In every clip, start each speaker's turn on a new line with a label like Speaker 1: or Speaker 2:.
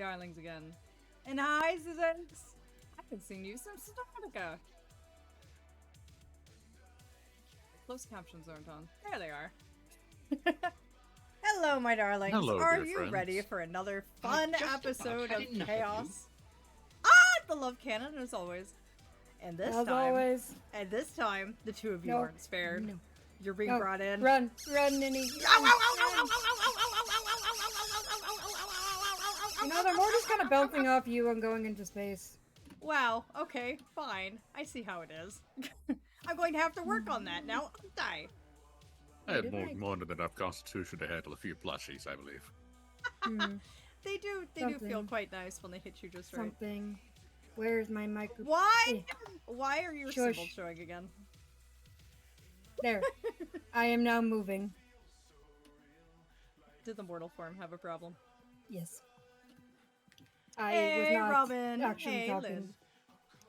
Speaker 1: darlings again. And hi, Susan's. I haven't seen you since Antarctica. Closed captions aren't on. There they are. Hello, my darlings.
Speaker 2: Hello,
Speaker 1: are
Speaker 2: dear
Speaker 1: you
Speaker 2: friends.
Speaker 1: ready for another fun
Speaker 2: just
Speaker 1: episode
Speaker 2: about
Speaker 1: of
Speaker 2: had enough of
Speaker 1: Chaos? The love cannon, as always. And this
Speaker 3: As
Speaker 1: time,
Speaker 3: always.
Speaker 1: and this time, the two of you
Speaker 3: No.
Speaker 1: aren't spared.
Speaker 3: No.
Speaker 1: You're being
Speaker 3: No.
Speaker 1: brought in.
Speaker 3: Run, Ninny. You know, they're more just kind of bouncing off you and going into space.
Speaker 1: Wow, okay, fine. I see how it is. I'm going to have to work on that now, aren't I?
Speaker 2: I had
Speaker 3: Did I?
Speaker 2: more than enough constitution to handle a few plushies, I believe.
Speaker 3: Hmm.
Speaker 1: They do feel
Speaker 3: Something.
Speaker 1: quite nice when they hit you just right.
Speaker 3: Something. Where's my microphone?
Speaker 1: Why? Why are your
Speaker 3: Shush.
Speaker 1: symbols showing again?
Speaker 3: There. I am now moving.
Speaker 1: Did the mortal form have a problem?
Speaker 3: Yes. I
Speaker 1: Hey,
Speaker 3: was not
Speaker 1: Robin.
Speaker 3: actually
Speaker 1: Hey,
Speaker 3: talking.
Speaker 1: Lynn.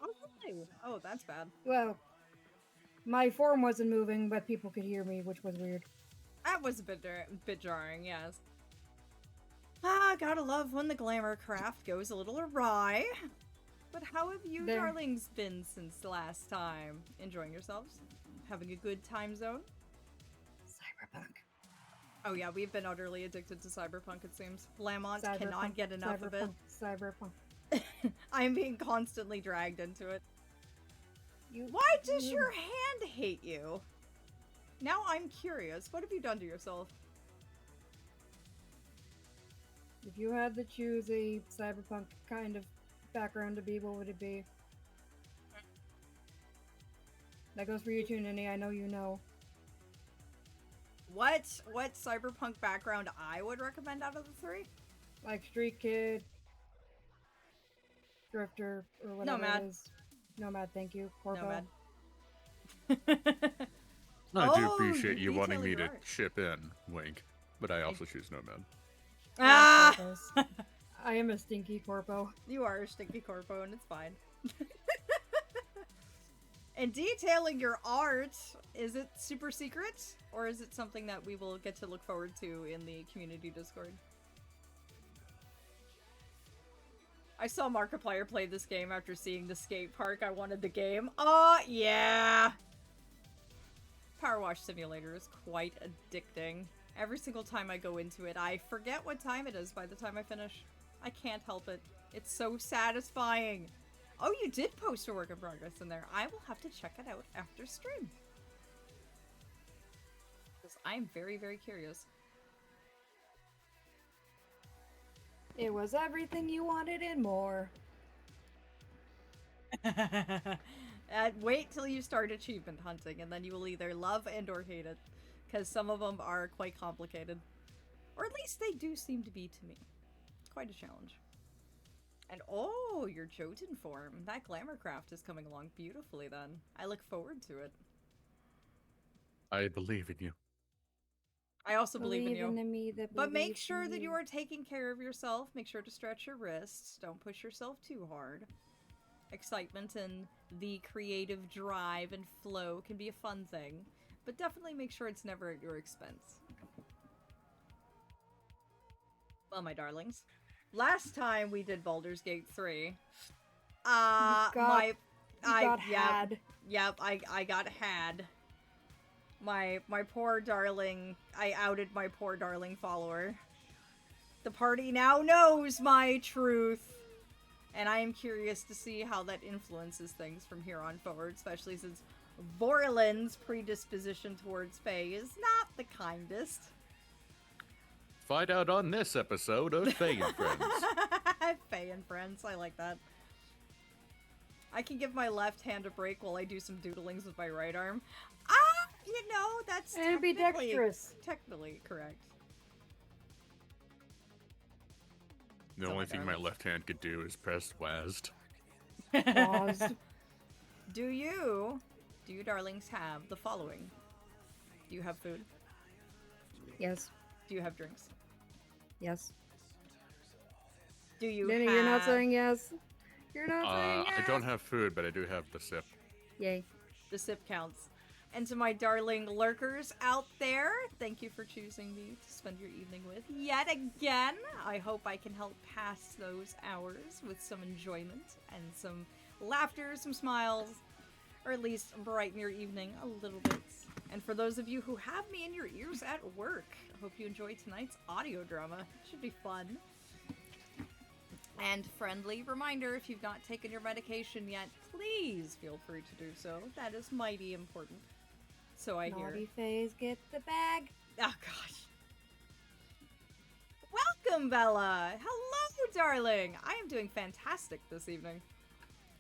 Speaker 1: Oh, hi. Oh, that's bad.
Speaker 3: Well, my form wasn't moving, but people could hear me, which was weird.
Speaker 1: That was a bit jarring, yes. Gotta love when the glamour craft goes a little awry. But how have you
Speaker 3: There.
Speaker 1: darlings been since last time? Enjoying yourselves? Having a good time zone?
Speaker 3: Cyberpunk.
Speaker 1: Oh yeah, we've been utterly addicted to cyberpunk, it seems. Lamont
Speaker 3: Cyberpunk.
Speaker 1: cannot get enough of it.
Speaker 3: Cyberpunk.
Speaker 1: I'm being constantly dragged into it.
Speaker 3: You,
Speaker 1: Why does your hand hate you? Now I'm curious. What have you done to yourself?
Speaker 3: If you had to choose a cyberpunk kind of background to be, what would it be? That goes for you too, Ninny. I know you know.
Speaker 1: What cyberpunk background I would recommend out of the three?
Speaker 3: Like Street Kid, Drifter, or whatever
Speaker 1: Nomad.
Speaker 3: it is. Nomad, thank you. Corpo.
Speaker 1: Nomad.
Speaker 2: I do
Speaker 1: Oh,
Speaker 2: appreciate you wanting
Speaker 1: retailing
Speaker 2: me to
Speaker 1: your art.
Speaker 2: chip in, wink, but I also choose Nomad.
Speaker 1: Ah!
Speaker 3: Corpos. I am a stinky corpo.
Speaker 1: You are a stinky corpo, and it's fine. And detailing your art, is it super secret? Or is it something that we will get to look forward to in the community Discord? I saw Markiplier play this game after seeing the skate park. I wanted the game. Oh, yeah! Power Wash Simulator is quite addicting. Every single time I go into it, I forget what time it is by the time I finish. I can't help it. It's so satisfying. Oh, you did post a work in progress in there. I will have to check it out after stream. Because I'm very, very curious.
Speaker 3: It was everything you wanted and more.
Speaker 1: Wait till you start achievement hunting, and then you will either love and or hate it. Because some of them are quite complicated. Or at least they do seem to be to me. Quite a challenge. And oh, your Jotun form. That glamour craft is coming along beautifully then. I look forward to it.
Speaker 2: I believe in you.
Speaker 1: I also believe in you.
Speaker 3: in me that
Speaker 1: But make
Speaker 3: believes
Speaker 1: sure
Speaker 3: in
Speaker 1: that you are taking care of yourself. Make sure to stretch your wrists. Don't push yourself too hard. Excitement and the creative drive and flow can be a fun thing. But definitely make sure it's never at your expense. Well, my darlings. Last time we did Baldur's Gate 3. I got had. My poor darling, I outed my poor darling follower. The party now knows my truth. And I am curious to see how that influences things from here on forward, especially since Vorlin's predisposition towards Fae is not the kindest.
Speaker 2: Find out on this episode of Fae and Friends.
Speaker 1: Fae and Friends, I like that. I can give my left hand a break while I do some doodlings with my right arm. You know, that's
Speaker 3: Ambidextrous.
Speaker 1: technically correct.
Speaker 2: The only thing my left hand could do is press WASD.
Speaker 3: Paused.
Speaker 1: Do you darlings have the following? Do you have food?
Speaker 3: Yes.
Speaker 1: Do you have drinks?
Speaker 3: Yes.
Speaker 1: Do you
Speaker 3: Ninny,
Speaker 1: have...
Speaker 3: you're not saying yes. You're not saying yes.
Speaker 2: I don't have food, but I do have the sip.
Speaker 3: Yay.
Speaker 1: The sip counts. And to my darling lurkers out there, thank you for choosing me to spend your evening with yet again. I hope I can help pass those hours with some enjoyment and some laughter, some smiles, or at least brighten your evening a little bit. And for those of you who have me in your ears at work, I hope you enjoy tonight's audio drama. It should be fun. And friendly reminder, if you've not taken your medication yet, please feel free to do so. That is mighty important. So I hear.
Speaker 3: Naughty Faes, get the bag.
Speaker 1: Oh, gosh. Welcome, Bella! Hello, darling! I am doing fantastic this evening.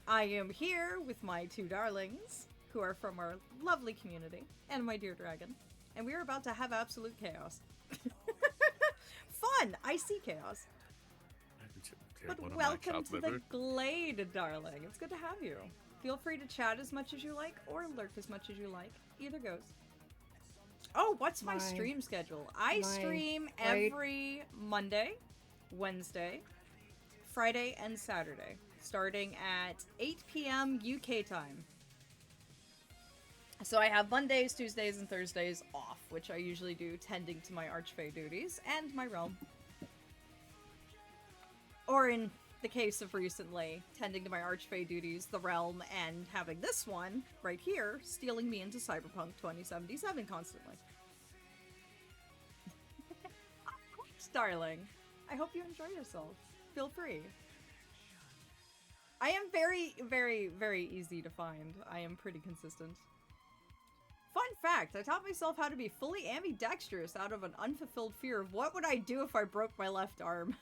Speaker 1: I am here with my two darlings, who are from our lovely community, and my dear dragon. And we are about to have absolute chaos. Fun! I see chaos. But welcome to the Glade, darling. It's good to have you. Feel free to chat as much as you like, or lurk as much as you like. Either goes. Oh, what's my stream schedule? I stream every Monday, Wednesday, Friday, and Saturday, starting at 8 p.m. UK time. So I have Mondays, Tuesdays, and Thursdays off, which I usually do tending to my Archfey duties and my realm. Or in the case of recently, tending to my Archfey duties, the realm, and having this one, right here, stealing me into Cyberpunk 2077 constantly. Of course, darling. I hope you enjoy yourself. Feel free. I am very, very, very easy to find. I am pretty consistent. Fun fact, I taught myself how to be fully ambidextrous out of an unfulfilled fear of what would I do if I broke my left arm.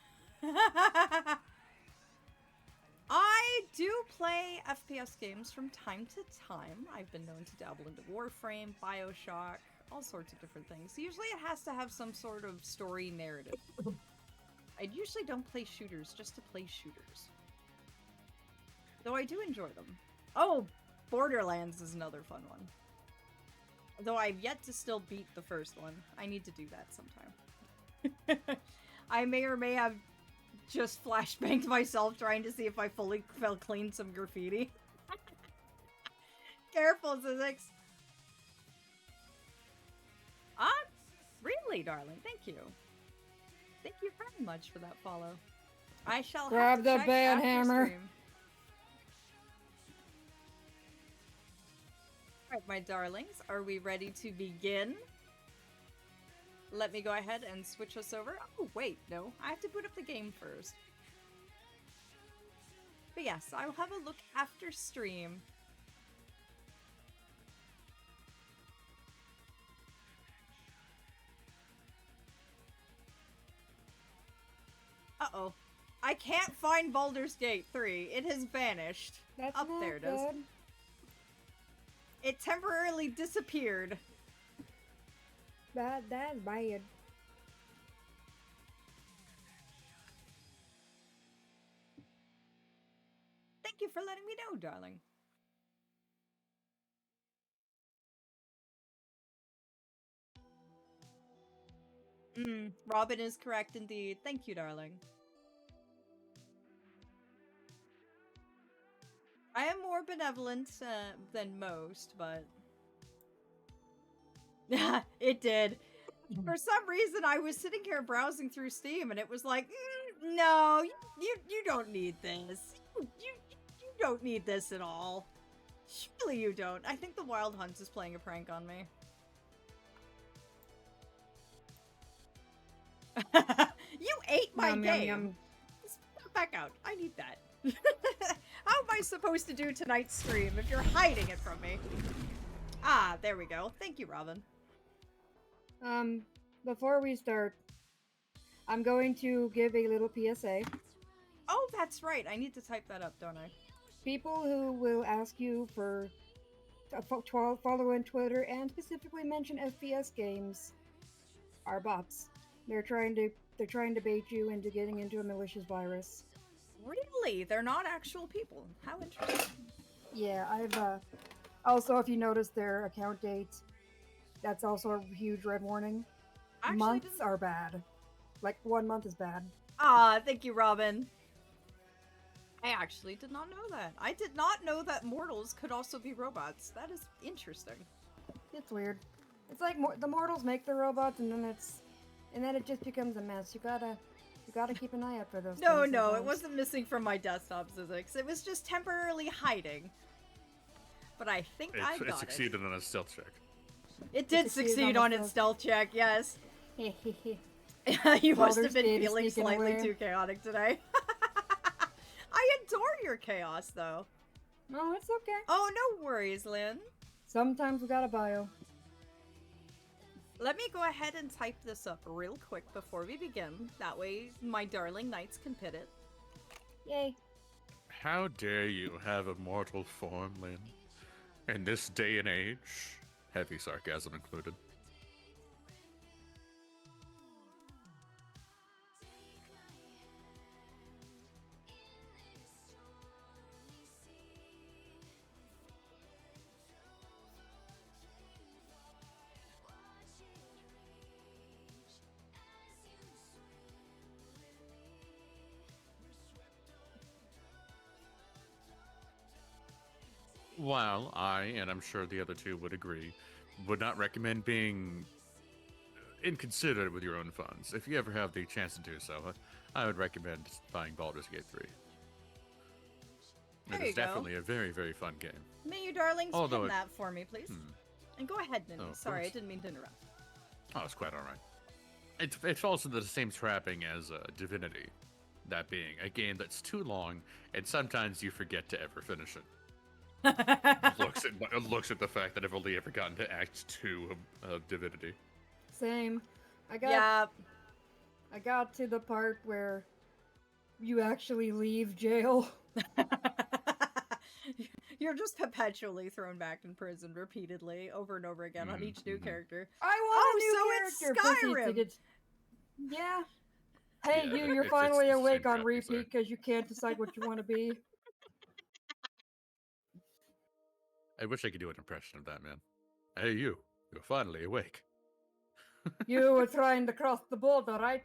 Speaker 1: I do play FPS games from time to time. I've been known to dabble into Warframe, Bioshock, all sorts of different things. Usually it has to have some sort of story narrative. I usually don't play shooters just to play shooters. Though I do enjoy them. Oh, Borderlands is another fun one. Though I've yet to still beat the first one. I need to do that sometime. I may or may have just flashbanged myself trying to see if I fully fell clean some graffiti. Careful, Zizix. Really, darling. Thank you. Thank you very much for that follow. I shall
Speaker 3: grab
Speaker 1: have to
Speaker 3: the
Speaker 1: check
Speaker 3: band
Speaker 1: after
Speaker 3: hammer.
Speaker 1: stream. Alright, my darlings, are we ready to begin? Let me go ahead and switch us over. Oh, wait, no. I have to boot up the game first. But yes, I will have a look after stream. Uh-oh. I can't find Baldur's Gate 3. It has vanished.
Speaker 3: That's
Speaker 1: Up
Speaker 3: not
Speaker 1: there it is.
Speaker 3: good.
Speaker 1: It temporarily disappeared.
Speaker 3: That's bad.
Speaker 1: Thank you for letting me know, darling. Robin is correct indeed. Thank you, darling. I am more benevolent than most, but... It did. For some reason, I was sitting here browsing through Steam, and it was like, no, you don't need this. You don't need this at all. Surely you don't. I think the Wild Hunt is playing a prank on me. You ate my
Speaker 3: Yum,
Speaker 1: game.
Speaker 3: yum, yum.
Speaker 1: Step back out. I need that. How am I supposed to do tonight's stream if you're hiding it from me? Ah, there we go. Thank you, Robin.
Speaker 3: Before we start, I'm going to give a little PSA.
Speaker 1: Oh, that's right. I need to type that up, don't I?
Speaker 3: People who will ask you for follow on Twitter and specifically mention FPS games are bots. They're trying to bait you into getting into a malicious virus.
Speaker 1: Really? They're not actual people. How interesting.
Speaker 3: Yeah, I've also, if you notice their account date, that's also a huge red warning.
Speaker 1: Actually,
Speaker 3: Months are bad. Like 1 month is bad.
Speaker 1: Ah, thank you, Robin. I actually did not know that. I did not know that mortals could also be robots. That is interesting.
Speaker 3: It's weird. It's like the mortals make the robots, and then it just becomes a mess. You gotta keep an eye out for those.
Speaker 1: No,
Speaker 3: things
Speaker 1: no, it
Speaker 3: sometimes.
Speaker 1: wasn't missing from my desktop physics. It was just temporarily hiding. But I think I got
Speaker 2: it succeeded on a stealth check.
Speaker 1: It did succeed on its stealth check, yes. You must have been feeling slightly too chaotic today. I adore your chaos, though.
Speaker 3: No, it's okay.
Speaker 1: Oh, no worries, Lynn.
Speaker 3: Sometimes we got a bio.
Speaker 1: Let me go ahead and type this up real quick before we begin. That way my darling knights can pit it.
Speaker 3: Yay.
Speaker 2: How dare you have a mortal form, Lynn? In this day and age, heavy sarcasm included. While I, and I'm sure the other two would agree, would not recommend being inconsiderate with your own funds. If you ever have the chance to do so, I would recommend buying Baldur's Gate 3.
Speaker 1: There
Speaker 2: It is
Speaker 1: you go.
Speaker 2: definitely a very, very fun game.
Speaker 1: May you darlings
Speaker 2: Although
Speaker 1: pin
Speaker 2: it-
Speaker 1: that for me, please? And go ahead, Nini.
Speaker 2: Oh, of
Speaker 1: Sorry, I
Speaker 2: course.
Speaker 1: didn't mean to interrupt.
Speaker 2: Oh, it's quite alright. It falls into the same trapping as Divinity. That being a game that's too long, and sometimes you forget to ever finish it. looks at the fact that I've only ever gotten to Act 2 of Divinity.
Speaker 3: Same. I got to the part where you actually leave jail.
Speaker 1: You're just perpetually thrown back in prison repeatedly, over and over again on each new character.
Speaker 3: I want a new
Speaker 1: Oh, so
Speaker 3: character.
Speaker 1: it's
Speaker 3: Pussy
Speaker 1: Skyrim!
Speaker 3: tickets. Yeah. Hey,
Speaker 2: Yeah,
Speaker 3: you're
Speaker 2: it's
Speaker 3: finally
Speaker 2: the same
Speaker 3: awake on
Speaker 2: crap you
Speaker 3: repeat
Speaker 2: say.
Speaker 3: because you can't decide what you want to be.
Speaker 2: I wish I could do an impression of that, man. Hey, you're finally awake.
Speaker 3: You were trying to cross the border, right?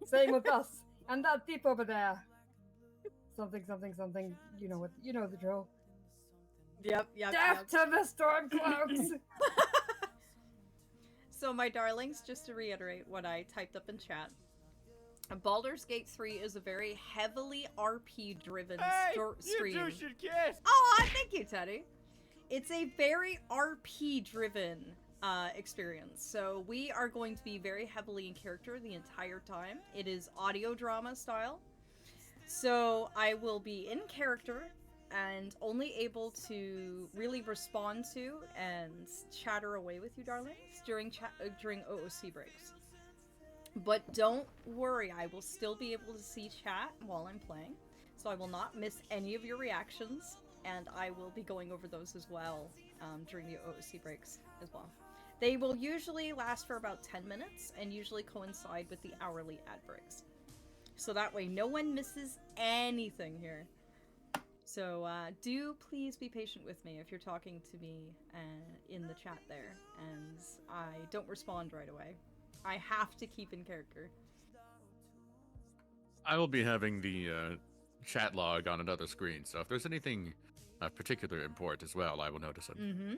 Speaker 3: Same with us. And that thief over there. Something, something, something. You know the drill.
Speaker 1: Yep.
Speaker 3: Death to the Stormcloaks!
Speaker 1: So, my darlings, just to reiterate what I typed up in chat, Baldur's Gate 3 is a very heavily RP-driven stream.
Speaker 4: You two should kiss!
Speaker 1: Oh, thank you, Teddy. It's a very RP-driven experience. So we are going to be very heavily in character the entire time. It is audio drama style. So I will be in character and only able to really respond to and chatter away with you, darlings, during OOC breaks. But don't worry, I will still be able to see chat while I'm playing. So I will not miss any of your reactions. And I will be going over those as well during the OOC breaks as well. They will usually last for about 10 minutes and usually coincide with the hourly ad breaks. So that way no one misses anything here. So do please be patient with me if you're talking to me in the chat there and I don't respond right away. I have to keep in character.
Speaker 2: I will be having the chat log on another screen, so if there's anything of particular import as well, I will notice it.
Speaker 1: Mm-hmm.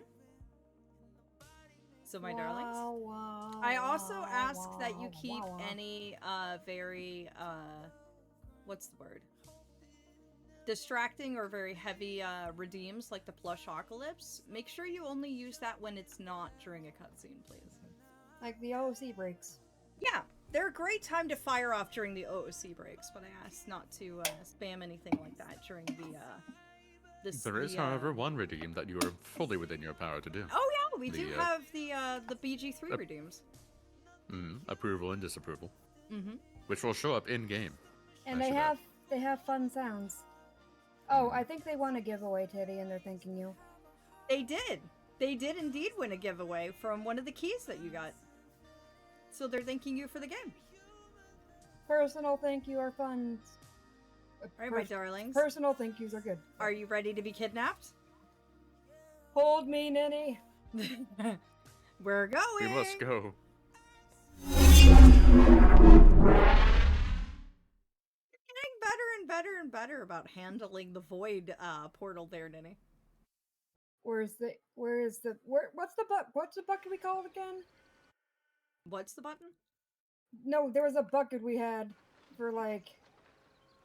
Speaker 1: So my
Speaker 3: Wow,
Speaker 1: darlings,
Speaker 3: wow,
Speaker 1: I also
Speaker 3: wow,
Speaker 1: ask that you
Speaker 3: wow,
Speaker 1: keep
Speaker 3: wow.
Speaker 1: any very what's the word? Distracting or very heavy redeems like the plush apocalypse. Make sure you only use that when it's not during a cutscene, please.
Speaker 3: Like the OOC breaks.
Speaker 1: Yeah, they're a great time to fire off during the OOC breaks, but I ask not to spam anything like that during the
Speaker 2: There is, however, one redeem that you are fully within your power to do.
Speaker 1: Oh yeah, we do
Speaker 2: The,
Speaker 1: have the BG3 redeems.
Speaker 2: Approval and disapproval.
Speaker 1: Mm-hmm.
Speaker 2: Which will show up in game.
Speaker 3: And
Speaker 2: I should add.
Speaker 3: they have fun sounds. Oh, I think they won a giveaway, Teddy, and they're thanking you.
Speaker 1: They did. They did indeed win a giveaway from one of the keys that you got. So they're thanking you for the game.
Speaker 3: Personal thank you are fun.
Speaker 1: Alright, my darlings.
Speaker 3: Personal thank yous are good.
Speaker 1: Are you ready to be kidnapped?
Speaker 3: Hold me, Ninny.
Speaker 1: We're going!
Speaker 2: We must go.
Speaker 1: Getting better and better and better about handling the void portal there, Ninny.
Speaker 3: What's the bucket we call it again?
Speaker 1: What's the button?
Speaker 3: No, there was a bucket we had for like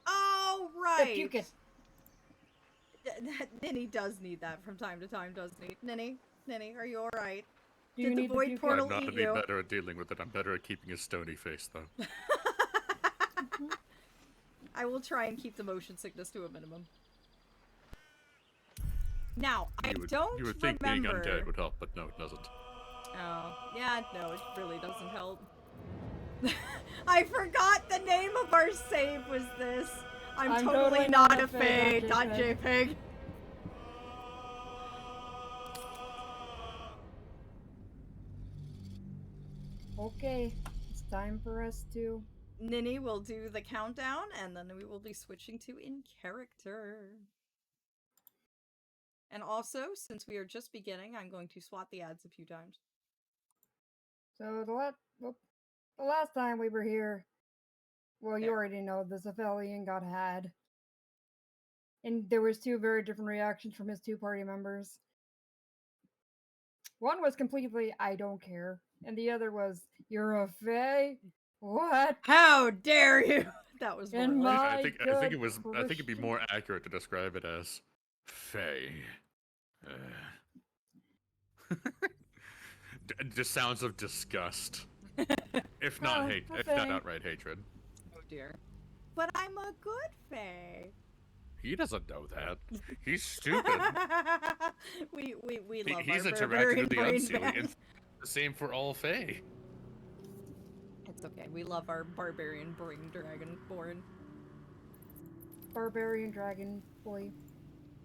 Speaker 1: Oh,
Speaker 3: the
Speaker 1: right.
Speaker 3: puke it.
Speaker 1: Ninny does need that from time to time, doesn't he? Ninny, are you alright?
Speaker 3: Do you
Speaker 1: Did the
Speaker 3: need the
Speaker 1: void
Speaker 3: puke it?
Speaker 1: portal
Speaker 2: I'm not
Speaker 1: eat
Speaker 2: any
Speaker 1: you?
Speaker 2: better at dealing with it. I'm better at keeping a stony face, though.
Speaker 1: I will try and keep the motion sickness to a minimum. Now, I don't
Speaker 2: You would think
Speaker 1: remember...
Speaker 2: being undead would help, but no, it doesn't.
Speaker 1: Oh, yeah, no, it really doesn't help. I forgot the name of our save was this. I'm totally not a Fae, .jpg.
Speaker 3: Okay, it's time for us to...
Speaker 1: Ninny will do the countdown, and then we will be switching to in character. And also, since we are just beginning, I'm going to swat the ads a few times.
Speaker 3: So the last time we were here, well, you
Speaker 1: Yeah.
Speaker 3: already know this Aphelion got had. And there was two very different reactions from his two party members. One was completely, I don't care. And the other was, you're a Fae? What?
Speaker 1: How dare you! That was
Speaker 3: In
Speaker 1: more like...
Speaker 3: my
Speaker 2: I think it'd be
Speaker 3: Christian-
Speaker 2: more accurate to describe it as Fae. Just sounds of disgust, if not
Speaker 3: Well,
Speaker 2: hate,
Speaker 3: a
Speaker 2: if not
Speaker 3: Fae.
Speaker 2: outright hatred.
Speaker 1: Oh dear. But I'm a good Fae.
Speaker 2: He doesn't know that. He's stupid.
Speaker 1: we love
Speaker 2: He's
Speaker 1: our
Speaker 2: interacting
Speaker 1: barbarian
Speaker 2: with the
Speaker 1: brain
Speaker 2: unseelie.
Speaker 1: band.
Speaker 2: It's the same for all Fae.
Speaker 1: It's okay. We love our barbarian brain dragonborn.
Speaker 3: Barbarian dragon boy.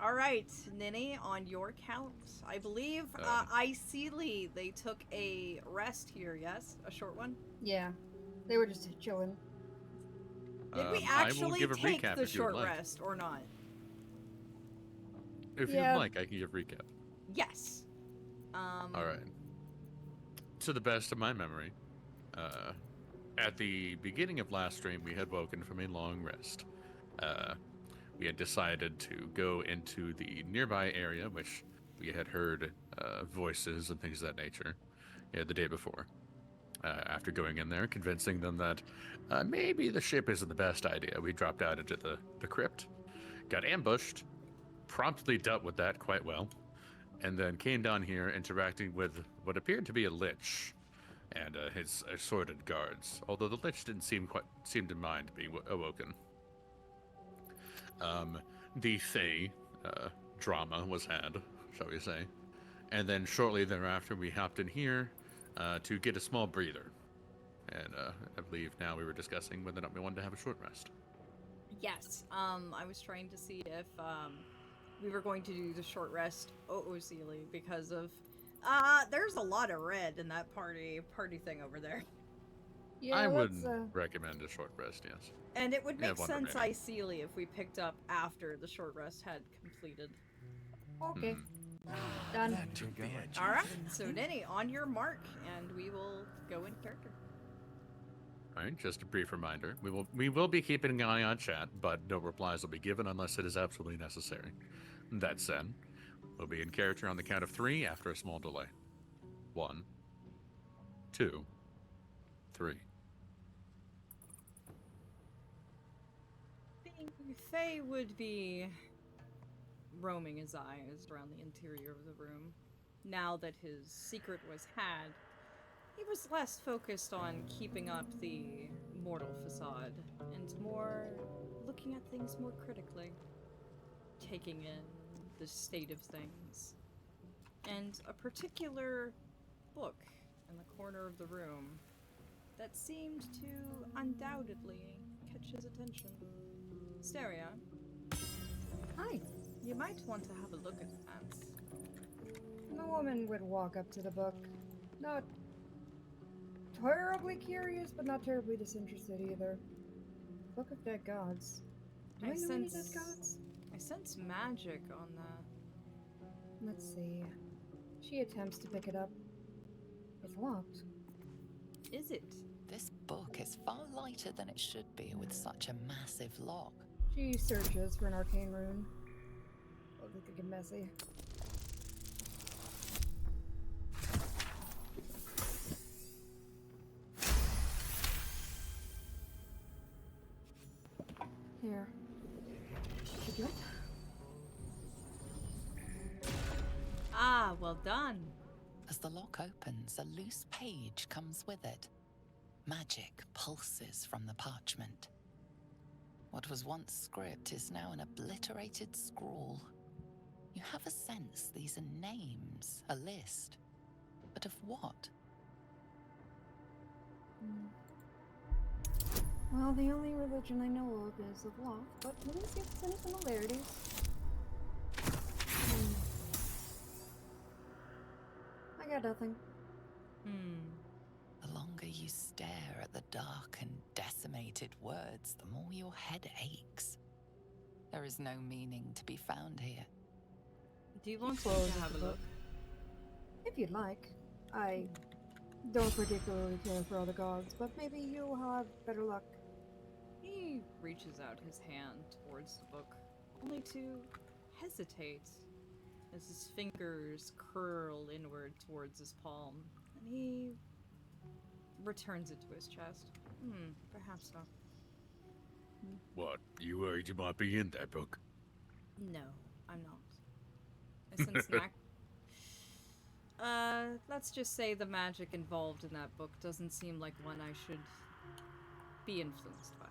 Speaker 1: All right, Ninny, on your count. I believe Icely, they took a rest here, yes? A short one?
Speaker 3: Yeah, they were just chilling.
Speaker 1: Did we
Speaker 2: I will
Speaker 1: actually
Speaker 2: give a
Speaker 1: take
Speaker 2: recap
Speaker 1: the
Speaker 2: if you would
Speaker 1: short
Speaker 2: like.
Speaker 1: rest or not?
Speaker 2: If
Speaker 3: Yeah.
Speaker 2: you'd like, I can give a recap.
Speaker 1: Yes.
Speaker 2: All right. To the best of my memory, at the beginning of last stream, we had woken from a long rest. We had decided to go into the nearby area, which we had heard voices and things of that nature the day before. After going in there, convincing them that maybe the ship isn't the best idea, we dropped out into the crypt, got ambushed, promptly dealt with that quite well, and then came down here interacting with what appeared to be a lich and his assorted guards, although the lich didn't seem to mind being awoken. The Fae drama was had, shall we say, and then shortly thereafter we hopped in here to get a small breather, and I believe now we were discussing whether or not we wanted to have a short rest.
Speaker 1: Yes. I was trying to see if we were going to do the short rest Oosili because of there's a lot of red in that party thing over there.
Speaker 3: Yeah,
Speaker 2: I would
Speaker 3: let's,
Speaker 2: recommend a short rest, yes.
Speaker 1: And it would
Speaker 2: We
Speaker 1: make
Speaker 2: have one
Speaker 1: sense,
Speaker 2: remaining.
Speaker 1: Icely, if we picked up after the short rest had completed.
Speaker 3: okay.
Speaker 2: Hmm.
Speaker 3: Done.
Speaker 1: Alright, so Ninny, on your mark, and we will go in character.
Speaker 2: All right, just a brief reminder. We will be keeping an eye on chat, but no replies will be given unless it is absolutely necessary. That said, we'll be in character on the count of 3 after a small delay. 1, 2, 3.
Speaker 1: The Fae would be roaming his eyes around the interior of the room. Now that his secret was had, he was less focused on keeping up the mortal facade and more looking at things more critically, taking in the state of things. And a particular book in the corner of the room that seemed to undoubtedly catch his attention. Wysteria,
Speaker 3: Hi.
Speaker 1: you might want to have a look at that.
Speaker 3: The woman would walk up to the book. Not terribly curious, but not terribly disinterested either. Book of Dead Gods. Do I know any dead gods?
Speaker 1: I sense magic on that.
Speaker 3: Let's see. She attempts to pick it up. It's locked.
Speaker 1: Is it?
Speaker 4: This book is far lighter than it should be with such a massive lock.
Speaker 3: She searches for an arcane rune. Oh, they could get messy. dear. Did you do it?
Speaker 1: Ah, well done.
Speaker 4: As the lock opens, a loose page comes with it. Magic pulses from the parchment. What was once script is now an obliterated scrawl. You have a sense these are names, a list. But of what?
Speaker 3: Well, the only religion I know of is of Loth, but let me see if there's any similarities. I got nothing.
Speaker 4: The longer you stare at the dark and decimated words, the more your head aches. There is no meaning to be found here.
Speaker 1: Do you want to
Speaker 3: Close
Speaker 1: have
Speaker 3: the
Speaker 1: a
Speaker 3: book.
Speaker 1: look?
Speaker 3: If you'd like. I don't particularly care for other gods, but maybe you'll have better luck.
Speaker 1: He reaches out his hand towards the book, only to hesitate as his fingers curl inward towards his palm, and he returns it to his chest. Perhaps so.
Speaker 2: What? You worried you might be in that book?
Speaker 1: No, I'm not. I sense an let's just say the magic involved in that book doesn't seem like one I should be influenced by.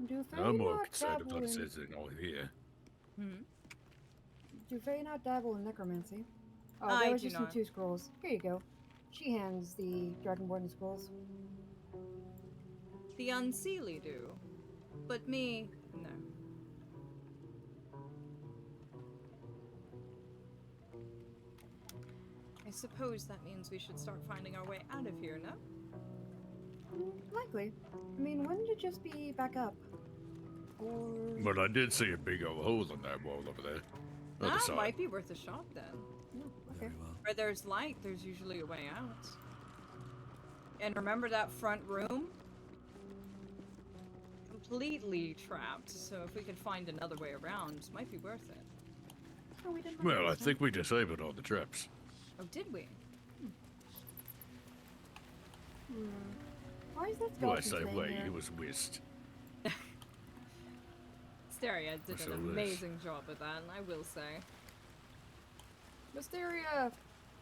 Speaker 3: Do Fae
Speaker 2: I'm more
Speaker 3: not
Speaker 2: concerned
Speaker 3: dabble
Speaker 2: about it
Speaker 3: in...
Speaker 2: says it all here.
Speaker 3: Do Fae not dabble in necromancy? Oh,
Speaker 1: I
Speaker 3: that was
Speaker 1: do
Speaker 3: just in
Speaker 1: not.
Speaker 3: 2 scrolls. Here you go. She hands the Dragonborn scrolls.
Speaker 1: The unseelie do, but me, no. I suppose that means we should start finding our way out of here, no?
Speaker 3: Likely. I mean, wouldn't it just be back up? Or...
Speaker 2: But I did see a big old hole in that wall over there. Other
Speaker 1: That
Speaker 2: side.
Speaker 1: might be worth a shot then.
Speaker 3: No, okay.
Speaker 1: Where there's light, there's usually a way out. And remember that front room? Completely trapped, so if we could find another way around, might be worth it.
Speaker 3: Oh, we didn't
Speaker 2: Well, I
Speaker 3: notice that.
Speaker 2: think we disabled all the traps.
Speaker 1: Oh, did we?
Speaker 3: Why is that
Speaker 2: Well, I
Speaker 3: skeleton
Speaker 2: say
Speaker 3: staying
Speaker 2: wait,
Speaker 3: here?
Speaker 2: it was whist.
Speaker 1: Wysteria did
Speaker 2: So
Speaker 1: an
Speaker 2: it is.
Speaker 1: amazing job with that, I will say.
Speaker 3: Wysteria,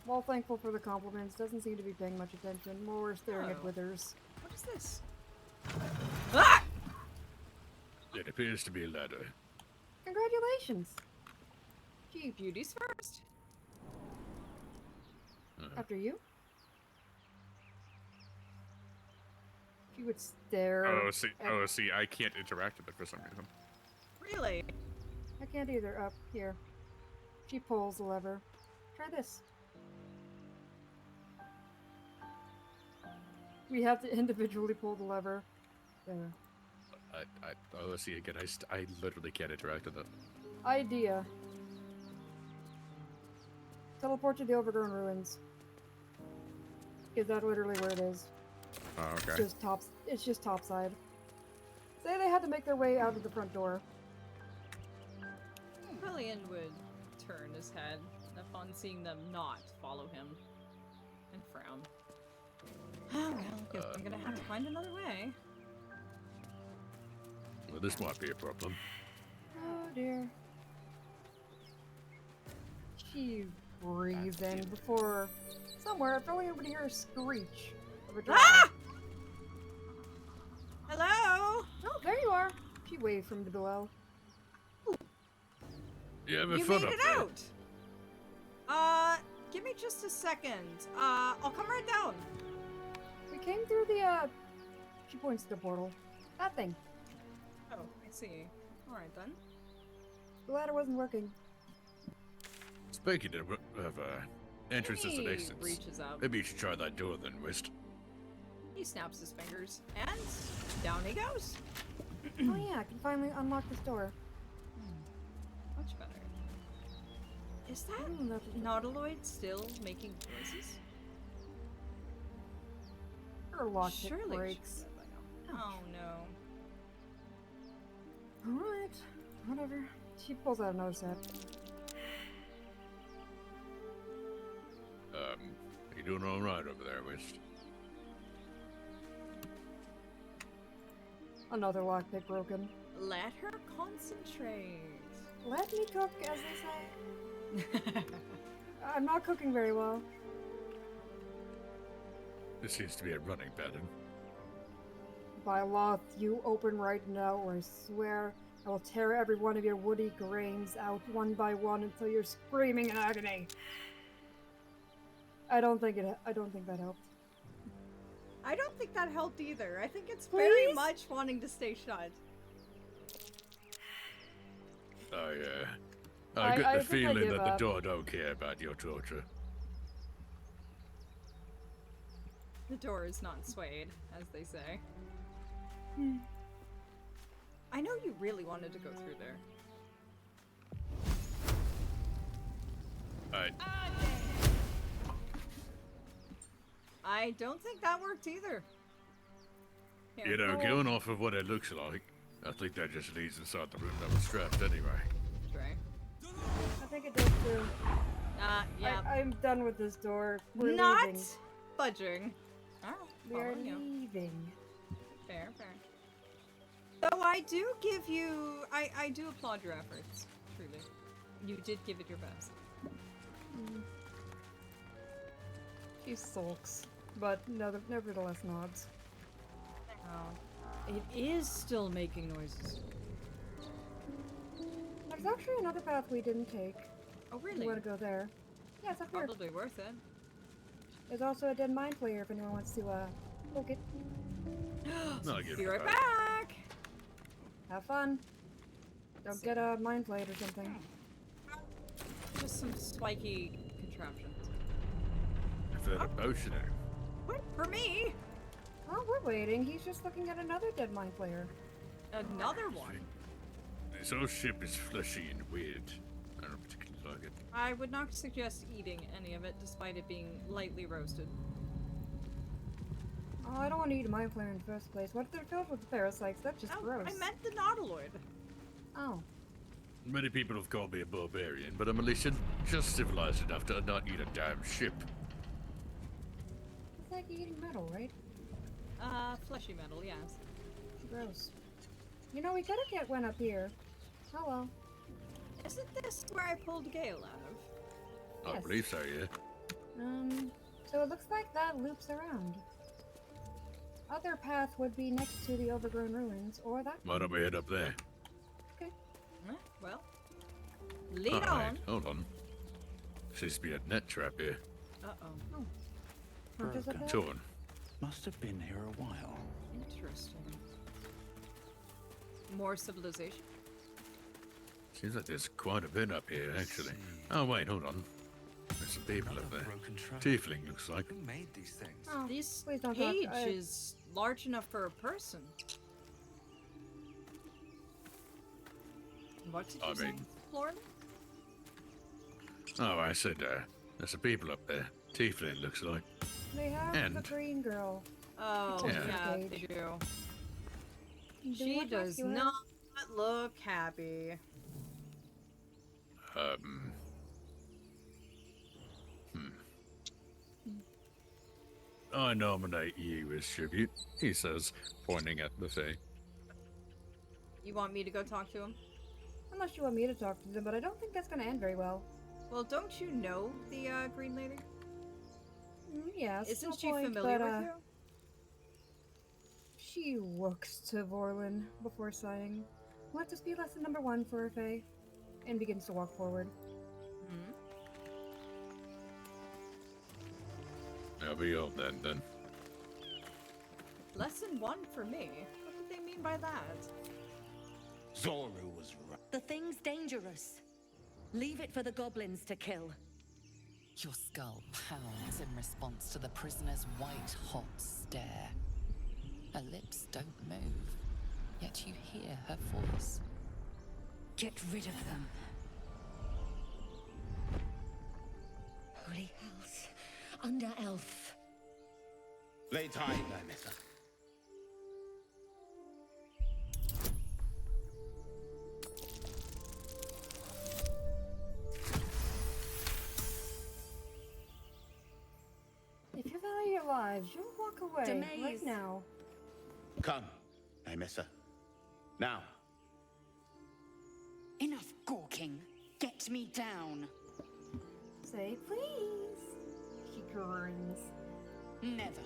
Speaker 3: while thankful for the compliments, doesn't seem to be paying much attention. More staring at
Speaker 1: Oh.
Speaker 3: withers.
Speaker 1: What is this? Ah!
Speaker 2: It appears to be a ladder.
Speaker 3: Congratulations!
Speaker 1: Gee, beauties first.
Speaker 3: After you? She would stare.
Speaker 2: See, I can't interact with it for some reason.
Speaker 1: Really?
Speaker 3: I can't either. Up here. She pulls the lever. Try this. We have to individually pull the lever. There.
Speaker 2: See, again, I literally can't interact with it.
Speaker 3: Idea. Teleport to the overgrown ruins. Is that literally where it is?
Speaker 2: Oh, okay.
Speaker 3: It's just topside. Say they had to make their way out of the front door.
Speaker 1: Aphelion would turn his head upon seeing them not follow him and frown. Oh well, guess I'm gonna have to find another way.
Speaker 2: Well, this might be a problem.
Speaker 3: Oh dear. She breathes in before somewhere Aphelion would hear a screech of a dragon.
Speaker 1: Ah! Hello?
Speaker 3: Oh, there you are. She waved from below.
Speaker 2: You having
Speaker 1: You
Speaker 2: fun
Speaker 1: made
Speaker 2: up
Speaker 1: it
Speaker 2: there?
Speaker 1: out! Give me just a second. I'll come right down.
Speaker 3: We came through the, She points to the portal. That thing.
Speaker 1: Oh, I see. Alright then.
Speaker 3: The ladder wasn't working.
Speaker 2: Speaking of entrances and
Speaker 1: He
Speaker 2: exits,
Speaker 1: reaches out.
Speaker 2: maybe you should try that door then, Whist.
Speaker 1: He snaps his fingers, and down he goes.
Speaker 3: Oh yeah, I can finally unlock this door.
Speaker 1: Much better. Is that
Speaker 3: Ooh, nothing.
Speaker 1: Nautiloid still making noises?
Speaker 3: Her lockpick
Speaker 1: Surely
Speaker 3: breaks.
Speaker 1: she should by now. Oh no.
Speaker 3: Alright, whatever. She pulls out another set.
Speaker 2: You doing all right over there, Whist?
Speaker 3: Another lockpick broken.
Speaker 1: Let her concentrate.
Speaker 3: Let me cook, as they say. I'm not cooking very well.
Speaker 2: This seems to be a running pattern.
Speaker 3: By law, you open right now, or I swear I will tear every one of your woody grains out one by one until you're screaming in agony. I don't think that helped.
Speaker 1: I don't think that helped either. I think it's
Speaker 3: Please?
Speaker 1: very much wanting to stay shut.
Speaker 2: I
Speaker 3: I
Speaker 2: get the
Speaker 3: think I
Speaker 2: feeling
Speaker 3: give
Speaker 2: that the
Speaker 3: up.
Speaker 2: door don't care about your torture.
Speaker 1: The door is not swayed, as they say. I know you really wanted to go through there.
Speaker 2: Alright,
Speaker 1: I don't think that worked either. Here,
Speaker 2: you know,
Speaker 1: roll.
Speaker 2: going off of what it looks like, I think that just leads inside the room that was strapped anyway.
Speaker 1: Try.
Speaker 3: I think it does too.
Speaker 1: Yeah.
Speaker 3: I'm done with this door. We're
Speaker 1: Not
Speaker 3: leaving.
Speaker 1: budging. Oh,
Speaker 3: We are
Speaker 1: following you.
Speaker 3: leaving.
Speaker 1: Fair, fair. Though I do give you... I do applaud your efforts, truly. You did give it your best.
Speaker 3: She sulks, but nevertheless nods.
Speaker 1: Oh. It is still making noises.
Speaker 3: There's actually another path we didn't take.
Speaker 1: Oh,
Speaker 3: If
Speaker 1: really?
Speaker 3: you want to go there? Yeah, it's up here.
Speaker 1: Probably worth it.
Speaker 3: There's also a dead mine player if anyone wants to poke it.
Speaker 2: No, I get
Speaker 1: Be
Speaker 2: it
Speaker 1: right
Speaker 2: back.
Speaker 1: back!
Speaker 3: Have fun. Don't get a mine plate or something.
Speaker 1: Just some spiky contraptions.
Speaker 2: If that a potion there.
Speaker 1: What? For me?
Speaker 3: Oh, we're waiting. He's just looking at another dead mine player.
Speaker 1: Another one.
Speaker 2: This whole ship is fleshy and weird. I don't particularly like it.
Speaker 1: I would not suggest eating any of it, despite it being lightly roasted.
Speaker 3: Oh, I don't want to eat a mine player in the first place. What if they're filled with parasites? That's just
Speaker 1: Oh,
Speaker 3: gross.
Speaker 1: I meant the nautiloid.
Speaker 3: Oh.
Speaker 2: Many people have called me a barbarian, but I'm at least just civilized enough to not eat a damn ship.
Speaker 3: It's like eating metal, right?
Speaker 1: Fleshy metal, yes.
Speaker 3: Gross. You know, we gotta get one up here. Oh well.
Speaker 1: Isn't this where I pulled Gale out of?
Speaker 2: I
Speaker 3: Yes.
Speaker 2: believe so, yeah.
Speaker 3: So it looks like that loops around. Other path would be next to the overgrown ruins, or that
Speaker 2: Why don't we head up there?
Speaker 1: Huh? Well, lead
Speaker 2: Alright,
Speaker 1: on.
Speaker 2: hold on. Seems to be a net trap here.
Speaker 1: Uh-oh.
Speaker 3: What is up there?
Speaker 2: Torn.
Speaker 5: Must have been here a while.
Speaker 1: Interesting. More civilization?
Speaker 2: Seems like there's quite a bit up here, actually. Oh, wait, hold on. There's some people up there.
Speaker 5: Broken trap.
Speaker 2: Tiefling looks like.
Speaker 5: Who made these things?
Speaker 3: Oh,
Speaker 1: This
Speaker 3: please don't talk.
Speaker 1: page
Speaker 3: I-
Speaker 1: is large enough for a person. What did you
Speaker 2: I
Speaker 1: say,
Speaker 2: mean-
Speaker 1: Florida?
Speaker 2: Oh, I said, there's some people up there. Tiefling looks like.
Speaker 3: They have
Speaker 2: And-
Speaker 3: the green girl.
Speaker 1: Oh,
Speaker 2: Yeah.
Speaker 1: yeah,
Speaker 3: Page.
Speaker 1: they do.
Speaker 3: Do you
Speaker 1: She
Speaker 3: want to
Speaker 1: does
Speaker 3: rescue her?
Speaker 1: not look happy.
Speaker 2: I nominate you as tribute, he says, pointing at the Fae.
Speaker 1: You want me to go talk to him?
Speaker 3: Unless you want me to talk to them, but I don't think that's gonna end very well.
Speaker 1: Well, don't you know the green lady?
Speaker 3: Yeah,
Speaker 1: Isn't
Speaker 3: still
Speaker 1: she
Speaker 3: point,
Speaker 1: familiar
Speaker 3: but,
Speaker 1: with you?
Speaker 3: She looks to Vorlin before sighing. Let this be lesson number 1 for Faye, and begins to walk forward.
Speaker 1: Hmm?
Speaker 2: I'll be all then.
Speaker 1: Lesson 1 for me? What did they mean by that?
Speaker 5: Zoru was right.
Speaker 6: The thing's dangerous. Leave it for the goblins to kill.
Speaker 4: Your skull pounds in response to the prisoner's white-hot stare. Her lips don't move, yet you hear her voice.
Speaker 6: Get rid of them. Holy hells. Under elf.
Speaker 5: Lay tight, Nymissa.
Speaker 3: If you value your lives, you'll walk away right
Speaker 6: Demaze.
Speaker 3: now.
Speaker 5: Come, Nymissa. Now,
Speaker 6: Enough gawking. Get me down.
Speaker 3: Say please. She grins.
Speaker 6: Never.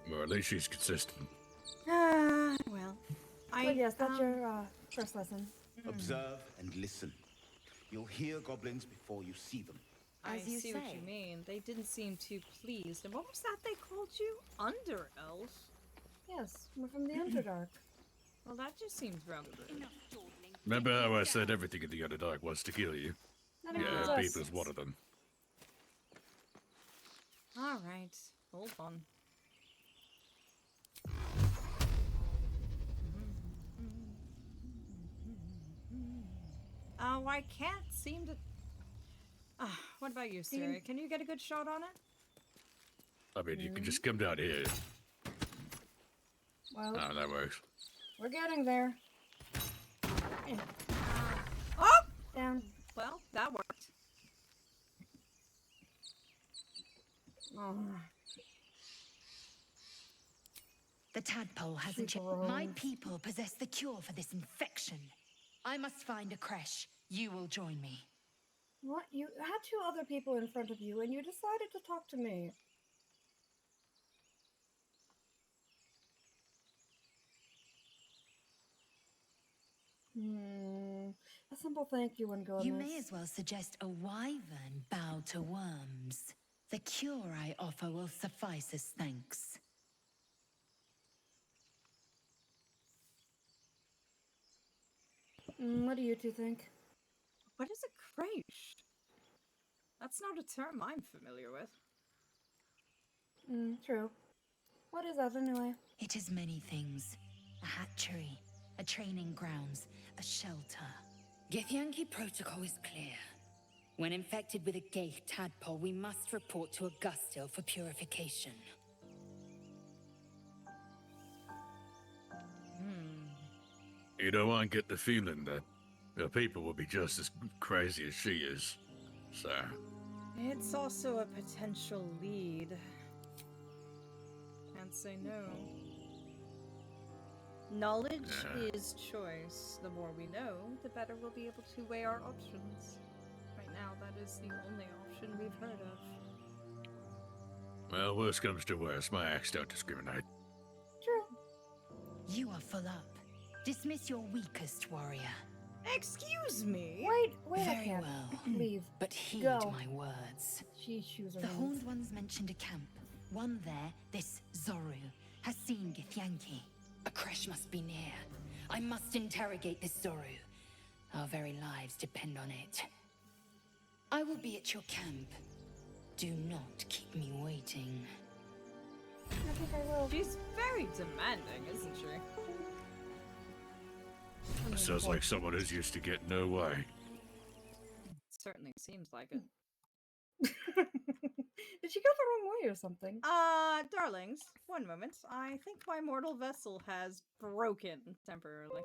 Speaker 2: Well, at least she's consistent.
Speaker 1: Well,
Speaker 3: But yes, that's your first lesson.
Speaker 5: Observe and listen. You'll hear goblins before you see them.
Speaker 1: I
Speaker 6: As you
Speaker 1: see what
Speaker 6: say.
Speaker 1: you mean. They didn't seem too pleased. And what was that they called you? Under elf?
Speaker 3: Yes, we're from the Underdark.
Speaker 1: Well, that just seems rather rude.
Speaker 6: Enough dawdling.
Speaker 2: Remember
Speaker 6: Get
Speaker 2: how
Speaker 6: me
Speaker 2: I said
Speaker 6: down.
Speaker 2: everything in the Underdark was to kill you?
Speaker 3: That
Speaker 2: Yeah,
Speaker 3: includes us.
Speaker 2: people's one of them.
Speaker 1: Alright, hold on. Oh, I can't seem to... what about you, Syria? Can you get a good shot on it?
Speaker 2: I mean, you can just come down here.
Speaker 3: Well,
Speaker 2: Oh, that works.
Speaker 3: we're getting there.
Speaker 1: Oh!
Speaker 3: Down.
Speaker 1: Well, that worked.
Speaker 3: Oh,
Speaker 6: The tadpole hasn't
Speaker 3: She
Speaker 6: yet. My
Speaker 3: groans.
Speaker 6: people possess the cure for this infection. I must find a creche. You will join me.
Speaker 3: what? You had two other people in front of you, and you decided to talk to me. A simple thank you and goodness.
Speaker 6: You may as well suggest a wyvern bow to worms. The cure I offer will suffice as thanks.
Speaker 3: What do you two think?
Speaker 1: What is a creche? That's not a term I'm familiar with.
Speaker 3: True. What is that anyway?
Speaker 6: It is many things. A hatchery, a training grounds, a shelter. Githyanki protocol is clear. When infected with a gay tadpole, we must report to Augustil for purification.
Speaker 2: You know, I get the feeling that the people will be just as crazy as she is. So,
Speaker 1: It's also a potential lead. Can't say no. Knowledge is choice. The more we know, the better we'll be able to weigh our options. Right now, that is the only option we've heard of.
Speaker 2: well, worst comes to worst, my acts don't discriminate.
Speaker 3: True.
Speaker 6: You are full up. Dismiss your weakest warrior.
Speaker 1: Excuse me?
Speaker 3: Wait, I
Speaker 6: Very
Speaker 3: can't.
Speaker 6: well.
Speaker 3: Leave.
Speaker 6: But heed
Speaker 3: Go.
Speaker 6: my words.
Speaker 3: She chews her
Speaker 6: The
Speaker 3: hands.
Speaker 6: Horned Ones mentioned a camp. One there, this Zoru, has seen Githyanki. A creche must be near. I must interrogate this Zoru. Our very lives depend on it. I will be at your camp. Do not keep me waiting.
Speaker 3: I think I will.
Speaker 1: She's very demanding, isn't she?
Speaker 2: Sounds like someone who's used to getting no way.
Speaker 1: Certainly seems like it.
Speaker 3: Did she go the wrong way or something?
Speaker 1: Darlings, one moment. I think my mortal vessel has broken temporarily.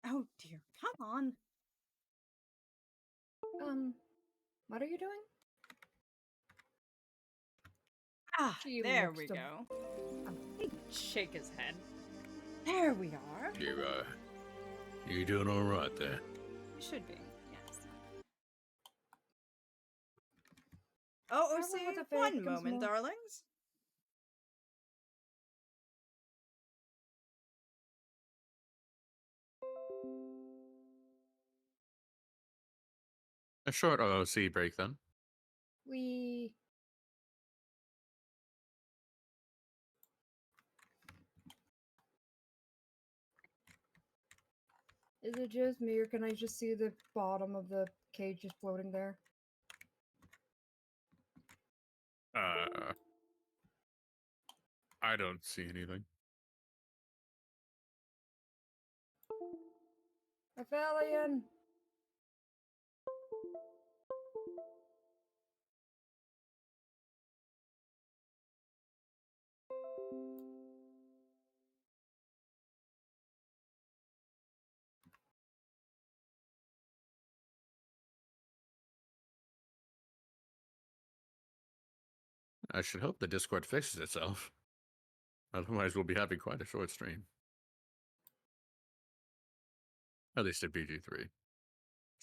Speaker 1: Oh dear, come on.
Speaker 3: What are you doing? She
Speaker 1: There
Speaker 3: looks
Speaker 1: we
Speaker 3: to-
Speaker 1: go. He'd shake his head. There we are.
Speaker 2: You doing all right there?
Speaker 1: We should be, yes. Oh,
Speaker 3: Remember
Speaker 1: see,
Speaker 3: what the fairy
Speaker 1: one
Speaker 3: becomes
Speaker 1: moment,
Speaker 3: more-
Speaker 1: darlings.
Speaker 2: A short OOC break then.
Speaker 3: We. Is it just me, or can I just see the bottom of the cage just floating there?
Speaker 2: I don't see anything.
Speaker 3: Aphelion!
Speaker 2: I should hope the Discord fixes itself. Otherwise, we'll be having quite a short stream. At least at BG3.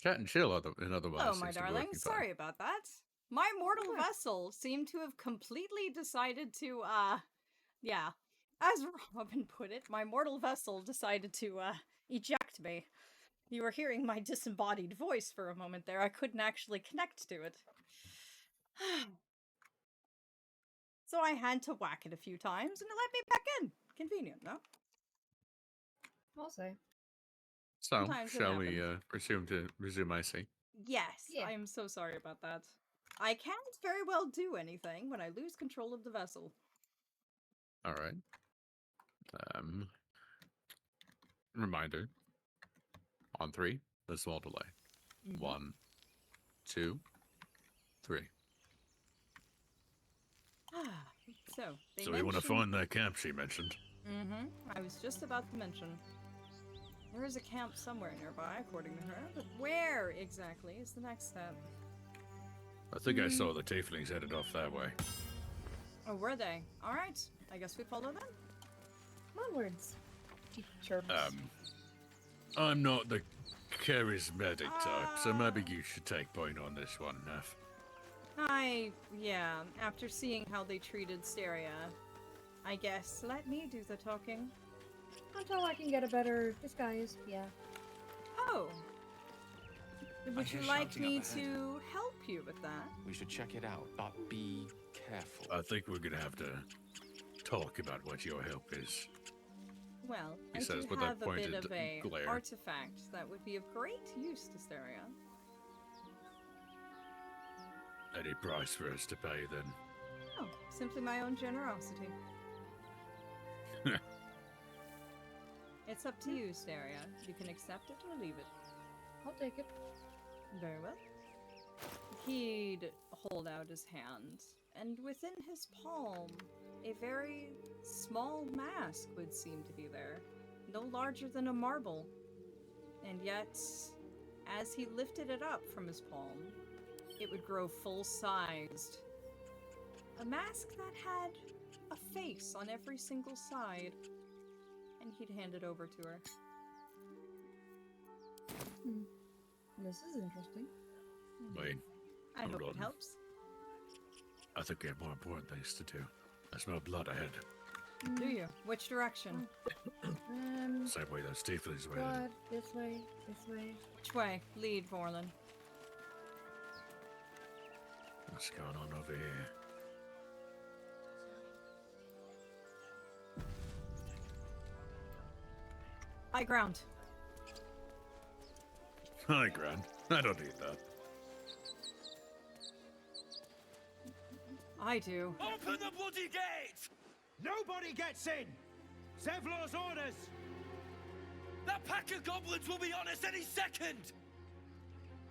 Speaker 2: Chat and chill, and otherwise.
Speaker 1: Hello, my
Speaker 2: seems to be
Speaker 1: darling.
Speaker 2: working fine.
Speaker 1: Sorry about that. My mortal
Speaker 3: Sure.
Speaker 1: vessel seemed to have completely decided to, yeah. As Robin put it, my mortal vessel decided to, eject me. You were hearing my disembodied voice for a moment there. I couldn't actually connect to it. So I had to whack it a few times, and it let me back in. Convenient, no?
Speaker 3: I'll say.
Speaker 2: So,
Speaker 1: Sometimes it
Speaker 2: shall we
Speaker 1: happens.
Speaker 2: resume IC?
Speaker 1: Yes,
Speaker 3: Yeah.
Speaker 1: I am so sorry about that. I can't very well do anything when I lose control of the vessel.
Speaker 2: All right. Reminder. On 3, the small delay.
Speaker 1: Mhm.
Speaker 2: 1, 2, 3.
Speaker 1: So, they
Speaker 2: So we want to
Speaker 1: mentioned-
Speaker 2: find that camp she mentioned.
Speaker 1: I was just about to mention. There is a camp somewhere nearby, according to her, but where exactly is the next step?
Speaker 2: I think I saw the tieflings headed off that way.
Speaker 1: Oh, were they? Alright, I guess we follow them.
Speaker 3: Onwards. She chirps.
Speaker 2: I'm not the charismatic type, so maybe you should take point on this one, Neff.
Speaker 1: Yeah, after seeing how they treated Wysteria, I guess let me do the talking.
Speaker 3: Until I can get a better disguise, yeah.
Speaker 1: Oh. Would
Speaker 7: hear
Speaker 1: you like
Speaker 7: shouting
Speaker 1: me
Speaker 7: up ahead.
Speaker 1: to help you with that?
Speaker 7: We should check it out, but be careful.
Speaker 2: I think we're gonna have to talk about what your help is.
Speaker 1: Well,
Speaker 2: He
Speaker 1: I
Speaker 2: says
Speaker 1: do
Speaker 2: with that
Speaker 1: have a bit
Speaker 2: pointed
Speaker 1: of a
Speaker 2: glare.
Speaker 1: artifact that would be of great use to Wysteria.
Speaker 2: Any price for us to pay, then?
Speaker 1: Oh, simply my own generosity. It's up to you, Wysteria. You can accept it or leave it.
Speaker 3: I'll take it.
Speaker 1: Very well. He'd hold out his hand, and within his palm, a very small mask would seem to be there, no larger than a marble. And yet, as he lifted it up from his palm, it would grow full-sized. A mask that had a face on every single side. And he'd hand it over to her.
Speaker 3: This is interesting.
Speaker 2: Wait,
Speaker 1: I
Speaker 2: Hold
Speaker 1: hope
Speaker 2: on.
Speaker 1: it helps.
Speaker 2: I think we have more important things to do. I smell blood ahead.
Speaker 1: Do you? Which direction?
Speaker 2: Same way those tieflings were
Speaker 3: Blood,
Speaker 2: headed.
Speaker 3: this way, this way.
Speaker 1: Which way? Lead, Vorlin.
Speaker 2: What's going on over here?
Speaker 1: High ground.
Speaker 2: High ground. I don't need that.
Speaker 1: I do.
Speaker 8: Open the bloody gate!
Speaker 5: Nobody gets in! Zevlor's orders!
Speaker 8: That pack of goblins will be on us any second!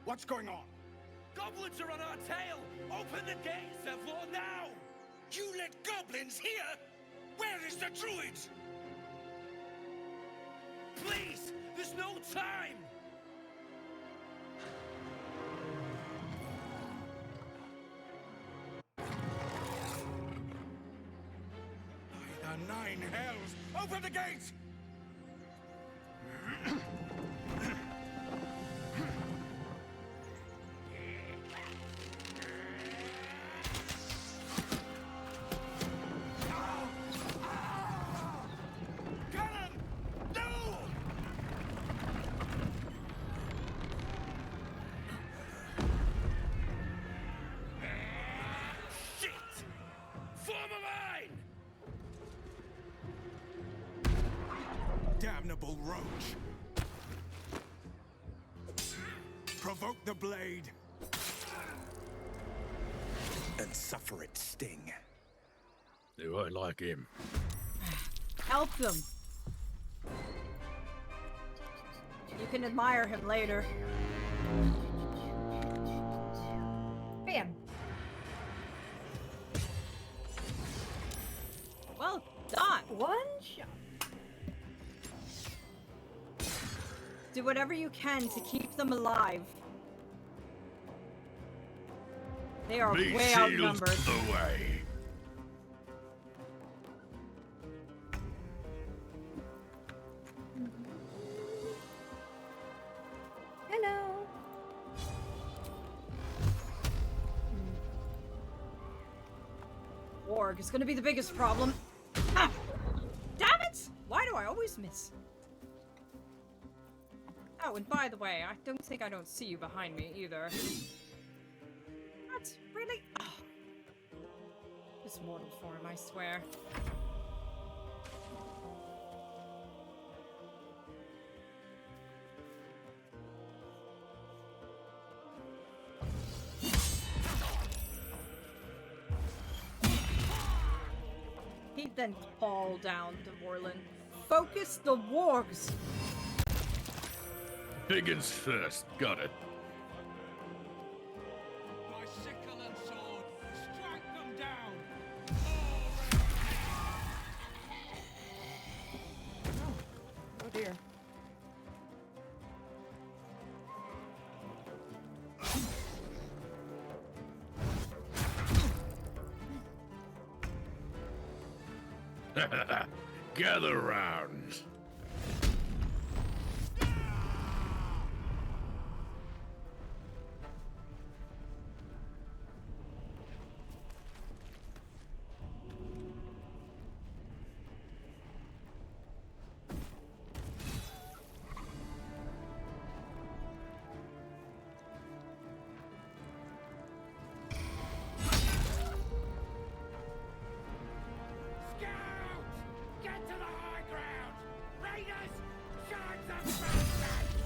Speaker 5: What's going on?
Speaker 8: Goblins are on our tail! Open the gate, Zevlor, now! You let goblins here? Where is the druid? Please! There's no time!
Speaker 5: By the nine hells! Open the gate!
Speaker 8: Callum! No! Shit! Form a line!
Speaker 5: Damnable roach! Provoke the blade! And suffer its sting.
Speaker 2: Do I like him?
Speaker 1: Help them. You can admire him later.
Speaker 3: Bam!
Speaker 1: Well done.
Speaker 3: One shot.
Speaker 1: Do whatever you can to keep them alive. They are
Speaker 2: Be
Speaker 1: way
Speaker 2: shield
Speaker 1: outnumbered.
Speaker 2: away.
Speaker 1: warg is gonna be the biggest problem. Ah! Damn it! Why do I always miss? Oh, and by the way, I don't think I don't see you behind me either. What? Really? Oh. This mortal form, I swear. He then called down to Vorlin. Focus the wargs!
Speaker 2: Higgins first. Got it.
Speaker 8: My sickle and sword, strike them down!
Speaker 3: Oh dear.
Speaker 2: Gather round.
Speaker 8: Scouts! Get to the high ground! Raiders! Charge the bastards!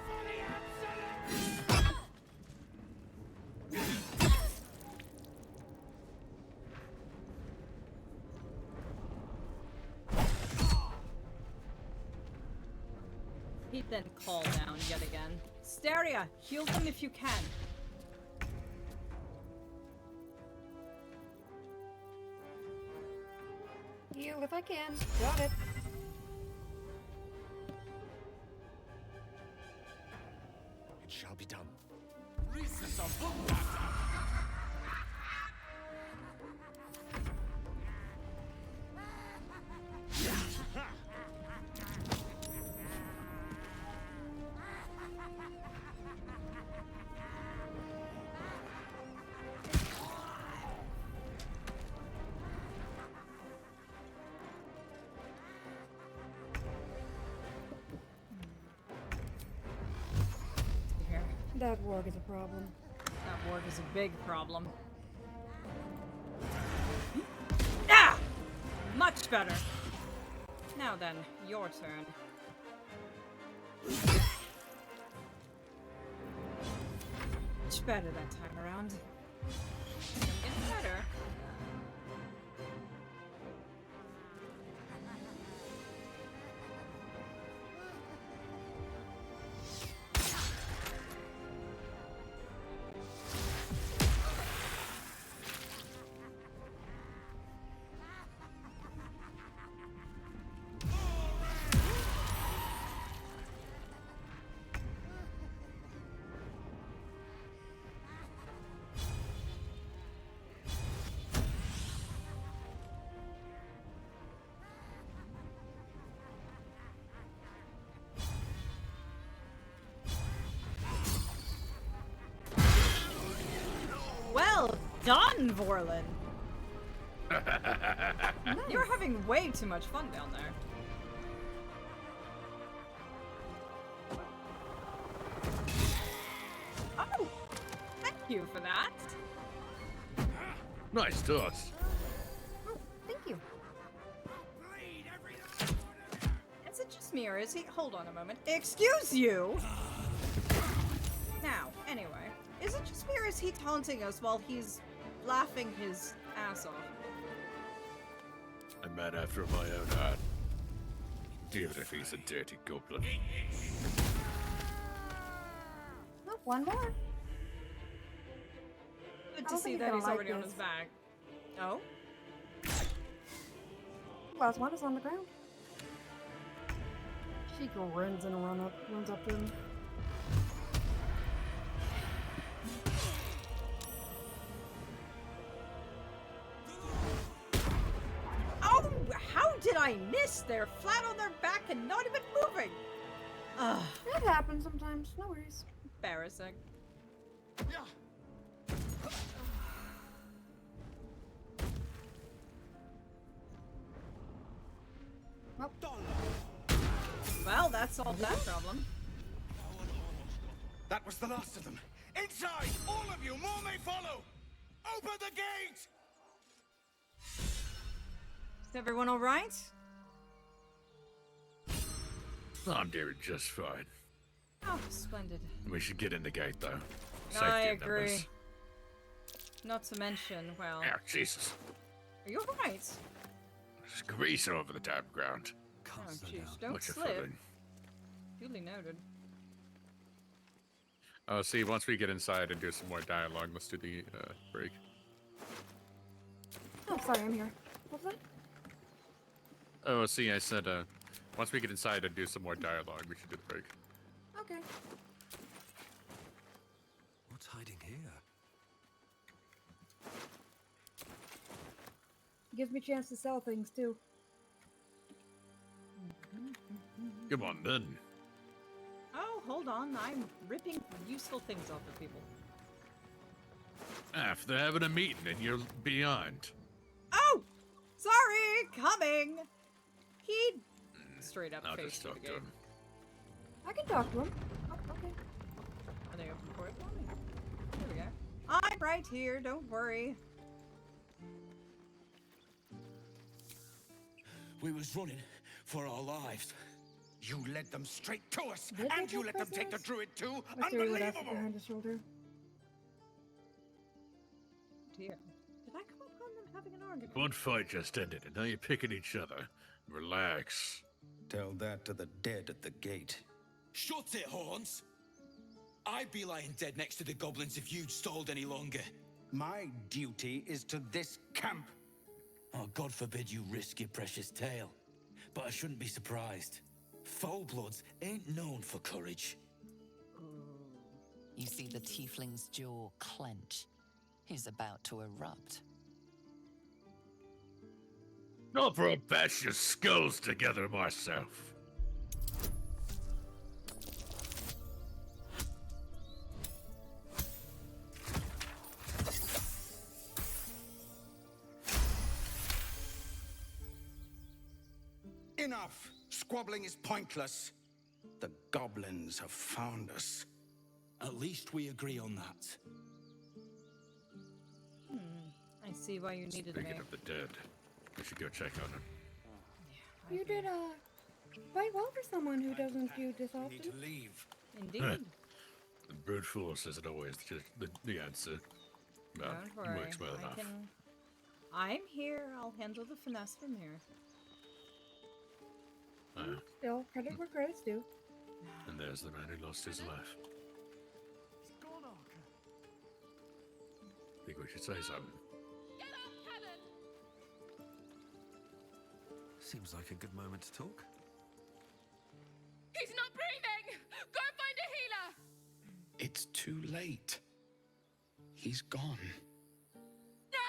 Speaker 8: For the absolute!
Speaker 1: He then called down yet again. Wysteria, heal them if you can.
Speaker 3: Heal if I can. Got it.
Speaker 7: It shall be done.
Speaker 8: Recess of Vtuber!
Speaker 1: Here.
Speaker 3: That warg is a problem.
Speaker 1: That warg is a big problem. Ah! Much better. Now then, your turn. Much better that time around. I'm getting better. Well done, Vorlin! You're having way too much fun down there. Oh! Thank you for that.
Speaker 2: Nice toss.
Speaker 3: Oh, thank you.
Speaker 8: Bleed every last one of you!
Speaker 1: Is it just me or is he? Hold on a moment. Excuse you! Now, anyway, is it just me or is he taunting us while he's laughing his ass off?
Speaker 2: A man after my own heart. Even if he's a dirty goblin.
Speaker 3: Oh, one more.
Speaker 1: Good
Speaker 3: I
Speaker 1: to
Speaker 3: don't
Speaker 1: see
Speaker 3: think
Speaker 1: that
Speaker 3: he's
Speaker 1: he's
Speaker 3: gonna
Speaker 1: already
Speaker 3: like
Speaker 1: on his
Speaker 3: this.
Speaker 1: back. Oh?
Speaker 3: Last one is on the ground. She runs and runs up to him.
Speaker 1: Oh, how did I miss? They're flat on their back and not even moving. Ugh,
Speaker 3: That happens sometimes. No worries.
Speaker 1: embarrassing. Well, that solved that problem.
Speaker 8: That was the last of them. Inside! All of you! More may follow! Open the gate!
Speaker 1: Is everyone alright?
Speaker 2: I'm doing just fine.
Speaker 1: Oh, splendid.
Speaker 2: We should get in the gate, though.
Speaker 1: I
Speaker 2: in
Speaker 1: agree.
Speaker 2: numbers.
Speaker 1: Not to mention, well...
Speaker 2: Oh, Jesus.
Speaker 1: Are you alright?
Speaker 2: There's grease all over the damn ground.
Speaker 1: Oh, jeez. Don't
Speaker 2: Much of
Speaker 1: slip.
Speaker 2: footing.
Speaker 1: Duly noted.
Speaker 2: Oh, see, once we get inside and do some more dialogue, let's do the break.
Speaker 3: Oh, sorry, I'm here. What's that?
Speaker 2: Oh, see, I said, once we get inside and do some more dialogue, we should do the break.
Speaker 3: Okay.
Speaker 7: What's hiding here?
Speaker 3: Gives me a chance to sell things, too.
Speaker 2: Come on, then.
Speaker 1: Oh, hold on. I'm ripping useful things off of people.
Speaker 2: If they're having a meeting and you're beyond.
Speaker 1: Oh! Sorry! Coming! He straight up
Speaker 2: I'll
Speaker 1: faced
Speaker 2: just
Speaker 1: through
Speaker 2: talk
Speaker 1: the
Speaker 2: to
Speaker 1: gate.
Speaker 2: him.
Speaker 3: I can talk to him. Oh, okay.
Speaker 1: Are they open for it for me? There we go. I'm right here, don't worry.
Speaker 8: We was running for our lives. You led them straight to us,
Speaker 3: Did they
Speaker 8: and you
Speaker 3: take
Speaker 8: let them take the
Speaker 3: prisoners?
Speaker 8: druid too.
Speaker 3: Wysteria would ask
Speaker 8: Unbelievable!
Speaker 3: behind his shoulder.
Speaker 1: Dear. Did I come upon them having an argument?
Speaker 2: One fight just ended, and now you're picking each other. Relax.
Speaker 5: Tell that to the dead at the gate.
Speaker 8: Shut it, Horns! I'd be lying dead next to the goblins if you'd stalled any longer.
Speaker 5: My duty is to this camp.
Speaker 8: Oh, God forbid you risk your precious tail. But I shouldn't be surprised. Foul-bloods ain't known for courage.
Speaker 4: You see the tiefling's jaw clench. He's about to erupt.
Speaker 2: Not for a bash your skulls together myself.
Speaker 5: Enough! Squabbling is pointless. The goblins have found us.
Speaker 8: At least we agree on that.
Speaker 1: I see why you needed
Speaker 2: Speaking
Speaker 1: me.
Speaker 2: of the dead, we should go check on him.
Speaker 3: You did, quite well for someone who doesn't do this
Speaker 8: We
Speaker 3: often.
Speaker 8: need to leave.
Speaker 1: Indeed.
Speaker 2: The brute force isn't always the answer. Well,
Speaker 1: Don't worry.
Speaker 2: it works well enough.
Speaker 1: I'm here. I'll handle the finesse from here.
Speaker 3: Still, credit where credit's due.
Speaker 2: And there's the man who lost his life. Think we should say something.
Speaker 7: Seems like a good moment to talk.
Speaker 9: He's not breathing! Go find a healer!
Speaker 5: It's too late. He's gone.
Speaker 9: No!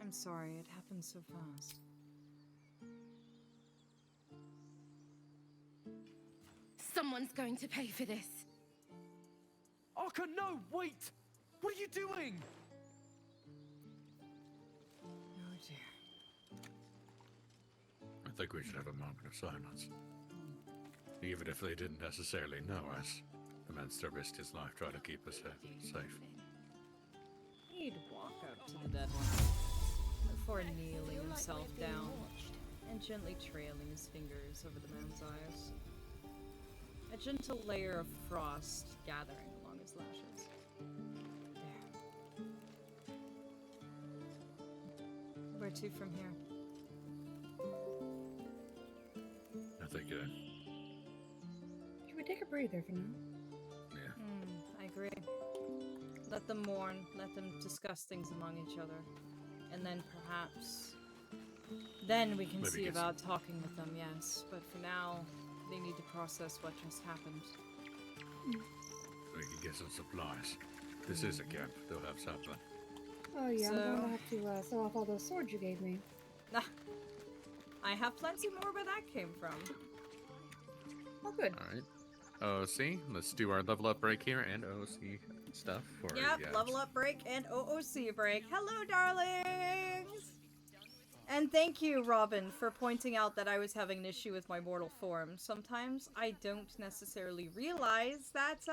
Speaker 1: I'm sorry, it happened so fast.
Speaker 9: Someone's going to pay for this.
Speaker 7: Arka, no! Wait! What are you doing?
Speaker 1: Oh dear.
Speaker 2: I think we should have a moment of silence. Even if they didn't necessarily know us, the man still risked his life trying to keep us safe.
Speaker 1: He'd walk up to the dead one before kneeling himself down and gently trailing his fingers over the man's eyes. A gentle layer of frost gathering along his lashes. There. Where to from here?
Speaker 2: I think,
Speaker 3: Should we take a breather for now?
Speaker 2: yeah.
Speaker 1: I agree. Let them mourn, let them discuss things among each other. And then perhaps... Then we can
Speaker 2: Maybe
Speaker 1: see
Speaker 2: get
Speaker 1: about talking with them, yes. But for now, they need to process what just happened.
Speaker 2: We can get some supplies. This is a camp. They'll have something.
Speaker 3: Oh yeah, I'm
Speaker 1: So-
Speaker 3: going to have to sell off all those swords you gave me.
Speaker 1: I have plenty more where that came from.
Speaker 3: Oh good.
Speaker 2: All right. OOC. Let's do our level up break here and OOC stuff. For,
Speaker 1: Yep,
Speaker 2: yeah.
Speaker 1: level up break and OOC break. Hello, darlings! And thank you, Robin, for pointing out that I was having an issue with my mortal form. Sometimes I don't necessarily realize that,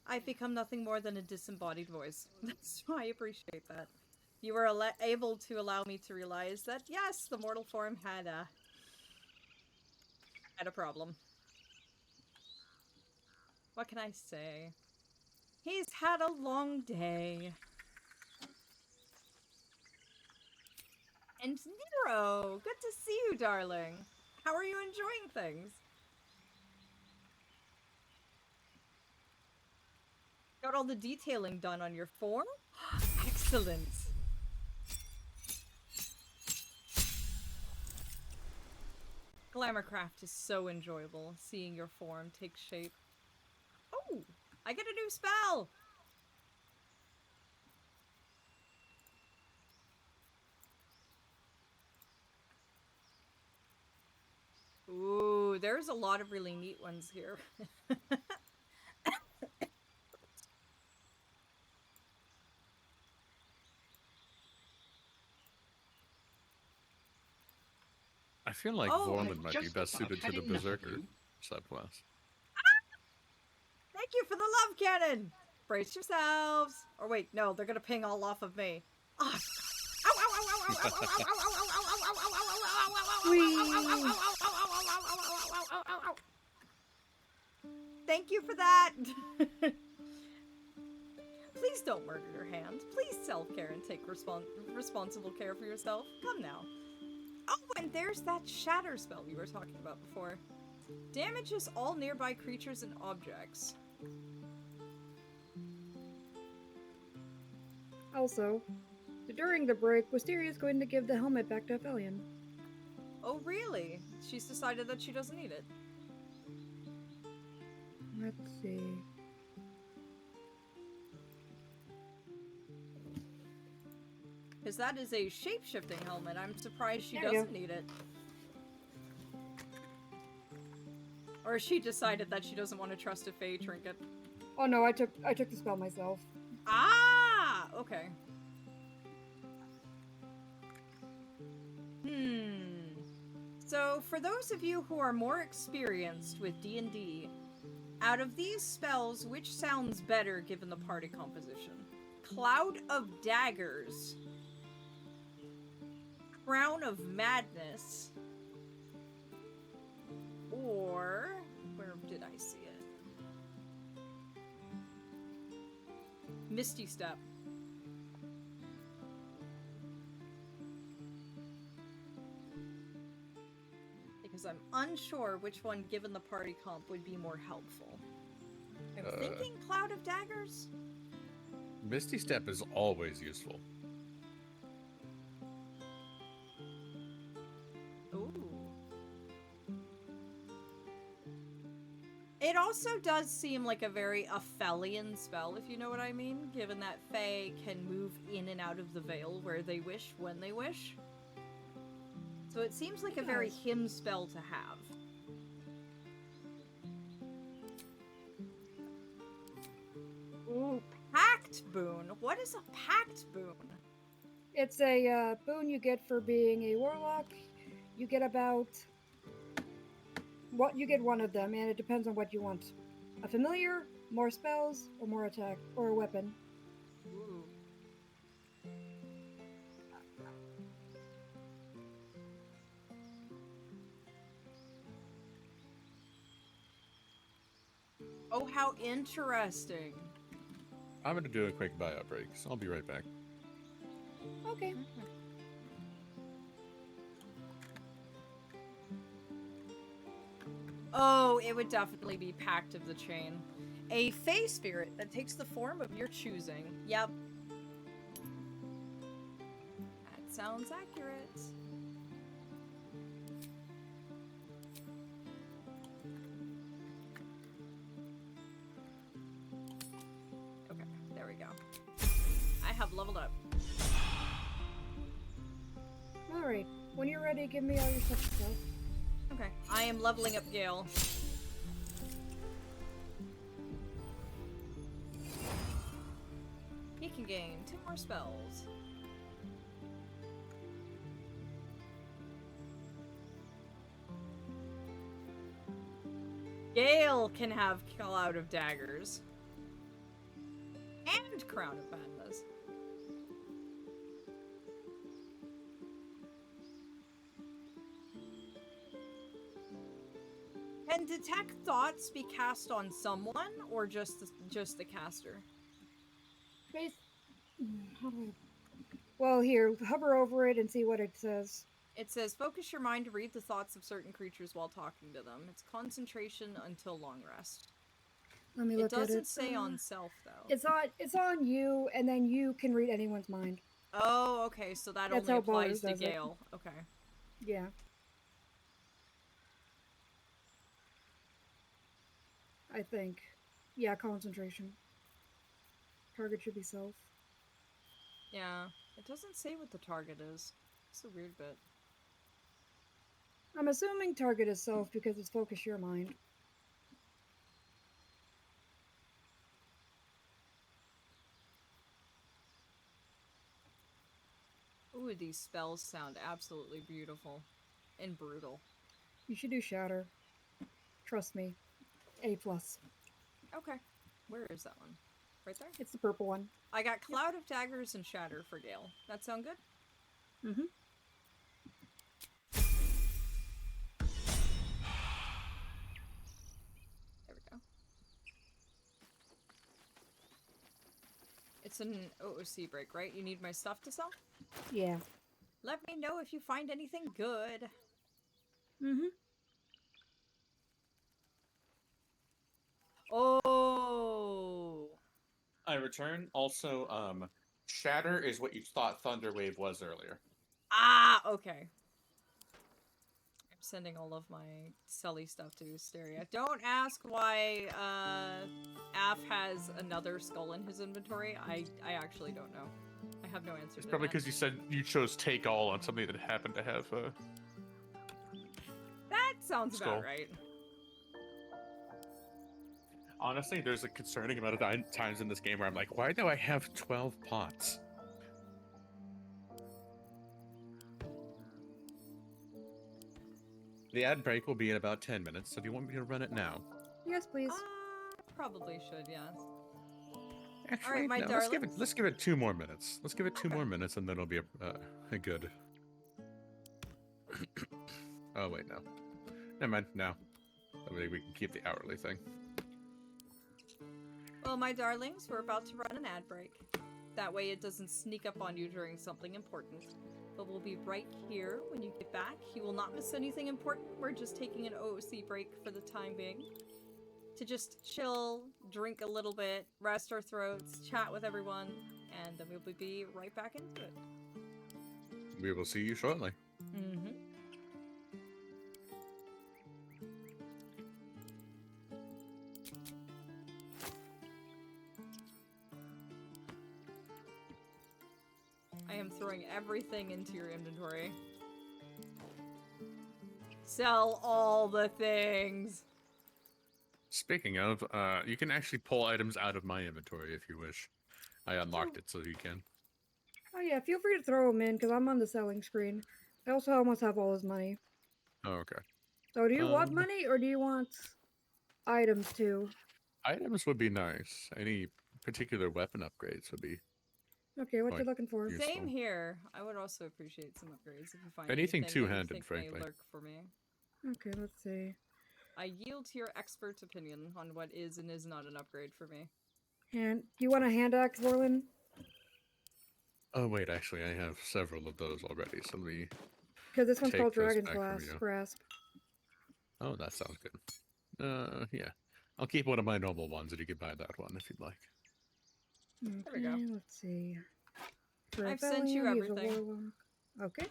Speaker 1: I've become nothing more than a disembodied voice. So I appreciate that. You were able to allow me to realize that, yes, the mortal form had a problem. What can I say? He's had a long day. And Nero! Good to see you, darling. How are you enjoying things? Got all the detailing done on your form? Excellent. Glamourcraft is so enjoyable, seeing your form take shape. Oh! I get a new spell! Ooh, there's a lot of really neat ones here.
Speaker 2: I feel like
Speaker 1: Oh,
Speaker 2: Vormund might be best suited to the Berserker subclass.
Speaker 1: Thank you for the love cannon! Brace yourselves! Or wait, no, they're gonna ping all off of me. Ah. Thank you for that! Please don't murder your hand. Please self-care and take responsible care for yourself. Come now. Oh, and there's that shatter spell you were talking about before. Damages all nearby creatures and objects.
Speaker 3: Also, during the break, Wysteria is going to give the helmet back to Aphelion.
Speaker 1: Oh, really? She's decided that she doesn't need it.
Speaker 3: Let's see.
Speaker 1: Because that is a shape-shifting helmet. I'm surprised she
Speaker 3: There you
Speaker 1: doesn't need it. Or she decided that she doesn't want to trust a Fae trinket.
Speaker 3: Oh no, I took the spell myself.
Speaker 1: Ah! Okay. So, for those of you who are more experienced with D&D, out of these spells, which sounds better given the party composition? Cloud of Daggers, Crown of Madness, or... where did I see it? Misty Step. Because I'm unsure which one, given the party comp, would be more helpful. I'm thinking Cloud of Daggers?
Speaker 2: Misty Step is always useful.
Speaker 1: Ooh. It also does seem like a very Aphelion spell, if you know what I mean, given that Fae can move in and out of the veil where they wish, when they wish. So it seems like a very him spell to have. Ooh, Pact Boon. What is a Pact Boon?
Speaker 3: It's a boon you get for being a warlock. You get about... you get one of them, and it depends on what you want. A familiar, more spells, or more attack, or a weapon.
Speaker 1: Ooh. Oh, how interesting.
Speaker 2: I'm gonna do a quick buyout break, so I'll be right back.
Speaker 3: Okay.
Speaker 1: Oh, it would definitely be Pact of the Chain. A Fae spirit that takes the form of your choosing. Yep. That sounds accurate. Okay, there we go. I have leveled up.
Speaker 3: Alright, when you're ready, give me all your stuff.
Speaker 1: Okay, I am leveling up Gale. Concentration gain. 2 more spells. Gale can have Cloud of Daggers. And Crown of Madness. Can Detect Thoughts be cast on someone, or just the caster?
Speaker 3: Well, here, hover over it and see what it says.
Speaker 1: It says, focus your mind to read the thoughts of certain creatures while talking to them. It's concentration until long rest.
Speaker 3: Let me look at it.
Speaker 1: It doesn't say on self, though.
Speaker 3: It's on you, and then you can read anyone's mind.
Speaker 1: Oh, okay, so that
Speaker 3: That's
Speaker 1: only
Speaker 3: how
Speaker 1: applies
Speaker 3: Baldur
Speaker 1: to
Speaker 3: does it.
Speaker 1: Gale. Okay.
Speaker 3: Yeah. I think. Yeah, concentration. Target should be self.
Speaker 1: Yeah, it doesn't say what the target is. It's a weird bit.
Speaker 3: I'm assuming target is self because it's focus your mind.
Speaker 1: Ooh, these spells sound absolutely beautiful. And brutal.
Speaker 3: You should do shatter. Trust me. A+.
Speaker 1: Okay. Where is that one? Right there?
Speaker 3: It's the purple one.
Speaker 1: I got Cloud of Daggers and Shatter for Gale. That sound good?
Speaker 3: Mm-hmm.
Speaker 1: There we go. It's an OOC break, right? You need my stuff to sell?
Speaker 3: Yeah.
Speaker 1: Let me know if you find anything good.
Speaker 3: Mm-hmm.
Speaker 1: Oh.
Speaker 2: I return. Also, Shatter is what you thought Thunderwave was earlier.
Speaker 1: Ah, okay. I'm sending all of my Sully stuff to Wysteria. Don't ask why Aph has another skull in his inventory. I actually don't know. I have no answer
Speaker 2: It's
Speaker 1: to
Speaker 2: probably
Speaker 1: that.
Speaker 2: because you said you chose take all on something that happened to have
Speaker 1: That sounds
Speaker 2: skull.
Speaker 1: about right.
Speaker 2: Honestly, there's a concerning amount of times in this game where I'm like, why do I have 12 pots? The ad break will be in about 10 minutes, so do you want me to run it now?
Speaker 3: Yes, please.
Speaker 1: Probably should, yes.
Speaker 2: Actually,
Speaker 1: All right, my
Speaker 2: no,
Speaker 1: darlings.
Speaker 2: let's give it 2 more minutes. Let's give it 2 more minutes, and then it'll be a good... Oh, wait, no. Never mind, no. That way we can keep the hourly thing.
Speaker 1: Well, my darlings, we're about to run an ad break. That way it doesn't sneak up on you during something important. But we'll be right here when you get back. You will not miss anything important. We're just taking an OOC break for the time being. To just chill, drink a little bit, rest our throats, chat with everyone, and then we'll be right back into it.
Speaker 2: We will see you shortly.
Speaker 1: Mm-hmm. I am throwing everything into your inventory. Sell all the things.
Speaker 2: Speaking of, you can actually pull items out of my inventory if you wish. I unlocked it so you can.
Speaker 3: Oh yeah, feel free to throw them in because I'm on the selling screen. I also almost have all his money.
Speaker 2: Oh, okay.
Speaker 3: So do you want money or do you want items too?
Speaker 2: Items would be nice. Any particular weapon upgrades would be...
Speaker 3: Okay, what you looking for?
Speaker 2: useful.
Speaker 1: Same here. I would also appreciate some upgrades if you find
Speaker 2: Anything
Speaker 1: that
Speaker 2: two-handed,
Speaker 1: you think
Speaker 2: frankly.
Speaker 1: may lurk for me.
Speaker 3: Okay, let's see.
Speaker 1: I yield to your expert opinion on what is and is not an upgrade for me.
Speaker 3: And do you want a hand axe, Vorlin?
Speaker 2: Oh, wait, actually, I have several of those already, so let me...
Speaker 3: Because this one's
Speaker 2: take
Speaker 3: called
Speaker 2: those
Speaker 3: Dragon's
Speaker 2: back from you.
Speaker 3: Grasp.
Speaker 2: Oh, that sounds good. Yeah. I'll keep one of my normal ones, and you can buy that one if you'd like.
Speaker 1: There we go.
Speaker 3: Okay, let's see. For
Speaker 1: I've sent you
Speaker 3: Aphelion, he's a
Speaker 1: everything.
Speaker 3: warlock. Okay.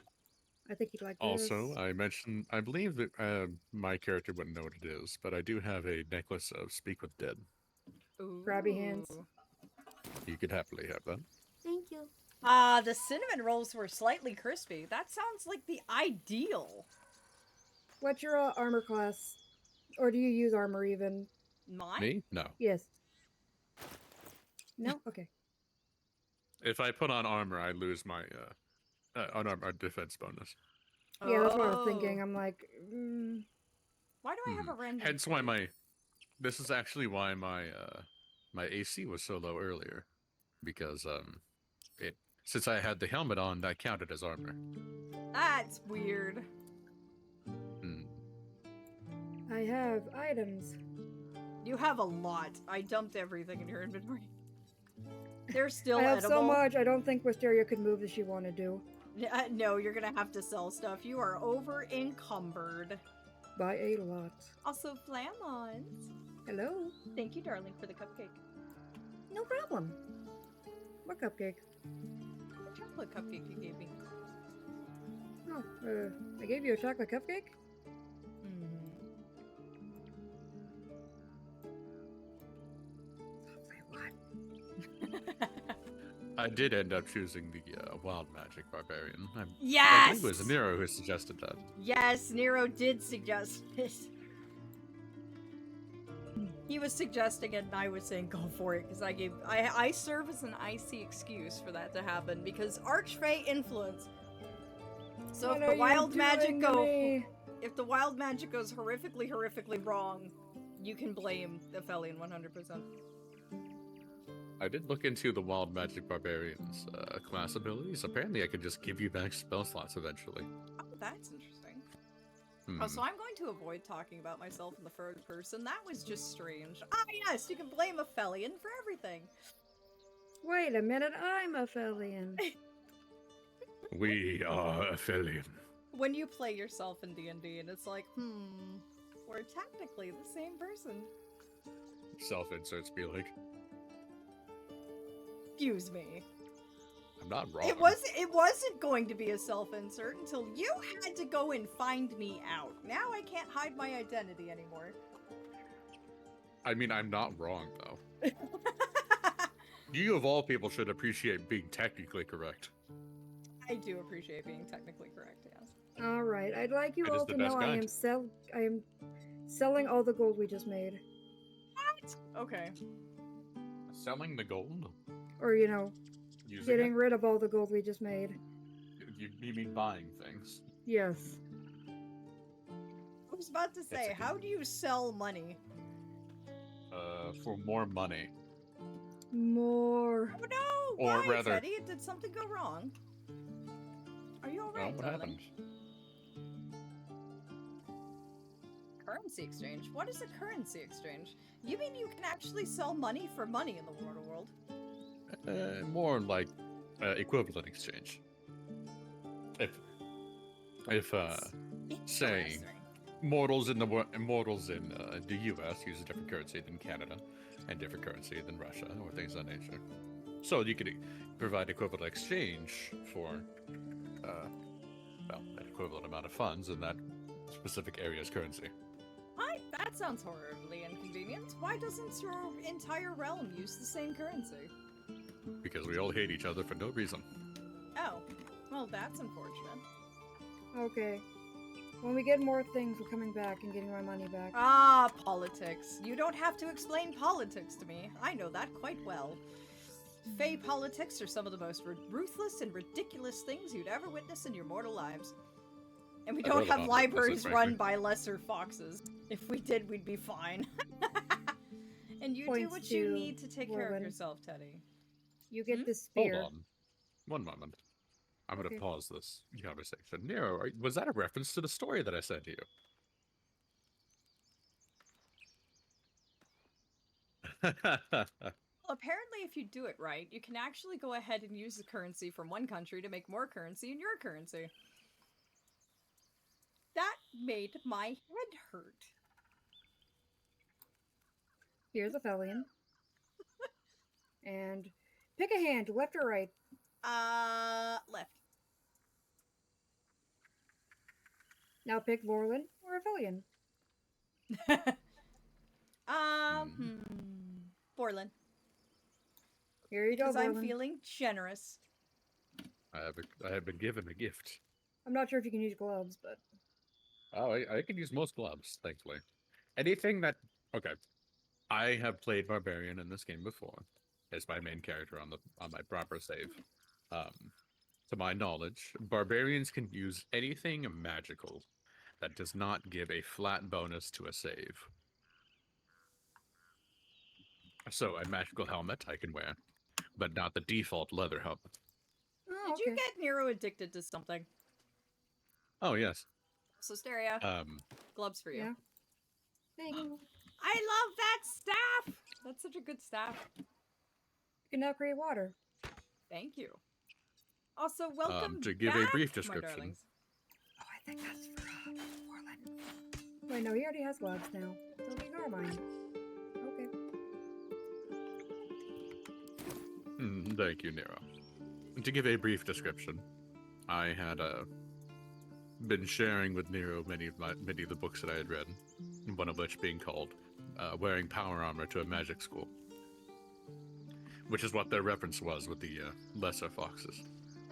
Speaker 3: I think he'd like
Speaker 2: Also,
Speaker 3: this.
Speaker 2: I believe that my character wouldn't know what it is, but I do have a necklace of Speak with Dead.
Speaker 1: Ooh.
Speaker 3: Grabby hands.
Speaker 2: You could happily have that.
Speaker 3: Thank you.
Speaker 1: The cinnamon rolls were slightly crispy. That sounds like the ideal.
Speaker 3: What's your armor class? Or do you use armor even?
Speaker 1: Mine?
Speaker 2: Me? No.
Speaker 3: Yes. No? Okay.
Speaker 2: If I put on armor, I lose my unarmored defense bonus.
Speaker 3: Yeah, that's what I was
Speaker 1: Oh.
Speaker 3: thinking. I'm like,
Speaker 1: Why do I have a random?
Speaker 2: Hence why
Speaker 1: trait?
Speaker 2: this is actually why my AC was so low earlier, because since I had the helmet on, that counted as armor.
Speaker 1: That's weird.
Speaker 3: I have items.
Speaker 1: You have a lot. I dumped everything in your inventory. They're still
Speaker 3: I have
Speaker 1: edible.
Speaker 3: so much. I don't think Wysteria could move as she wanted to.
Speaker 1: No, you're gonna have to sell stuff. You are over encumbered.
Speaker 3: By a lot.
Speaker 1: Also, Flamons.
Speaker 3: Hello.
Speaker 1: Thank you, darling, for the cupcake.
Speaker 3: No problem. What cupcake?
Speaker 1: The chocolate cupcake you gave me.
Speaker 3: Oh, I gave you a chocolate cupcake?
Speaker 2: I did end up choosing the wild magic barbarian. I
Speaker 1: Yes!
Speaker 2: believe it was Nero who suggested that.
Speaker 1: Yes, Nero did suggest this. He was suggesting it and I was saying go for it because I serve as an icy excuse for that to happen because Archfey influence. So
Speaker 3: What
Speaker 1: if the
Speaker 3: are
Speaker 1: wild
Speaker 3: you
Speaker 1: magic
Speaker 3: doing to me?
Speaker 1: if the wild magic goes horrifically wrong, you can blame Aphelion 100%.
Speaker 2: I did look into the wild magic barbarian's class abilities. Apparently, I could just give you back spell slots eventually.
Speaker 1: Oh, that's interesting. Oh, so I'm going to avoid talking about myself in the third person. That was just strange. Ah, yes, you can blame Aphelion for everything.
Speaker 3: Wait a minute, I'm Aphelion.
Speaker 2: We are Aphelion.
Speaker 1: When you play yourself in D&D and it's like, we're technically the same person.
Speaker 2: Self-inserts be like,
Speaker 1: Excuse me.
Speaker 2: I'm not wrong.
Speaker 1: It wasn't going to be a self-insert until you had to go and find me out. Now I can't hide my identity anymore.
Speaker 2: I mean, I'm not wrong, though. You, of all people, should appreciate being technically correct.
Speaker 1: I do appreciate being technically correct, yes.
Speaker 3: Alright, I'd like you
Speaker 2: It is
Speaker 3: all
Speaker 2: the
Speaker 3: to
Speaker 2: best
Speaker 3: know I
Speaker 2: kind.
Speaker 3: am selling all the gold we just made.
Speaker 1: What? Okay.
Speaker 2: Selling the gold?
Speaker 3: Or, you know,
Speaker 2: Using
Speaker 3: getting
Speaker 2: it?
Speaker 3: rid of all the gold we just made.
Speaker 2: You mean buying things?
Speaker 3: Yes.
Speaker 1: I was about to say, how do you sell money?
Speaker 2: For more money.
Speaker 3: More.
Speaker 1: Oh no!
Speaker 2: Or
Speaker 1: Why,
Speaker 2: rather-
Speaker 1: Teddy? Did something go wrong? Are you alright,
Speaker 2: What
Speaker 1: darling?
Speaker 2: happened?
Speaker 1: Currency exchange? What is a currency exchange? You mean you can actually sell money for money in the mortal world?
Speaker 2: More like equivalent exchange. If say
Speaker 1: Interesting.
Speaker 2: mortals in the U.S. use a different currency than Canada, and different currency than Russia, or things of that nature. So you could provide equivalent exchange for, an equivalent amount of funds in that specific area's currency.
Speaker 1: That sounds horribly inconvenient. Why doesn't your entire realm use the same currency?
Speaker 2: Because we all hate each other for no reason.
Speaker 1: Oh, well, that's unfortunate.
Speaker 3: Okay. When we get more things, we're coming back and getting my money back.
Speaker 1: Ah, politics. You don't have to explain politics to me. I know that quite well. Fae politics are some of the most ruthless and ridiculous things you'd ever witness in your mortal lives. And we
Speaker 2: I'd
Speaker 1: don't
Speaker 2: rather
Speaker 1: have
Speaker 2: not
Speaker 1: libraries
Speaker 2: witness it,
Speaker 1: run
Speaker 2: frankly.
Speaker 1: by lesser foxes. If we did, we'd be fine. And you do
Speaker 3: Points
Speaker 1: what you
Speaker 3: to
Speaker 1: need to take care of
Speaker 3: Rowan.
Speaker 1: yourself, Teddy.
Speaker 3: You get this
Speaker 2: Hold
Speaker 3: spear.
Speaker 2: on. One moment. I'm going to
Speaker 3: Okay.
Speaker 2: pause this conversation. Nero, was that a reference to the story that I sent to you?
Speaker 1: Well, apparently if you do it right, you can actually go ahead and use the currency from one country to make more currency in your currency. That made my head hurt.
Speaker 3: Here's Aphelion. And pick a hand, left or right.
Speaker 1: Left.
Speaker 3: Now pick Vorlin or Aphelion.
Speaker 1: Borland.
Speaker 3: Here you go,
Speaker 1: Because I'm
Speaker 3: Vorlin.
Speaker 1: feeling generous.
Speaker 2: I have been given a gift.
Speaker 3: I'm not sure if you can use gloves, but
Speaker 2: Oh, I can use most gloves, thankfully. Anything that... Okay. I have played Barbarian in this game before. as my main character on my proper save. To my knowledge, barbarians can use anything magical that does not give a flat bonus to a save. So a magical helmet I can wear, but not the default leather helmet.
Speaker 3: Oh,
Speaker 1: Did you
Speaker 3: okay.
Speaker 1: get Nero addicted to something?
Speaker 2: Oh yes.
Speaker 1: Wysteria, gloves for you.
Speaker 3: Yeah. Thank you.
Speaker 1: I love that staff! That's such a good staff.
Speaker 3: You can now create water.
Speaker 1: Thank you. Also, welcome
Speaker 2: to give
Speaker 1: back,
Speaker 2: a brief
Speaker 1: my
Speaker 2: description.
Speaker 1: darlings.
Speaker 3: Oh, I think that's for Orlin. Wait, no, he already has gloves now. So ignore mine. Okay.
Speaker 2: Thank you, Nero. To give a brief description, I had been sharing with Nero many of the books that I had read, one of which being called "Wearing Power Armor to a Magic School," which is what their reference was with the lesser foxes.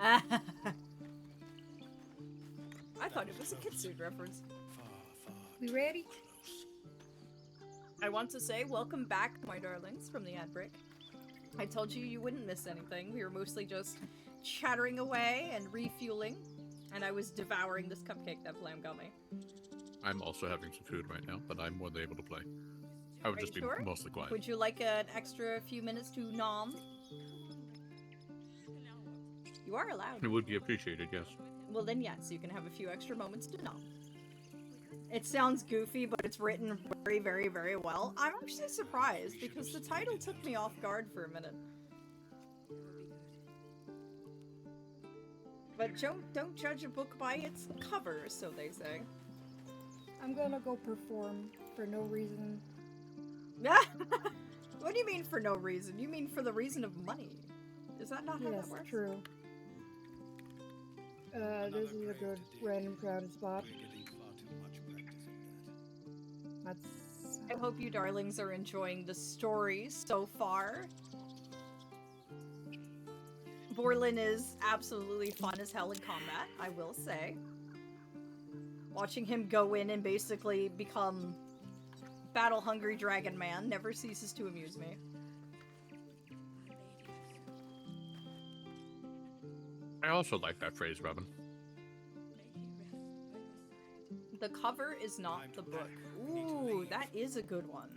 Speaker 1: I thought it was a Kitsune reference.
Speaker 3: We ready?
Speaker 1: I want to say welcome back, my darlings, from the ad break. I told you wouldn't miss anything. We were mostly just chattering away and refueling, and I was devouring this cupcake that Blam got me.
Speaker 2: I'm also having some food right now, but I'm more than able to play. I would
Speaker 1: Are
Speaker 2: just
Speaker 1: you
Speaker 2: be
Speaker 1: sure?
Speaker 2: mostly quiet.
Speaker 1: Would you like an extra few minutes to nom? You are allowed.
Speaker 2: It would be appreciated, yes.
Speaker 1: Well then yes, you can have a few extra moments to nom. It sounds goofy, but it's written very, very, very well. I'm actually surprised, because the title took me off guard for a minute. But don't judge a book by its cover, so they say.
Speaker 3: I'm gonna go perform for no reason.
Speaker 1: What do you mean for no reason? You mean for the reason of money. Is that not how
Speaker 3: Yes,
Speaker 1: that works?
Speaker 3: true. This is a good random crowded spot. That's...
Speaker 1: I hope you darlings are enjoying the story so far. Borlin is absolutely fun as hell in combat, I will say. Watching him go in and basically become battle-hungry dragon man never ceases to amuse me.
Speaker 2: I also like that phrase, Robin.
Speaker 1: The cover is not the book. Ooh, that is a good one.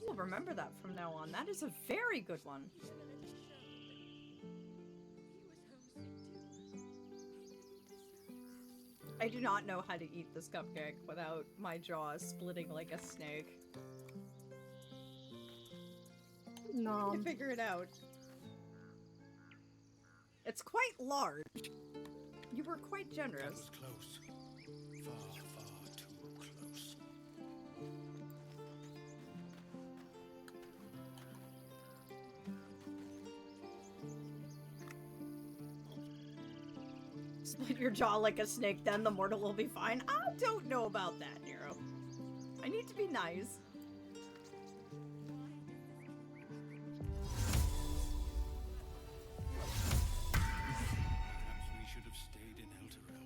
Speaker 1: We'll remember that from now on. That is a very good one. I do not know how to eat this cupcake without my jaws splitting like a snake.
Speaker 3: Nom.
Speaker 1: To figure it out. It's quite large. You were quite generous.
Speaker 8: Close. Far, far too close.
Speaker 1: Split your jaw like a snake, then the mortal will be fine. I don't know about that, Nero. I need to be nice.
Speaker 8: Perhaps we should have stayed in Elturel.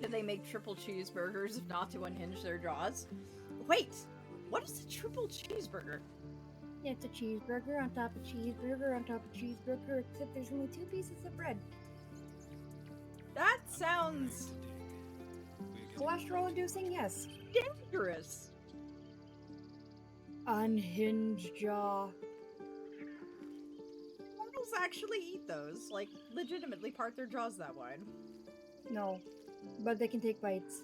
Speaker 1: Do they make triple cheeseburgers if not to unhinge their jaws? Wait! What is a triple cheeseburger?
Speaker 3: It's a cheeseburger on top of cheeseburger on top of cheeseburger, except there's only 2 pieces of bread.
Speaker 1: That sounds
Speaker 3: Cholesterol inducing, yes.
Speaker 1: dangerous.
Speaker 3: Unhinged jaw.
Speaker 1: Mortals actually eat those. Like, legitimately part their jaws that wide.
Speaker 3: No, but they can take bites.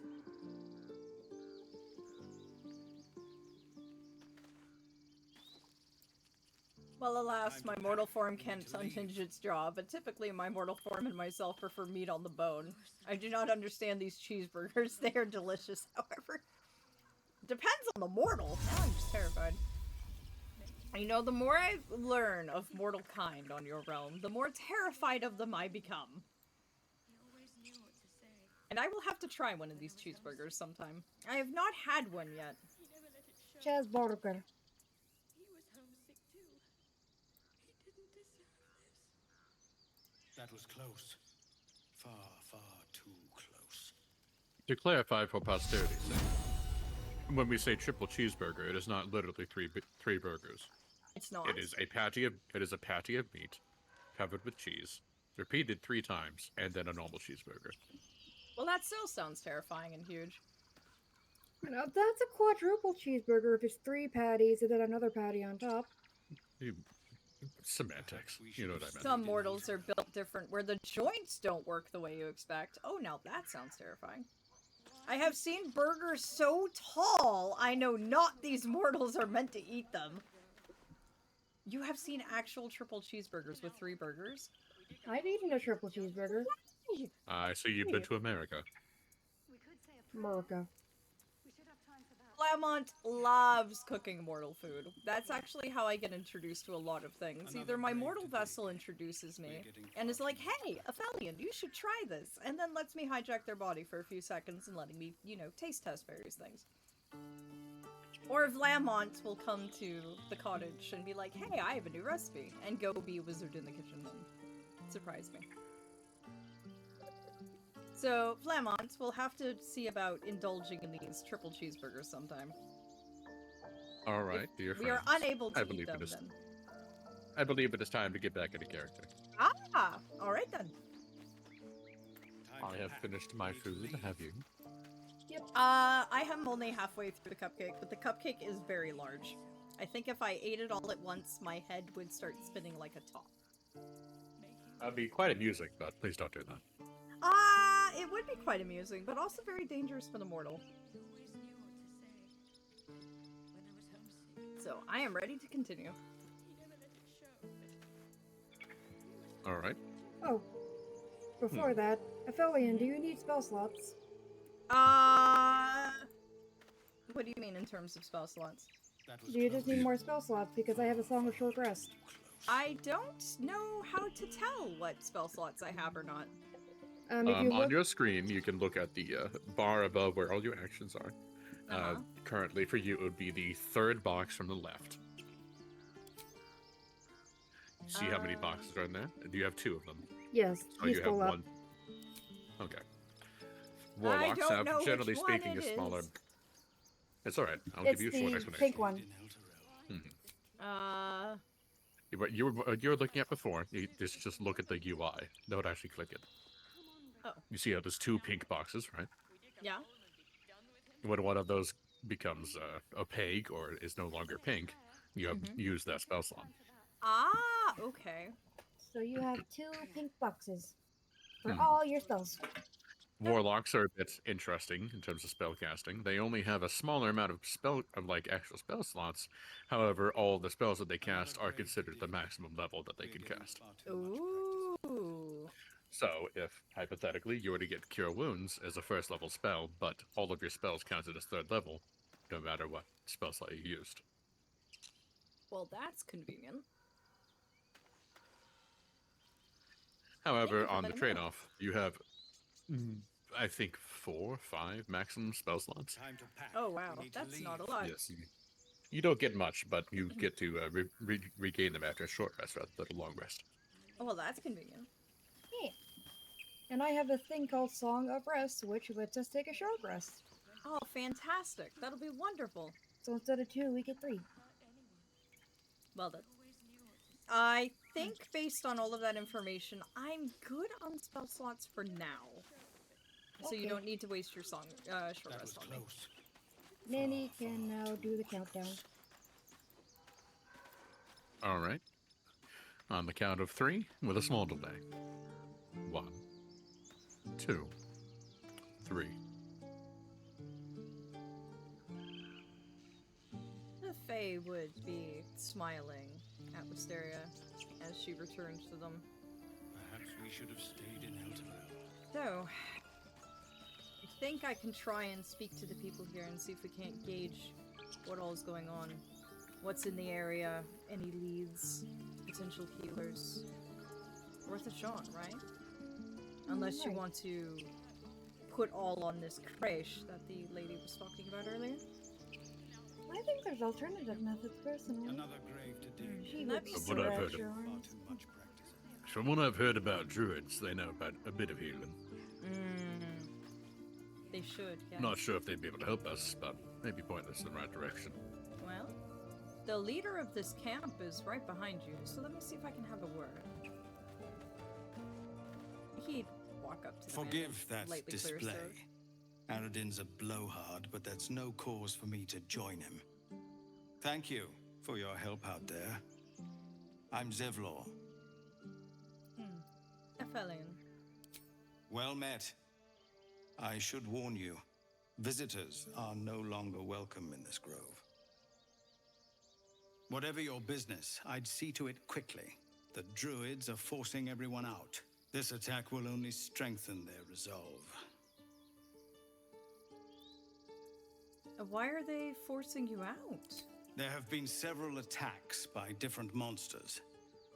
Speaker 1: Well, alas, my mortal form can't unhinge its jaw, but typically my mortal form and myself prefer meat on the bone. I do not understand these cheeseburgers. They are delicious, however. Depends on the mortal. Now I'm just terrified. You know, the more I learn of mortal kind on your realm, the more terrified of them I become. And I will have to try one of these cheeseburgers sometime. I have not had one yet.
Speaker 3: Cheeseburger.
Speaker 8: was close. Far, far too close.
Speaker 2: To clarify for posterity's sake, when we say triple cheeseburger, it is not literally three burgers.
Speaker 1: It's not.
Speaker 2: It is a patty of meat covered with cheese, repeated 3 times, and then a normal cheeseburger.
Speaker 1: Well, that still sounds terrifying and huge.
Speaker 3: Now, that's a quadruple cheeseburger if it's 3 patties and then another patty on top.
Speaker 2: Semantics. You know what I meant.
Speaker 1: Some mortals are built different where the joints don't work the way you expect. Oh, now that sounds terrifying. I have seen burgers so tall, I know not these mortals are meant to eat them. You have seen actual triple cheeseburgers with 3 burgers?
Speaker 3: I've eaten a triple cheeseburger.
Speaker 2: I see you've been to America.
Speaker 3: America.
Speaker 1: Lamont loves cooking mortal food. That's actually how I get introduced to a lot of things. Either my mortal vessel introduces me and is like, hey, Aphelion, you should try this, and then lets me hijack their body for a few seconds and letting me, you know, taste test various things. Or if Lamont will come to the cottage and be like, hey, I have a new recipe, and go be a wizard in the kitchen and surprise me. So, Flamont will have to see about indulging in these triple cheeseburgers sometime.
Speaker 2: Alright, dear friends.
Speaker 1: We are unable to eat them,
Speaker 2: it is,
Speaker 1: then.
Speaker 2: I believe it is time to get back into character.
Speaker 1: Ah! Alright then.
Speaker 2: I have finished my food, have you?
Speaker 1: Yep. I am only halfway through the cupcake, but the cupcake is very large. I think if I ate it all at once, my head would start spinning like a top.
Speaker 2: That'd be quite amusing, but please don't do that.
Speaker 1: It would be quite amusing, but also very dangerous for the mortal. So, I am ready to continue.
Speaker 2: Alright.
Speaker 3: Oh. Before that, Aphelion, do you need spell slots?
Speaker 1: What do you mean in terms of spell slots?
Speaker 3: Do you just need more spell slots because I have a Song of Short Rest?
Speaker 1: I don't know how to tell what spell slots I have or not.
Speaker 2: On your screen, you can look at the bar above where all your actions are. Currently, for you, it would be the 3rd box from the left. See how many boxes are in there? Do you have 2 of them?
Speaker 3: Yes,
Speaker 2: Oh,
Speaker 3: he's
Speaker 2: you have
Speaker 3: full up.
Speaker 2: 1. Okay. Warlocks have, generally speaking, a smaller... It's alright. I'll give you a short
Speaker 3: It's the
Speaker 2: explanation.
Speaker 3: pink one.
Speaker 2: What you were looking at before, you just look at the UI. Don't actually click it.
Speaker 1: Oh.
Speaker 2: You see how there's 2 pink boxes, right?
Speaker 1: Yeah.
Speaker 2: When one of those becomes opaque or is no longer pink, you have used that spell slot.
Speaker 1: Ah, okay.
Speaker 3: So you have 2 pink boxes for all your spells.
Speaker 2: Warlocks are a bit interesting in terms of spell casting. They only have a smaller amount of actual spell slots. However, all the spells that they cast are considered the maximum level that they can cast.
Speaker 1: Ooh.
Speaker 2: So, if, hypothetically, you were to get Cure Wounds as a 1st level spell, but all of your spells counted as 3rd level, no matter what spell slot you used.
Speaker 1: Well, that's convenient.
Speaker 2: However, on the trade-off, you have, I think, 4 or 5 maximum spell slots.
Speaker 1: Oh, wow. That's not a lot.
Speaker 2: Yes. You don't get much, but you get to regain them after a short rest rather than a long rest.
Speaker 1: Oh, well, that's convenient.
Speaker 3: Yeah. And I have a thing called Song of Rest, which lets us take a short rest.
Speaker 1: Oh, fantastic. That'll be wonderful.
Speaker 3: So instead of 2, we get 3.
Speaker 1: Well done. I think based on all of that information, I'm good on spell slots for now. So you don't need to waste your short rest on me.
Speaker 3: Nanny can now do the countdown.
Speaker 2: Alright. On the count of 3, with a small delay. 1, 2, 3.
Speaker 1: The Fae would be smiling at Wysteria as she returns to them.
Speaker 8: Perhaps we should have stayed in Elturel.
Speaker 1: So, I think I can try and speak to the people here and see if we can't gauge what all is going on. What's in the area, any leads, potential healers. Worth a shot, right? Unless you want to put all on this creche that the lady was talking about earlier.
Speaker 3: I think there's alternative methods, personally.
Speaker 8: Another grave to dig.
Speaker 3: She
Speaker 1: That'd
Speaker 3: would
Speaker 1: be
Speaker 2: What I've heard of.
Speaker 3: sure.
Speaker 8: Far too much practice.
Speaker 2: From what I've heard about druids, they know about a bit of healing.
Speaker 1: They should, yes.
Speaker 2: Not sure if they'd be able to help us, but maybe point us in the right direction.
Speaker 1: Well, the leader of this camp is right behind you, so let me see if I can have a word. He'd walk up to the
Speaker 10: Forgive
Speaker 1: man,
Speaker 10: that
Speaker 1: lightly clear his
Speaker 10: display.
Speaker 1: throat.
Speaker 10: Aradin's a blowhard, but that's no cause for me to join him. Thank you for your help out there. I'm Zevlor.
Speaker 1: Aphelion.
Speaker 10: Well met. I should warn you, visitors are no longer welcome in this grove. Whatever your business, I'd see to it quickly. The druids are forcing everyone out. This attack will only strengthen their resolve.
Speaker 1: Why are they forcing you out?
Speaker 10: There have been several attacks by different monsters.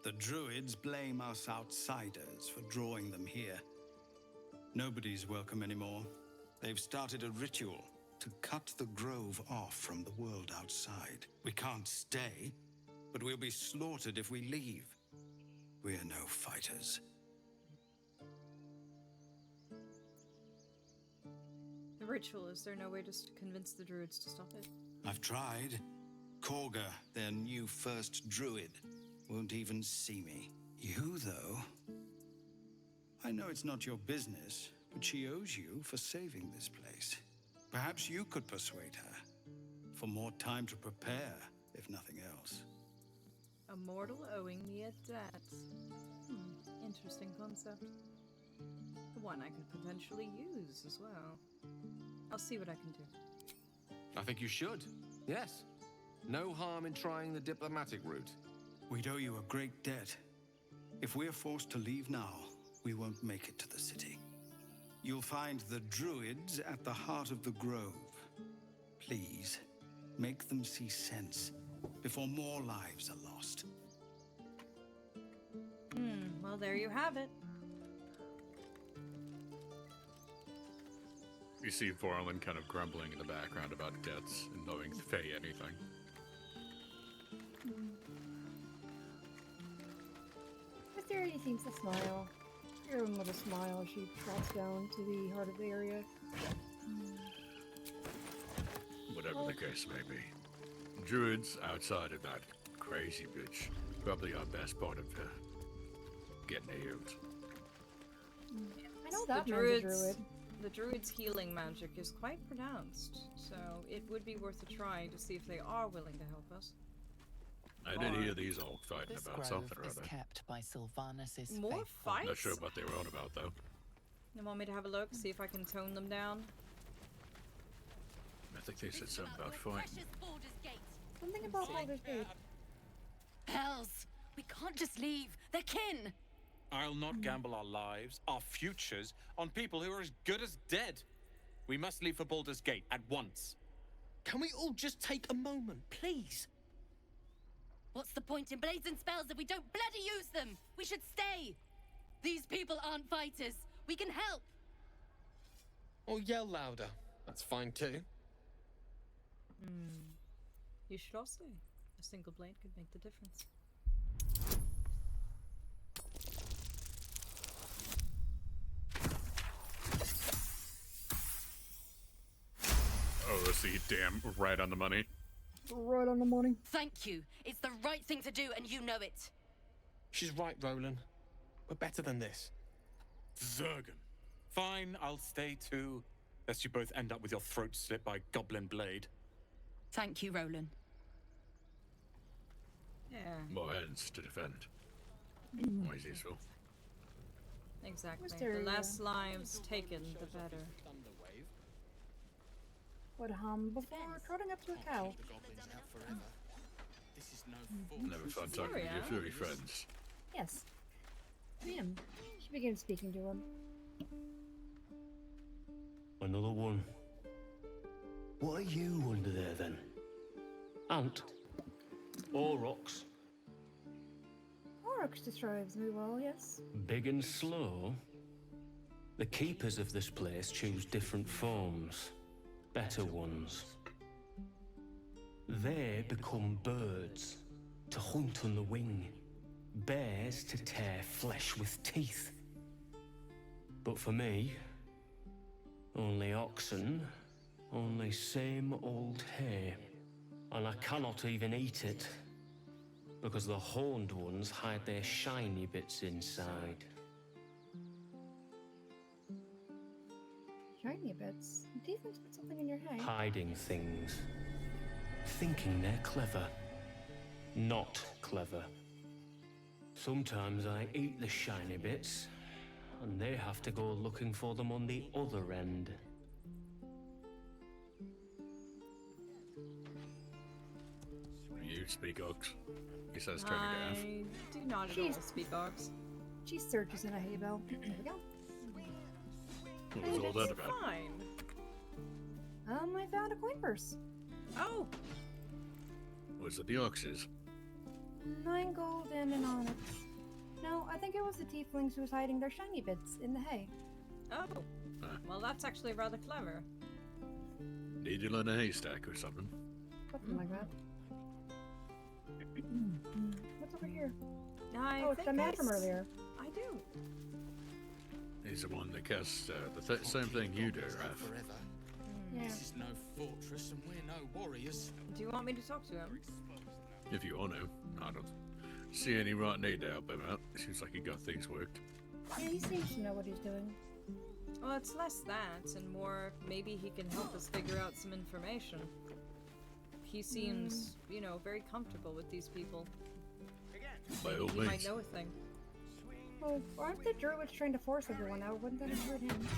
Speaker 10: The druids blame us outsiders for drawing them here. Nobody's welcome anymore. They've started a ritual to cut the grove off from the world outside. We can't stay, but we'll be slaughtered if we leave. We're no fighters.
Speaker 1: The ritual, is there no way to convince the druids to stop it?
Speaker 10: I've tried. Korga, their new first druid, won't even see me. You, though... I know it's not your business, but she owes you for saving this place. Perhaps you could persuade her. For more time to prepare, if nothing else.
Speaker 1: A mortal owing me a debt. Interesting concept. One I could potentially use as well. I'll see what I can do.
Speaker 7: I think you should. Yes. No harm in trying the diplomatic route.
Speaker 10: We'd owe you a great debt. If we're forced to leave now, we won't make it to the city. You'll find the druids at the heart of the grove. Please, make them see sense before more lives are lost.
Speaker 1: Well, there you have it.
Speaker 2: You see Vorlin kind of grumbling in the background about debts and knowing Fae anything.
Speaker 3: Wysteria seems to smile. Everyone with a smile as she trots down to the heart of the area.
Speaker 2: Whatever the case may be. Druids outside of that crazy bitch. Probably our best part of getting healed.
Speaker 3: I know that man's a druid.
Speaker 1: The druid's healing magic is quite pronounced, so it would be worth a try to see if they are willing to help us.
Speaker 2: I did hear these all fighting
Speaker 4: This
Speaker 2: about
Speaker 4: grove
Speaker 2: something or
Speaker 4: is
Speaker 2: other.
Speaker 4: kept by Sylvanus's
Speaker 1: More
Speaker 4: faithful.
Speaker 1: fights?
Speaker 2: Not sure what they were on about though.
Speaker 1: You want me to have a look, see if I can tone them down?
Speaker 2: I think they said something about fighting.
Speaker 3: Something about Baldur's Gate.
Speaker 6: Hells! We can't just leave. They're kin!
Speaker 8: I'll not gamble our lives, our futures, on people who are as good as dead. We must leave for Baldur's Gate at once.
Speaker 7: Can we all just take a moment, please?
Speaker 6: What's the point in blades and spells if we don't bloody use them? We should stay! These people aren't fighters. We can help!
Speaker 7: Or yell louder. That's fine too.
Speaker 1: You should all stay. A single blade could make the difference.
Speaker 2: Oh, let's see, damn, right on the money.
Speaker 3: Right on the morning.
Speaker 6: Thank you. It's the right thing to do, and you know it.
Speaker 7: She's right, Roland. We're better than this.
Speaker 8: Zergan. Fine, I'll stay too. Lest you both end up with your throat slit by Goblin Blade.
Speaker 6: Thank you, Roland.
Speaker 1: Yeah,
Speaker 2: More hands to defend. Always useful.
Speaker 1: exactly.
Speaker 3: Wysteria.
Speaker 1: The less lives taken, the better.
Speaker 3: Would hum before trotting up to a cow.
Speaker 2: Never fun talking to your furry friends.
Speaker 3: Yes. Ma'am. She begins speaking to him.
Speaker 11: Another one. What are you under there then? Ant? Aurochs?
Speaker 3: Aurochs describes me well, yes.
Speaker 11: Big and slow? The keepers of this place choose different forms. Better ones. They become birds to hunt on the wing. bears to tear flesh with teeth. But for me, only oxen, only same old hay. And I cannot even eat it, because the horned ones hide their shiny bits inside.
Speaker 3: Shiny bits? Do you think put something in your hay?
Speaker 11: Hiding things. Thinking they're clever. Not clever. Sometimes I eat the shiny bits, and they have to go looking for them on the other end.
Speaker 2: You speak Ox. He says turning deaf.
Speaker 1: I do not at all speak Ox.
Speaker 3: She searches in a hay bale. There we go.
Speaker 2: What was all that about?
Speaker 1: Fine.
Speaker 3: I found a coin purse.
Speaker 1: Oh!
Speaker 2: Was it the Oxes?
Speaker 3: 9 gold and an onyx. No, I think it was the tieflings who was hiding their shiny bits in the hay.
Speaker 1: Oh. Well, that's actually rather clever.
Speaker 2: Needle in a haystack or something.
Speaker 3: Something like that. What's over here?
Speaker 1: I
Speaker 3: It's the
Speaker 1: think
Speaker 3: man from earlier.
Speaker 1: I do.
Speaker 2: He's the one that casts the same thing you do, Raph.
Speaker 8: Forever.
Speaker 3: Yeah.
Speaker 8: This is no fortress and we're no warriors.
Speaker 1: Do you want me to talk to him?
Speaker 2: If you want to. I don't see any right need to help him out. Seems like he got things worked.
Speaker 3: Yeah, he seems to know what he's doing.
Speaker 1: Well, it's less that and more maybe he can help us figure out some information. He seems, you know, very comfortable with these people.
Speaker 2: By all
Speaker 1: He might
Speaker 2: means.
Speaker 1: know a thing.
Speaker 3: Well, aren't the druids trying to force everyone out? Wouldn't that hurt him?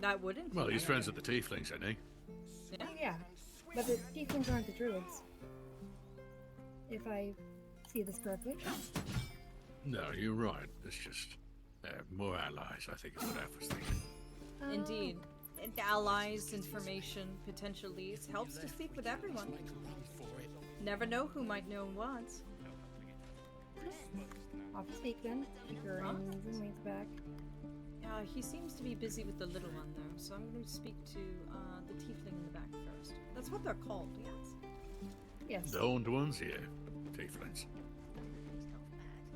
Speaker 1: That wouldn't.
Speaker 2: Well, he's friends with the tieflings, isn't he?
Speaker 3: Yeah, but the tieflings aren't the druids. If I see this correctly.
Speaker 2: No, you're right. It's just more allies, I think is what I was thinking.
Speaker 1: Indeed. And allies, information, potential leads. Helps to speak with everyone. Never know who might know what.
Speaker 3: Off to speak then. Gurns and leans back.
Speaker 1: He seems to be busy with the little one though, so I'm going to speak to the tiefling in the back first. That's what they're called, yes?
Speaker 3: Yes.
Speaker 2: The horned ones, yeah. Tieflings.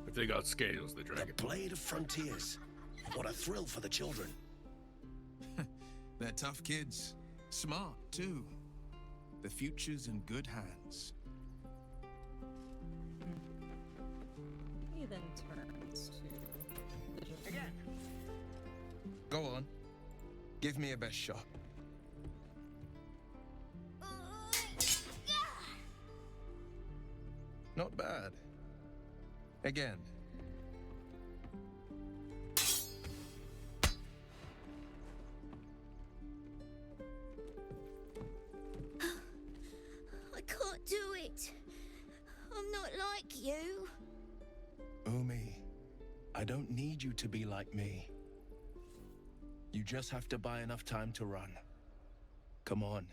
Speaker 2: But they got scales, the dragon.
Speaker 12: The Blade of Frontiers. What a thrill for the children.
Speaker 13: They're tough kids. Smart, too. The future's in good hands.
Speaker 1: He then turns to the gentleman.
Speaker 13: Go on. Give me a best shot. Not bad. Again.
Speaker 14: I can't do it. I'm not like you.
Speaker 13: Umi, I don't need you to be like me. You just have to buy enough time to run. Come on.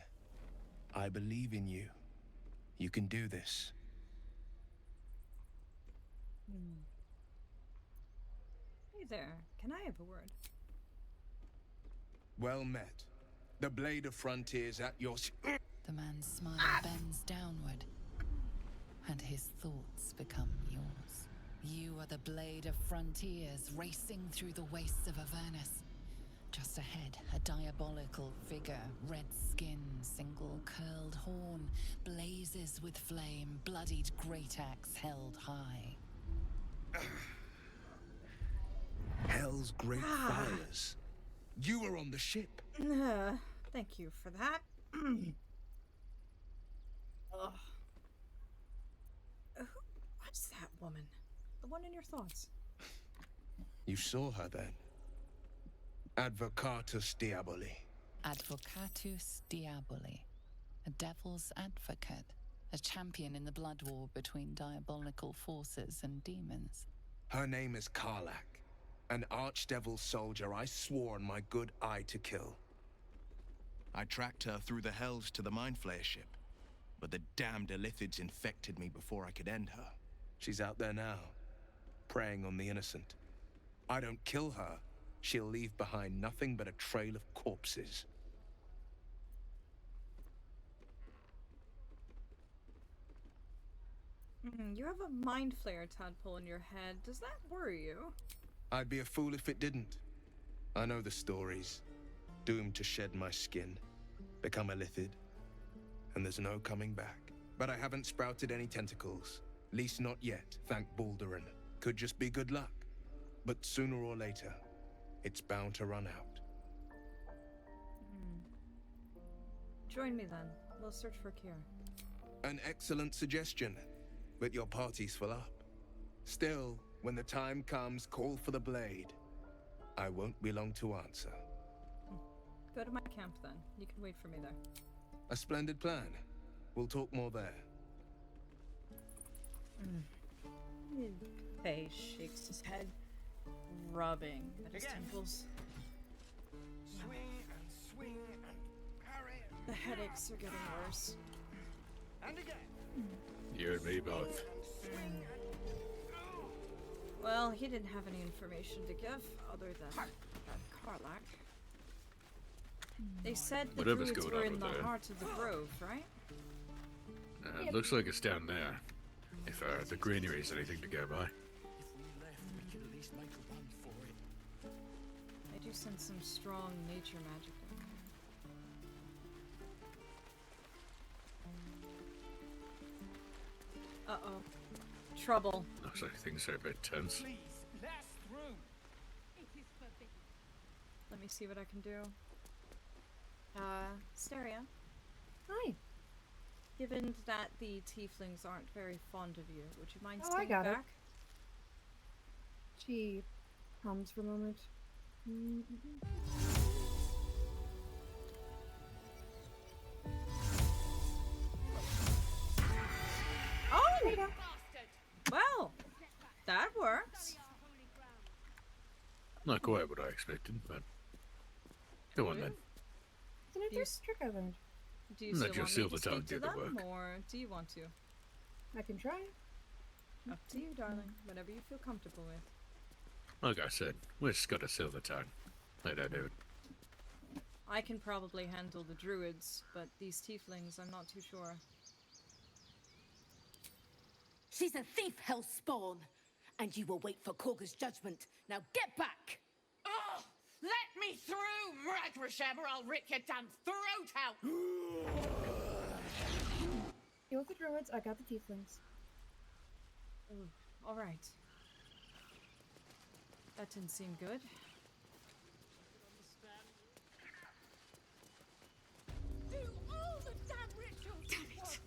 Speaker 13: I believe in you. You can do this.
Speaker 1: Hey there, can I have a word?
Speaker 13: Well met. The Blade of Frontiers at your...
Speaker 4: The man's smile bends downward, and his thoughts become yours. You are the Blade of Frontiers, racing through the wastes of Avernus. Just ahead, a diabolical figure, red skin, single curled horn, blazes with flame, bloodied great axe held high.
Speaker 13: Hell's great fires. You were on the ship.
Speaker 1: Thank you for that. Ugh. What's that woman? The one in your thoughts?
Speaker 13: You saw her then. Advocatus Diaboli.
Speaker 4: Advocatus Diaboli. A devil's advocate. A champion in the blood war between diabolical forces and demons.
Speaker 13: Her name is Karlak, an archdevil soldier I swore on my good eye to kill. I tracked her through the hells to the Mind Flayer ship, but the damned Illithids infected me before I could end her. She's out there now, preying on the innocent. I don't kill her, she'll leave behind nothing but a trail of corpses.
Speaker 1: You have a mind flare tadpole in your head. Does that worry you?
Speaker 13: I'd be a fool if it didn't. I know the stories. Doomed to shed my skin, become a lithid, and there's no coming back. But I haven't sprouted any tentacles. Least not yet, thank Baldurin. Could just be good luck. But sooner or later, it's bound to run out.
Speaker 1: Join me then. We'll search for a cure.
Speaker 13: An excellent suggestion, but your party's full up. Still, when the time comes, call for the blade. I won't be long to answer.
Speaker 1: Go to my camp then. You can wait for me there.
Speaker 13: A splendid plan. We'll talk more there.
Speaker 1: Faes shakes his head, rubbing at his temples.
Speaker 12: Swing and swing and parry.
Speaker 1: The headaches are getting worse.
Speaker 12: And again.
Speaker 2: You and me both.
Speaker 1: Well, he didn't have any information to give other than Karlach. They said the
Speaker 2: Whatever's
Speaker 1: druids
Speaker 2: going
Speaker 1: were
Speaker 2: on
Speaker 1: in
Speaker 2: with
Speaker 1: the
Speaker 2: there.
Speaker 1: heart of the grove, right?
Speaker 2: It looks like it's down there. If the greenery is anything to go by.
Speaker 1: I do sense some strong nature magic in there. Uh-oh. Trouble.
Speaker 2: Looks like things are a bit tense.
Speaker 8: Please, let us through.
Speaker 1: Let me see what I can do. Wysteria.
Speaker 3: Hi.
Speaker 1: Given that the tieflings aren't very fond of you, would you mind
Speaker 3: Oh, I
Speaker 1: staying
Speaker 3: got it.
Speaker 1: back?
Speaker 3: She hums for a moment.
Speaker 1: Oh! Well, that works.
Speaker 2: Not quite what I expected, but go on then.
Speaker 3: It's an interesting trick I learned.
Speaker 1: Do you
Speaker 2: Let
Speaker 1: still
Speaker 2: your
Speaker 1: want me
Speaker 2: silver
Speaker 1: to
Speaker 2: tongue
Speaker 1: speak to
Speaker 2: do the
Speaker 1: them,
Speaker 2: work.
Speaker 1: or do you want to?
Speaker 3: I can try.
Speaker 1: Up to you, darling. Whatever you feel comfortable with.
Speaker 2: Like I said, we just got a silver tongue. Let her do it.
Speaker 1: I can probably handle the druids, but these tieflings, I'm not too sure.
Speaker 6: She's a thief, hellspawn, and you will wait for Korga's judgment. Now get back!
Speaker 9: Oh, let me through, Ragrasham, or I'll rip your damn throat out!
Speaker 3: Deal with the druids, I got the tieflings.
Speaker 1: Alright. That didn't seem good.
Speaker 9: Do all the damn rituals! Damn it!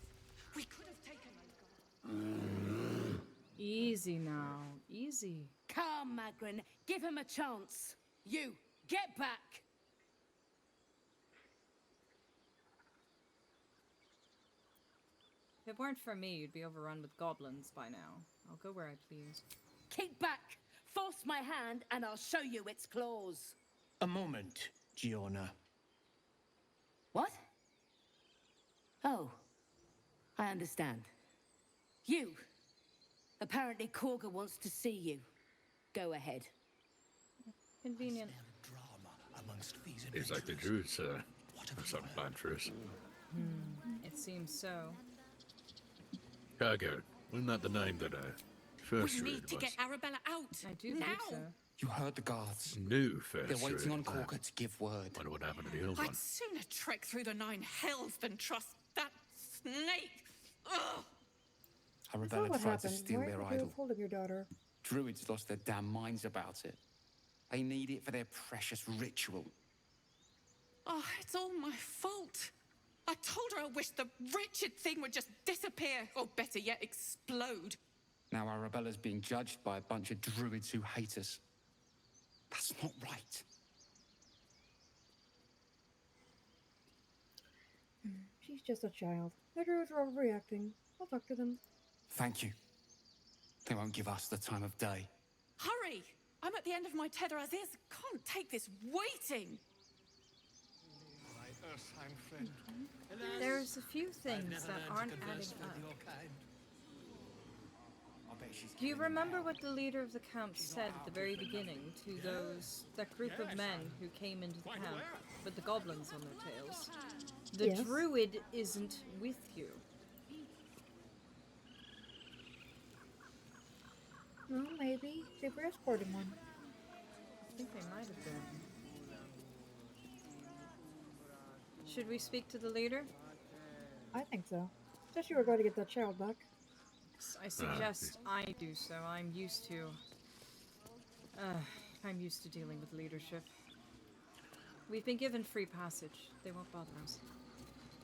Speaker 9: We could have taken
Speaker 1: Easy now. Easy.
Speaker 6: Come, Magrin, give him a chance. You, get back!
Speaker 1: If it weren't for me, you'd be overrun with goblins by now. I'll go where I please.
Speaker 6: Keep back! Force my hand, and I'll show you its claws.
Speaker 15: A moment, Giona.
Speaker 6: What? Oh, I understand. You. Apparently Korga wants to see you. Go ahead.
Speaker 1: Convenient.
Speaker 2: Seems like the druids have something planned for us.
Speaker 1: It seems so.
Speaker 2: Cargo. Wasn't that the name that first
Speaker 9: We
Speaker 2: druid
Speaker 9: need to
Speaker 2: was?
Speaker 9: get Arabella out!
Speaker 1: I do
Speaker 9: now!
Speaker 1: think so.
Speaker 15: You heard the guards.
Speaker 2: New first
Speaker 15: They're waiting on
Speaker 2: druid.
Speaker 15: Korga to give word.
Speaker 2: Wonder what happened to the old one.
Speaker 9: I'd sooner trek through the 9 hells than trust that snake! Ugh!
Speaker 3: I thought
Speaker 15: Arabella
Speaker 3: what
Speaker 15: tried to
Speaker 3: happened.
Speaker 15: steal
Speaker 3: Why
Speaker 15: their
Speaker 3: did you
Speaker 15: idol.
Speaker 3: have hold of your daughter?
Speaker 15: Druids lost their damn minds about it. They need it for their precious ritual.
Speaker 9: Oh, it's all my fault. I told her I wished the wretched thing would just disappear, or better yet, explode.
Speaker 15: Now Arabella's being judged by a bunch of druids who hate us. That's not right.
Speaker 3: She's just a child. The druids are overreacting. I'll talk to them.
Speaker 15: Thank you. They won't give us the time of day.
Speaker 9: Hurry! I'm at the end of my tether as is. Can't take this waiting.
Speaker 12: My Ursheim friend.
Speaker 1: There's a few things that aren't adding up. Do you remember what the leader of the camp said at the very beginning to that group of men who came into the camp with the goblins on their tails? The
Speaker 3: Yes.
Speaker 1: druid isn't with you.
Speaker 3: Well, maybe they were escorting one.
Speaker 1: I think they might have been. Should we speak to the leader?
Speaker 3: I think so. Especially we're going to get that child back.
Speaker 1: I suggest I do so. I'm used to dealing with leadership. We've been given free passage. They won't bother us.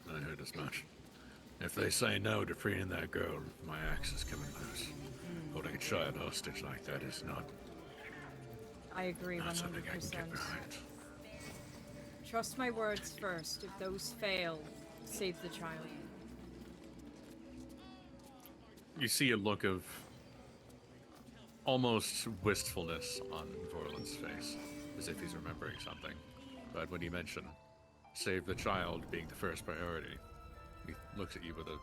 Speaker 2: I heard as much. If they say no to freeing that girl, my axe is coming loose. Holding a child hostage like that is not...
Speaker 1: I agree 100%.
Speaker 2: Something I can get behind.
Speaker 1: Trust my words first. If those fail, save the child.
Speaker 2: You see a look of almost wistfulness on Vorlin's face, as if he's remembering something. But when you mention save the child being the first priority, he looks at you with a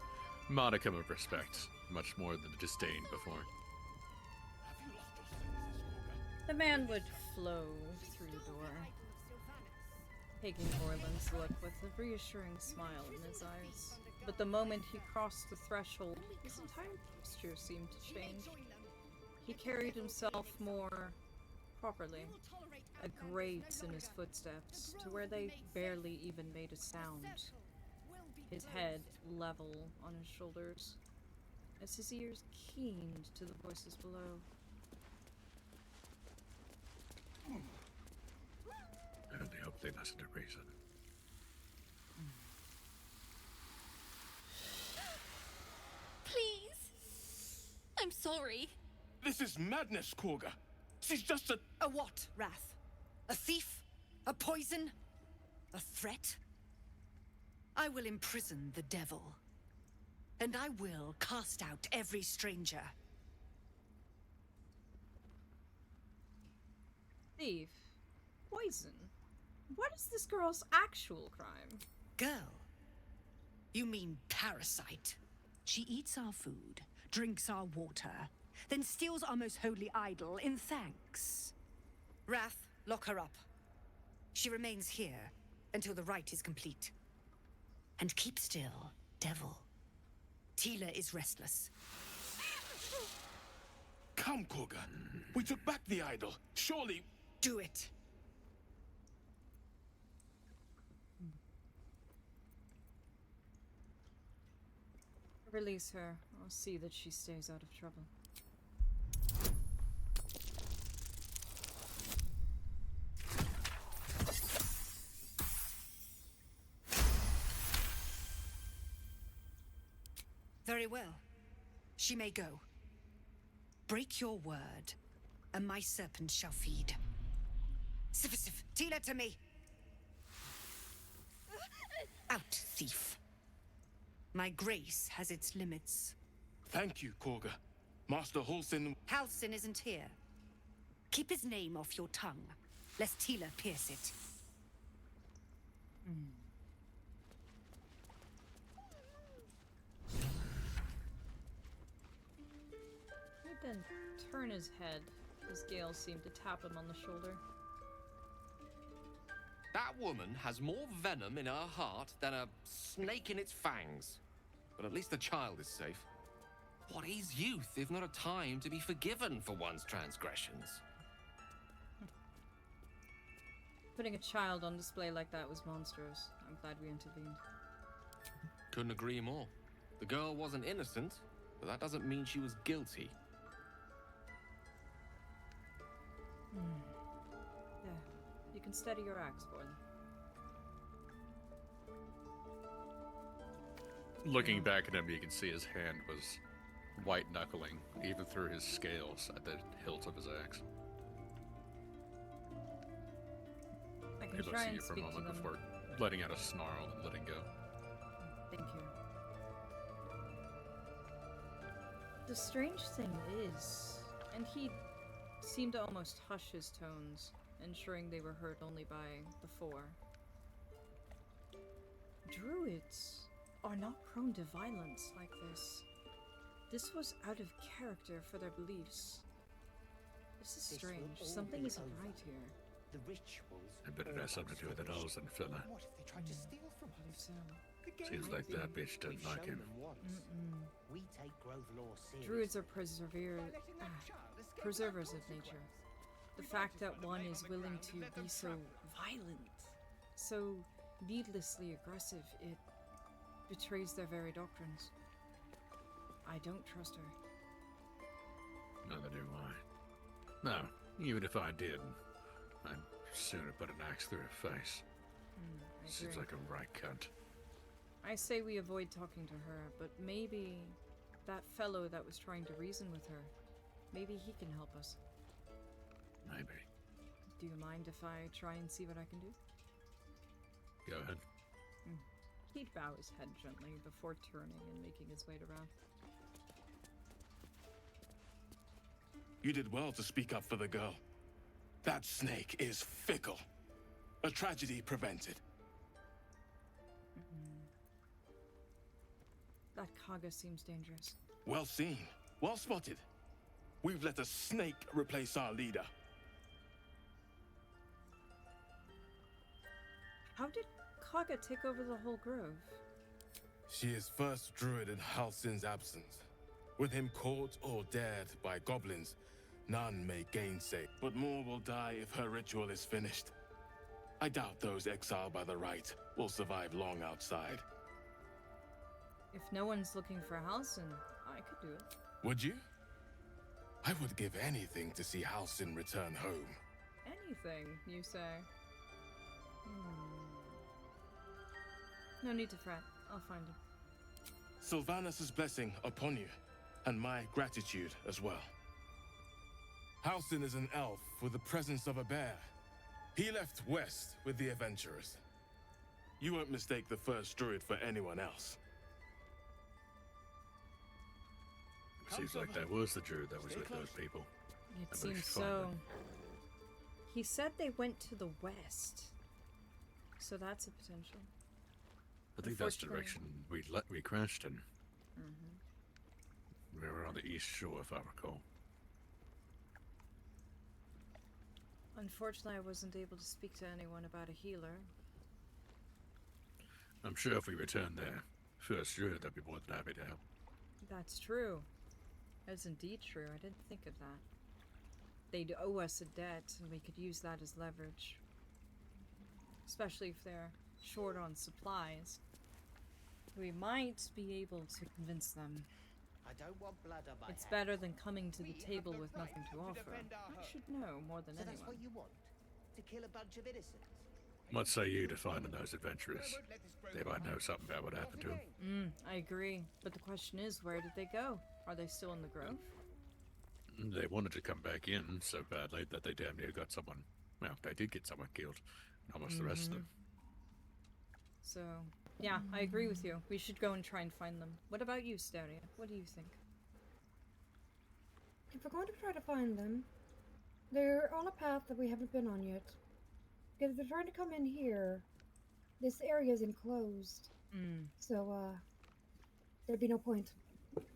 Speaker 2: modicum of respect, much more than disdain before.
Speaker 1: The man would flow through the door, taking Vorlin's look with a reassuring smile in his eyes. But the moment he crossed the threshold, his entire posture seemed to change. He carried himself more properly, a grace in his footsteps, to where they barely even made a sound. His head level on his shoulders, as his ears keened to the voices below.
Speaker 2: I only hope they listen to reason.
Speaker 6: Please. I'm sorry.
Speaker 13: This is madness, Korga. She's just a...
Speaker 16: A what, Wrath? A thief? A poison? A threat? I will imprison the devil. And I will cast out every stranger.
Speaker 1: Thief. Poison. What is this girl's actual crime?
Speaker 16: Girl? You mean parasite? She eats our food, drinks our water, then steals our most holy idol in thanks. Wrath, lock her up. She remains here until the rite is complete. And keep still, devil. Tila is restless.
Speaker 13: Come, Korga. We took back the idol. Surely...
Speaker 16: Do it.
Speaker 1: Release her. I'll see that she stays out of trouble.
Speaker 16: Very well. She may go. Break your word, and my serpent shall feed. Sif, Tila to me! Out, thief. My grace has its limits.
Speaker 13: Thank you, Korga. Master Halsin...
Speaker 16: Halsin isn't here. Keep his name off your tongue, lest Tila pierce it.
Speaker 1: He'd then turn his head as Gale seemed to tap him on the shoulder.
Speaker 17: That woman has more venom in her heart than a snake in its fangs. But at least the child is safe. What is youth if not a time to be forgiven for one's transgressions?
Speaker 1: Putting a child on display like that was monstrous. I'm glad we intervened.
Speaker 17: Couldn't agree more. The girl wasn't innocent, but that doesn't mean she was guilty.
Speaker 1: Yeah, you can steady your axe for them.
Speaker 2: Looking back at him, you can see his hand was white-knuckling, even through his scales at the hilt of his axe.
Speaker 1: I
Speaker 2: He
Speaker 1: can
Speaker 2: looks
Speaker 1: try
Speaker 2: at
Speaker 1: and
Speaker 2: you for a
Speaker 1: speak to
Speaker 2: moment
Speaker 1: them.
Speaker 2: before letting out a snarl and letting go.
Speaker 1: Thank you. The strange thing is, and he seemed to almost hush his tones, ensuring they were heard only by the four. Druids are not prone to violence like this. This was out of character for their beliefs. This is strange. Something isn't right here.
Speaker 12: The rituals.
Speaker 2: I bet it has something to do with the elves and Phila.
Speaker 12: What if they tried to steal from
Speaker 1: I believe so.
Speaker 2: Seems like that bitch doesn't like him.
Speaker 18: We take growth law seriously.
Speaker 1: Druids are preservers of nature. The fact that one is willing to be so violent, so needlessly aggressive, it betrays their very doctrines. I don't trust her.
Speaker 2: Neither do I. No, even if I did, I'd sooner put an axe through her face.
Speaker 1: I
Speaker 2: Seems
Speaker 1: agree.
Speaker 2: like a right cunt.
Speaker 1: I say we avoid talking to her, but maybe that fellow that was trying to reason with her, maybe he can help us.
Speaker 2: Maybe.
Speaker 1: Do you mind if I try and see what I can do?
Speaker 2: Go ahead.
Speaker 1: He'd bow his head gently before turning and making his way to Wrath.
Speaker 19: You did well to speak up for the girl. That snake is fickle. A tragedy prevented.
Speaker 1: That Kaga seems dangerous.
Speaker 19: Well seen. Well spotted. We've let a snake replace our leader.
Speaker 1: How did Kaga take over the whole grove?
Speaker 19: She is first druid in Halsin's absence. With him caught or dared by goblins, none may gainsay. But more will die if her ritual is finished. I doubt those exiled by the right will survive long outside.
Speaker 1: If no one's looking for Halsin, I could do it.
Speaker 19: Would you? I would give anything to see Halsin return home.
Speaker 1: Anything, you say? No need to fret. I'll find him.
Speaker 19: Sylvanus' blessing upon you, and my gratitude as well. Halsin is an elf with the presence of a bear. He left west with the adventurers. You won't mistake the first druid for anyone else.
Speaker 2: Seems like that was the druid that was with those people.
Speaker 1: It
Speaker 2: I bet we
Speaker 1: seems
Speaker 2: should find
Speaker 1: so.
Speaker 2: them.
Speaker 1: He said they went to the west. So that's a potential.
Speaker 2: I think that's the
Speaker 1: Unfortunately-
Speaker 2: direction we crashed in. We were on the east shore, if I recall.
Speaker 1: Unfortunately, I wasn't able to speak to anyone about a healer.
Speaker 2: I'm sure if we returned there, first druid, I'd be more than happy to help.
Speaker 1: That's true. That's indeed true. I didn't think of that. They'd owe us a debt, and we could use that as leverage. Especially if they're short on supplies. We might be able to convince them.
Speaker 18: I don't want blood on my
Speaker 1: It's
Speaker 18: hands.
Speaker 1: better than coming to the table with nothing to offer.
Speaker 18: defend our
Speaker 1: I
Speaker 18: home.
Speaker 1: should know more than
Speaker 18: So that's
Speaker 1: anyone.
Speaker 18: what you want? To kill a bunch of innocents?
Speaker 2: What say you to finding those adventurers? They might know something about what happened to them.
Speaker 1: I agree. But the question is, where did they go? Are they still in the grove?
Speaker 2: They wanted to come back in so badly that they damn near got someone. Well, they did get someone killed. And almost the rest of them.
Speaker 1: So, yeah, I agree with you. We should go and try and find them. What about you, Steria? What do you think?
Speaker 3: If we're going to try to find them, they're on a path that we haven't been on yet. Because if they're trying to come in here, this area is enclosed. So, there'd be no point.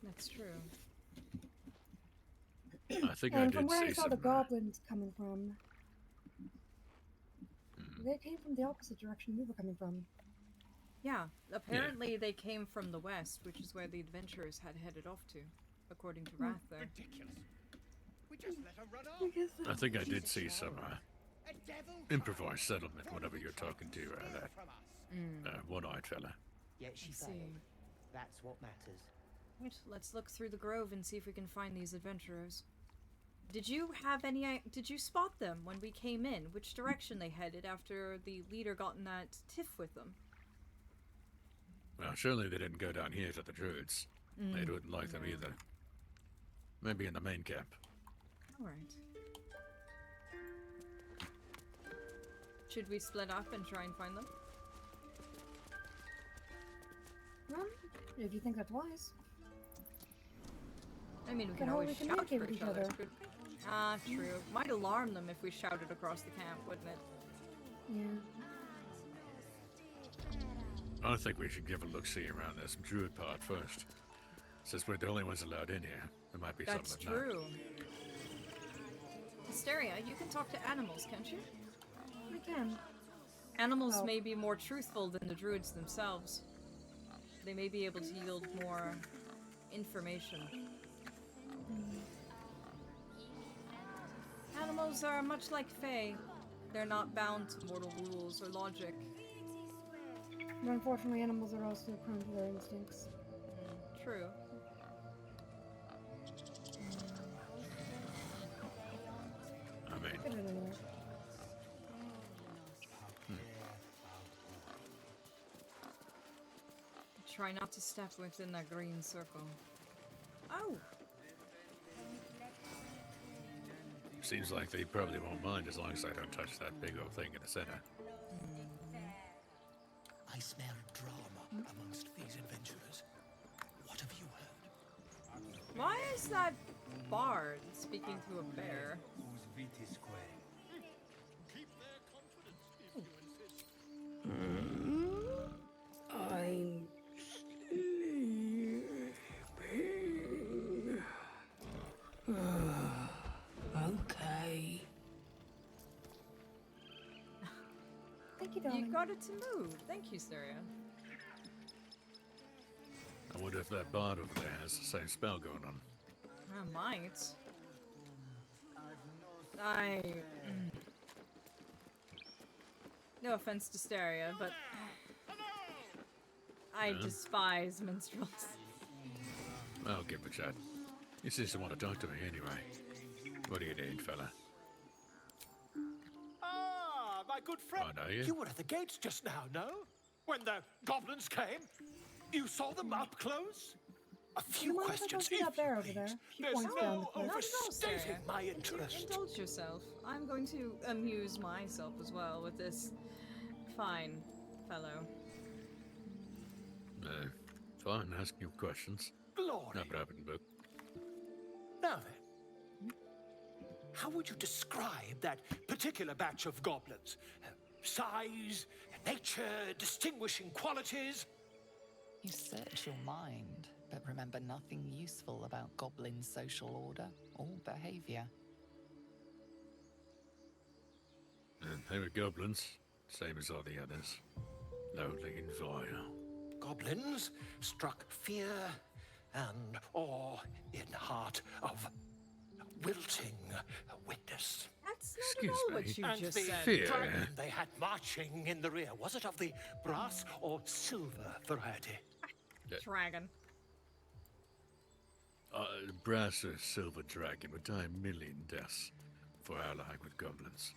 Speaker 1: That's true.
Speaker 2: I think I
Speaker 3: And from
Speaker 2: did
Speaker 3: where I
Speaker 2: see
Speaker 3: saw
Speaker 2: some.
Speaker 3: the goblins coming from, they came from the opposite direction we were coming from.
Speaker 1: Yeah, apparently they came from the west, which is where the adventurers had headed off to, according to Wrath there.
Speaker 12: Ridiculous. We just let her run off.
Speaker 2: I think I did see some
Speaker 12: A devil
Speaker 2: improvised settlement whenever you're talking to that one-eyed fella.
Speaker 18: Yet she
Speaker 1: I see.
Speaker 18: failed. That's what matters.
Speaker 1: Wait, let's look through the grove and see if we can find these adventurers. Did you have any? Did you spot them when we came in? Which direction they headed after the leader got in that tiff with them?
Speaker 2: Well, surely they didn't go down here to the druids. They wouldn't like them either. Maybe in the main camp.
Speaker 1: All right. Should we split up and try and find them?
Speaker 3: Well, if you think that's wise.
Speaker 1: I mean, we
Speaker 3: But
Speaker 1: can
Speaker 3: how
Speaker 1: always
Speaker 3: we
Speaker 1: shout
Speaker 3: communicate
Speaker 1: for
Speaker 3: with
Speaker 1: each
Speaker 3: each
Speaker 1: other.
Speaker 3: other?
Speaker 1: couldn't we? Ah, true. Might alarm them if we shouted across the camp, wouldn't it?
Speaker 3: Yeah.
Speaker 2: I think we should give a look-see around this druid part first. Since we're the only ones allowed in here, there might be
Speaker 1: That's
Speaker 2: something at night.
Speaker 1: true. Hysteria, you can talk to animals, can't you?
Speaker 3: We can.
Speaker 1: Animals
Speaker 3: Oh.
Speaker 1: may be more truthful than the druids themselves. they may be able to yield more information. Animals are much like Fae. They're not bound to mortal rules or logic.
Speaker 3: But unfortunately, animals are also prone to their instincts.
Speaker 1: True.
Speaker 2: I mean,
Speaker 1: Try not to step within that green circle. Oh!
Speaker 2: seems like they probably won't mind as long as I don't touch that big old thing in the center.
Speaker 8: I smell drama amongst these adventurers. What have you heard?
Speaker 1: Why is that bard speaking to a bear?
Speaker 11: I'm sleeping. Okay.
Speaker 3: Thank you, darling.
Speaker 1: You got it to move. Thank you, Syria.
Speaker 2: I wonder if that bard over there has the same spell going on.
Speaker 1: I might. No offense to Steria, but I despise minstrels.
Speaker 2: I'll give it a shot. You seem to want to talk to me anyway. What do you need, fella?
Speaker 8: Ah, my good friend.
Speaker 2: What are you?
Speaker 8: You were at the gates just now, no? When the goblins came? You saw them up close? A few questions, if
Speaker 3: that bear over there. She
Speaker 8: there's
Speaker 3: points down
Speaker 8: no
Speaker 3: the cliff.
Speaker 8: overstating my interest.
Speaker 1: Indulge yourself. I'm going to amuse myself as well with this fine fellow.
Speaker 2: Fine, ask you questions.
Speaker 8: Glory.
Speaker 2: Not an open book.
Speaker 8: Now then, how would you describe that particular batch of goblins? Size, nature, distinguishing qualities?
Speaker 4: You search your mind, but remember nothing useful about goblin social order or behavior.
Speaker 2: They were goblins, same as all the others. Lonely and vile.
Speaker 8: Goblins struck fear and awe in heart of wilting witness.
Speaker 1: That's not
Speaker 2: Excuse
Speaker 1: at all
Speaker 2: me.
Speaker 1: what you
Speaker 8: And
Speaker 1: just
Speaker 8: the
Speaker 1: said.
Speaker 2: Fear.
Speaker 8: dragon they had marching in the rear, was it of the brass or silver variety?
Speaker 1: Dragon.
Speaker 2: Brass or silver dragon would die a million deaths for allying with goblins.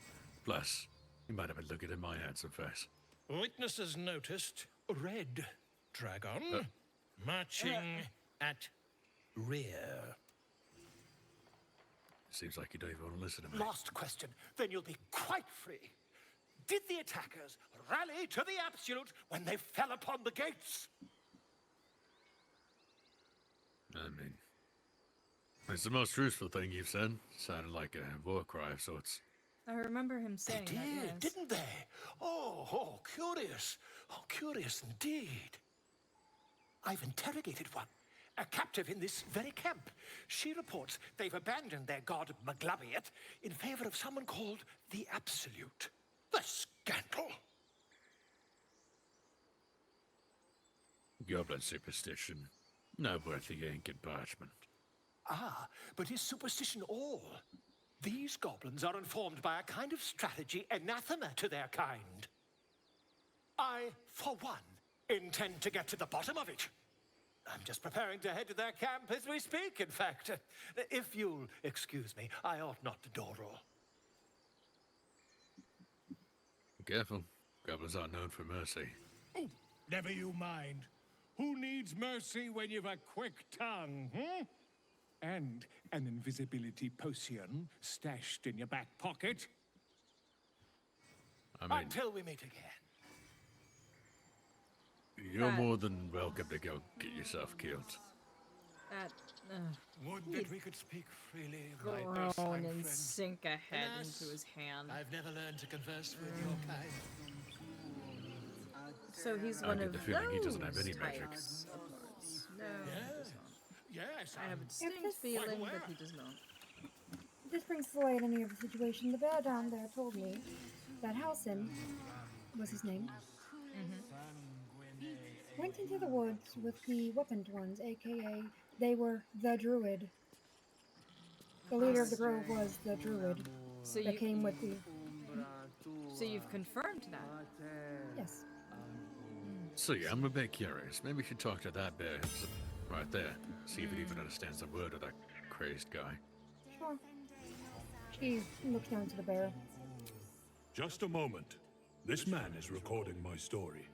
Speaker 2: Plus, you might have a look at my handsome face.
Speaker 8: Witnesses noticed red dragon marching at rear.
Speaker 2: Seems like you don't even want to listen to me.
Speaker 8: Last question, then you'll be quite free. Did the attackers rally to the absolute when they fell upon the gates?
Speaker 2: I mean, it's the most truthful thing you've said. Sounded like a war cry of sorts.
Speaker 1: I remember him saying
Speaker 8: They
Speaker 1: that,
Speaker 8: did,
Speaker 1: yes.
Speaker 8: didn't they? Oh, curious. Oh, curious indeed. I've interrogated one, a captive in this very camp. She reports they've abandoned their god Maglabiet in favor of someone called the Absolute. The scandal!
Speaker 2: Goblin superstition. No worthy ink and parchment.
Speaker 8: Ah, but is superstition all? These goblins are informed by a kind of strategy anathema to their kind. I, for one, intend to get to the bottom of it. I'm just preparing to head to their camp as we speak, in fact. If you'll excuse me, I ought not to door roll.
Speaker 2: Careful. Goblins aren't known for mercy.
Speaker 12: Oh, never you mind. Who needs mercy when you've a quick tongue, hmm? And an invisibility potion stashed in your back pocket?
Speaker 2: I mean,
Speaker 8: Until we meet again.
Speaker 2: you're more than welcome to go get yourself killed.
Speaker 8: Would that we could speak freely, my
Speaker 1: Groan
Speaker 8: Ursine
Speaker 1: and
Speaker 8: friend.
Speaker 1: sink a head
Speaker 8: Alas,
Speaker 1: into his hand.
Speaker 8: I've never learned to converse with your kind.
Speaker 1: So he's
Speaker 2: I
Speaker 1: one
Speaker 2: get
Speaker 1: of
Speaker 2: the feeling he doesn't have
Speaker 1: those
Speaker 2: any magic.
Speaker 1: types of bards. No, he does not.
Speaker 8: Yes,
Speaker 1: I have a distinct
Speaker 3: this-
Speaker 1: feeling that he does not.
Speaker 3: If this brings to light any of the situation, the bear down there told me that Halsin was his name. went into the woods with the weaponed ones, aka they were the druid. The leader of the grove was the druid
Speaker 1: So
Speaker 3: that
Speaker 1: you
Speaker 3: came with the.
Speaker 1: So you've confirmed that.
Speaker 3: Yes.
Speaker 2: So yeah, I'm a bit curious. Maybe we should talk to that bear right there. See if it even understands a word of that crazed guy.
Speaker 3: Sure. She looks down to the bear.
Speaker 12: Just a moment. This man is recording my story.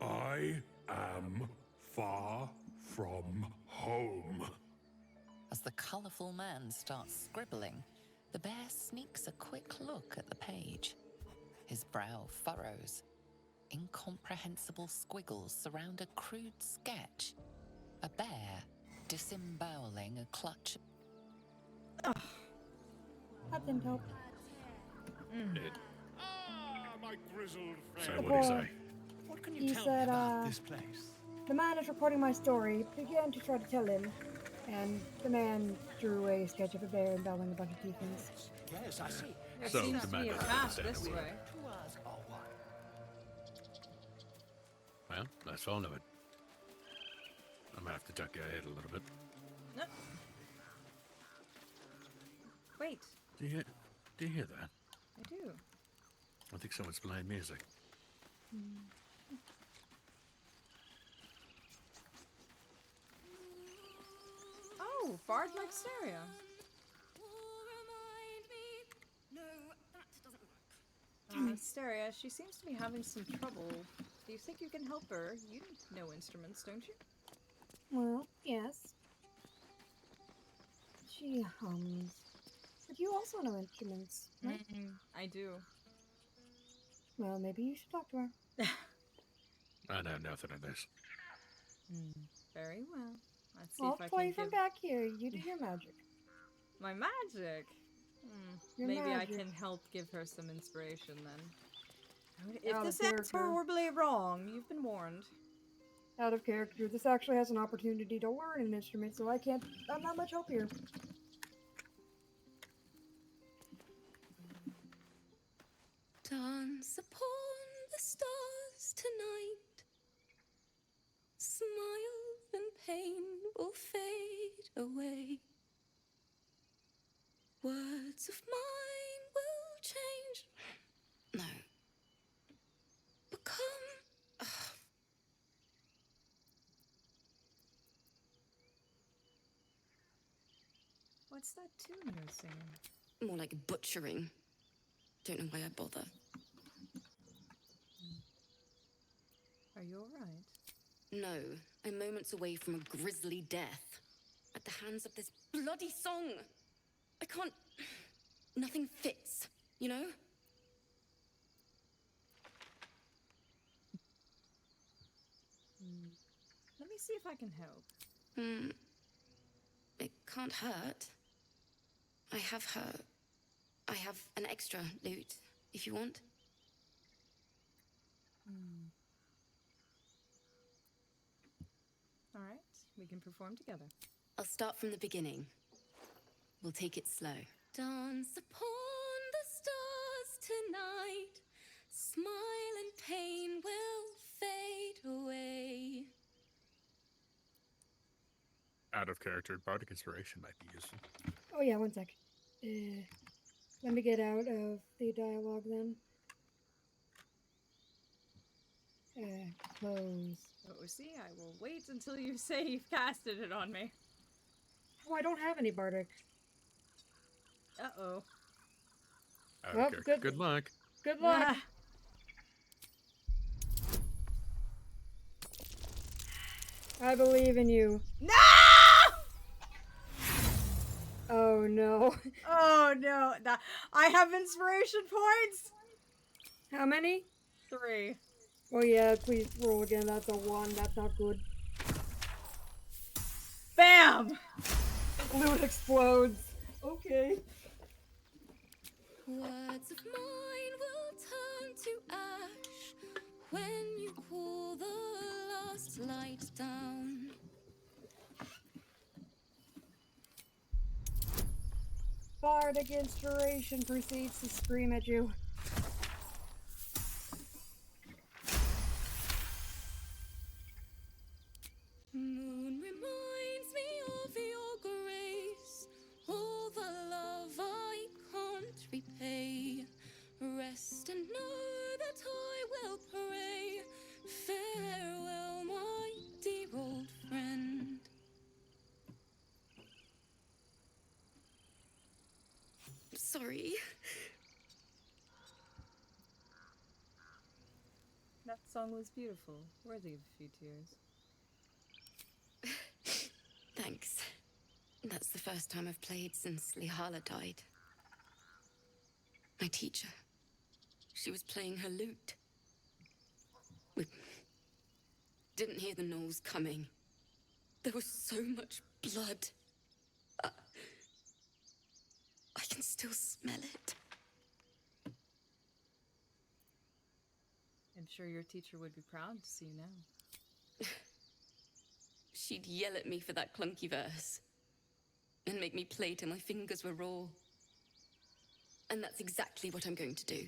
Speaker 12: I am far from home.
Speaker 4: As the colourful man starts scribbling, the bear sneaks a quick look at the page. His brow furrows. Incomprehensible squiggles surround a crude sketch. A bear disemboweling a clutch.
Speaker 3: That didn't help.
Speaker 12: My grizzled
Speaker 2: So what do you say?
Speaker 3: What can you tell me about this place? The man is reporting my story. Began to try to tell him, and the man drew a sketch of a bear embellowing a bunch of defense.
Speaker 18: Yes, I see.
Speaker 1: There
Speaker 2: So
Speaker 1: seems
Speaker 2: the
Speaker 1: to
Speaker 2: man
Speaker 1: be a
Speaker 2: doesn't
Speaker 1: path
Speaker 2: understand
Speaker 1: this
Speaker 2: a word.
Speaker 1: way.
Speaker 2: Well, that's all of it. I'm gonna have to duck your head a little bit.
Speaker 1: No. Wait,
Speaker 2: Do you hear that?
Speaker 1: I do.
Speaker 2: I think someone's playing music.
Speaker 1: Oh, Bard Wysteria. Wysteria, she seems to be having some trouble. Do you think you can help her? You know instruments, don't you?
Speaker 3: Well, yes. She hums. But you also know instruments, right?
Speaker 1: I do.
Speaker 3: Well, maybe you should talk to her.
Speaker 2: I know nothing of this.
Speaker 1: Very well. Let's see
Speaker 3: I'll
Speaker 1: if I
Speaker 3: play
Speaker 1: can
Speaker 3: from
Speaker 1: give
Speaker 3: back here. You do your magic.
Speaker 1: my magic.
Speaker 3: Your
Speaker 1: Maybe
Speaker 3: magic.
Speaker 1: I can help give her some inspiration then. If
Speaker 3: Out
Speaker 1: this
Speaker 3: of
Speaker 1: ends
Speaker 3: character.
Speaker 1: horribly wrong, you've been warned.
Speaker 3: Out of character. This actually has an opportunity to learn an instrument, so I'm not much help here.
Speaker 6: Dance upon the stars tonight. Smile and pain will fade away. Words of mine will change. No. Become.
Speaker 1: What's that tune you're singing?
Speaker 6: More like butchering. Don't know why I bother.
Speaker 1: Are you alright?
Speaker 6: No, I'm moments away from a grisly death. At the hands of this bloody song. I can't. Nothing fits, you know?
Speaker 1: Let me see if I can help.
Speaker 6: It can't hurt. I have an extra lute, if you want.
Speaker 1: Alright, we can perform together.
Speaker 6: I'll start from the beginning. We'll take it slow. Dance upon the stars tonight. Smile and pain will fade away.
Speaker 2: Out of character, bardic inspiration might be useful.
Speaker 3: Oh yeah, one sec. Let me get out of the dialogue then. Close.
Speaker 1: Oh, see, I will wait until you say you've casted it on me.
Speaker 3: Oh, I don't have any bardic.
Speaker 1: Uh-oh.
Speaker 2: Out
Speaker 3: Well,
Speaker 2: of character. Good luck.
Speaker 3: Good luck. I believe in you.
Speaker 1: No!
Speaker 3: Oh no.
Speaker 1: Oh no. I have inspiration points!
Speaker 3: How many?
Speaker 1: 3.
Speaker 3: Oh yeah, please roll again. That's a 1. That's not good.
Speaker 1: BAM!
Speaker 3: Loot explodes. Okay.
Speaker 6: Words of mine will turn to ash when you cool the last light down.
Speaker 3: Bardic inspiration proceeds to scream at you.
Speaker 1: song was beautiful, worthy of a few tears.
Speaker 6: Thanks. That's the first time I've played since Lihala died. My teacher. She was playing her lute. We didn't hear the gnolls coming. There was so much blood. I can still smell it.
Speaker 1: I'm sure your teacher would be proud to see you now.
Speaker 6: She'd yell at me for that clunky verse. And make me play till my fingers were raw. And that's exactly what I'm going to do.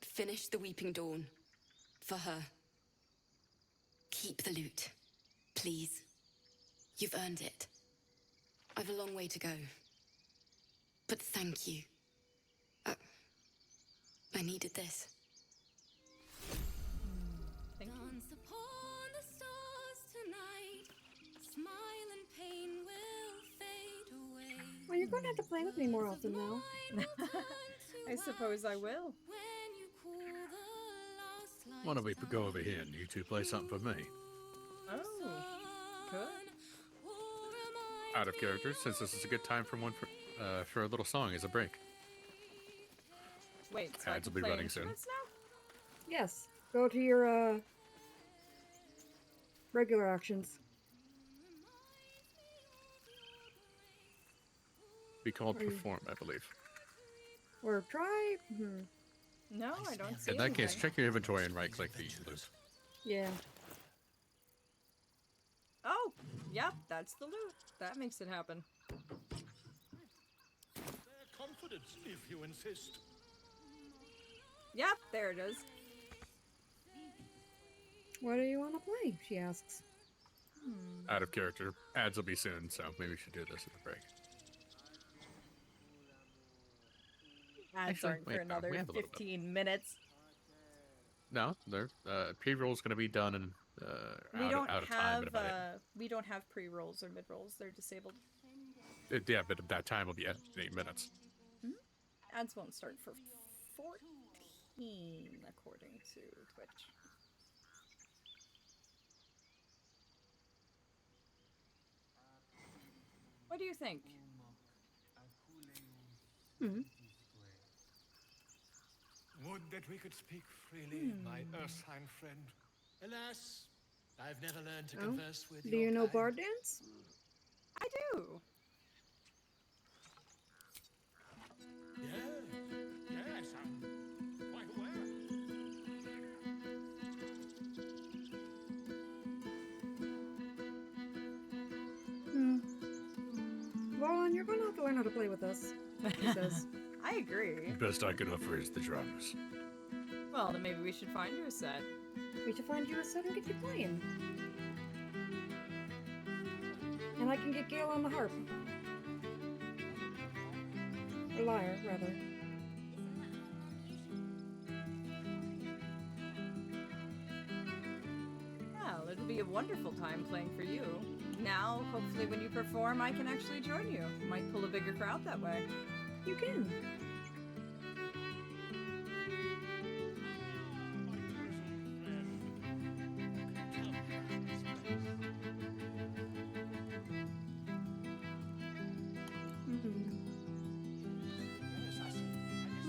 Speaker 6: Finish the Weeping Dawn. For her. Keep the lute. Please. You've earned it. I've a long way to go. But thank you. I needed this.
Speaker 1: Thank you.
Speaker 6: Dance upon the stars tonight. Smile and pain will fade away.
Speaker 3: Well, you're going to have to play with me more often now.
Speaker 1: I suppose I will.
Speaker 2: Why don't we go over here and you two play something for me?
Speaker 1: Oh, good.
Speaker 2: Out of character, since this is a good time for a little song as a break.
Speaker 1: Wait, so
Speaker 2: Ads
Speaker 1: I
Speaker 2: will
Speaker 1: can
Speaker 2: be
Speaker 1: play
Speaker 2: running soon.
Speaker 1: instruments now?
Speaker 3: Yes. Go to your regular actions.
Speaker 2: Be called
Speaker 3: Are you-
Speaker 2: perform, I believe.
Speaker 3: Or try.
Speaker 1: No, I don't see
Speaker 2: In that case,
Speaker 1: anything.
Speaker 2: check your inventory and right-click the loop.
Speaker 3: Yeah.
Speaker 1: Oh, yep, that's the loot. That makes it happen.
Speaker 8: Their confidence, if you insist.
Speaker 1: Yep, there it is.
Speaker 3: What do you want to play? She asks.
Speaker 2: Out of character. Ads will be soon, so maybe we should do this at the break.
Speaker 1: Ads
Speaker 2: Actually,
Speaker 1: aren't for
Speaker 2: wait, no,
Speaker 1: another
Speaker 2: we have a little bit.
Speaker 1: 15 minutes.
Speaker 2: No, they're pre-roll is going to be done in
Speaker 1: We don't
Speaker 2: out of time in
Speaker 1: have
Speaker 2: about
Speaker 1: we don't have pre-rolls or mid-rolls. They're disabled.
Speaker 2: yeah, but that time will be at 8 minutes.
Speaker 1: Ads won't start for 14 according to Twitch. What do you think?
Speaker 8: Would that we could speak freely, my Ursine friend. Alas, I've never learned to converse with
Speaker 3: Do you know bar dance?
Speaker 1: I do.
Speaker 8: Yes, I'm quite aware.
Speaker 3: Well, and you're going to have to learn how to play with us, he says.
Speaker 1: I agree.
Speaker 2: Best I can offer is the drums.
Speaker 1: Well, then maybe we should find you a set.
Speaker 3: We should find you a set and get you playing. And I can get Gale on the harp. Or lyre, rather.
Speaker 1: Well, it'll be a wonderful time playing for you. Now, hopefully when you perform, I can actually join you. Might pull a bigger crowd that way.
Speaker 3: You can.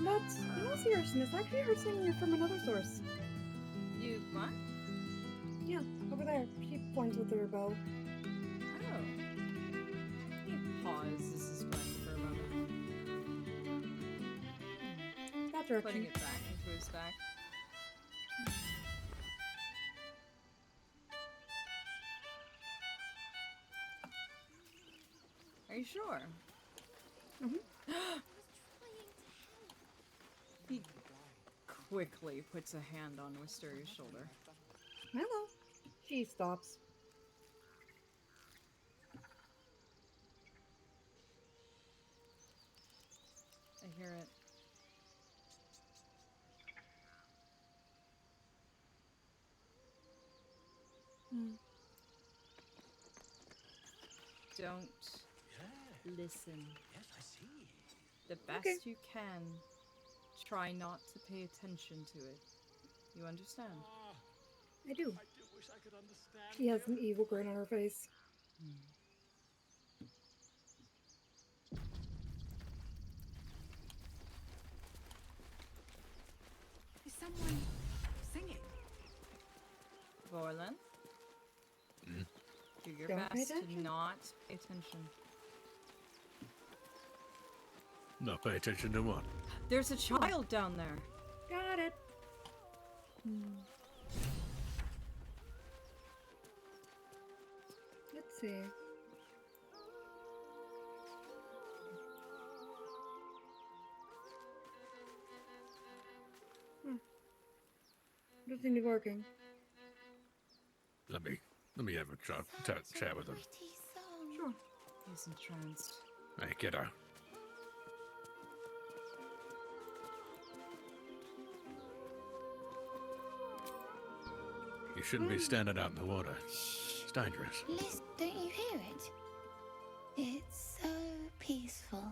Speaker 3: But, in all seriousness, I actually heard singing from another source.
Speaker 1: You what?
Speaker 3: Yeah, over there. She points with her bow.
Speaker 1: Oh. Let me pause this is playing for a moment.
Speaker 3: That direction.
Speaker 1: Putting it back into his back. Are you sure? He quickly puts a hand on Wisteria's shoulder.
Speaker 3: Hello. She stops.
Speaker 1: I hear it. Don't listen.
Speaker 8: Yes, I see.
Speaker 1: The best you can. Try not to pay attention to it. You understand?
Speaker 3: I do.
Speaker 12: I do wish I could understand.
Speaker 3: She has an evil grin on her face.
Speaker 16: Is someone singing?
Speaker 1: Vorlin, do your
Speaker 3: Don't pay
Speaker 1: best to
Speaker 3: attention.
Speaker 1: not pay attention.
Speaker 2: No, pay attention to what?
Speaker 1: There's a child down there.
Speaker 3: Got it. Let's see. Doesn't seem to be working.
Speaker 2: Let me have a chat with him.
Speaker 3: Sure.
Speaker 1: He's entranced.
Speaker 2: Hey, kiddo. You shouldn't be standing out in the water. It's dangerous.
Speaker 14: Listen, don't you hear it? It's so peaceful.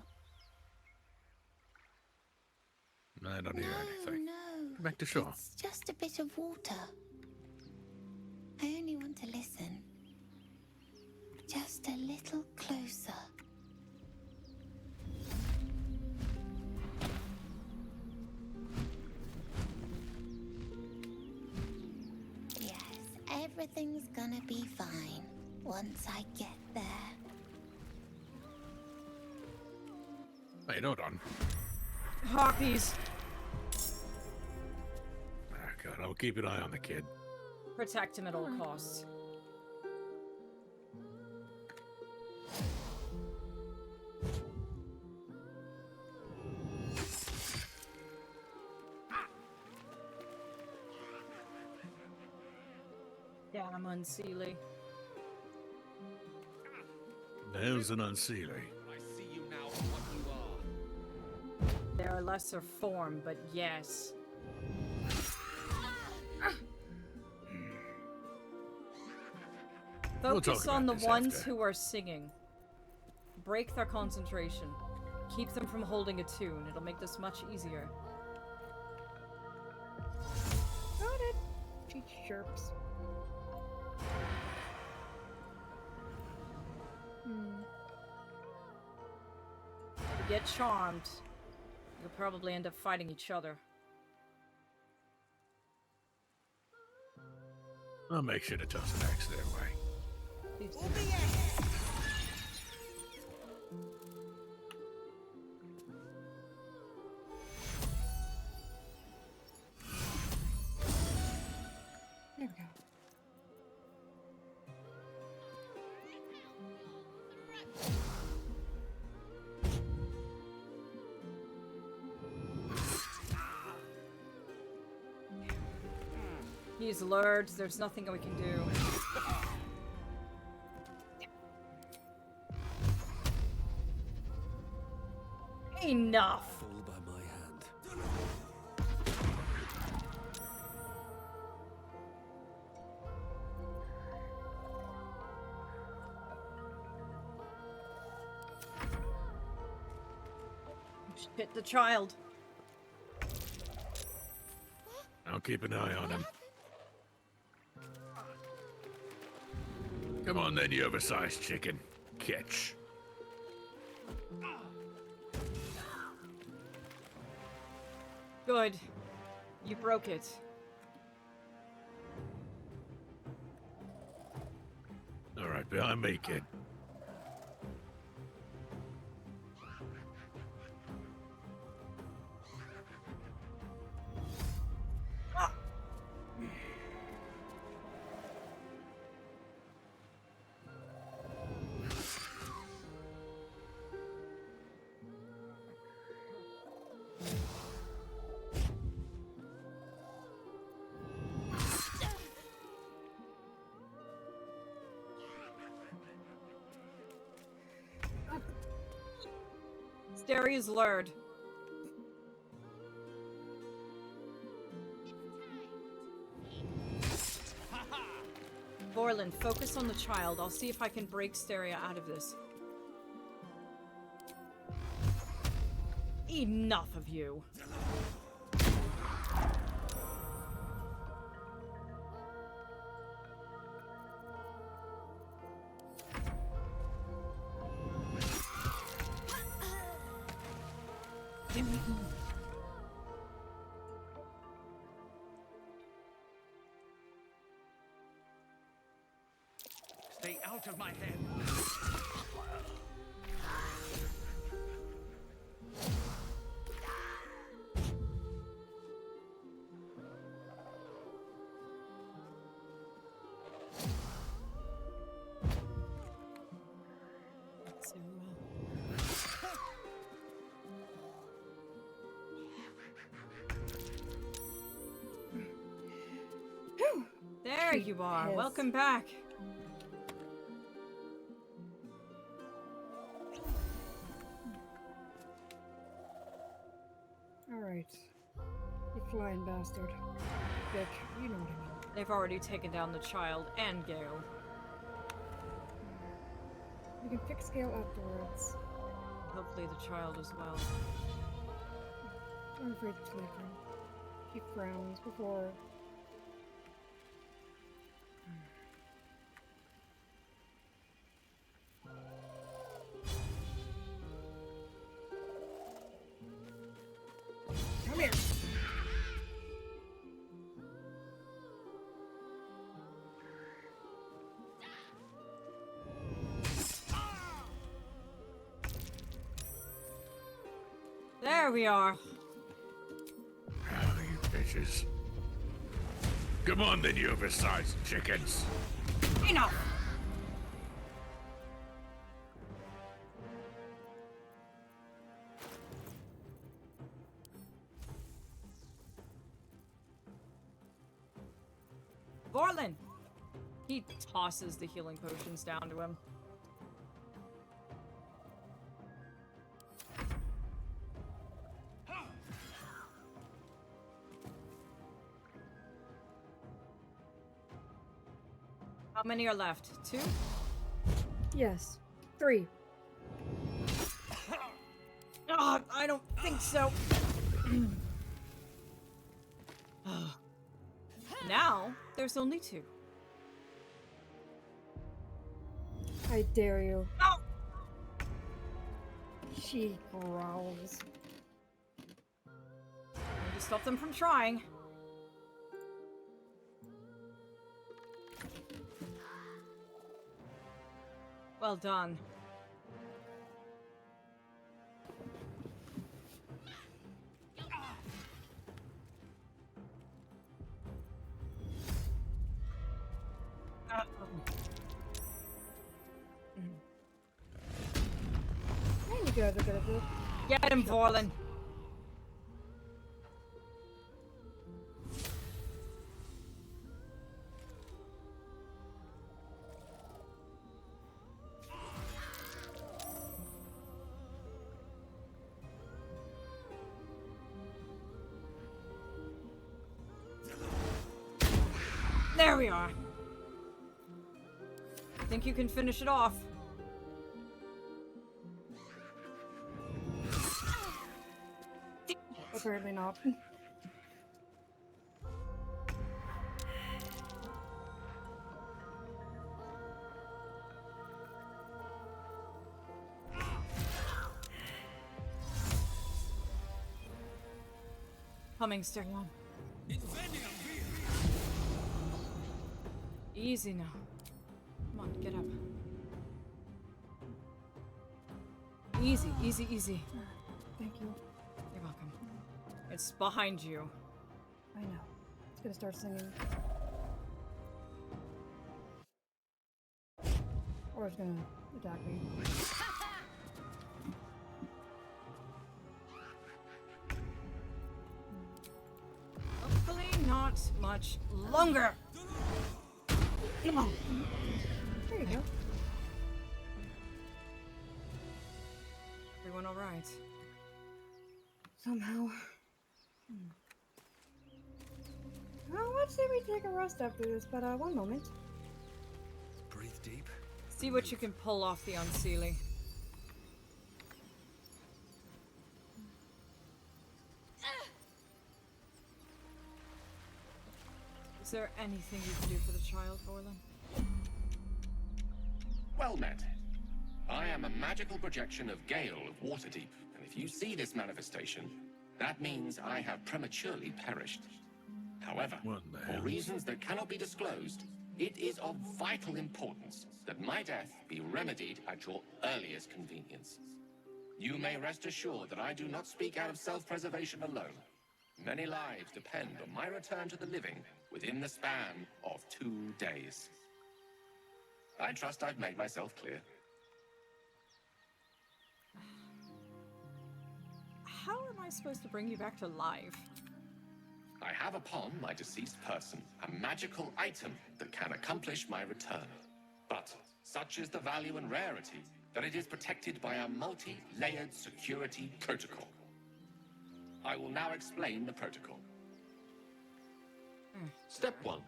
Speaker 2: I don't hear anything.
Speaker 14: No,
Speaker 2: Come back to shore.
Speaker 14: it's just a bit of water. I only want to listen. Just a little closer. Yes, everything's gonna be fine once I get there.
Speaker 2: Hey, hold on.
Speaker 1: Harpies!
Speaker 2: Oh, God, I'll keep an eye on the kid.
Speaker 1: Protect him at all costs. Damn unseelie.
Speaker 2: There's an unseelie.
Speaker 17: I see you now for what you are.
Speaker 1: They're a lesser form, but yes.
Speaker 2: We'll
Speaker 1: Focus
Speaker 2: talk
Speaker 1: on the
Speaker 2: about this
Speaker 1: ones
Speaker 2: after.
Speaker 1: who are singing. Break their concentration. Keep them from holding a tune. It'll make this much easier.
Speaker 3: Got it. She chirps.
Speaker 1: If you get charmed, you'll probably end up fighting each other.
Speaker 2: I'll make sure to toss an axe their way.
Speaker 1: Please do.
Speaker 3: There we go.
Speaker 1: He's lured. There's nothing we can do. Enough.
Speaker 7: Fall by my hand.
Speaker 1: Hit the child.
Speaker 2: I'll keep an eye on him. Come on then, you oversized chicken. Catch.
Speaker 1: Good. You broke it.
Speaker 2: All right, behind me, kid.
Speaker 1: Wysteria's lured. Vorlin, focus on the child. I'll see if I can break Wysteria out of this. Enough of you.
Speaker 7: Stay out of my head.
Speaker 1: There you are. Welcome back.
Speaker 3: Alright. You flying bastard. Bitch, you know what I mean.
Speaker 1: They've already taken down the child and Gale.
Speaker 3: You can fix Gale afterwards.
Speaker 1: Hopefully the child as well.
Speaker 3: I'm afraid of sleeping. She frowns before. Come here.
Speaker 1: There we are.
Speaker 2: Oh, you bitches. Come on then, you oversized chickens.
Speaker 1: Enough! Vorlin! He tosses the healing potions down to him. How many are left? 2?
Speaker 3: Yes. 3.
Speaker 1: Oh, I don't think so. Now, there's only 2.
Speaker 3: I dare you.
Speaker 1: Oh!
Speaker 3: She growls.
Speaker 1: Need to stop them from trying. Well done.
Speaker 3: And you guys are good at this.
Speaker 1: Get him, Vorlin. There we are. Think you can finish it off?
Speaker 3: Apparently not.
Speaker 1: Coming, Sterling. Easy now. Come on, get up. Easy, easy, easy.
Speaker 3: Thank you.
Speaker 1: You're welcome. It's behind you.
Speaker 3: I know. It's gonna start singing. Or it's gonna attack me.
Speaker 1: Hopefully not much longer. Come on.
Speaker 3: There you go.
Speaker 1: Everyone all right?
Speaker 3: Somehow. Well, let's say we take a rest after this, but one moment.
Speaker 7: Breathe deep.
Speaker 1: See what you can pull off the Unseelie. Is there anything you can do for the child, Vorlin?
Speaker 17: Well met. I am a magical projection of Gale of Waterdeep, and if you see this manifestation, that means I have prematurely perished. However, for reasons that cannot be disclosed, it is of vital importance that my death be remedied at your earliest convenience. You may rest assured that I do not speak out of self-preservation alone. Many lives depend on my return to the living within the span of 2 days. I trust I've made myself clear.
Speaker 1: How am I supposed to bring you back to life?
Speaker 17: I have upon my deceased person a magical item that can accomplish my return. But such is the value and rarity that it is protected by a multi-layered security protocol. I will now explain the protocol. Step 1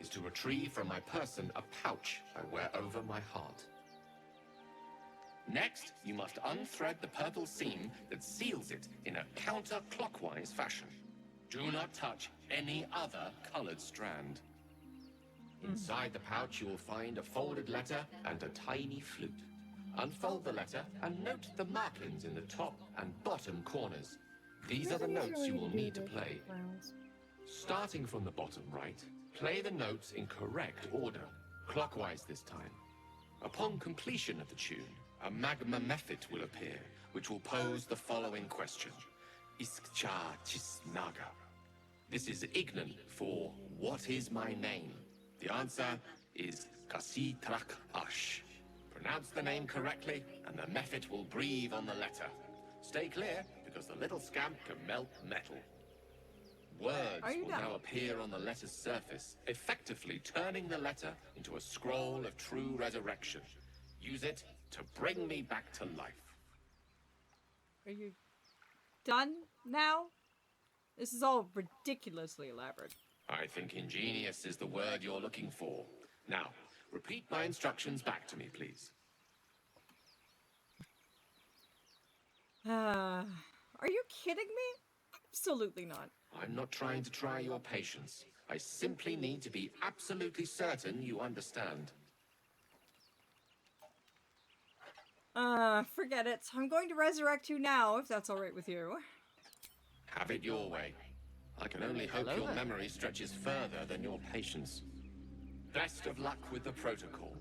Speaker 17: is to retrieve from my person a pouch I wear over my heart. Next, you must unthread the purple seam that seals it in a counterclockwise fashion. Do not touch any other colored strand. Inside the pouch, you will find a folded letter and a tiny flute. Unfold the letter and note the markings in the top and bottom corners. These are the notes you will need to play. Starting from the bottom right, play the notes in correct order, clockwise this time. Upon completion of the tune, a magma mephit will appear, which will pose the following question. Iskcha Chisnaga. This is Ignan for what is my name? The answer is Kasitrak Ash. Pronounce the name correctly, and the mephit will breathe on the letter. Stay clear, because the little scamp can melt metal. Words will now appear on the letter's surface, effectively turning the letter into a scroll of true resurrection. Use it to bring me back to life.
Speaker 1: Are you done now? This is all ridiculously elaborate.
Speaker 17: I think ingenious is the word you're looking for. Now, repeat my instructions back to me, please.
Speaker 1: Are you kidding me? Absolutely not.
Speaker 17: I'm not trying to try your patience. I simply need to be absolutely certain you understand.
Speaker 1: Forget it. I'm going to resurrect you now, if that's alright with you.
Speaker 17: Have it your way. I can only hope your memory stretches further than your patience. Best of luck with the protocol.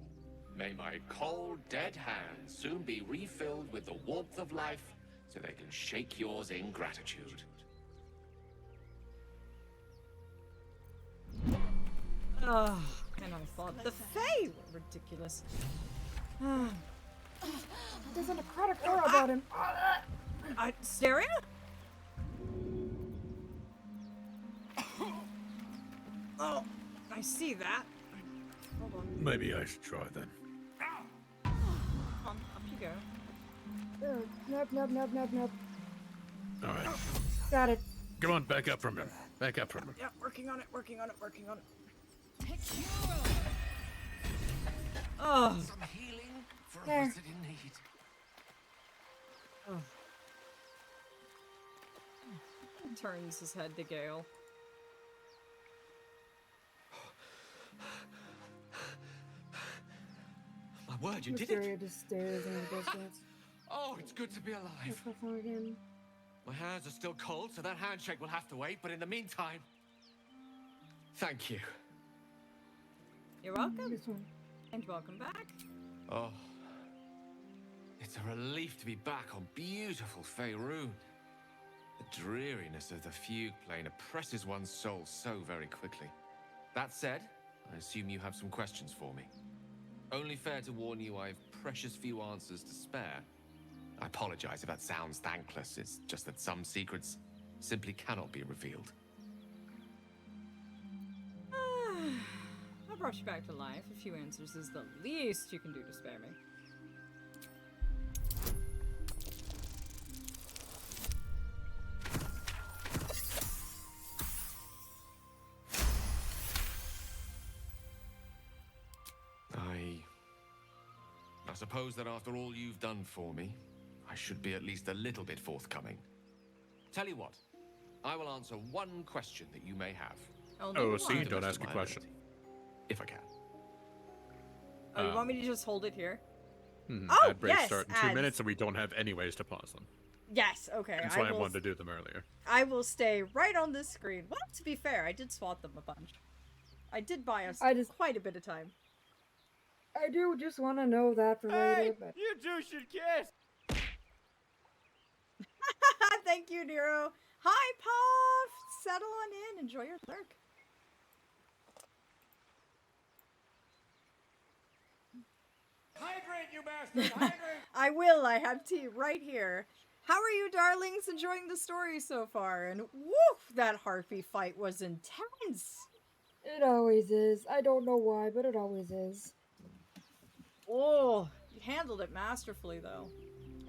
Speaker 17: May my cold, dead hands soon be refilled with the warmth of life so they can shake yours in gratitude.
Speaker 1: Oh, and I thought the Fae were ridiculous.
Speaker 3: There's a necrotic aura about him.
Speaker 1: Wysteria? Oh, I see that. Hold on.
Speaker 2: Maybe I should try then.
Speaker 1: Up you go.
Speaker 3: Nope.
Speaker 2: Alright.
Speaker 3: Got it.
Speaker 2: Come on, back up from him. Back up from him.
Speaker 1: Yeah, working on it. Oh.
Speaker 17: Some healing for a
Speaker 3: There.
Speaker 17: wizard in need.
Speaker 1: Turns his head to Gale.
Speaker 17: My word, you did
Speaker 3: Wysteria
Speaker 17: it!
Speaker 3: just stares in the distance.
Speaker 17: Oh, it's good to be alive.
Speaker 3: Again.
Speaker 17: My hands are still cold, so that handshake will have to wait, but in the meantime... Thank you.
Speaker 1: You're welcome. And welcome back.
Speaker 17: Oh. It's a relief to be back on beautiful Faerun. The dreariness of the fugue plane oppresses one's soul so very quickly. That said, I assume you have some questions for me. Only fair to warn you I've precious few answers to spare. I apologize if that sounds thankless, it's just that some secrets simply cannot be revealed.
Speaker 1: I brought you back to life. A few answers is the least you can do to spare me.
Speaker 17: I suppose that after all you've done for me, I should be at least a little bit forthcoming. Tell you what, I will answer one question that you may have.
Speaker 2: Oh, see, don't ask a question.
Speaker 17: If I can.
Speaker 1: Oh, you want me to just hold it here?
Speaker 2: Oh, ad breaks
Speaker 1: yes,
Speaker 2: start in 2 minutes, and we don't have any ways to pause them.
Speaker 1: Yes, okay.
Speaker 2: That's why I wanted to do them earlier.
Speaker 1: I will stay right on this screen. Well, to be fair, I did swat them a bunch. I did buy us quite a bit of time.
Speaker 3: I do just want to know that for later, but...
Speaker 7: You two should kiss!
Speaker 1: Thank you, Nero. Hi, Puff! Settle on in. Enjoy your lurk.
Speaker 7: Hydrate, you bastard! Hydrate!
Speaker 1: I will. I have tea right here. How are you, darlings? Enjoying the story so far? And woof, that harpy fight was intense.
Speaker 3: It always is. I don't know why, but it always is.
Speaker 1: Oh, you handled it masterfully, though.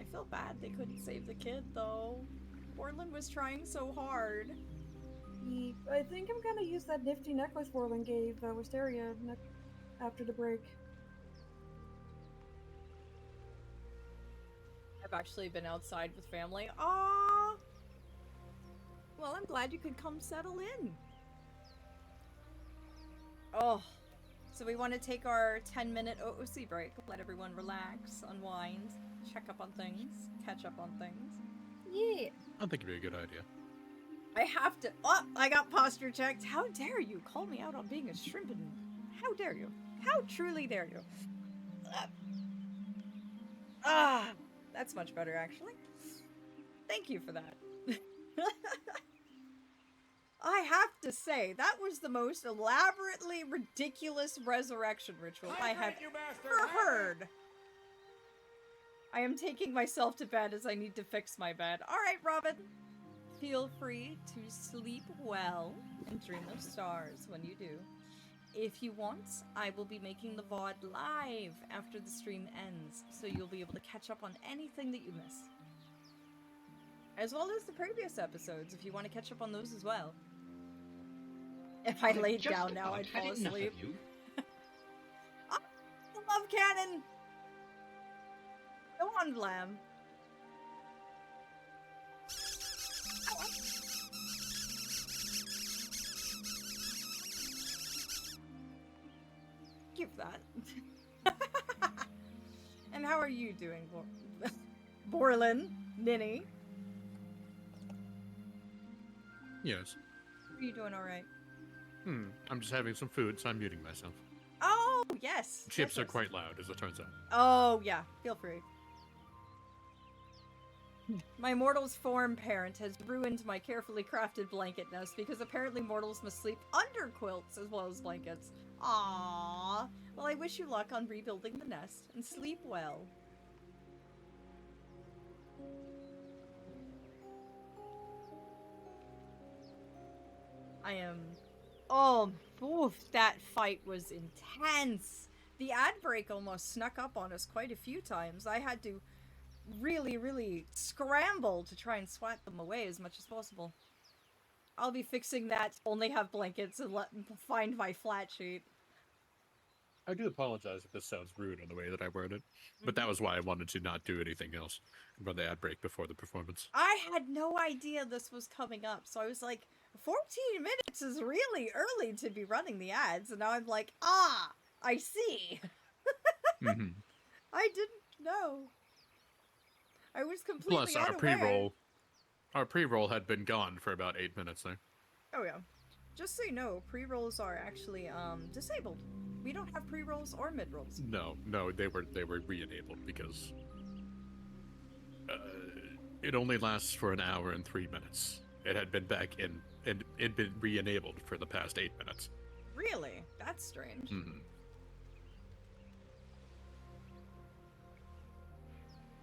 Speaker 1: I feel bad they couldn't save the kid, though. Orlin was trying so hard.
Speaker 3: I think I'm gonna use that nifty necklace Orlin gave Wysteria after the break.
Speaker 1: I've actually been outside with family. Aww! Well, I'm glad you could come settle in. Oh, so we want to take our 10-minute OOC break. Let everyone relax, unwind, check up on things, catch up on things.
Speaker 3: Yeah.
Speaker 2: I think it'd be a good idea.
Speaker 1: I have to. Oh, I got posture checked. How dare you call me out on being a shrimpin'? How dare you? How truly dare you? That's much better, actually. Thank you for that. I have to say, that was the most elaborately ridiculous resurrection ritual I have ever heard. I am taking myself to bed as I need to fix my bed. Alright, Robin. Feel free to sleep well and dream of stars when you do. If you want, I will be making the VOD live after the stream ends, so you'll be able to catch up on anything that you miss. As well as the previous episodes, if you want to catch up on those as well. If I laid down now, I'd fall asleep. Oh, the love cannon! Go on, Vlam. Give that. And how are you doing, Borlin? Ninny?
Speaker 2: Yes.
Speaker 1: Are you doing alright?
Speaker 2: I'm just having some food, so I'm muting myself.
Speaker 1: Oh, yes!
Speaker 2: Chips
Speaker 1: yes,
Speaker 2: are
Speaker 1: yes.
Speaker 2: quite loud, as it turns out.
Speaker 1: Oh, yeah. Feel free. My mortal's form parent has ruined my carefully crafted blanket nest because apparently mortals must sleep under quilts as well as blankets. Aww. Well, I wish you luck on rebuilding the nest and sleep well. I am... Oh, oof, that fight was intense. The ad break almost snuck up on us quite a few times. I had to really scramble to try and swat them away as much as possible. I'll be fixing that, only have blankets, and find my flat sheet.
Speaker 2: I do apologize if this sounds rude in the way that I word it, but that was why I wanted to not do anything else and run the ad break before the performance.
Speaker 1: I had no idea this was coming up, so I was like, 14 minutes is really early to be running the ads, and now I'm like, I see. I didn't know. I was completely
Speaker 2: Plus, our pre-roll had been gone for about 8 minutes there.
Speaker 1: Oh yeah. Just so you know, pre-rolls are actually disabled. We don't have pre-rolls or mid-rolls.
Speaker 2: No, they were re-enabled because it only lasts for an hour and 3 minutes. It had been back in and it'd been re-enabled for the past 8 minutes.
Speaker 1: Really? That's strange.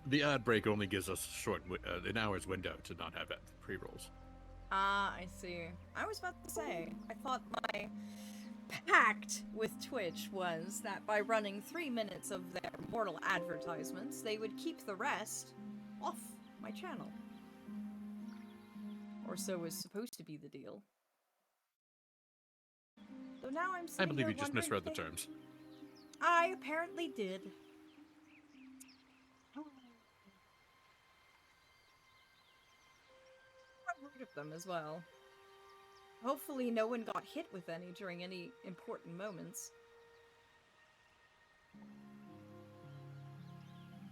Speaker 2: The ad break only gives us an hour's window to not have pre-rolls.
Speaker 1: I see. I was about to say, I thought my pact with Twitch was that by running 3 minutes of their mortal advertisements, they would keep the rest off my channel. Or so was supposed to be the deal. So now I'm
Speaker 2: I believe you just
Speaker 1: wondering
Speaker 2: misread the terms.
Speaker 1: I apparently did. I've heard of them as well. Hopefully no one got hit with any during any important moments.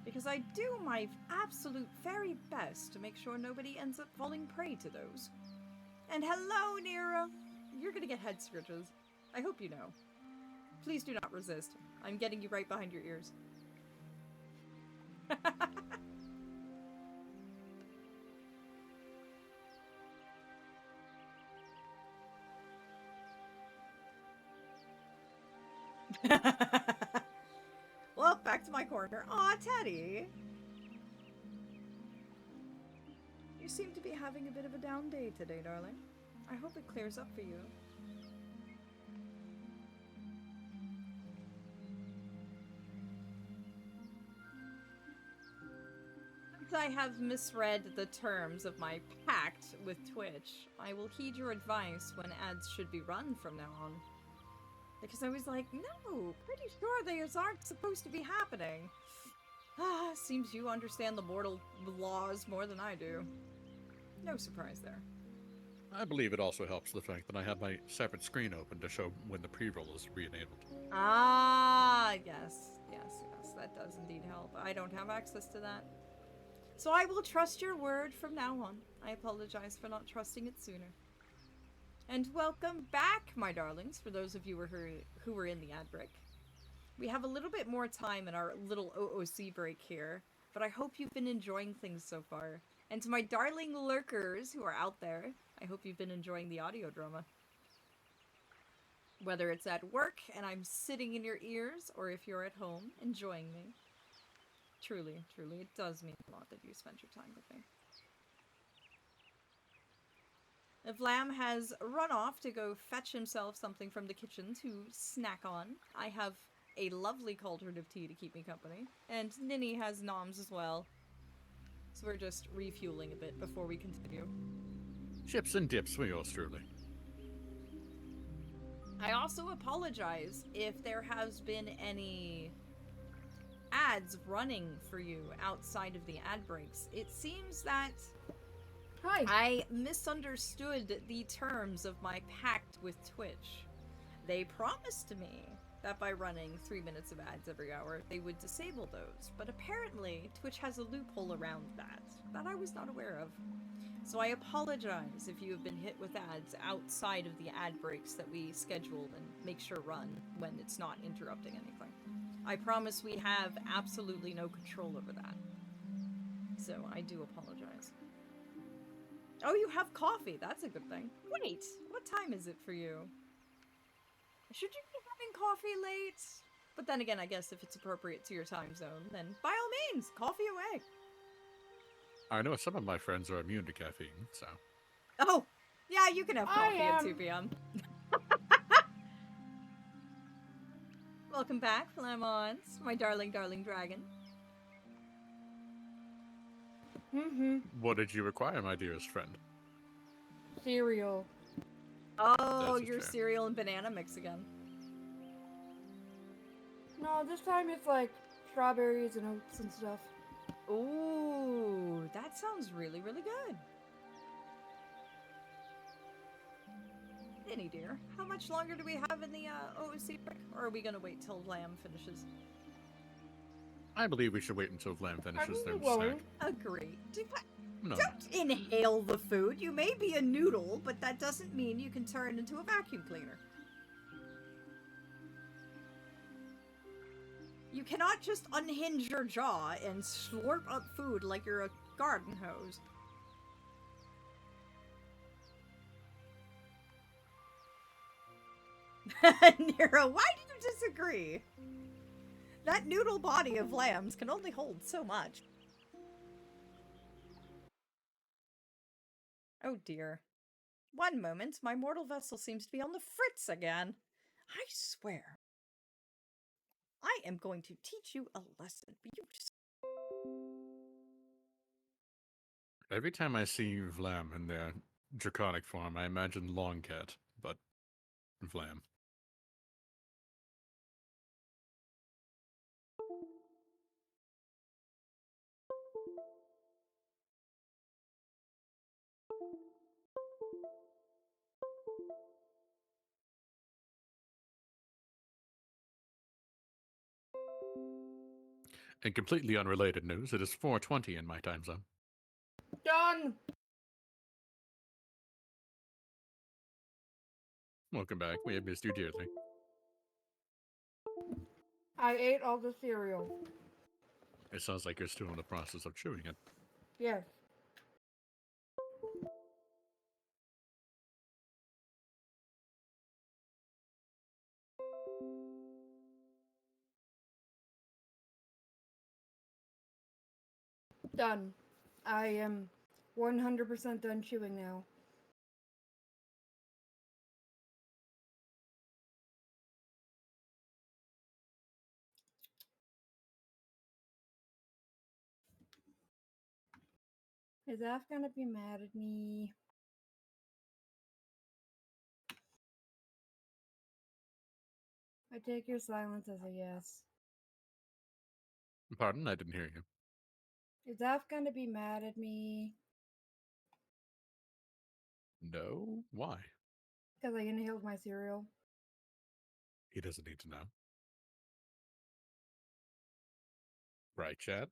Speaker 1: Because I do my absolute very best to make sure nobody ends up falling prey to those. And hello, Nero! You're gonna get head scratches. I hope you know. Please do not resist. I'm getting you right behind your ears. Well, back to my corner. Aw, Teddy! You seem to be having a bit of a down day today, darling. I hope it clears up for you. Since I have misread the terms of my pact with Twitch, I will heed your advice when ads should be run from now on. Because I was like, no, pretty sure these aren't supposed to be happening. Ah, seems you understand the mortal laws more than I do. No surprise there.
Speaker 2: I believe it also helps the fact that I have my separate screen open to show when the pre-roll is re-enabled.
Speaker 1: Ah, yes, that does indeed help. I don't have access to that. So I will trust your word from now on. I apologize for not trusting it sooner. And welcome back, my darlings, for those of you who were in the ad break. We have a little bit more time in our little OOC break here, but I hope you've been enjoying things so far. And to my darling lurkers who are out there, I hope you've been enjoying the audio drama. Whether it's at work and I'm sitting in your ears, or if you're at home enjoying me. Truly, truly, it does mean a lot that you spent your time with me. Vlam has run off to go fetch himself something from the kitchen to snack on. I have a lovely cauldron of tea to keep me company. And Ninny has noms as well. So we're just refueling a bit before we continue.
Speaker 2: Chips and dips for yours truly.
Speaker 1: I also apologize if there has been any ads running for you outside of the ad breaks. It seems that I misunderstood the terms of my pact with Twitch. They promised me that by running 3 minutes of ads every hour, they would disable those. But apparently, Twitch has a loophole around that I was not aware of. So I apologize if you have been hit with ads outside of the ad breaks that we schedule and make sure run when it's not interrupting anything. I promise we have absolutely no control over that. So I do apologize. Oh, you have coffee. That's a good thing. Wait, what time is it for you? Should you be having coffee late? But then again, I guess if it's appropriate to your time zone, then by all means, coffee away.
Speaker 2: I know some of my friends are immune to caffeine, so...
Speaker 1: Oh, yeah, you can have coffee at 2 p.m. Welcome back, Flamons, my darling, darling dragon.
Speaker 2: What did you require, my dearest friend?
Speaker 3: Cereal.
Speaker 1: Oh,
Speaker 2: That's
Speaker 1: your
Speaker 2: fair.
Speaker 1: cereal and banana mix again.
Speaker 3: No, this time it's like strawberries and oats and stuff.
Speaker 1: Ooh, that sounds really, really good. Ninny dear, how much longer do we have in the OOC break? Or are we gonna wait till Lamb finishes?
Speaker 2: I believe we should wait until Vlam finishes their snack.
Speaker 1: Agree.
Speaker 2: No.
Speaker 1: Don't inhale the food. You may be a noodle, but that doesn't mean you can turn into a vacuum cleaner. You cannot just unhinge your jaw and slurp up food like you're a garden hose. Nero, why do you disagree? That noodle body of lambs can only hold so much. Oh dear. One moment, my mortal vessel seems to be on the fritz again. I swear. I am going to teach you a lesson.
Speaker 2: Every time I see Vlam in their draconic form, I imagine Longcat, but Vlam. In completely unrelated news, it is 4:20 in my time zone.
Speaker 3: Done!
Speaker 2: Welcome back. We have missed you dearly.
Speaker 3: I ate all the cereal.
Speaker 2: It sounds like you're still in the process of chewing it.
Speaker 3: Yes. Done. I am 100% done chewing now. Is Af gonna be mad at me? I take your silence as a yes.
Speaker 2: Pardon? I didn't hear you.
Speaker 3: Is Af gonna be mad at me?
Speaker 2: No? Why?
Speaker 3: Because I inhaled my cereal.
Speaker 2: He doesn't need to know. Right, Chad?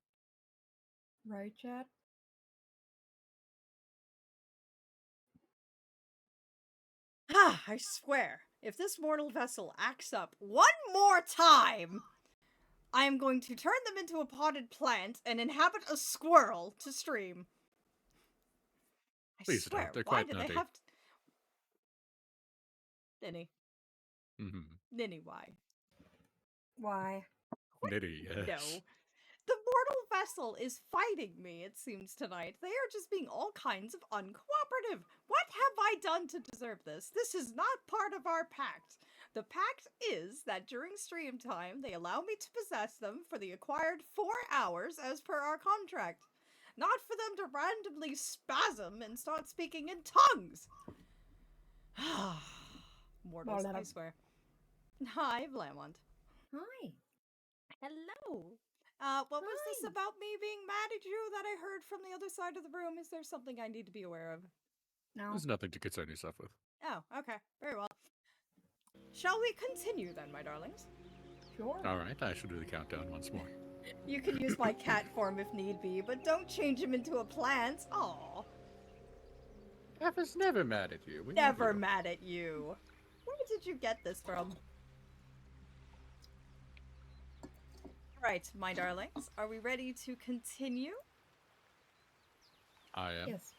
Speaker 3: Right, Chad?
Speaker 1: Ah, I swear, if this mortal vessel acts up one more time, I am going to turn them into a potted plant and inhabit a squirrel to stream.
Speaker 2: Please
Speaker 1: swear,
Speaker 2: don't. They're
Speaker 1: why
Speaker 2: quite
Speaker 1: do
Speaker 2: nutty.
Speaker 1: they have to... Ninny.
Speaker 2: Mm-hmm.
Speaker 1: Ninny, why?
Speaker 3: Why?
Speaker 2: Nitty, yes.
Speaker 1: No. The mortal vessel is fighting me, it seems, tonight. They are just being all kinds of uncooperative. What have I done to deserve this? This is not part of our pact. The pact is that during stream time, they allow me to possess them for the acquired 4 hours as per our contract. Not for them to randomly spasm and start speaking in tongues. Mortals, I swear. Hi, Vlamont.
Speaker 3: Hi.
Speaker 1: Hello. What was this about me being mad at you that I heard from the other side of the room? Is there something I need to be aware of?
Speaker 3: No.
Speaker 2: There's nothing to concern yourself with.
Speaker 1: Oh, okay. Very well. Shall we continue then, my darlings?
Speaker 3: Sure.
Speaker 2: All right, I shall do the countdown once more.
Speaker 1: You can use my cat form if need be, but don't change him into a plant. Aw.
Speaker 2: F is never mad at you. We
Speaker 1: Never
Speaker 2: love you.
Speaker 1: mad at you. Where did you get this from? Right, my darlings, are we ready to continue?
Speaker 2: I am.
Speaker 3: Yes.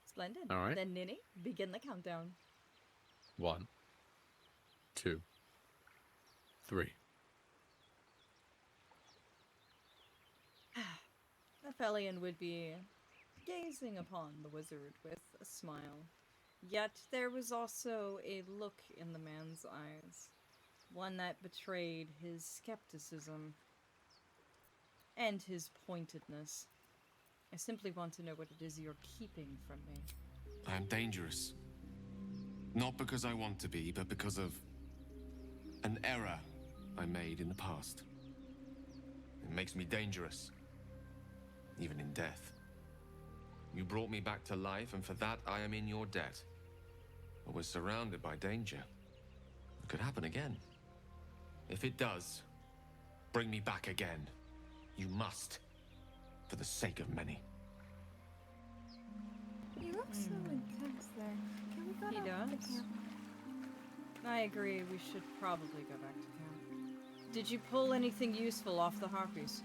Speaker 1: Splendid.
Speaker 2: All right.
Speaker 1: Then, Ninny, begin the countdown.
Speaker 2: 1, 2, 3.
Speaker 1: Aphelion would be gazing upon the wizard with a smile. Yet there was also a look in the man's eyes, one that betrayed his skepticism and his pointedness. I simply want to know what it is you're keeping from me.
Speaker 17: I am dangerous. Not because I want to be, but because of an error I made in the past. It makes me dangerous, even in death. You brought me back to life, and for that I am in your debt. But we're surrounded by danger. It could happen again. If it does, bring me back again. You must, for the sake of many.
Speaker 3: He looks so intense there. Can we go
Speaker 1: He
Speaker 3: back to
Speaker 1: does.
Speaker 3: camp?
Speaker 1: I agree, we should probably go back to camp. Did you pull anything useful off the harpies?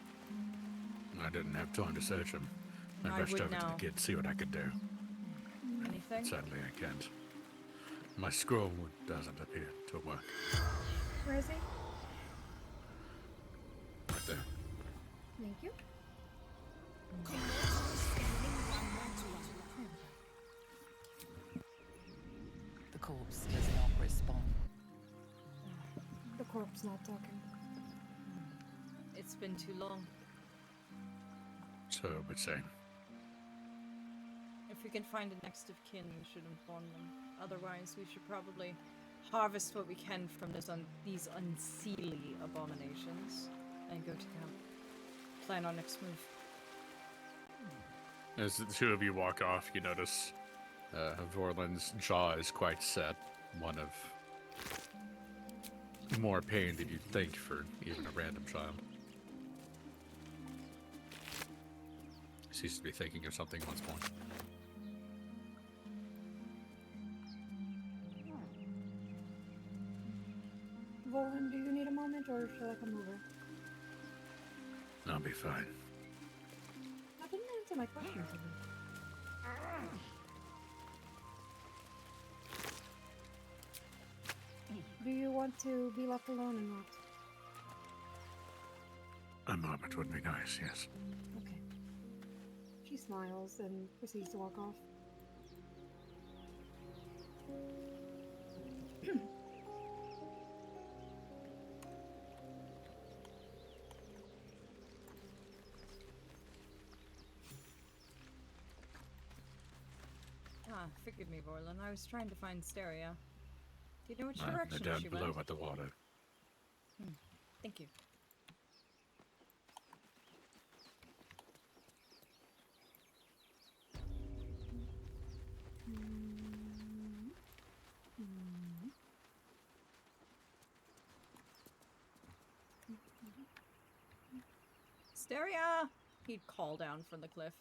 Speaker 2: I didn't have time to search him. I
Speaker 1: I
Speaker 2: rushed
Speaker 1: would
Speaker 2: over to
Speaker 1: now.
Speaker 2: the kid to see what I could do.
Speaker 1: Anything?
Speaker 2: Sadly, I can't. My scroll doesn't appear to work.
Speaker 3: Where is he?
Speaker 2: Right there.
Speaker 3: Thank you.
Speaker 4: The corpse does not respond.
Speaker 3: The corpse not talking.
Speaker 1: It's been too long.
Speaker 2: So I would say.
Speaker 1: If we can find a next of kin, we should inform them. Otherwise, we should probably harvest what we can from these unseelie abominations and go to camp. Plan our next move.
Speaker 2: As the two of you walk off, you notice Vorlin's jaw is quite set. One of more pain than you'd think for even a random child. Seems to be thinking of something once more.
Speaker 3: Volan, do you need a moment, or should I come over?
Speaker 2: I'll be fine.
Speaker 3: That didn't answer my question, Timmy. Do you want to be left alone or not?
Speaker 2: A moment would be nice, yes.
Speaker 3: Okay. She smiles and proceeds to walk off.
Speaker 1: Forgive me, Vorlin. I was trying to find Steria. Do you know which
Speaker 2: They're
Speaker 1: direction
Speaker 2: down
Speaker 1: she
Speaker 2: below
Speaker 1: went?
Speaker 2: at the water.
Speaker 1: Thank you. Steria! He'd call down from the cliff.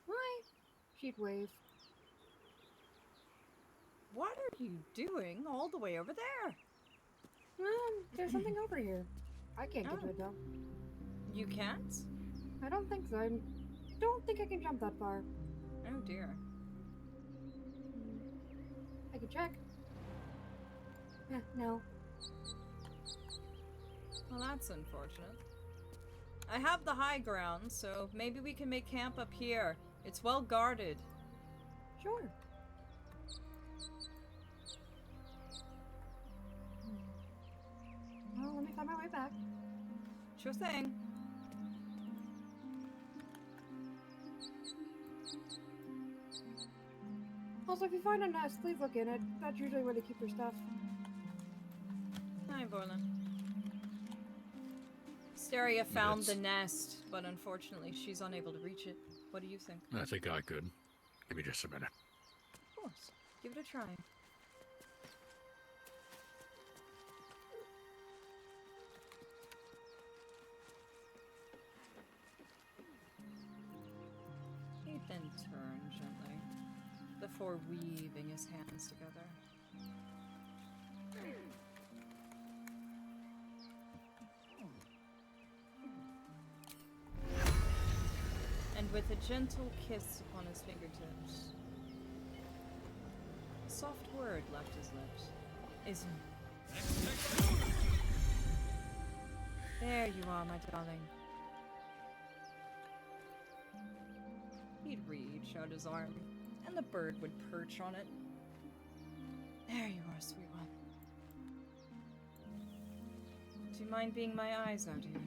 Speaker 3: Hi. She'd wave.
Speaker 1: What are you doing all the way over there?
Speaker 3: There's something over here. I can't get to it though.
Speaker 1: You can't?
Speaker 3: I don't think so. I don't think I can jump that far.
Speaker 1: Oh dear.
Speaker 3: I can check. No.
Speaker 1: Well, that's unfortunate. I have the high ground, so maybe we can make camp up here. It's well guarded.
Speaker 3: Sure. Well, let me find my way back.
Speaker 1: Sure thing.
Speaker 3: Also, if you find a nest, please look in it. That's usually where they keep their stuff.
Speaker 1: Hi, Vorlin. Steria found the nest, but unfortunately she's unable to reach it. What do you think?
Speaker 2: I think I could. Give me just a minute.
Speaker 1: Of course. Give it a try. He then turned gently, before weaving his hands together. And with a gentle kiss upon his fingertips, a soft word left his lips. There you are, my darling. He'd reach out his arm, and the bird would perch on it. There you are, sweet one. Do you mind being my eyes out here?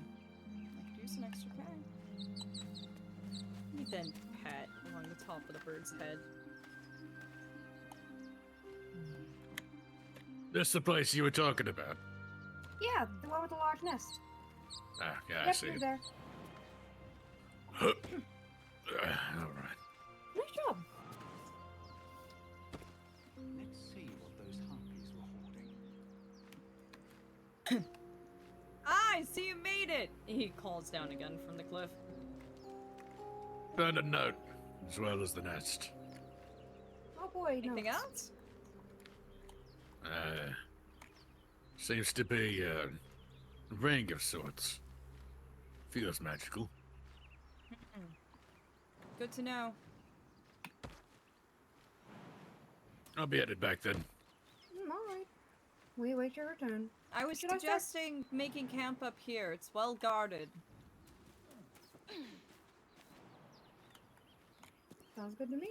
Speaker 1: I could use an extra pair. He'd then pat along the top of the bird's head.
Speaker 2: This the place you were talking about?
Speaker 3: Yeah, the one with the large nest.
Speaker 2: Ah, yeah, I
Speaker 3: Yep,
Speaker 2: see
Speaker 3: you're
Speaker 2: it.
Speaker 3: there.
Speaker 2: Alright.
Speaker 3: Nice job.
Speaker 18: Let's see what those harpies were hoarding.
Speaker 1: I see you made it! He calls down again from the cliff.
Speaker 2: Found a note, as well as the nest.
Speaker 3: Oh boy,
Speaker 1: Anything
Speaker 3: notes.
Speaker 1: else?
Speaker 2: Seems to be a ring of sorts. Feels magical.
Speaker 1: Good to know.
Speaker 2: I'll be headed back then.
Speaker 3: Alright. We await your return.
Speaker 1: I was
Speaker 3: Should I start?
Speaker 1: suggesting making camp up here. It's well guarded.
Speaker 3: Sounds good to me.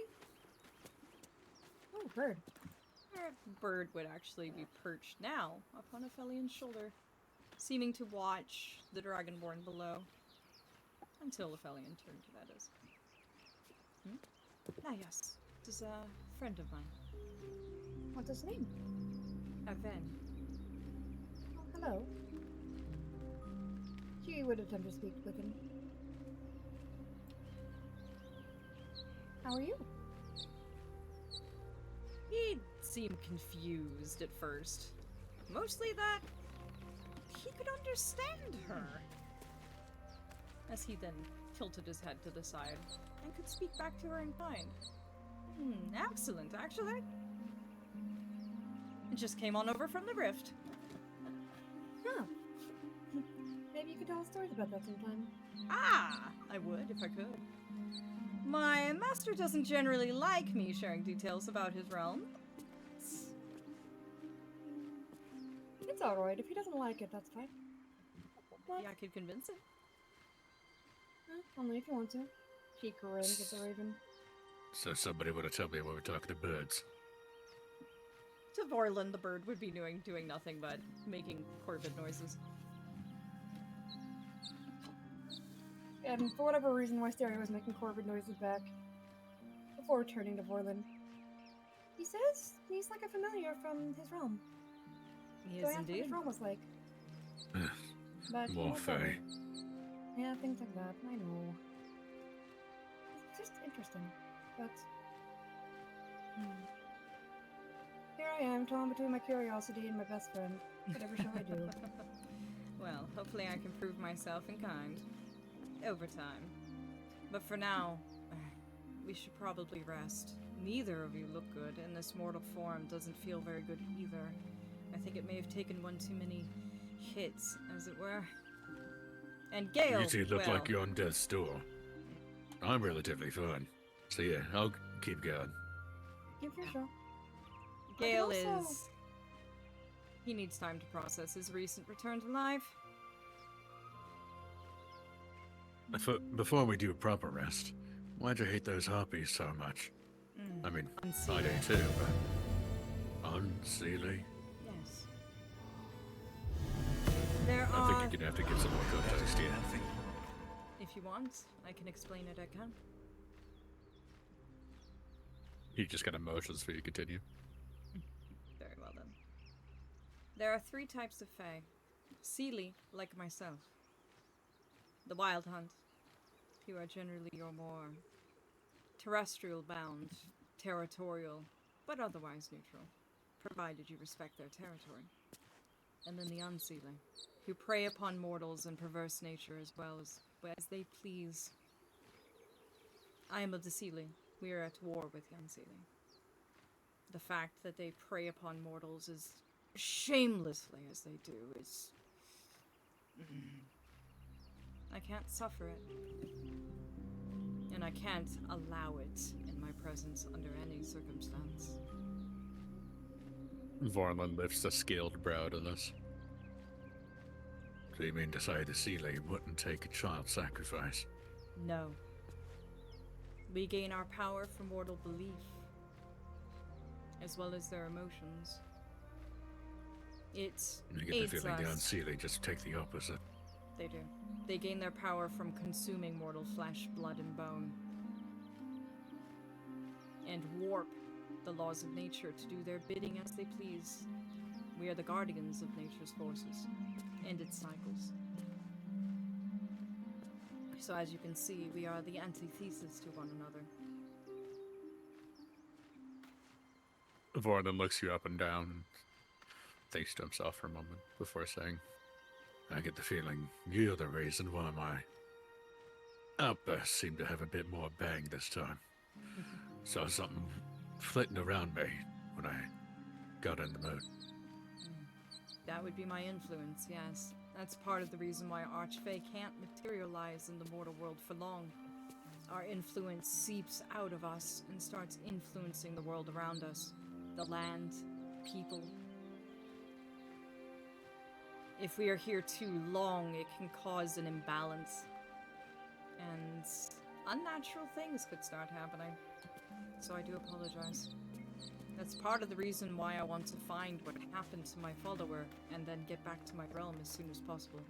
Speaker 3: Oh, bird.
Speaker 1: Bird would actually be perched now upon Aphelion's shoulder, seeming to watch the Dragonborn below. Until Aphelion turned to that as. Ah, yes. It is a friend of mine.
Speaker 3: What's his name?
Speaker 1: Aven.
Speaker 3: Oh, hello. She would attempt to speak with him. How are you?
Speaker 1: He seemed confused at first. Mostly that he could understand her. As he then tilted his head to the side and could speak back to her in kind. Excellent, actually. It just came on over from the rift.
Speaker 3: Huh. Maybe you could tell us stories about that sometime.
Speaker 1: Ah! I would, if I could. My master doesn't generally like me sharing details about his realm.
Speaker 3: It's alright. If he doesn't like it, that's fine.
Speaker 1: Yeah, I could convince him.
Speaker 3: Only if you want to. She grins at the raven.
Speaker 2: So somebody would have told me when we're talking to birds.
Speaker 1: To Vorlin, the bird would be doing nothing but making Corbin noises.
Speaker 3: And for whatever reason, Wysteria was making Corbin noises back before turning to Vorlin. He says he's like a familiar from his realm.
Speaker 1: He
Speaker 3: So
Speaker 1: is
Speaker 3: I asked what his
Speaker 1: indeed.
Speaker 3: realm was like. But he
Speaker 2: More
Speaker 3: won't tell me.
Speaker 2: Fae.
Speaker 3: Yeah, things like that. I know. It's just interesting. But here I am, torn between my curiosity and my best friend. Whatever shall I do?
Speaker 1: Well, hopefully I can prove myself in kind. Over time. But for now, we should probably rest. Neither of you look good, and this mortal form doesn't feel very good either. I think it may have taken one too many hits, as it were. And Gale,
Speaker 2: You two look
Speaker 1: well,
Speaker 2: like you're on death's door. I'm relatively fine. So yeah, I'll keep going.
Speaker 3: Yeah, for sure.
Speaker 1: Gale
Speaker 3: I can also-
Speaker 1: is... He needs time to process his recent return to life.
Speaker 2: Before we do a proper rest, why'd you hate those harpies so much? I mean, I do too, but... Unseelie?
Speaker 1: Yes. There
Speaker 2: I
Speaker 1: are...
Speaker 2: think you're gonna have to give some more context here.
Speaker 1: If you want, I can explain it at camp.
Speaker 2: You just got emotions for you to continue.
Speaker 1: Very well then. There are 3 types of Fae. Seelie, like myself. The Wild Hunt, who are generally your more terrestrial bound, territorial, but otherwise neutral, provided you respect their territory. And then the Unseelie, who prey upon mortals and perverse nature as well as they please. I am of the Seelie. We are at war with the Unseelie. The fact that they prey upon mortals as shamelessly as they do is... I can't suffer it. And I can't allow it in my presence under any circumstance.
Speaker 2: Vorlin lifts a scaled brow to this. So you mean to say the Seelie wouldn't take a child sacrifice?
Speaker 1: No. We gain our power from mortal belief, as well as their emotions. It
Speaker 2: I get
Speaker 1: aids
Speaker 2: the feeling the
Speaker 1: us.
Speaker 2: Unseelie just take the opposite.
Speaker 1: They do. They gain their power from consuming mortal flesh, blood, and bone. And warp the laws of nature to do their bidding as they please. We are the guardians of nature's forces and its cycles. So as you can see, we are the antithesis to one another.
Speaker 2: Vorlin looks you up and down and thinks to himself for a moment before saying, I get the feeling you're the reason why my outbursts seem to have a bit more bang this time. Saw something flitting around me when I got in the mood.
Speaker 1: That would be my influence, yes. That's part of the reason why Archfey can't materialize in the mortal world for long. Our influence seeps out of us and starts influencing the world around us. The land, people. If we are here too long, it can cause an imbalance. And unnatural things could start happening. So I do apologize. That's part of the reason why I want to find what happened to my follower and then get back to my realm as soon as possible.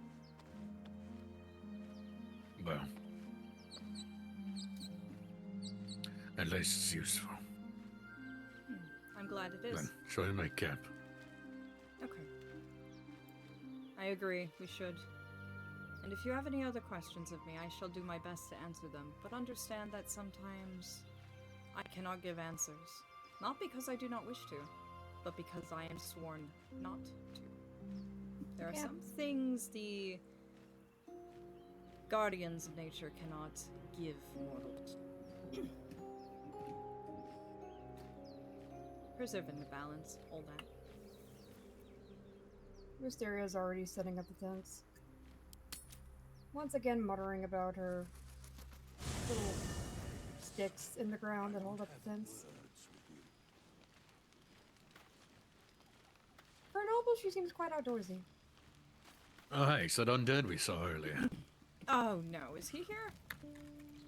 Speaker 2: Well, at least it's useful.
Speaker 1: I'm glad it is.
Speaker 2: Then, shall we make camp?
Speaker 1: Okay. I agree, we should. And if you have any other questions of me, I shall do my best to answer them, but understand that sometimes I cannot give answers. Not because I do not wish to, but because I am sworn not to. There are some things the guardians of nature cannot give mortals. Preserving the balance, all that.
Speaker 3: Wysteria's already setting up the tents. Once again muttering about her little sticks in the ground that hold up the tents. For a noble, she seems quite outdoorsy.
Speaker 2: Oh, hey, it's that undead we saw earlier.
Speaker 1: Oh no, is he here?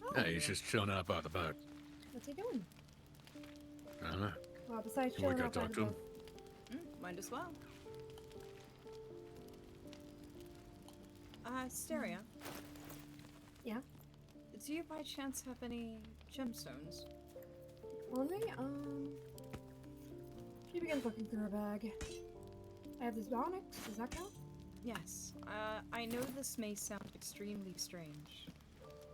Speaker 1: Oh.
Speaker 2: Hey, he's just chilling out by the boat.
Speaker 3: What's he doing?
Speaker 2: I don't know.
Speaker 3: Well, besides
Speaker 2: We
Speaker 3: chilling
Speaker 2: gotta
Speaker 3: out by
Speaker 2: talk
Speaker 3: the
Speaker 2: to him.
Speaker 3: boat.
Speaker 1: Might as well. Steria.
Speaker 3: Yeah?
Speaker 1: Do you by chance have any gemstones?
Speaker 3: Only, she begins looking through her bag. I have this onyx, does that count?
Speaker 1: Yes. I know this may sound extremely strange.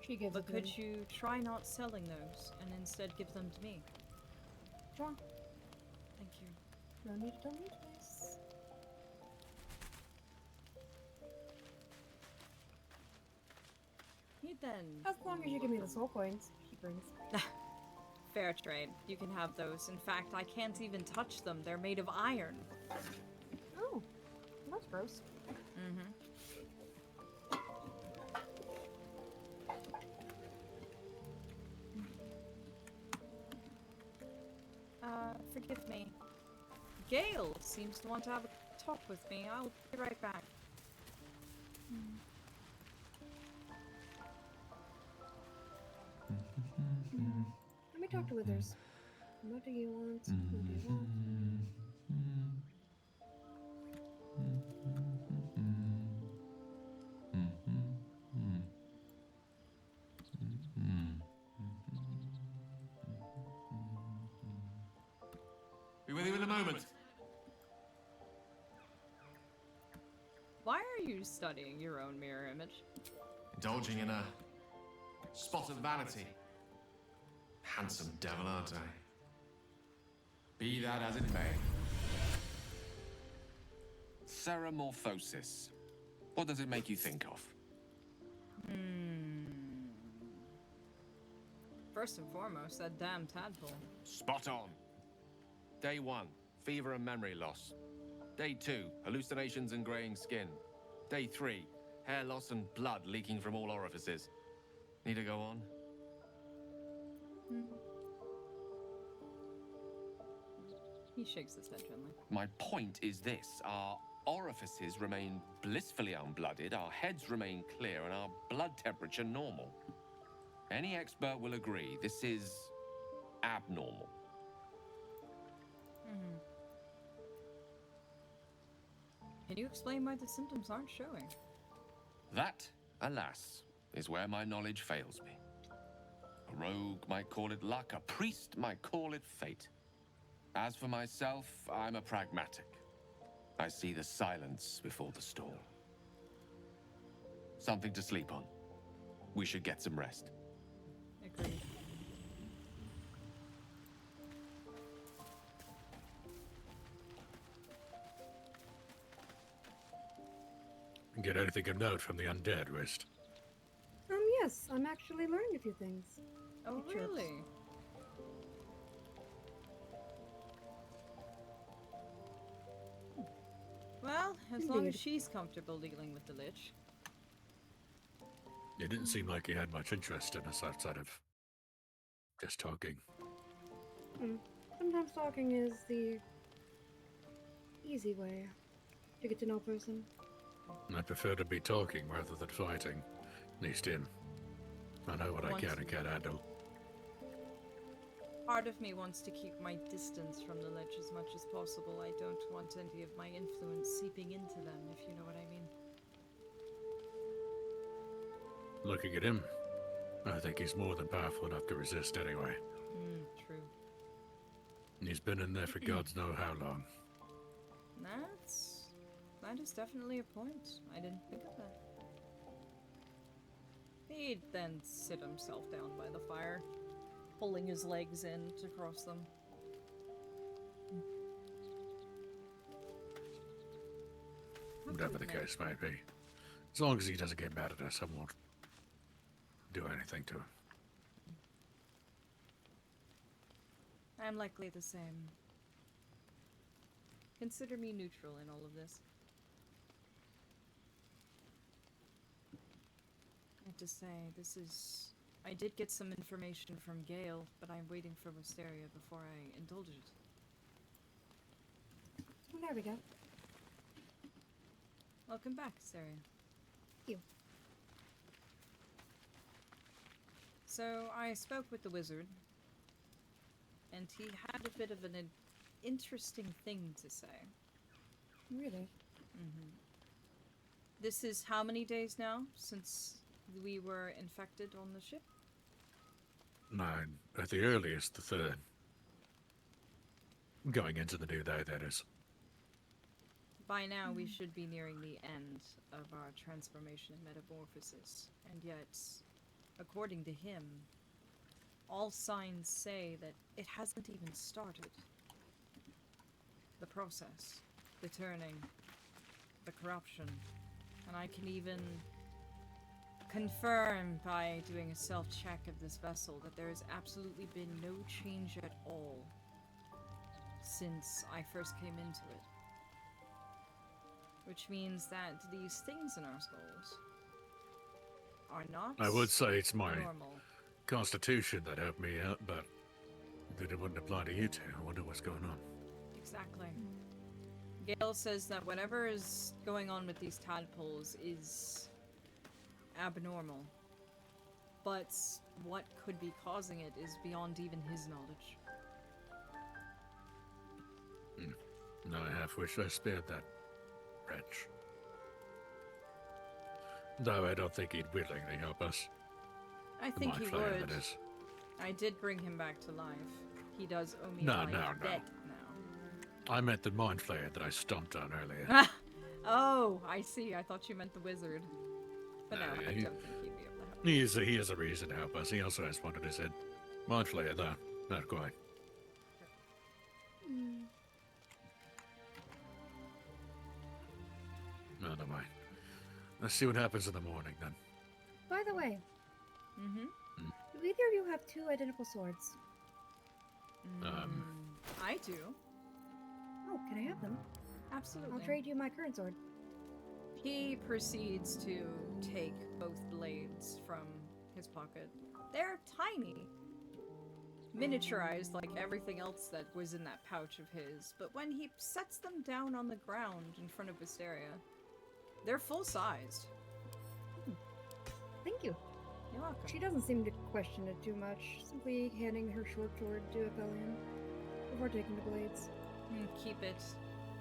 Speaker 3: She gives
Speaker 1: But
Speaker 3: it to
Speaker 1: could
Speaker 3: me.
Speaker 1: you try not selling those and instead give them to me?
Speaker 3: Sure.
Speaker 1: Thank you.
Speaker 3: No need to tell me twice.
Speaker 1: He then.
Speaker 3: As long as you give me the soul coins, she brings.
Speaker 1: Fair trade. You can have those. In fact, I can't even touch them. They're made of iron.
Speaker 3: Oh, that's gross.
Speaker 1: Mm-hmm. Forgive me. Gale seems to want to have a talk with me. I'll be right back.
Speaker 3: Let me talk to Withers. What do you want? What do you want?
Speaker 17: Be with you in a moment.
Speaker 1: Why are you studying your own mirror image?
Speaker 17: Indulging in a spot of vanity. Handsome devil, aren't I? Be that as it may. Ceramorphosis. What does it make you think of?
Speaker 1: First and foremost, that damn tadpole.
Speaker 17: Spot on. Day 1, fever and memory loss. Day 2, hallucinations and graying skin. Day 3, hair loss and blood leaking from all orifices. Need to go on?
Speaker 1: He shakes his head gently.
Speaker 17: My point is this. Our orifices remain blissfully unblooded, our heads remain clear, and our blood temperature normal. Any expert will agree this is abnormal.
Speaker 1: Can you explain why the symptoms aren't showing?
Speaker 17: That, alas, is where my knowledge fails me. A rogue might call it luck, a priest might call it fate. As for myself, I'm a pragmatic. I see the silence before the storm. Something to sleep on. We should get some rest.
Speaker 1: Agreed.
Speaker 2: Get anything of note from the undead, Wrist?
Speaker 3: Yes, I'm actually learning a few things.
Speaker 1: Oh,
Speaker 3: He chirps.
Speaker 1: really? Well, as long as
Speaker 3: Indeed.
Speaker 1: she's comfortable dealing with the Lich.
Speaker 2: It didn't seem like he had much interest in us outside of just talking.
Speaker 3: Sometimes talking is the easy way to get to know a person.
Speaker 2: I prefer to be talking rather than fighting. At least him. I know what I can and can't handle.
Speaker 1: Part of me wants to keep my distance from the Lich as much as possible. I don't want any of my influence seeping into them, if you know what I mean.
Speaker 2: Looking at him, I think he's more than powerful enough to resist anyway.
Speaker 1: True.
Speaker 2: And he's been in there for gods know how long.
Speaker 1: That is definitely a point. I didn't think of that. He'd then sit himself down by the fire, pulling his legs in to cross them.
Speaker 2: Whatever the case may be. As long as he doesn't get mad at us, I won't do anything to him.
Speaker 1: I'm likely the same. Consider me neutral in all of this. to say. This is... I did get some information from Gale, but I'm waiting for Wysteria before I indulge it.
Speaker 3: Well, there we go.
Speaker 1: Welcome back, Wysteria.
Speaker 3: Thank you.
Speaker 1: So, I spoke with the wizard, and he had a bit of an interesting thing to say.
Speaker 3: Really?
Speaker 1: Mm-hmm. This is how many days now since we were infected on the ship?
Speaker 2: 9, at the earliest, the 3rd. Going into the new day, that is.
Speaker 1: By now, we should be nearing the end of our transformation and metamorphosis, and yet, according to him, all signs say that it hasn't even started. The process, the turning, the corruption, and I can even confirm by doing a self-check of this vessel that there has absolutely been no change at all since I first came into it. Which means that these things in our skulls are not
Speaker 2: I would say it's my
Speaker 1: normal.
Speaker 2: constitution that helped me out, but that it wouldn't apply to you two. I wonder what's going on.
Speaker 1: Exactly. Gale says that whatever is going on with these tadpoles is abnormal. But what could be causing it is beyond even his knowledge.
Speaker 2: No, I half wish I spared that wretch. Though I don't think he'd willingly help us.
Speaker 1: I
Speaker 2: The
Speaker 1: think
Speaker 2: mind
Speaker 1: he
Speaker 2: flayer,
Speaker 1: would.
Speaker 2: that is.
Speaker 1: I did bring him back to life. He does owe me
Speaker 2: No,
Speaker 1: a life
Speaker 2: no, no.
Speaker 1: debt now.
Speaker 2: I meant the mind flayer that I stomped on earlier.
Speaker 1: Oh, I see. I thought you meant the wizard. But no, I
Speaker 2: he-
Speaker 1: don't think he'd be able to help.
Speaker 2: He has a reason to help us. He also has one in his head. Mind flayer, though. Not quite. No, never mind. Let's see what happens in the morning, then.
Speaker 3: By the way,
Speaker 1: Mm-hmm.
Speaker 3: do either of you have 2 identical swords?
Speaker 1: I do.
Speaker 3: Oh, can I have them?
Speaker 1: Absolutely.
Speaker 3: I'll trade you my current sword.
Speaker 1: He proceeds to take both blades from his pocket. They're tiny. Miniaturized like everything else that was in that pouch of his, but when he sets them down on the ground in front of Wysteria, they're full-sized.
Speaker 3: Thank you.
Speaker 1: You're welcome.
Speaker 3: She doesn't seem to question it too much, simply handing her short sword to Aphelion before taking the blades.
Speaker 1: Keep it.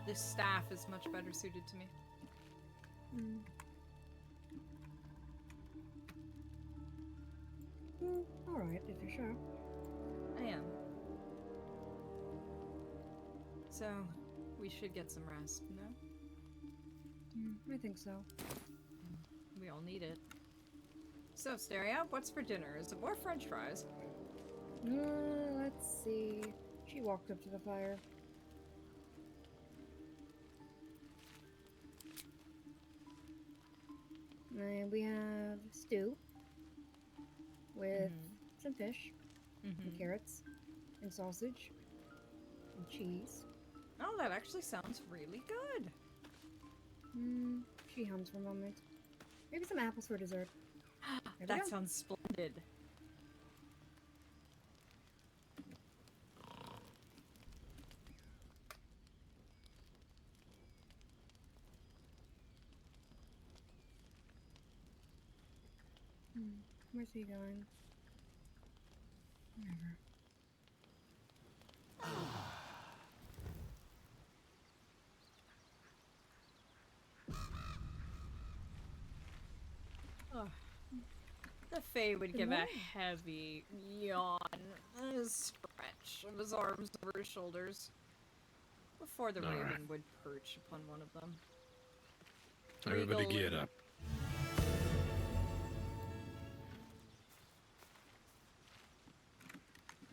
Speaker 1: This staff is much better suited to me.
Speaker 3: Alright, if you're sure.
Speaker 1: I am. So, we should get some rest, no?
Speaker 3: I think so.
Speaker 1: We all need it. So, Steria, what's for dinner? Is it more french fries?
Speaker 3: Let's see. She walked up to the fire. And we have stew with some fish and carrots and sausage and cheese.
Speaker 1: Oh, that actually sounds really good.
Speaker 3: She hums for a moment. Maybe some apples for dessert. There we
Speaker 1: That
Speaker 3: go.
Speaker 1: sounds splendid.
Speaker 3: Where's he going? Whatever.
Speaker 1: Oh. The Fae would
Speaker 3: Good
Speaker 1: give
Speaker 3: morning.
Speaker 1: a heavy yawn, a stretch of his arms over his shoulders, before the
Speaker 2: All
Speaker 1: raven
Speaker 2: right.
Speaker 1: would perch upon one of them.
Speaker 2: Everybody
Speaker 1: Regal
Speaker 2: get
Speaker 1: and-
Speaker 2: up.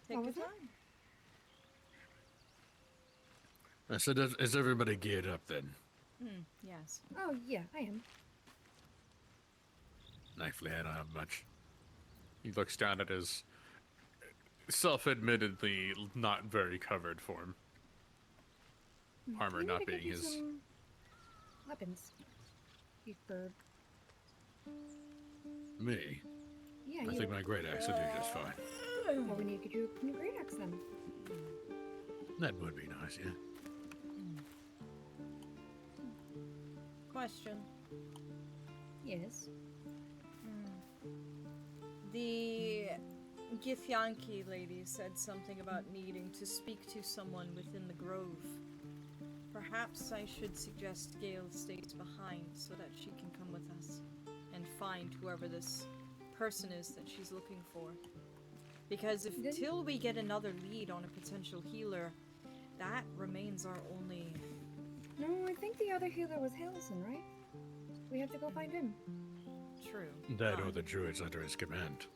Speaker 1: Take
Speaker 3: What
Speaker 1: your
Speaker 3: was it?
Speaker 1: time.
Speaker 2: I said, is everybody geared up then?
Speaker 1: Yes.
Speaker 3: Oh, yeah, I am.
Speaker 2: Thankfully, I don't have much. He looks down at his self-admittedly not very covered form. Armor
Speaker 3: We need
Speaker 2: not
Speaker 3: to
Speaker 2: being
Speaker 3: get you
Speaker 2: his.
Speaker 3: some weapons. You bird.
Speaker 2: Me?
Speaker 3: Yeah,
Speaker 2: I
Speaker 3: you.
Speaker 2: think my great axe would do just fine.
Speaker 3: Well, we need to get you a new great axe then.
Speaker 2: That would be nice, yeah.
Speaker 1: Question.
Speaker 3: Yes.
Speaker 1: The Githyanki lady said something about needing to speak to someone within the grove. Perhaps I should suggest Gale stays behind so that she can come with us and find whoever this person is that she's looking for. Because if till we get another lead on a potential healer, that remains our only...
Speaker 3: No, I think the other healer was Harrison, right? We have to go find him.
Speaker 1: True.
Speaker 2: That or the druids under his command.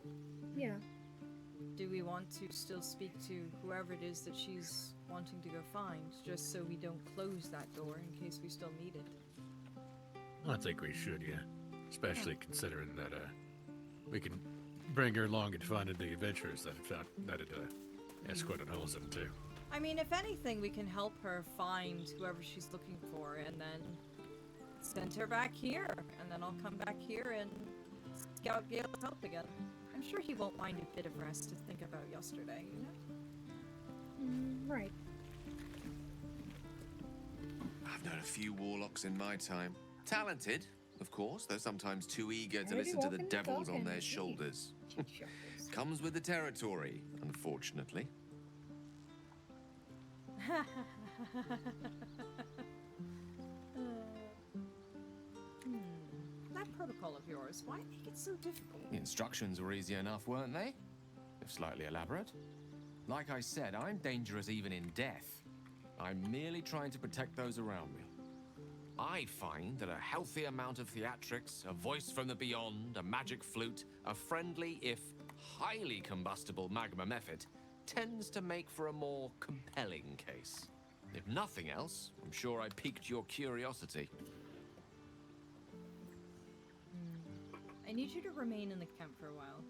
Speaker 3: Yeah.
Speaker 1: Do we want to still speak to whoever it is that she's wanting to go find, just so we don't close that door in case we still need it?
Speaker 2: I think we should, yeah. Especially considering that we can bring her along and find the adventurers that escorted Holzim too.
Speaker 1: I mean, if anything, we can help her find whoever she's looking for, and then send her back here, and then I'll come back here and scout Gale's help again. I'm sure he won't mind a bit of rest to think about yesterday, you know?
Speaker 3: Right.
Speaker 17: I've known a few warlocks in my time. Talented, of course, though sometimes too eager to
Speaker 3: Maybe
Speaker 17: listen to the
Speaker 3: walking the
Speaker 17: devils
Speaker 3: dog
Speaker 17: on
Speaker 3: and
Speaker 17: their
Speaker 3: the
Speaker 17: shoulders. Comes with the territory, unfortunately.
Speaker 1: That protocol of yours, why make it so difficult?
Speaker 17: The instructions were easy enough, weren't they? If slightly elaborate. Like I said, I'm dangerous even in death. I'm merely trying to protect those around me. I find that a healthy amount of theatrics, a voice from the beyond, a magic flute, a friendly, if highly combustible magma method, tends to make for a more compelling case. If nothing else, I'm sure I piqued your curiosity.
Speaker 1: I need you to remain in the camp for a while.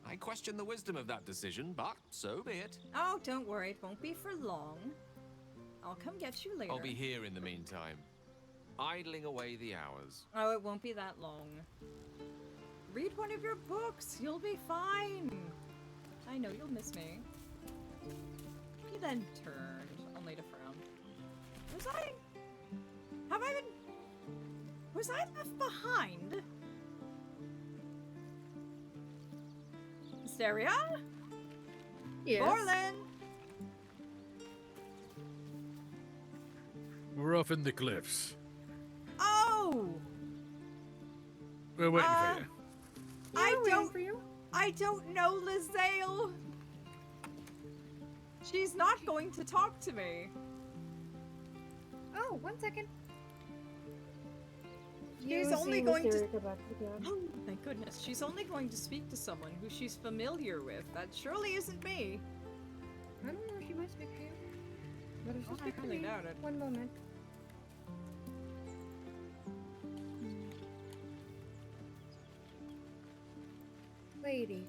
Speaker 17: I question the wisdom of that decision, but so be it.
Speaker 1: Oh, don't worry, it won't be for long. I'll come get you later.
Speaker 17: I'll be here in the meantime, idling away the hours.
Speaker 1: Oh, it won't be that long. Read one of your books, you'll be fine. I know you'll miss me. He then turned, only to frown. Was I left behind? Wysteria?
Speaker 3: Yes.
Speaker 1: Borland!
Speaker 2: We're off in the cliffs.
Speaker 1: Oh!
Speaker 2: We're waiting for you.
Speaker 1: I don't know Lizale. She's not going to talk to me.
Speaker 3: Oh, 1 second.
Speaker 1: She's only going to...
Speaker 3: Go back to the cabin.
Speaker 1: Oh, thank goodness. She's only going to speak to someone who she's familiar with. That surely isn't me.
Speaker 3: I don't know, she might speak to you. But if she speaks to
Speaker 1: highly
Speaker 3: me,
Speaker 1: doubt it.
Speaker 3: 1 moment. Lady.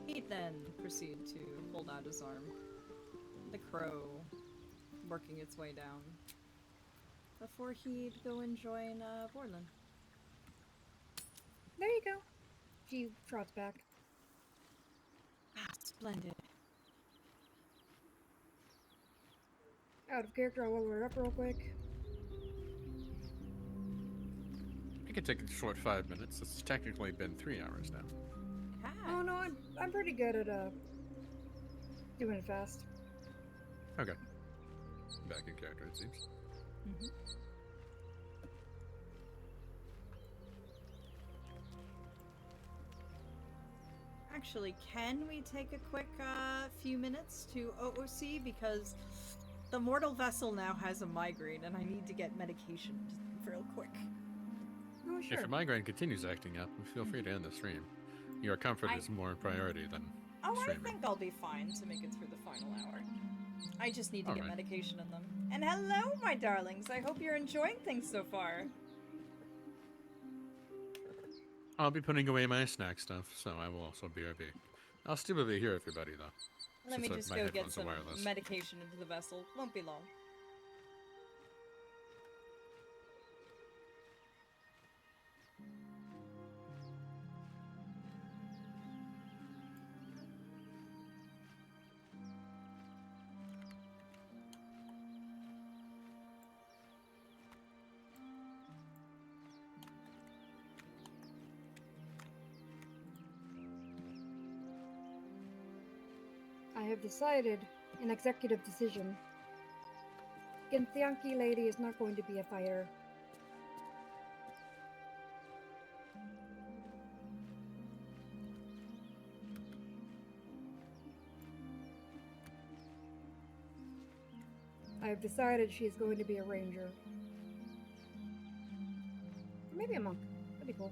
Speaker 1: He'd then proceed to hold out his arm. The crow working its way down. Before he'd go and join Borland.
Speaker 3: There you go. She trots back.
Speaker 1: Ah, splendid.
Speaker 3: Out of character, I'll lower it up real quick.
Speaker 2: It could take a short 5 minutes. It's technically been 3 hours now.
Speaker 3: Oh no, I'm pretty good at doing it fast.
Speaker 2: Okay. Back in character, it seems.
Speaker 1: Actually, can we take a quick few minutes to OOC? Because the mortal vessel now has a migraine and I need to get medication real quick.
Speaker 3: Oh,
Speaker 2: If your migraine continues acting up, feel free to end the stream. Your comfort is more priority than streaming.
Speaker 1: I think I'll be fine to make it through the final hour. I just need to get medication in them. And hello, my darlings. I hope you're enjoying things so far.
Speaker 2: I'll be putting away my snack stuff, so I will also BRB. I'll still be here, everybody, though.
Speaker 1: Let me
Speaker 2: Since
Speaker 1: just
Speaker 2: my
Speaker 1: go get
Speaker 2: headphones are
Speaker 1: some
Speaker 2: wireless.
Speaker 1: medication into the vessel. Won't be long.
Speaker 3: I have decided an executive decision. Githyanki lady is not going to be a fighter. I have decided she is going to be a ranger. Or maybe a monk. That'd be cool.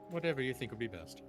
Speaker 2: Whatever you think would be best.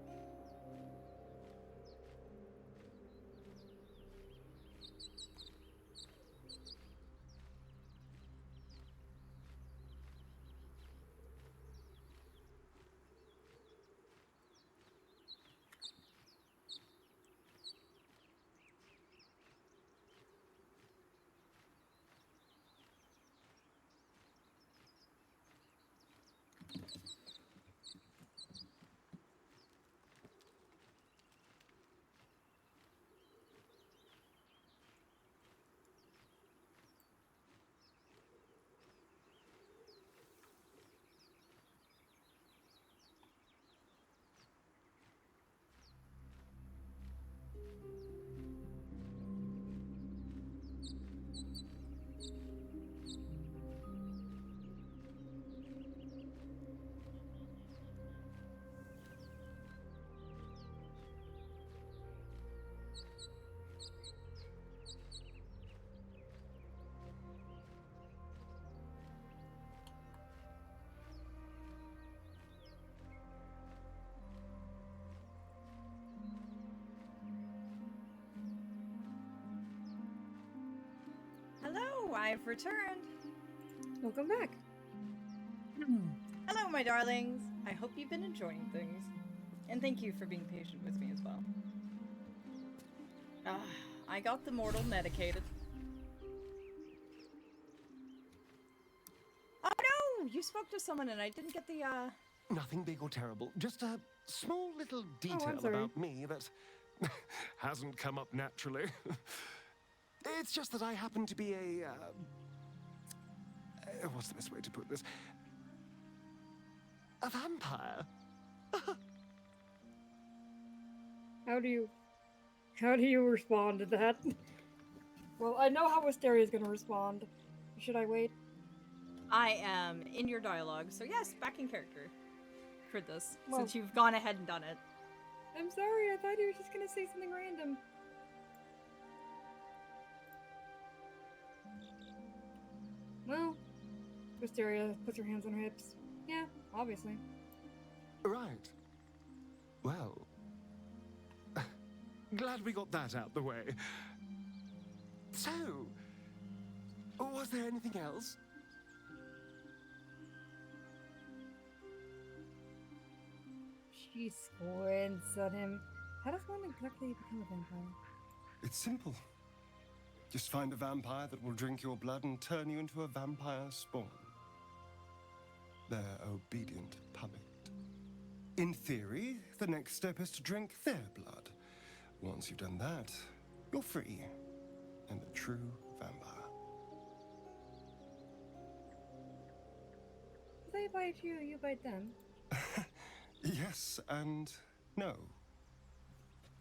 Speaker 1: Hello, I've returned.
Speaker 3: Welcome back.
Speaker 1: Hello, my darlings. I hope you've been enjoying things. And thank you for being patient with me as well. I got the mortal medicated. Oh no! You spoke to someone and I didn't get the,
Speaker 8: Nothing big or terrible. Just a small little detail
Speaker 3: sorry.
Speaker 8: about me that hasn't come up naturally. It's just that I happen to be a... what's the best way to put this? A vampire.
Speaker 3: How do you respond to that? Well, I know how Wysteria is going to respond. Should I wait?
Speaker 1: I am in your dialogue, so yes, back in character for this,
Speaker 3: Well-
Speaker 1: since you've gone ahead and done it.
Speaker 3: I'm sorry, I thought you were just going to say something random. Well, Wysteria puts her hands on her hips. Yeah, obviously.
Speaker 8: Right. Well... glad we got that out the way. So... was there anything else?
Speaker 3: She squints at him. How does one exactly become a vampire?
Speaker 20: It's simple. Just find a vampire that will drink your blood and turn you into a vampire spawn. Their obedient puppet. In theory, the next step is to drink their blood. Once you've done that, you're free and a true vampire.
Speaker 3: They bite you, you bite them.
Speaker 20: Yes and no.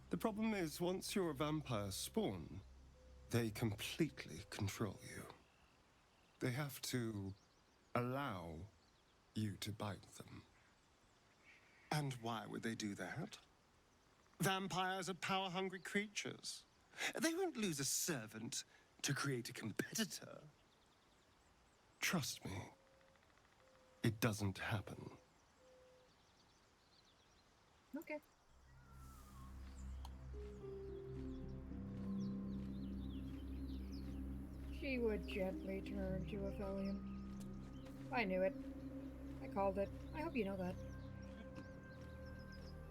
Speaker 20: The problem is, once you're a vampire spawn, they completely control you. They have to allow you to bite them. And why would they do that? Vampires are power-hungry creatures. They won't lose a servant to create a competitor. Trust me, it doesn't happen.
Speaker 3: Okay. She would gently turn to Aphelion. I knew it. I called it. I hope you know that.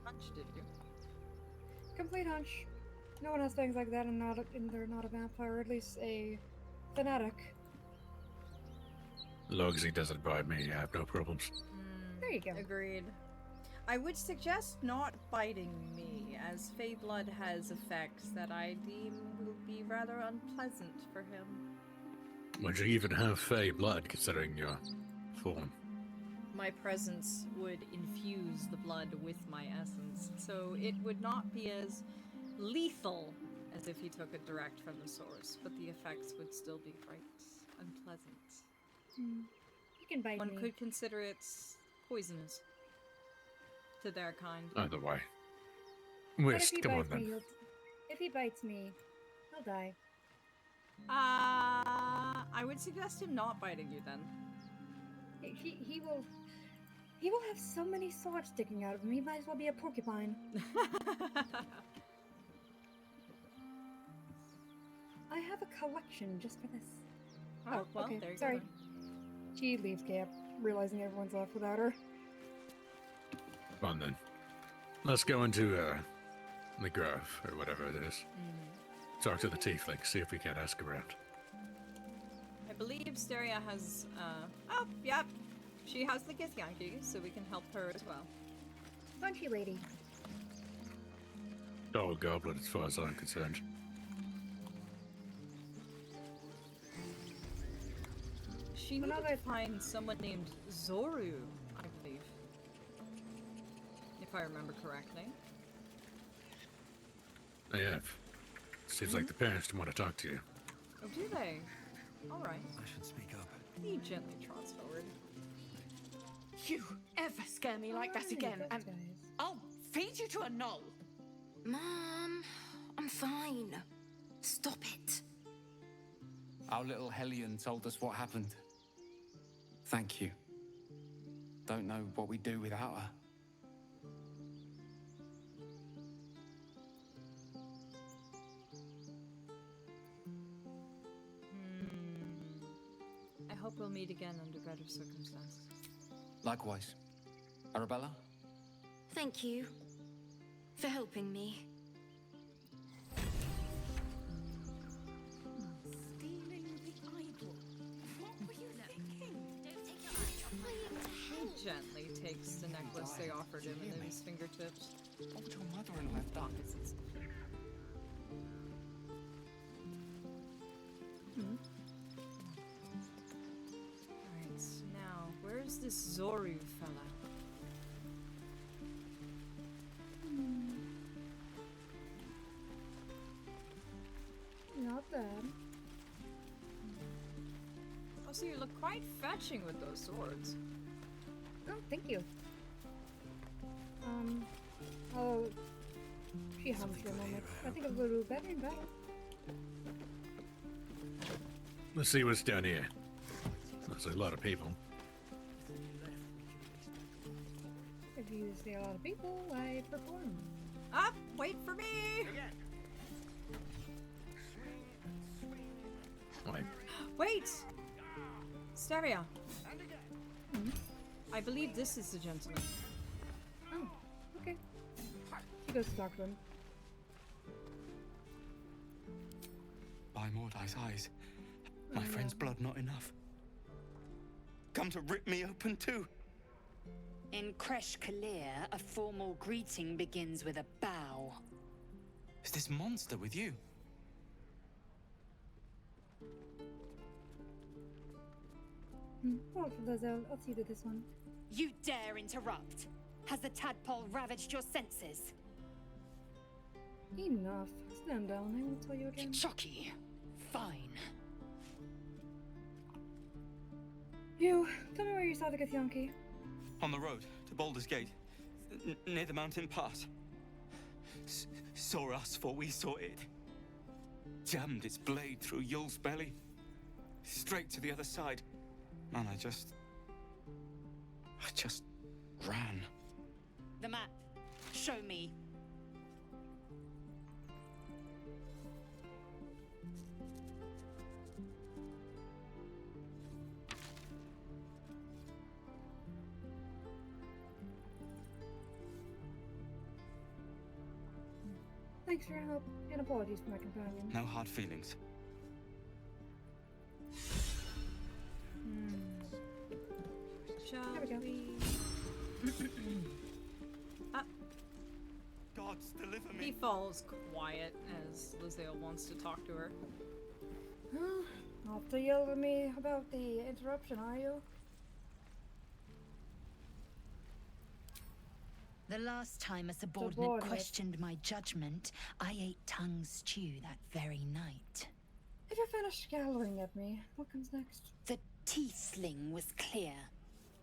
Speaker 1: Hunch, did you?
Speaker 3: Complete hunch. No one has things like that and they're not a vampire, or at least a fanatic.
Speaker 2: As long as he doesn't bite me, I have no problems.
Speaker 3: There you go.
Speaker 1: Agreed. I would suggest not biting me, as Fey blood has effects that I deem will be rather unpleasant for him.
Speaker 2: Would you even have Fey blood, considering your form?
Speaker 1: My presence would infuse the blood with my essence, so it would not be as lethal as if you took it direct from the source, but the effects would still be quite unpleasant.
Speaker 3: You can bite me.
Speaker 1: One could consider it poisonous to their kind.
Speaker 2: Either way.
Speaker 3: But if he
Speaker 2: Come on
Speaker 3: bites me,
Speaker 2: then.
Speaker 3: if he bites me, he'll die.
Speaker 1: I would suggest him not biting you then.
Speaker 3: He will have so many swords sticking out of him. He might as well be a porcupine. I have a collection just for this.
Speaker 1: Oh, well,
Speaker 3: okay.
Speaker 1: there you
Speaker 3: Sorry.
Speaker 1: go.
Speaker 3: She leaves camp, realizing everyone's left without her.
Speaker 2: Come on then. Let's go into the grove, or whatever it is. Talk to the tiefling, see if we can't ask around.
Speaker 1: I believe Wysteria has, oh, yep. She has the Githyanki, so we can help her as well.
Speaker 3: Punchy lady.
Speaker 2: Oh, goblin, as far as I'm concerned.
Speaker 1: She needed to find someone named Zoru, I believe. If I remember correctly.
Speaker 2: I have. Seems like the parents don't want to talk to you.
Speaker 1: Oh, do they? Alright.
Speaker 18: I should speak up.
Speaker 1: He gently trots forward.
Speaker 9: You ever scare me like that again, and I'll feed you to a knoll.
Speaker 6: Mom, I'm fine. Stop it.
Speaker 15: Our little Hellion told us what happened. Thank you. Don't know what we'd do without her.
Speaker 1: I hope we'll meet again under better circumstances.
Speaker 15: Likewise. Arabella?
Speaker 6: Thank you for helping me.
Speaker 9: Stealing the idol. What were you thinking?
Speaker 1: He gently takes the necklace they offered him in his fingertips.
Speaker 15: What would your mother-in-law have done?
Speaker 1: Alright, now, where's this Zoru fella?
Speaker 3: Not bad.
Speaker 1: Oh, so you look quite fetching with those swords.
Speaker 3: Oh, thank you. Oh, she hums for a moment. I think it'll do better and better.
Speaker 2: Let's see what's down here. There's a lot of people.
Speaker 3: If you say a lot of people, I perform.
Speaker 1: Up! Wait for me!
Speaker 2: Wait.
Speaker 1: Wait! Wysteria. I believe this is the gentleman.
Speaker 3: Oh, okay. She goes to talk to him.
Speaker 11: By Mordai's eyes, my friend's blood not enough. Come to rip me open too.
Speaker 6: In Kresh Kalir, a formal greeting begins with a bow.
Speaker 11: Is this monster with you?
Speaker 3: Oh, for those, I'll see to this one.
Speaker 6: You dare interrupt? Has the tadpole ravaged your senses?
Speaker 3: Enough. Stand down, I won't tell you again.
Speaker 6: Chucky. Fine.
Speaker 3: You, tell me where you saw the Githyanki.
Speaker 11: On the road to Baldur's Gate, near the mountain pass. Saw us, for we saw it.
Speaker 21: jammed its blade through Yul's belly, straight to the other side. And I just ran.
Speaker 6: The map. Show me.
Speaker 3: Thanks for your help, and apologies for my companion.
Speaker 21: No hard feelings.
Speaker 1: Shall
Speaker 3: There we go.
Speaker 21: Gods, deliver me.
Speaker 1: He falls quiet as Lizelle wants to talk to her.
Speaker 3: Off to yell at me about the interruption, are you?
Speaker 6: The last time a subordinate
Speaker 3: Subordinate.
Speaker 6: questioned my judgment, I ate tongue stew that very night.
Speaker 3: If you're finished scowling at me, what comes next?
Speaker 6: The teeth sling was clear.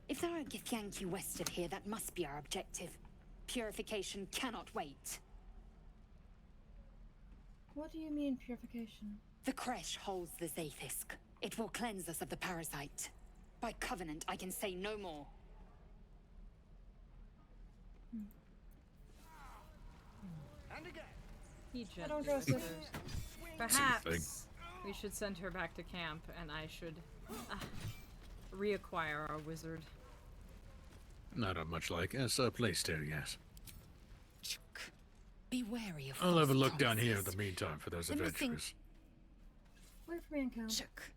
Speaker 6: If there are Githyanki west of here, that must be our objective. Purification cannot wait.
Speaker 3: What do you mean, purification?
Speaker 6: The creche holds the Zaithisk. It will cleanse us of the parasite. By covenant, I can say no more.
Speaker 7: And again.
Speaker 1: He
Speaker 3: I don't
Speaker 1: gently
Speaker 3: trust it.
Speaker 1: whispers. Perhaps we should send her back to camp, and I should reacquire our wizard.
Speaker 2: Not much like us, a place to, yes.
Speaker 6: Be wary of
Speaker 2: I'll have a
Speaker 6: false
Speaker 2: look down here in
Speaker 6: promises.
Speaker 2: the meantime for those
Speaker 6: The missing-
Speaker 2: adventurers.
Speaker 3: Wait for me in camp.
Speaker 6: Chook.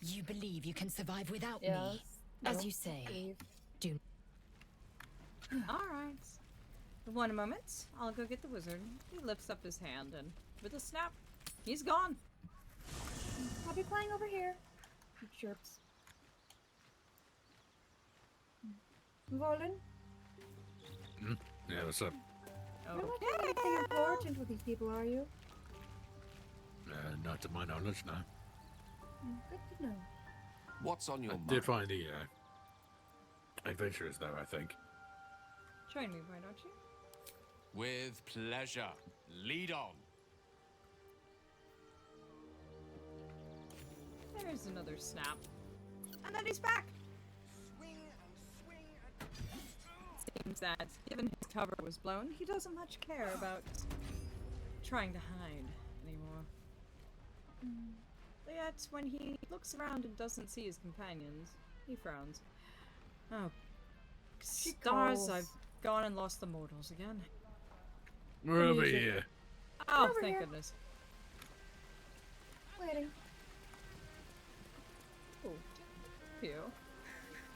Speaker 6: You believe you can survive without
Speaker 3: Yes.
Speaker 6: me? As
Speaker 3: No.
Speaker 6: you say.
Speaker 3: Leave.
Speaker 6: Do.
Speaker 1: Alright. One moment. I'll go get the wizard. He lifts up his hand, and with a snap, he's gone.
Speaker 3: I'll be playing over here. He chirps. Volan,
Speaker 2: Yeah, what's up?
Speaker 3: you're not doing anything important with these people, are you?
Speaker 2: Not to my knowledge, no.
Speaker 3: Good to know.
Speaker 17: What's on your
Speaker 2: I
Speaker 17: mind?
Speaker 2: did find the adventurers, though, I think.
Speaker 1: Join me, why don't you?
Speaker 17: With pleasure. Lead on.
Speaker 1: There's another snap. And then he's back! Seems that, given his cover was blown, he doesn't much care about trying to hide anymore. Yet, when he looks around and doesn't see his companions, he frowns. Oh, stars,
Speaker 3: calls.
Speaker 1: I've gone and lost the mortals again.
Speaker 2: We're over
Speaker 3: Music.
Speaker 2: here.
Speaker 1: Oh,
Speaker 3: Over
Speaker 1: thank
Speaker 3: here.
Speaker 1: goodness.
Speaker 3: Waiting.
Speaker 1: Oh, pew.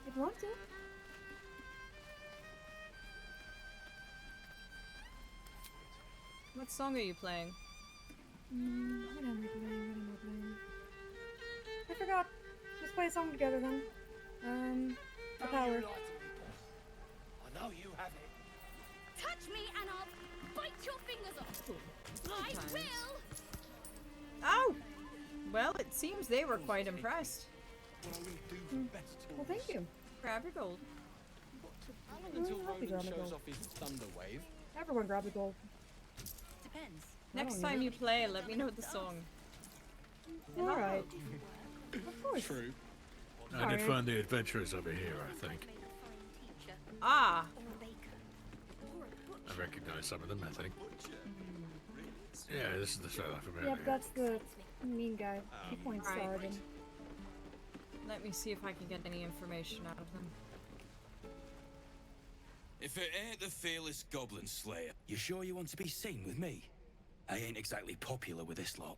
Speaker 3: If you want to.
Speaker 1: What song are you playing?
Speaker 3: What am I playing? I forgot. Let's play a song together then. The power.
Speaker 8: I know you have it.
Speaker 14: Touch me and I'll bite your fingers off. I
Speaker 1: times.
Speaker 14: will.
Speaker 1: Oh! Well, it seems they were quite impressed.
Speaker 3: Well, thank you.
Speaker 1: Grab your gold.
Speaker 7: How long
Speaker 3: Well,
Speaker 7: until
Speaker 3: I'll be
Speaker 7: Roland
Speaker 3: grabbing
Speaker 7: shows
Speaker 3: gold.
Speaker 7: off his thunder wave?
Speaker 3: Everyone grab the gold.
Speaker 6: Depends.
Speaker 1: Next
Speaker 3: Oh,
Speaker 1: time
Speaker 3: yeah.
Speaker 1: you play, let me know the song.
Speaker 3: Alright. Of course.
Speaker 7: True.
Speaker 2: I
Speaker 3: Alright.
Speaker 2: did find the adventurers over here, I think.
Speaker 1: Ah!
Speaker 2: I recognize some of them, I think. Yeah, this is the fella from earlier.
Speaker 3: Yep, that's the mean guy. He points
Speaker 1: Right.
Speaker 3: Sarden.
Speaker 1: Let me see if I can get any information out of them.
Speaker 22: If it ain't the fearless Goblin Slayer, you sure you want to be seen with me? I ain't exactly popular with this lot.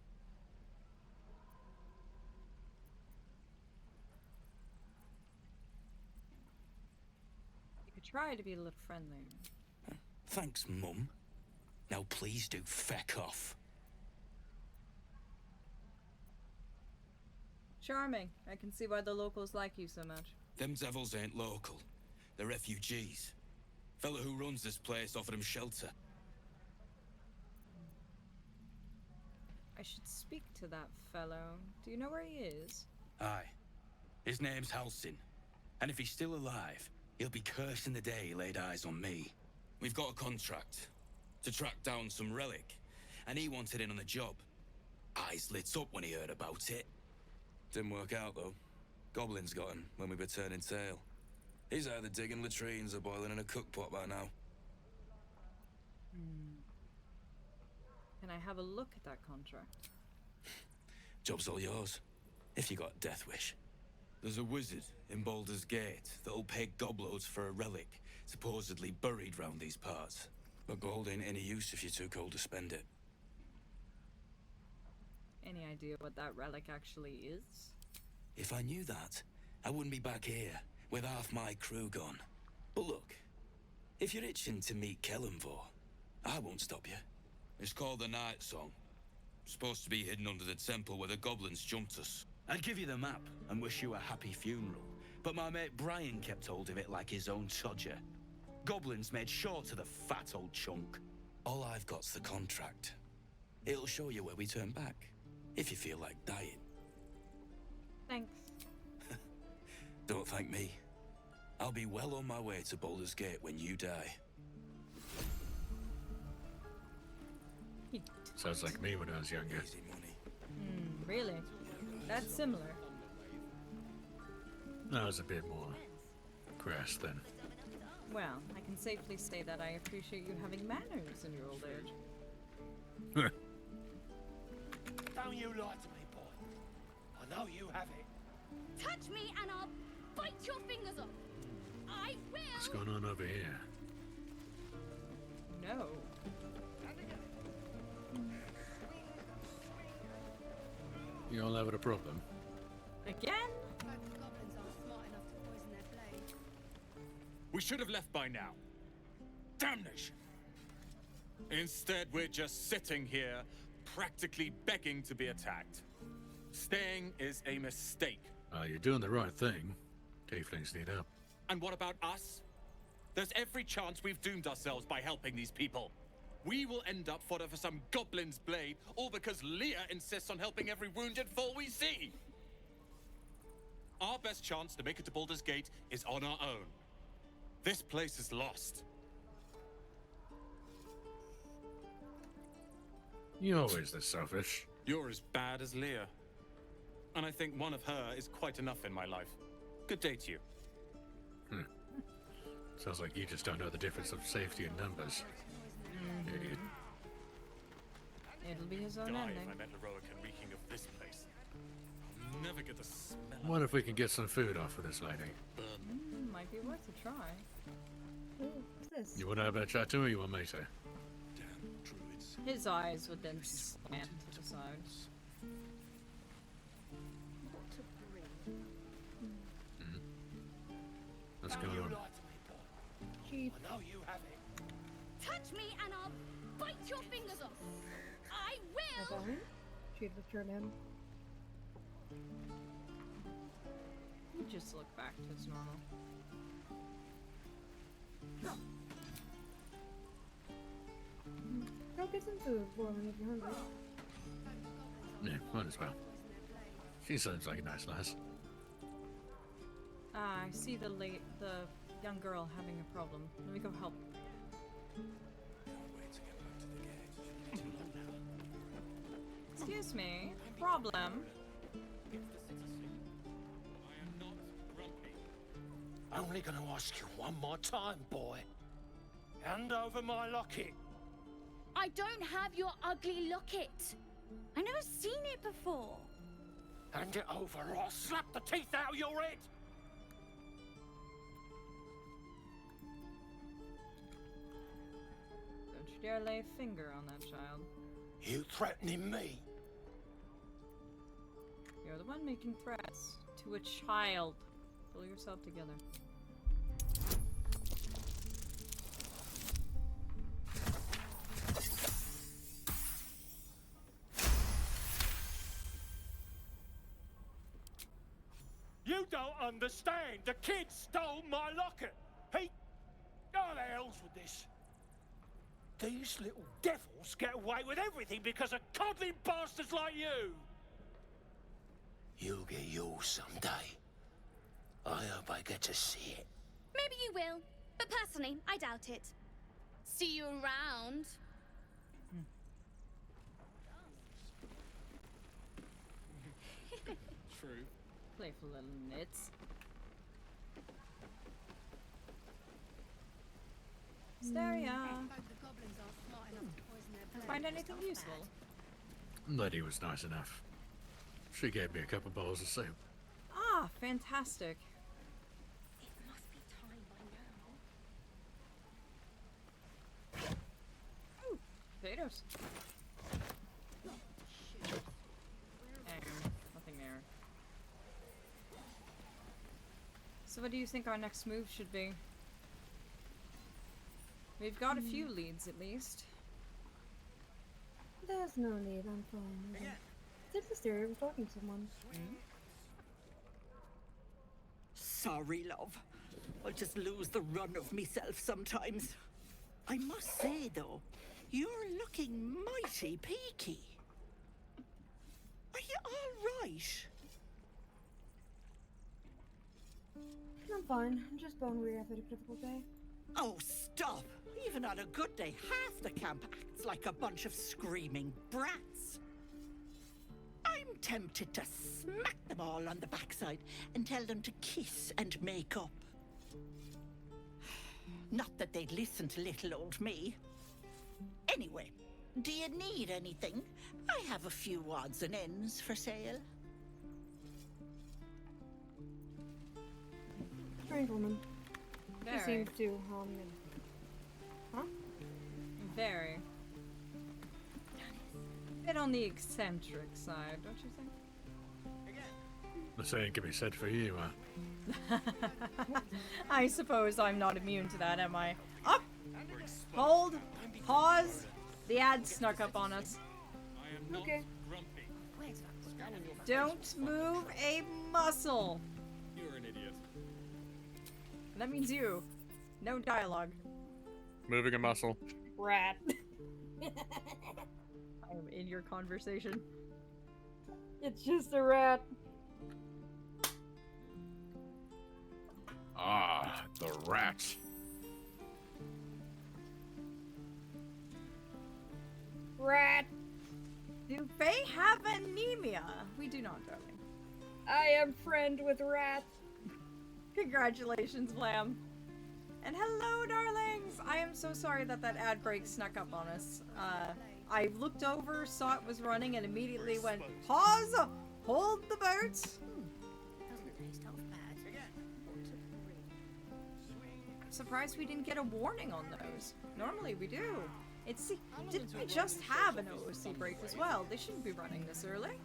Speaker 1: You could try to be a little friendlier.
Speaker 22: Thanks, Mum. Now please do feck off.
Speaker 1: Charming. I can see why the locals like you so much.
Speaker 22: Them devils ain't local. They're refugees. Fella who runs this place offered them shelter.
Speaker 1: I should speak to that fellow. Do you know where he is?
Speaker 22: Aye. His name's Halsin. And if he's still alive, he'll be cursing the day he laid eyes on me. We've got a contract to track down some relic, and he wanted in on the job. Eyes lit up when he heard about it.
Speaker 21: Didn't work out, though. Goblins got him when we were turning tail. He's either digging latrines or boiling in a cookpot by now.
Speaker 1: Can I have a look at that contract?
Speaker 21: Job's all yours, if you got a death wish. There's a wizard in Baldur's Gate that'll pay gobloads for a relic, supposedly buried round these parts. But gold ain't any use if you're too cold to spend it.
Speaker 1: Any idea what that relic actually is?
Speaker 22: If I knew that, I wouldn't be back here, with half my crew gone. But look, if you're itching to meet Kellenvor, I won't stop you. It's called the Night Song. Supposed to be hidden under the temple where the goblins jumped us. I'd give you the map and wish you a happy funeral, but my mate Brian kept hold of it like his own Todger. Goblins made sure to the fat old chunk. All I've got's the contract. It'll show you where we turn back, if you feel like dying.
Speaker 1: Thanks.
Speaker 21: Don't thank me. I'll be well on my way to Baldur's Gate when you die.
Speaker 2: Sounds like me when I was younger.
Speaker 1: Really? That's similar.
Speaker 2: I was a bit more crass then.
Speaker 1: Well, I can safely say that I appreciate you having manners in your old age.
Speaker 8: Don't you lie to me, boy. I know you have it.
Speaker 5: Touch me and I'll bite your fingers off. I will.
Speaker 2: What's going on over here?
Speaker 1: No.
Speaker 2: You all having a problem?
Speaker 1: Again?
Speaker 10: We should have left by now. Damnation! Instead, we're just sitting here, practically begging to be attacked. Staying is a mistake.
Speaker 2: You're doing the right thing. Tieflings need help.
Speaker 10: And what about us? There's every chance we've doomed ourselves by helping these people. We will end up fodder for some goblin's blade, all because Leah insists on helping every wounded foe we see. Our best chance to make it to Baldur's Gate is on our own. This place is lost.
Speaker 2: You're always this selfish.
Speaker 10: You're as bad as Leah. And I think one of her is quite enough in my life. Good day to you.
Speaker 2: Sounds like you just don't know the difference of safety and numbers. Idiot.
Speaker 1: It'll be his own
Speaker 10: Die
Speaker 1: ending.
Speaker 10: if I met heroic and reeking of this place. I'll never get the smell.
Speaker 2: What if we can get some food off of this lady?
Speaker 1: Might be worth a try.
Speaker 3: Ooh, what's this?
Speaker 2: You want to have a chat to her or you want me to?
Speaker 1: His eyes would then slant to the side.
Speaker 2: What's going on?
Speaker 3: Sheep.
Speaker 8: I know you have it.
Speaker 5: Touch me and I'll bite your fingers off. I
Speaker 3: Is
Speaker 5: will.
Speaker 3: that him? She'd return him.
Speaker 1: He just look back to his normal.
Speaker 3: Go get some food for me if you're hungry.
Speaker 2: Yeah, might as well. She seems like a nice lass.
Speaker 1: I see the young girl having a problem. Let me go help. Excuse me. Problem?
Speaker 8: Only gonna ask you one more time, boy. Hand over my locket.
Speaker 5: I don't have your ugly locket. I've never seen it before.
Speaker 8: Hand it over or I'll slap the teeth out of your head.
Speaker 1: Don't you dare lay a finger on that child.
Speaker 8: You threatening me?
Speaker 1: You're the one making threats to a child. Pull yourself together.
Speaker 8: You don't understand. The kid stole my locket. He... Oh, the hell's with this? These little devils get away with everything because of coddling bastards like you. You'll get yours someday. I hope I get to see it.
Speaker 5: Maybe you will, but personally, I doubt it. See you around.
Speaker 10: True.
Speaker 1: Playful little nits. Wysteria. Find anything useful?
Speaker 2: Letty was nice enough. She gave me a couple bowls of soup.
Speaker 1: Ah, fantastic.
Speaker 5: It must be time by now.
Speaker 1: Ooh, potatoes. Nothing there. So what do you think our next move should be? We've got a few leads at least.
Speaker 3: There's no need, I'm fine. Did Wysteria was talking to someone.
Speaker 13: Sorry, love. I just lose the run of myself sometimes. I must say, though, you're looking mighty peaky. Are you all right?
Speaker 3: I'm fine. I'm just bone weary after a difficult day.
Speaker 13: Oh, stop! Even on a good day, half the camp acts like a bunch of screaming brats. I'm tempted to smack them all on the backside and tell them to kiss and make up. Not that they'd listen to little old me. Anyway, do you need anything? I have a few odds and ends for sale.
Speaker 3: Strange woman. She
Speaker 1: Very.
Speaker 3: seems to, Huh?
Speaker 1: Very. Bit on the eccentric side, don't you think?
Speaker 2: The same can be said for you, huh?
Speaker 1: I suppose I'm not immune to that, am I? Up! Hold! Pause! The ad snuck up on us.
Speaker 3: Okay.
Speaker 1: Don't move a muscle!
Speaker 10: You're an idiot.
Speaker 1: That means you. No dialogue.
Speaker 2: Moving a muscle.
Speaker 3: Rat.
Speaker 1: I am in your conversation.
Speaker 3: It's just a rat.
Speaker 2: Ah, the rats.
Speaker 3: Rat.
Speaker 1: Do Fae have anemia? We do not, darling.
Speaker 3: I am friend with rat.
Speaker 1: Congratulations, Vlam. And hello, darlings! I am so sorry that that ad break snuck up on us. I looked over, saw it was running, and immediately went, pause! Hold the birds!
Speaker 5: Doesn't taste half bad.
Speaker 1: Surprised we didn't get a warning on those. Normally we do. Didn't we just have an OOC break as well? They shouldn't be running this early.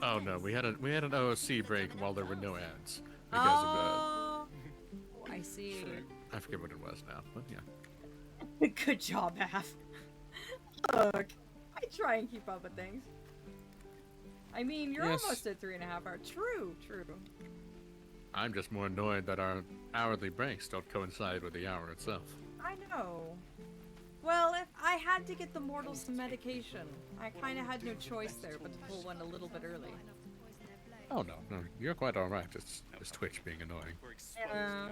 Speaker 2: Oh no, we had an OOC break while there were no ads because of
Speaker 1: I see.
Speaker 2: I forget what it was now, but yeah.
Speaker 1: Good job, Af. Look, I try and keep up with things. I mean, you're
Speaker 2: Yes.
Speaker 1: almost at 3.5 hours. True, true.
Speaker 2: I'm just more annoyed that our hourly breaks don't coincide with the hour itself.
Speaker 1: I know. Well, if I had to get the mortals some medication, I kind of had no choice there but to pull one a little bit early.
Speaker 2: Oh no, you're quite all right. It's Twitch being annoying.
Speaker 1: Yeah.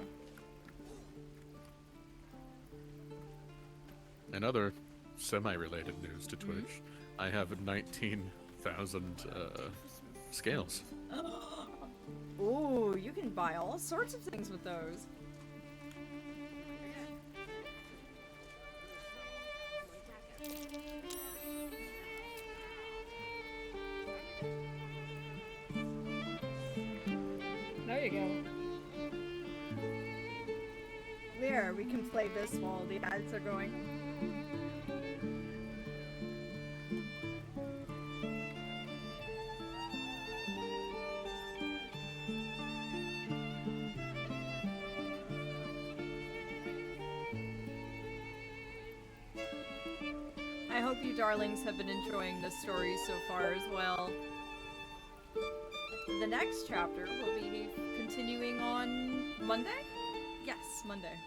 Speaker 2: And other semi-related news to Twitch, I have 19,000 scales.
Speaker 1: Ooh, you can buy all sorts of things with those.
Speaker 3: There you go.
Speaker 1: There, we can play this while the ads are going. I hope you darlings have been enjoying this story so far as well. The next chapter will be continuing on Monday? Yes, Monday.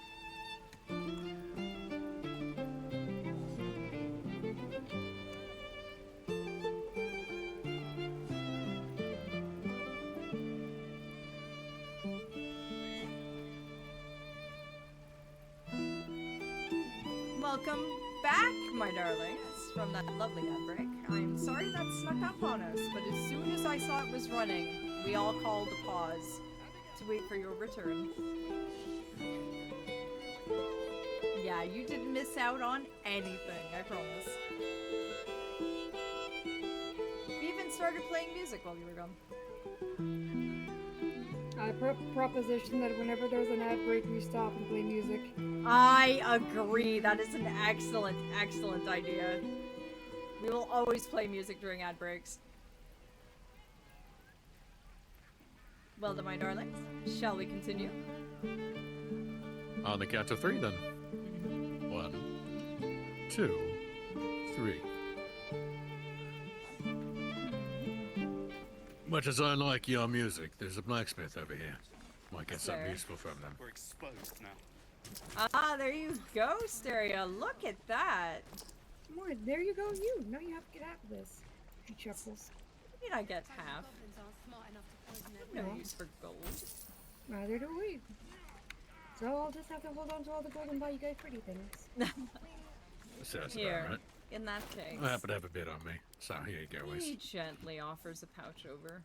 Speaker 1: Welcome back, my darlings, from that lovely ad break. I'm sorry that snuck up on us, but as soon as I saw it was running, We all called a pause to wait for your return. Yeah, you didn't miss out on anything, I promise. We even started playing music while you were gone.
Speaker 3: I proposition that whenever there's an ad break, we stop and play music.
Speaker 1: I agree. That is an excellent, excellent idea. We will always play music during ad breaks. Well then, my darlings, shall we continue?
Speaker 2: On the count of 3, then. 1, 2, 3. Much as I like your music, there's a blacksmith over here. Might get something useful from them.
Speaker 18: We're exposed now.
Speaker 1: Ah, there you go, Wysteria. Look at that.
Speaker 3: More, there you go, you. No, you have to get half of this. She chuckles.
Speaker 1: I mean, I get half. No use for gold.
Speaker 3: Neither do we. So I'll just have to hold on to all the gold and buy you guys pretty things.
Speaker 2: Sounds
Speaker 1: Here,
Speaker 2: about right.
Speaker 1: in that case.
Speaker 2: I happen to have a bit on me, so here you go,
Speaker 1: He
Speaker 2: Wiz.
Speaker 1: gently offers a pouch over.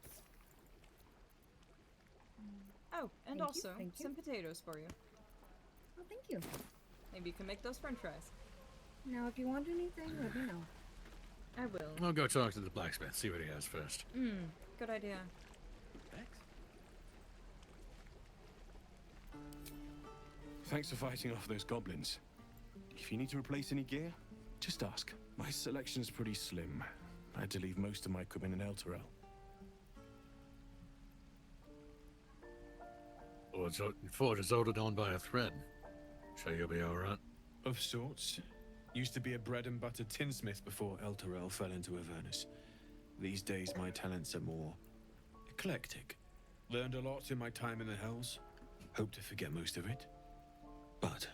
Speaker 1: Oh, and
Speaker 3: Thank you,
Speaker 1: also
Speaker 3: thank you.
Speaker 1: some potatoes for you.
Speaker 3: Oh, thank you.
Speaker 1: Maybe you can make those french fries.
Speaker 3: Now, if you want anything, let me know.
Speaker 1: I will.
Speaker 2: I'll go talk to the blacksmith, see what he has first.
Speaker 1: Good idea.
Speaker 11: Thanks for fighting off those goblins. If you need to replace any gear, just ask. My selection's pretty slim. I had to leave most of my equipment in Elturel.
Speaker 2: Ford is ordered on by a thread. Sure you'll be alright?
Speaker 11: Of sorts. Used to be a bread and butter tinsmith before Elturel fell into Avernus. These days my talents are more eclectic. Learned a lot in my time in the Hells. Hope to forget most of it. But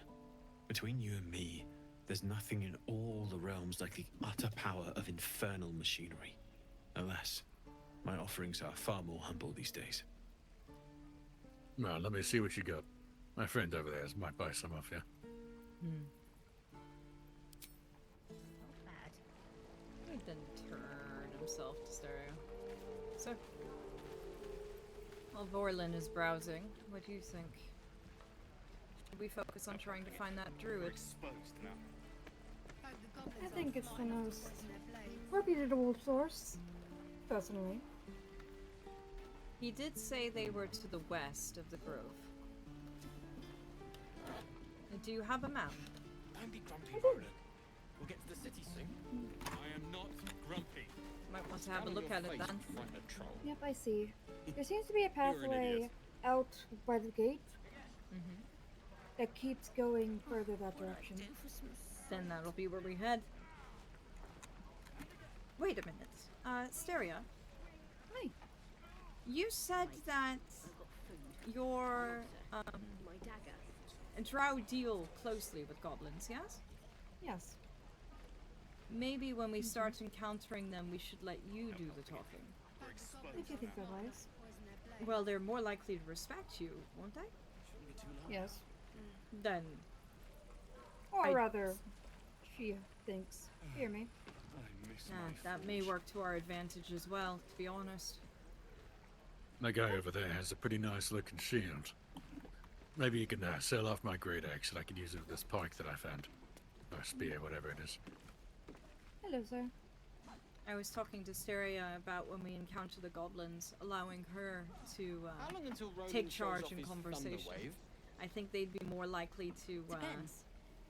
Speaker 11: between you and me, there's nothing in all the realms like the utter power of infernal machinery. Alas, my offerings are far more humble these days.
Speaker 2: Well, let me see what you got. My friend over there might buy some off you.
Speaker 1: He didn't turn himself to stereo. So, while Vorlin is browsing, what do you think? Should we focus on trying to find that druid?
Speaker 3: I think it's the most reputable source, personally.
Speaker 1: He did say they were to the west of the grove. Do you have a map?
Speaker 10: Don't be grumpy, Roland. We'll get to the city soon. I am not grumpy.
Speaker 1: Might want to have a look at it then.
Speaker 3: Yep, I see. There seems to be a pathway out by the gate that keeps going further that direction.
Speaker 1: Then that'll be where we head. Wait a minute. Wysteria.
Speaker 3: Hi.
Speaker 1: You said that your drow deal closely with goblins, yes?
Speaker 3: Yes.
Speaker 1: Maybe when we start encountering them, we should let you do the talking.
Speaker 3: If you think otherwise.
Speaker 1: Well, they're more likely to respect you, won't they?
Speaker 3: Yes.
Speaker 1: Then.
Speaker 3: Or rather, she thinks. Hear me.
Speaker 1: That may work to our advantage as well, to be honest.
Speaker 2: That guy over there has a pretty nice looking shield. Maybe you can sell off my great axe and I can use it with this pike that I found. Or spear, whatever it is.
Speaker 3: Hello, sir.
Speaker 1: I was talking to Wysteria about when we encounter the goblins, allowing her to take charge in conversation. I think they'd be more likely to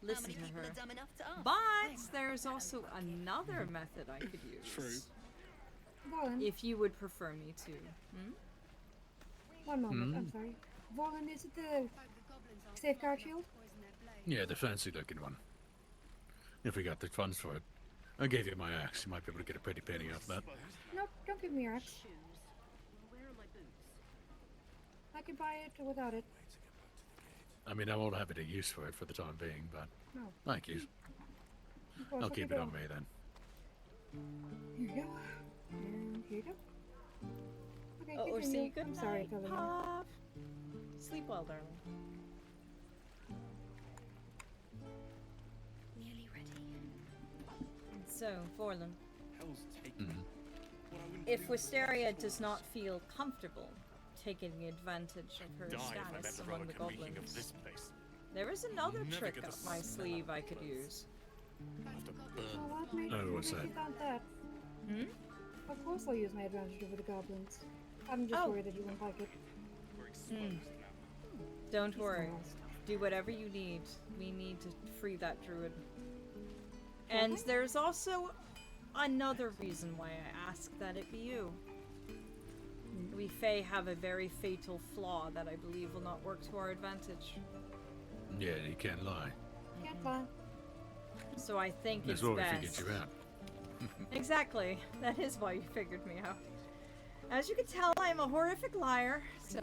Speaker 1: listen to her. But there's also another method I could use.
Speaker 3: True.
Speaker 1: If you would prefer me to.
Speaker 3: One moment, I'm sorry. Volan, is it the safeguard shield?
Speaker 2: Yeah, the fancy looking one. If we got the funds for it. I gave you my axe. You might be able to get a pretty penny off that.
Speaker 3: Nope, don't give me your axe. I could buy it without it.
Speaker 2: I mean, I won't have any use for it for the time being, but
Speaker 3: No.
Speaker 2: thank you.
Speaker 3: Of course,
Speaker 2: I'll
Speaker 3: let
Speaker 2: keep
Speaker 3: me
Speaker 2: it
Speaker 3: go.
Speaker 2: on me then.
Speaker 3: Here you go. And here you go. Okay,
Speaker 1: Or
Speaker 3: continue.
Speaker 1: say good
Speaker 3: I'm sorry,
Speaker 1: night,
Speaker 3: Aphelion.
Speaker 1: Pop. Sleep well, darling.
Speaker 14: Nearly ready.
Speaker 1: So, Vorlin.
Speaker 10: Hell's taken me. What I wouldn't
Speaker 1: if Wysteria does not feel comfortable taking advantage of her
Speaker 10: Die if I'm
Speaker 1: status
Speaker 10: ever
Speaker 1: among the
Speaker 10: Veronica reeking of
Speaker 1: goblins,
Speaker 10: this place.
Speaker 1: there is another
Speaker 10: Never
Speaker 1: trick
Speaker 10: get the
Speaker 1: up my
Speaker 10: smell
Speaker 1: sleeve
Speaker 10: of
Speaker 1: I could use.
Speaker 3: Well, what made
Speaker 2: Oh, what's
Speaker 3: you
Speaker 2: that?
Speaker 3: thought that?
Speaker 1: Hmm?
Speaker 3: Of course I'll use my advantage over the goblins. I'm just
Speaker 1: Oh.
Speaker 3: worried that you won't like it.
Speaker 1: Don't
Speaker 3: He's
Speaker 1: worry.
Speaker 3: lost.
Speaker 1: Do whatever you need. We need to free that druid. And there's also another reason why I ask that it be you. We Fae have a very fatal flaw that I believe will not work to our advantage.
Speaker 2: Yeah, you can't lie.
Speaker 3: Can't lie.
Speaker 1: So I think
Speaker 2: That's
Speaker 1: it's
Speaker 2: why we
Speaker 1: best.
Speaker 2: figured you out.
Speaker 1: Exactly. That is why you figured me out. As you can tell, I am a horrific liar, so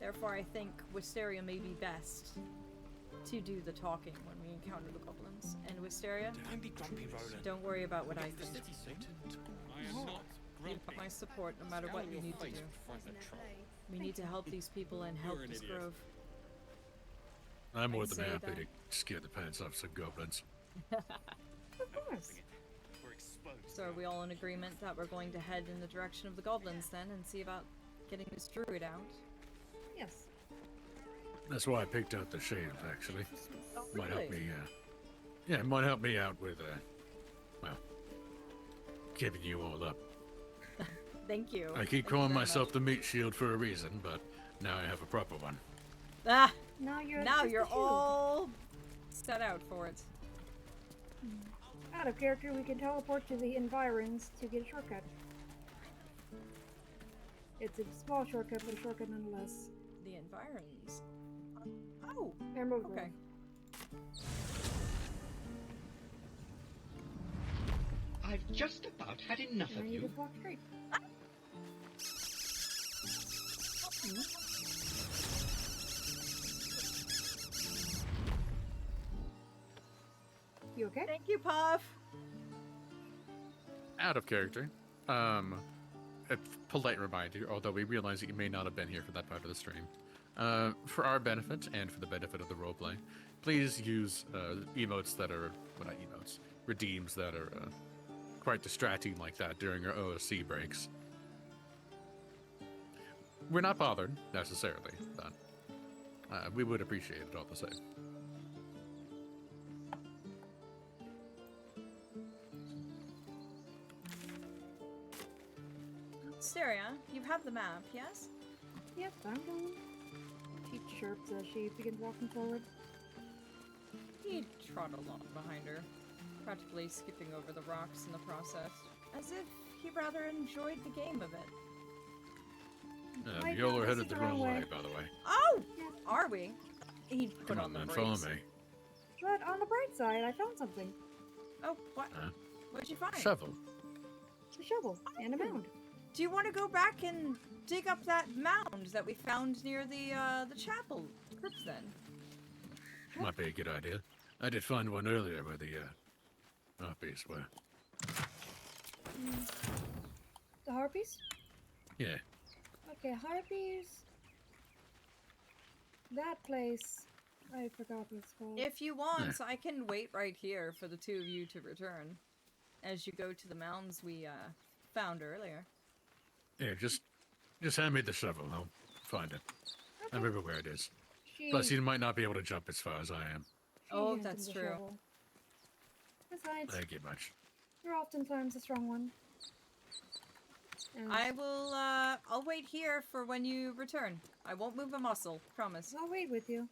Speaker 1: therefore I think Wysteria may be best to do the talking when we encounter the goblins. And Wysteria,
Speaker 21: Don't be grumpy, Roland.
Speaker 1: don't worry about what I think.
Speaker 10: I am not
Speaker 1: You have my support no matter what you need to do. We need to help these people and help
Speaker 10: You're an
Speaker 1: this
Speaker 10: idiot.
Speaker 1: grove.
Speaker 2: I'm more
Speaker 1: I'd
Speaker 2: than
Speaker 1: say
Speaker 2: happy
Speaker 1: that.
Speaker 2: to scare the pants off some goblins.
Speaker 3: Of course.
Speaker 10: We're exposed.
Speaker 1: So are we all in agreement that we're going to head in the direction of the goblins then and see about getting this druid out?
Speaker 3: Yes.
Speaker 2: That's why I picked out the shave, actually.
Speaker 1: Oh,
Speaker 2: Might help
Speaker 1: really?
Speaker 2: me, yeah, it might help me out with, well, giving you all up.
Speaker 1: Thank you.
Speaker 2: I
Speaker 1: Thank
Speaker 2: keep
Speaker 1: you
Speaker 2: calling
Speaker 1: very
Speaker 2: myself
Speaker 1: much.
Speaker 2: the meat shield for a reason, but now I have a proper one.
Speaker 1: Ah!
Speaker 3: Now you're
Speaker 1: Now
Speaker 3: just
Speaker 1: you're
Speaker 3: a shield.
Speaker 1: all set out for it.
Speaker 3: Out of character, we can teleport to the environs to get a shortcut. It's a small shortcut, but a shortcut nonetheless.
Speaker 1: The environs. Oh!
Speaker 3: Emerald
Speaker 1: Okay.
Speaker 12: I've just about had enough
Speaker 3: And
Speaker 12: of
Speaker 3: then you
Speaker 12: you.
Speaker 3: just walk straight. You okay?
Speaker 1: Thank you, Puff!
Speaker 2: Out of character, a polite reminder, although we realize that you may not have been here for that part of the stream. For our benefit and for the benefit of the roleplay, please use emotes that are, well, not emotes, redeems that are quite distracting like that during our OSC breaks. We're not bothered, necessarily, but we would appreciate it all the same.
Speaker 1: Syria, you have the map, yes?
Speaker 3: Yep, I'm going. She chirps as she begins walking forward.
Speaker 1: He trot along behind her, practically skipping over the rocks in the process, as if he rather enjoyed the game of it.
Speaker 3: Wait,
Speaker 2: Y'all
Speaker 3: no,
Speaker 2: are
Speaker 3: this
Speaker 2: headed
Speaker 3: is
Speaker 2: the
Speaker 3: the
Speaker 2: wrong
Speaker 3: wrong
Speaker 2: way,
Speaker 3: way.
Speaker 2: by the way.
Speaker 1: Oh! Are we? He put
Speaker 2: Come
Speaker 1: on
Speaker 2: on,
Speaker 1: the
Speaker 2: man,
Speaker 1: brakes.
Speaker 2: follow me.
Speaker 3: But on the bright side, I found something.
Speaker 1: Oh, what?
Speaker 2: Huh?
Speaker 1: What'd you find?
Speaker 2: Shovel.
Speaker 3: A shovel and a mound.
Speaker 1: Do you want to go back and dig up that mound that we found near the chapel crypt then?
Speaker 2: Might be a good idea. I did find one earlier where the harpies were.
Speaker 3: The harpies?
Speaker 2: Yeah.
Speaker 3: Okay, harpies. That place. I forgot what it's called.
Speaker 1: If you want, I can wait right here for the two of you to return as you go to the mounds we found earlier.
Speaker 2: Yeah, just hand me the shovel. I'll find it. I remember where it is.
Speaker 3: She-
Speaker 2: Plus, you might not be able to jump as far as I am.
Speaker 1: Oh,
Speaker 3: hands him
Speaker 1: that's
Speaker 3: the
Speaker 1: true.
Speaker 3: shovel. Besides,
Speaker 2: Thank you much.
Speaker 3: you're oftentimes a strong one. And
Speaker 1: I will, I'll wait here for when you return. I won't move a muscle, promise.
Speaker 3: I'll wait with you.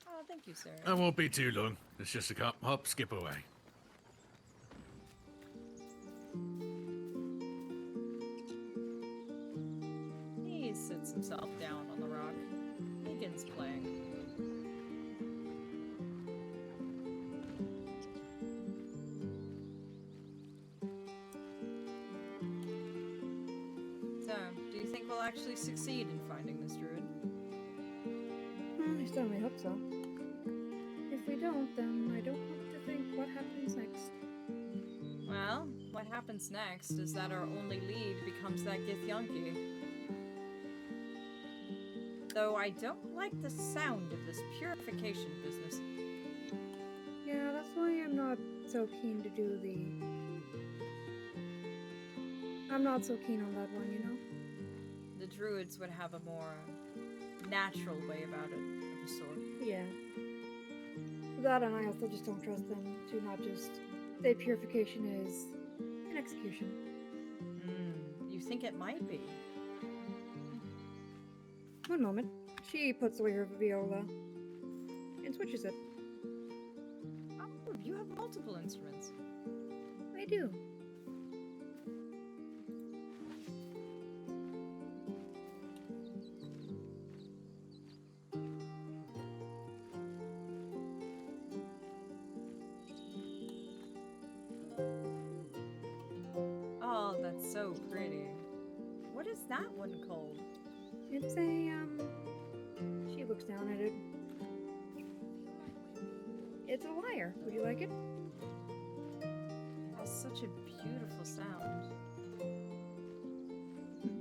Speaker 1: Oh, thank you, Sarah.
Speaker 2: I won't be too long. It's just a hop, skip away.
Speaker 1: He sits himself down on the rock, begins playing. So, do you think we'll actually succeed in finding this druid?
Speaker 3: I certainly hope so. If we don't, then I don't want to think what happens next.
Speaker 1: Well, what happens next is that our only lead becomes that Githyanki. Though I don't like the sound of this purification business.
Speaker 3: Yeah, that's why I'm not so keen to do the... I'm not so keen on that one, you know?
Speaker 1: The druids would have a more natural way about it, of a sort.
Speaker 3: Yeah. That and I also just don't trust them to not just say purification is an execution.
Speaker 1: You think it might be?
Speaker 3: One moment. She puts away her viola and switches it.
Speaker 1: Oh, you have multiple instruments.
Speaker 3: I do.
Speaker 1: Oh, that's so pretty. What is that one called?
Speaker 3: It's a, she looks down at it. It's a lyre. Would you like it?
Speaker 1: That's such a beautiful sound.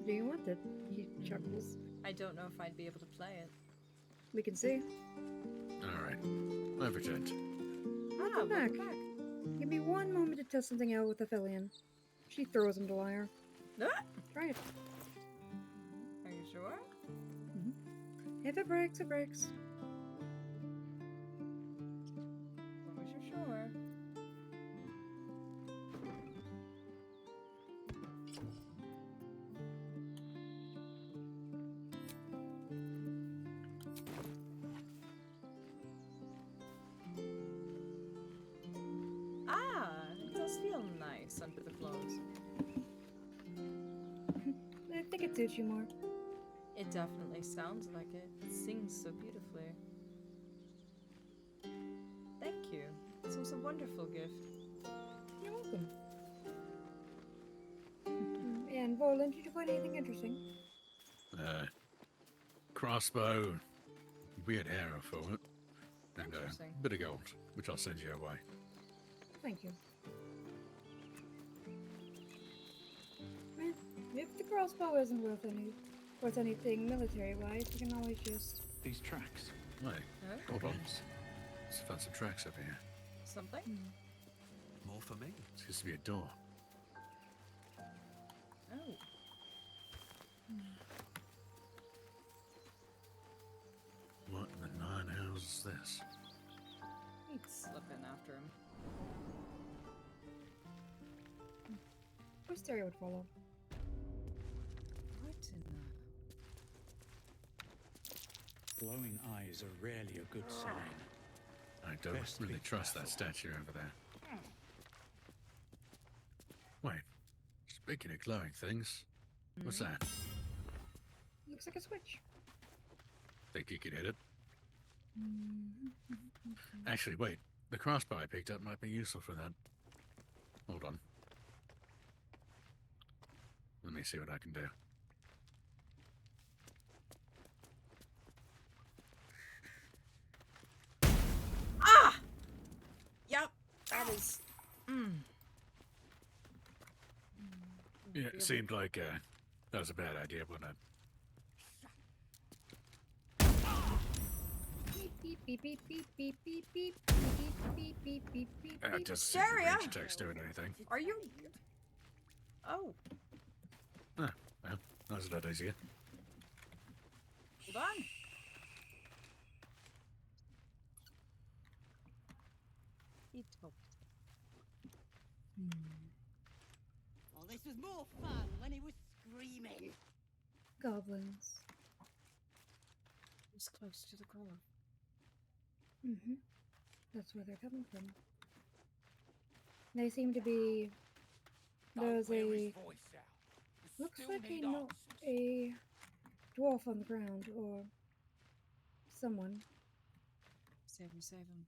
Speaker 3: Do you want it? He chuckles.
Speaker 1: I don't know if I'd be able to play it.
Speaker 3: We can see.
Speaker 2: Alright. I've returned.
Speaker 3: Welcome back. Give me one moment to test something out with Aphelion. She throws him the lyre. Try it.
Speaker 1: Are you sure?
Speaker 3: If it breaks, it breaks.
Speaker 1: As long as you're sure. It does feel nice under the clothes.
Speaker 3: I think it suits you more.
Speaker 1: It definitely sounds like it. It sings so beautifully. Thank you. This was a wonderful gift.
Speaker 3: You're welcome. And Volan, did you find anything interesting?
Speaker 2: Crossbow, weird arrow for it, and
Speaker 1: Interesting.
Speaker 2: a bit of gold, which I'll send you away.
Speaker 3: Thank you. If the crossbow isn't worth anything military-wise, you can always just...
Speaker 18: These tracks.
Speaker 2: Wait, hold on. Let's find some tracks over here.
Speaker 1: Something?
Speaker 7: More for me.
Speaker 2: Seems to be a door.
Speaker 1: Oh.
Speaker 2: What in the nine hells is this?
Speaker 1: He'd slip in after him.
Speaker 3: Wysteria would follow.
Speaker 1: What in the...
Speaker 18: Glowing eyes are rarely a good sign.
Speaker 2: I don't
Speaker 18: Best
Speaker 2: really
Speaker 18: be
Speaker 2: trust that
Speaker 18: careful.
Speaker 2: statue over there. Wait, speaking of glowing things, what's that?
Speaker 3: Looks like a switch.
Speaker 2: Think you could hit it? Actually, wait. The crossbow I picked up might be useful for that. Hold on. Let me see what I can do.
Speaker 1: Ah! Yep, that is...
Speaker 2: Yeah, it seemed like that was a bad idea, wasn't it?
Speaker 3: Beep beep beep beep beep beep beep beep beep beep beep beep.
Speaker 2: Just see the range attacks doing anything.
Speaker 1: Are you... Oh.
Speaker 2: Ah, well, that was a lot easier.
Speaker 1: Hold on. He told.
Speaker 16: Oh, this was more fun when he was screaming.
Speaker 3: Goblins.
Speaker 1: He's close to the core.
Speaker 3: That's where they're coming from. They seem to be... There's a... Looks like a dwarf on the ground, or someone.
Speaker 1: Save him, save him.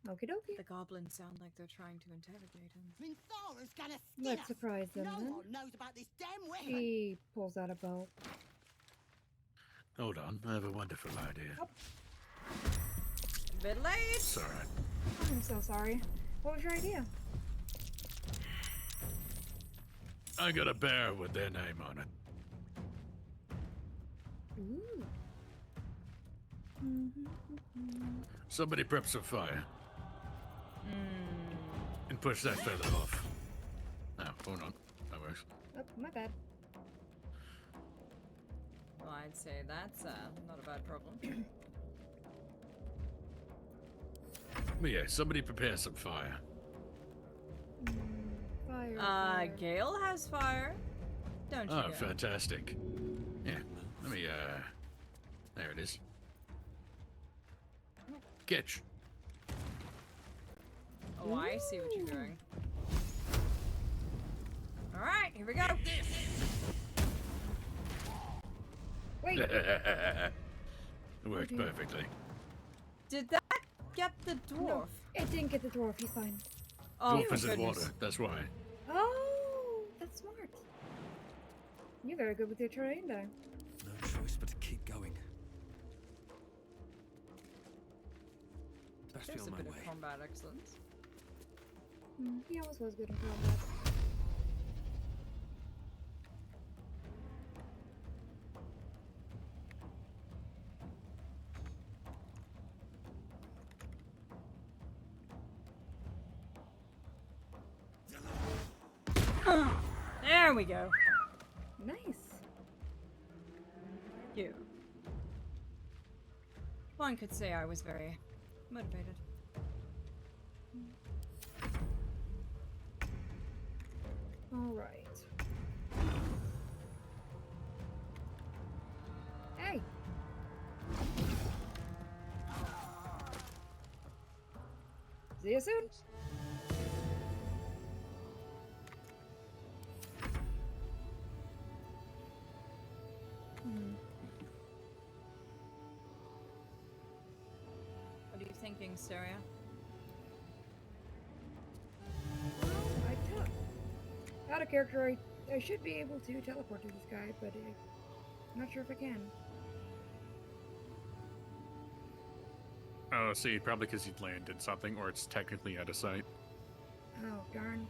Speaker 3: Okie dokie.
Speaker 1: The goblins sound like they're trying to interrogate him.
Speaker 16: Vinthara's gonna skin
Speaker 3: Let's
Speaker 16: us.
Speaker 3: surprise them
Speaker 16: No
Speaker 3: then.
Speaker 16: one knows about this damn weapon.
Speaker 3: She pulls out a bow.
Speaker 2: Hold on, I have a wonderful idea.
Speaker 1: Bit late.
Speaker 2: Sorry.
Speaker 3: I'm so sorry. What was your idea?
Speaker 2: I got a bear with their name on it.
Speaker 3: Ooh.
Speaker 2: Somebody prep some fire. And push that feather off. Oh, hold on. That works.
Speaker 3: Oh, my bad.
Speaker 1: Well, I'd say that's not a bad problem.
Speaker 2: But yeah, somebody prepare some fire.
Speaker 3: Fire, fire.
Speaker 1: Gale has fire. Don't you?
Speaker 2: Oh,
Speaker 1: Gale?
Speaker 2: fantastic. Yeah, let me, there it is. Catch.
Speaker 1: Oh, I see what you're doing. Alright, here we go.
Speaker 3: Wait.
Speaker 2: It worked perfectly.
Speaker 1: Did that get the dwarf?
Speaker 3: No, it didn't get the dwarf. He's fine.
Speaker 1: Oh,
Speaker 2: Dwarf is in
Speaker 1: goodness.
Speaker 2: water, that's why.
Speaker 3: Oh, that's smart. You're very good with your terrain there.
Speaker 7: No choice but to keep going. Best be
Speaker 1: There's
Speaker 7: on
Speaker 1: a
Speaker 7: my
Speaker 1: bit
Speaker 7: way.
Speaker 1: of combat excellence.
Speaker 3: He always was good in combat.
Speaker 1: There we go.
Speaker 3: Nice.
Speaker 1: You. One could say I was very motivated.
Speaker 3: All right. Hey. See you soon.
Speaker 1: What are you thinking, Steria?
Speaker 3: Out of character, I should be able to teleport to this guy, but I'm not sure if I can.
Speaker 2: Oh, see, probably because you'd landed something, or it's technically out of sight.
Speaker 3: Oh, darn.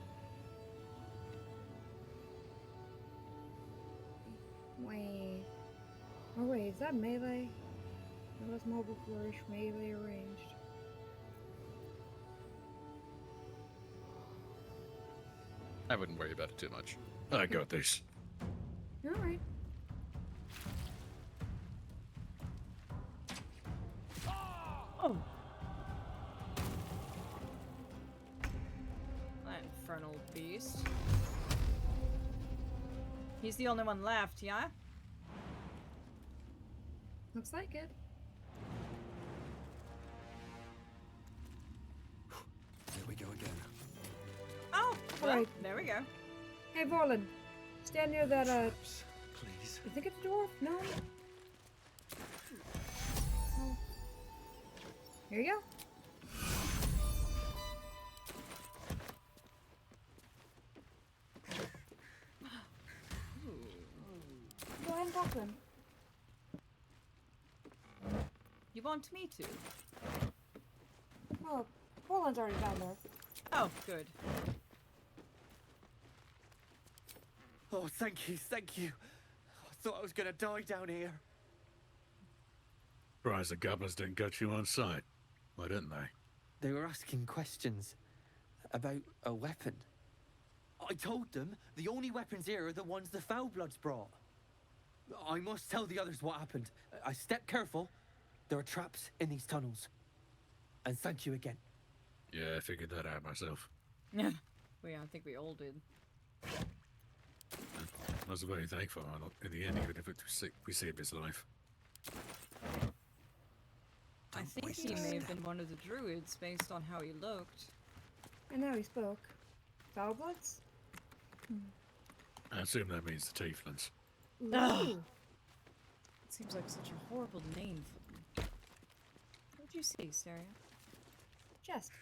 Speaker 3: Wait. Oh, wait, is that melee? That was mobile flourish, melee arranged.
Speaker 2: I wouldn't worry about it too much. I got this.
Speaker 3: Alright.
Speaker 1: Oh! That infernal beast. He's the only one left, yeah?
Speaker 3: Looks like it.
Speaker 7: Here we go again.
Speaker 1: Oh! Well,
Speaker 3: Alright.
Speaker 1: there we go.
Speaker 3: Hey, Vorlin. Stand near that,
Speaker 7: Please.
Speaker 3: You think it's a dwarf? No? Oh. Here you go. Go ahead and talk to him.
Speaker 1: You want me to?
Speaker 3: Oh, Vorlin's already down there.
Speaker 1: Oh, good.
Speaker 7: Oh, thank you, thank you. I thought I was gonna die down here.
Speaker 2: Surprised the goblins didn't get you on sight. Why didn't they?
Speaker 7: They were asking questions about a weapon. I told them the only weapons here are the ones the Foulbloods brought. I must tell the others what happened. I stepped careful. There are traps in these tunnels. And thank you again.
Speaker 2: Yeah, I figured that out myself.
Speaker 1: Yeah. I think we all did.
Speaker 2: I was very thankful in the end, even if we saved his life.
Speaker 1: I think he may have been one of the druids based on how he looked.
Speaker 3: And now he spoke. Foulbloods?
Speaker 2: I assume that means the Tieflings.
Speaker 1: Ugh. It seems like such a horrible name for them. What'd you say, Steria?
Speaker 3: Chest.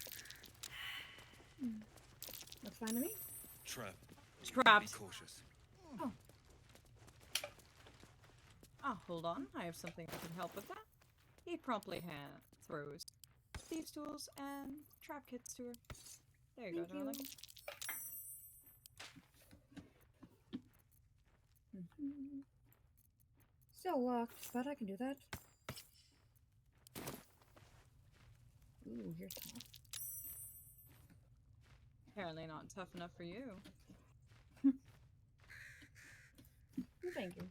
Speaker 3: Looks fine to me.
Speaker 10: Trap.
Speaker 1: Trapped.
Speaker 10: Be cautious.
Speaker 3: Oh.
Speaker 1: Ah, hold on. I have something that can help with that. He promptly throws thieves' tools and trap kits to her. There you go, darling.
Speaker 3: Still locked, but I can do that. Ooh, you're tough.
Speaker 1: Apparently not tough enough for you.
Speaker 3: Thank you.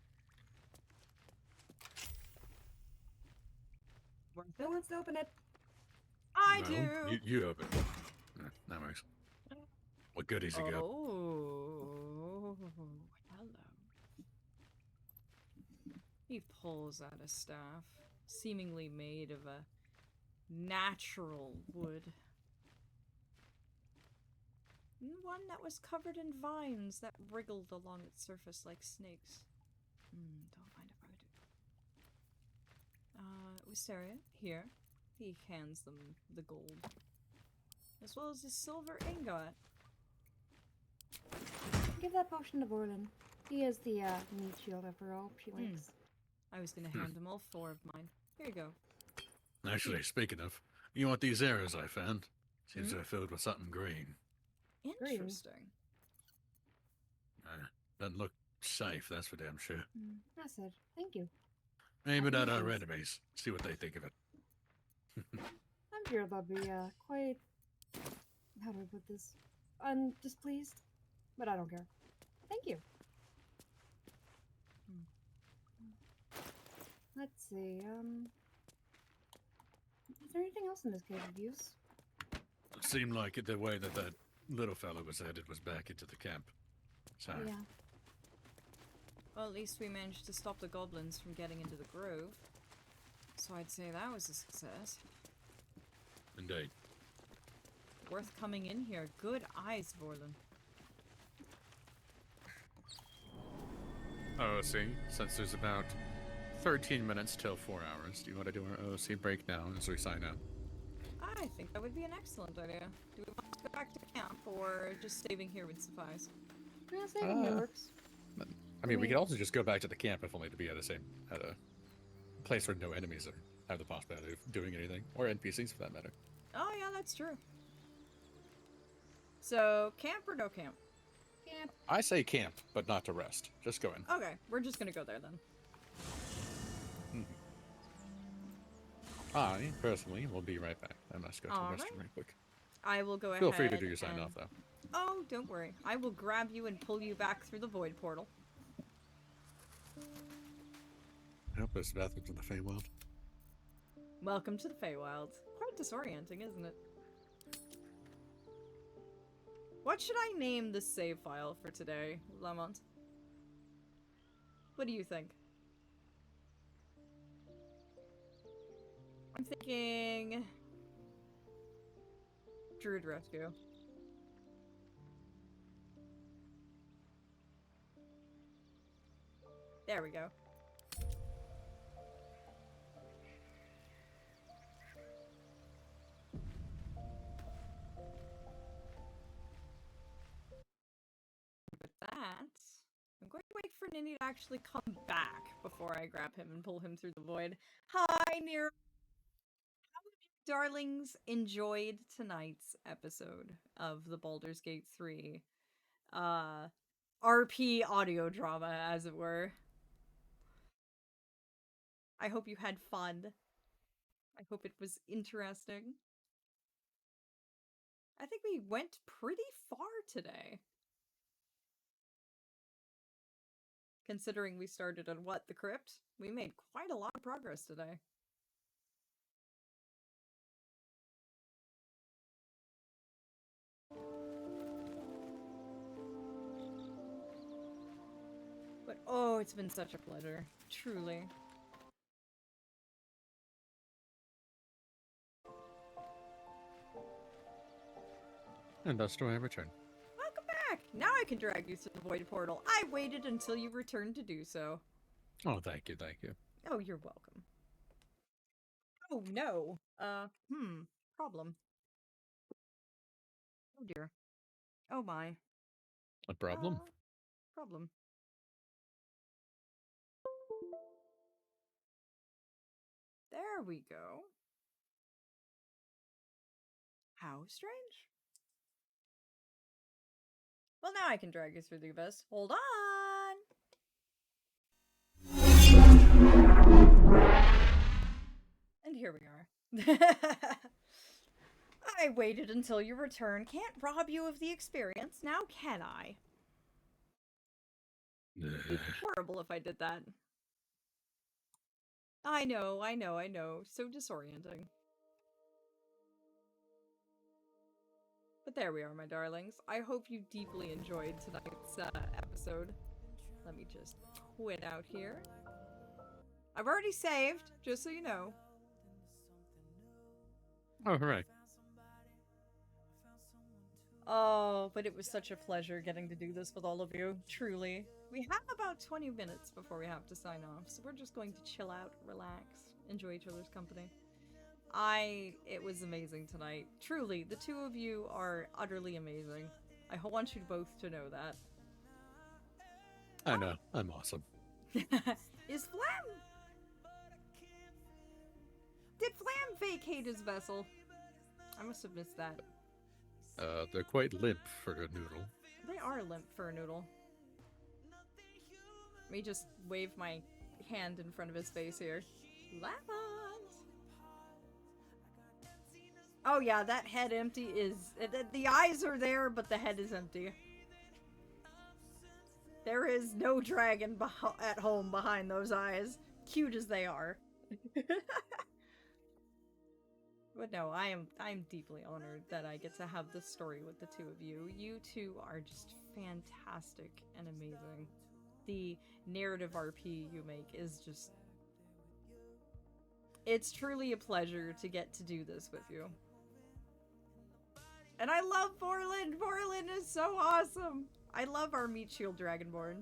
Speaker 3: Who wants to open it?
Speaker 1: I
Speaker 2: No,
Speaker 1: do.
Speaker 2: You open it. That works. What goodies you got?
Speaker 1: Oh, hello. He pulls out a staff, seemingly made of a natural wood. One that was covered in vines that wriggled along its surface like snakes. Don't mind if I do. Wysteria, here. He hands them the gold. As well as a silver ingot.
Speaker 3: Give that potion to Borland. He has the meat shield after all. She likes.
Speaker 1: I was gonna hand him all 4 of mine. Here you go.
Speaker 2: Actually, speaking of, you want these arrows I found? Seems they're filled with something green.
Speaker 1: Interesting.
Speaker 2: Doesn't look safe, that's for damn sure.
Speaker 3: I said, thank you.
Speaker 2: Aim it at our
Speaker 3: Thanks.
Speaker 2: enemies. See what they think of it.
Speaker 3: I'm sure they'll be quite. How do I put this? Displeased, but I don't care. Thank you. Let's see. Is there anything else in this cave of use?
Speaker 2: It seemed like the way that little fellow was headed was back into the camp. So,
Speaker 3: Yeah.
Speaker 1: Well, at least we managed to stop the goblins from getting into the grove. So I'd say that was a success.
Speaker 2: indeed.
Speaker 1: Worth coming in here. Good eyes, Vorlin.
Speaker 2: OOC, since there's about 13 minutes till 4 hours, do you want to do our OOC breakdown as we sign out?
Speaker 1: I think that would be an excellent idea. Do we want to go back to camp, or just saving here would suffice?
Speaker 3: Yeah, saving here works.
Speaker 2: I mean, we could also just go back to the camp if only to be at a place where no enemies have the possibility of doing anything, or NPCs for that matter.
Speaker 1: Oh yeah, that's true. So, camp or no camp?
Speaker 3: Camp.
Speaker 2: I say camp, but not to rest. Just go in.
Speaker 1: Okay, we're just gonna go there then.
Speaker 2: I, personally, will be right back. I must go to the
Speaker 1: Alright.
Speaker 2: restroom real quick.
Speaker 1: I will go ahead.
Speaker 2: Feel free to do your sign off, though.
Speaker 1: Oh, don't worry. I will grab you and pull you back through the void portal.
Speaker 2: I hope there's bathrooms in the Feywild.
Speaker 1: Welcome to the Feywild. Quite disorienting, isn't it? What should I name this save file for today, Lamont? What do you think? I'm thinking... Druid Rescue. There we go. With that, I'm going to wait for Ninny to actually come back before I grab him and pull him through the void. Hi, Nero! How have you darlings enjoyed tonight's episode of the Baldur's Gate 3 RP audio drama, as it were? I hope you had fun. I hope it was interesting. I think we went pretty far today. Considering we started on what, the crypt? We made quite a lot of progress today. But oh, it's been such a pleasure. Truly.
Speaker 2: And thus do I return.
Speaker 1: Welcome back! Now I can drag you through the void portal. I waited until you returned to do so.
Speaker 2: Oh, thank you, thank you.
Speaker 1: Oh, you're welcome. Oh, no. Problem. Oh, dear. Oh, my.
Speaker 2: A problem?
Speaker 1: Problem. There we go. How strange. Well, now I can drag you through the abyss. Hold on! And here we are. I waited until your return. Can't rob you of the experience, now can I? Horrible if I did that. I know. So disorienting. But there we are, my darlings. I hope you deeply enjoyed tonight's episode. Let me just quit out here. I've already saved, just so you know.
Speaker 2: Oh, hooray.
Speaker 1: Oh, but it was such a pleasure getting to do this with all of you, truly. We have about 20 minutes before we have to sign off, so we're just going to chill out, relax, enjoy each other's company. It was amazing tonight. Truly, the two of you are utterly amazing. I want you both to know that.
Speaker 2: I know. I'm awesome.
Speaker 1: Is Flam... Did Flam vacate his vessel? I must have missed that.
Speaker 2: They're quite limp for a noodle.
Speaker 1: They are limp for a noodle. Let me just wave my hand in front of his face here. Lamont! Oh yeah, that head empty is... The eyes are there, but the head is empty. There is no dragon at home behind those eyes, cute as they are. But no, I'm deeply honored that I get to have this story with the two of you. You two are just fantastic and amazing. The narrative RP you make is just... It's truly a pleasure to get to do this with you. And I love Vorlin! Vorlin is so awesome! I love our Meat Shield Dragonborn.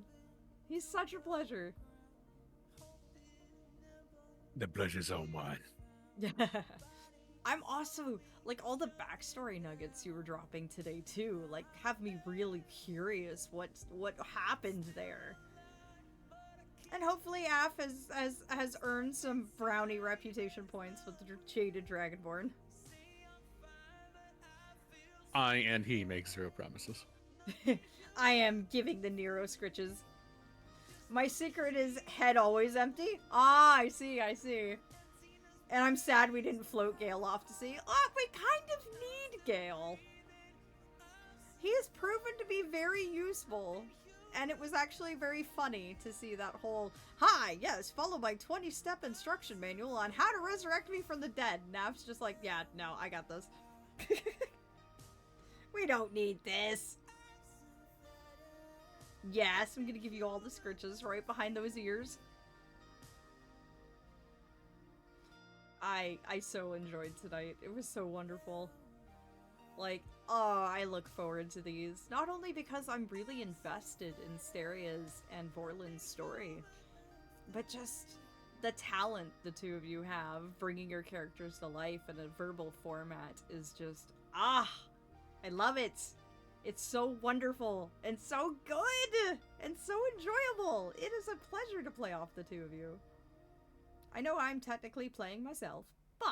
Speaker 1: He's such a pleasure.
Speaker 2: The pleasure's all mine.
Speaker 1: I'm also, like, all the backstory nuggets you were dropping today, too, like, have me really curious what happened there. And hopefully Aph has earned some brownie reputation points with the Jaded Dragonborn.
Speaker 2: I and he make zero promises.
Speaker 1: I am giving the Nero scritches. My secret is head always empty? Ah, I see. And I'm sad we didn't float Gale off to sea. Oh, we kind of need Gale. He has proven to be very useful. And it was actually very funny to see that whole, hi, yes, follow my 20-step instruction manual on how to resurrect me from the dead. And Nav's just like, yeah, no, I got this. We don't need this. Yes, I'm gonna give you all the scritches right behind those ears. I so enjoyed tonight. It was so wonderful. Like, oh, I look forward to these. Not only because I'm really invested in Steria's and Vorlin's story, but just the talent the two of you have bringing your characters to life in a verbal format is just, I love it. It's so wonderful and so good and so enjoyable. It is a pleasure to play off the two of you. I know I'm technically playing myself, but...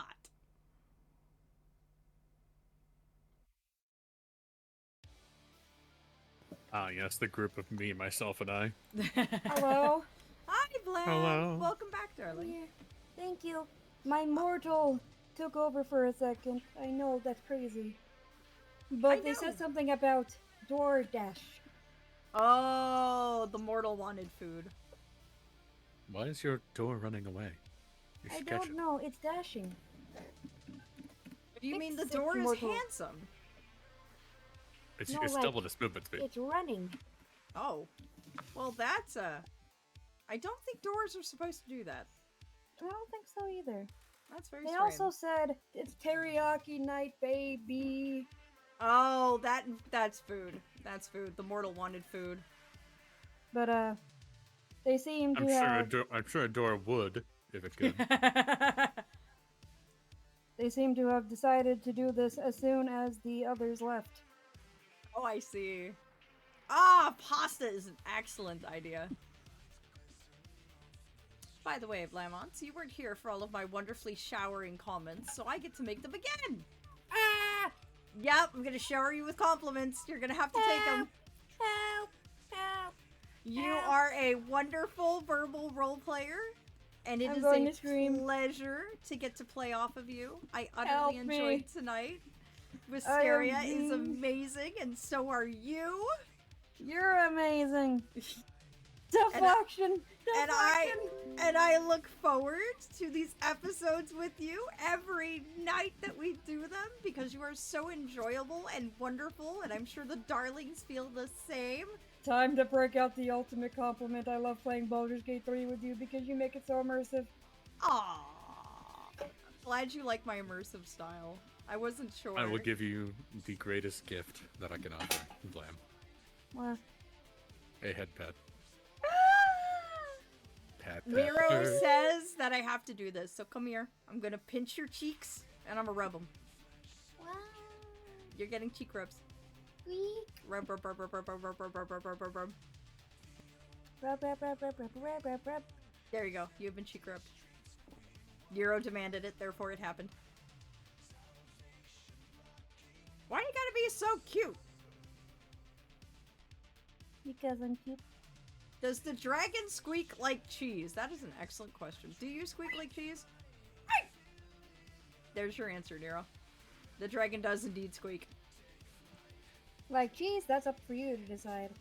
Speaker 2: Ah, yes, the group of me, myself, and I.
Speaker 3: Hello.
Speaker 1: Hi, Blam.
Speaker 2: Hello.
Speaker 1: Welcome back, darling.
Speaker 3: Yeah, thank you. My mortal took over for a second. I know, that's crazy. But they said something about DoorDash.
Speaker 1: Oh, the mortal wanted food.
Speaker 2: Why is your door running away? You
Speaker 3: I
Speaker 2: should catch
Speaker 3: don't know. It's dashing.
Speaker 1: You mean the door is handsome?
Speaker 2: It's,
Speaker 3: No,
Speaker 2: it's
Speaker 3: like,
Speaker 2: doubled its movement speed.
Speaker 3: It's running.
Speaker 1: Oh. Well, that's I don't think doors are supposed to do that.
Speaker 3: I don't think so either.
Speaker 1: That's very
Speaker 3: They
Speaker 1: strange.
Speaker 3: also said it's teriyaki night, baby.
Speaker 1: Oh, that's food. That's food. The mortal wanted food.
Speaker 3: But they seem to have.
Speaker 2: I'm sure a door would if it could.
Speaker 3: They seem to have decided to do this as soon as the others left.
Speaker 1: Oh, I see. Ah, pasta is an excellent idea. By the way, Blamont, you weren't here for all of my wonderfully showering comments, so I get to make them again. Ah! Yep, I'm gonna shower you with compliments. You're gonna have to take them.
Speaker 3: Help! Help!
Speaker 1: You are a wonderful verbal role player, and it
Speaker 3: I'm
Speaker 1: is
Speaker 3: going
Speaker 1: a
Speaker 3: to scream.
Speaker 1: pleasure to get to play off of you. I utterly
Speaker 3: Help me.
Speaker 1: enjoyed tonight.
Speaker 3: I
Speaker 1: Wysteria
Speaker 3: am
Speaker 1: is
Speaker 3: being-
Speaker 1: amazing, and so are you.
Speaker 3: You're amazing. Deflection!
Speaker 1: And I look forward to these episodes with you every night that we do them because you are so enjoyable and wonderful, and I'm sure the darlings feel the same.
Speaker 3: Time to break out the ultimate compliment. I love playing Baldur's Gate 3 with you because you make it so immersive.
Speaker 1: Aww. Glad you like my immersive style. I wasn't sure.
Speaker 2: I will give you the greatest gift that I can offer, Blam.
Speaker 3: What?
Speaker 2: A head pet.
Speaker 1: Miro says that I have to do this, so come here. I'm gonna pinch your cheeks, and I'm gonna rub them.
Speaker 14: Wow.
Speaker 1: You're getting cheek rubs. Rub, rub, rub, rub, rub, rub, rub, rub, rub, rub, rub, rub, rub.
Speaker 3: Rub, rub, rub, rub, rub, rub, rub, rub.
Speaker 1: There you go. You've been cheek rubbed. Nero demanded it, therefore it happened. Why you gotta be so cute?
Speaker 3: Because I'm cute.
Speaker 1: Does the dragon squeak like cheese? That is an excellent question. Do you squeak like cheese? There's your answer, Nero. The dragon does indeed squeak.
Speaker 3: Like cheese, that's up for you to decide.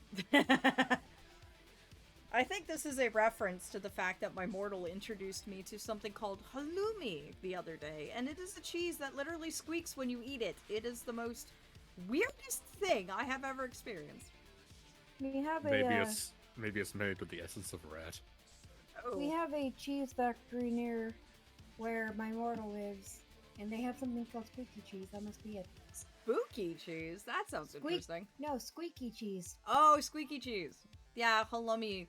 Speaker 1: I think this is a reference to the fact that my mortal introduced me to something called halloumi the other day, and it is a cheese that literally squeaks when you eat it. It is the most weirdest thing I have ever experienced.
Speaker 3: We have
Speaker 2: Maybe it's made with the essence of rat.
Speaker 3: We have a cheese factory near where my mortal lives, and they have something called squeaky cheese. That must be it.
Speaker 1: Spooky cheese? That sounds interesting.
Speaker 3: No, squeaky cheese.
Speaker 1: Oh, squeaky cheese. Yeah, halloumi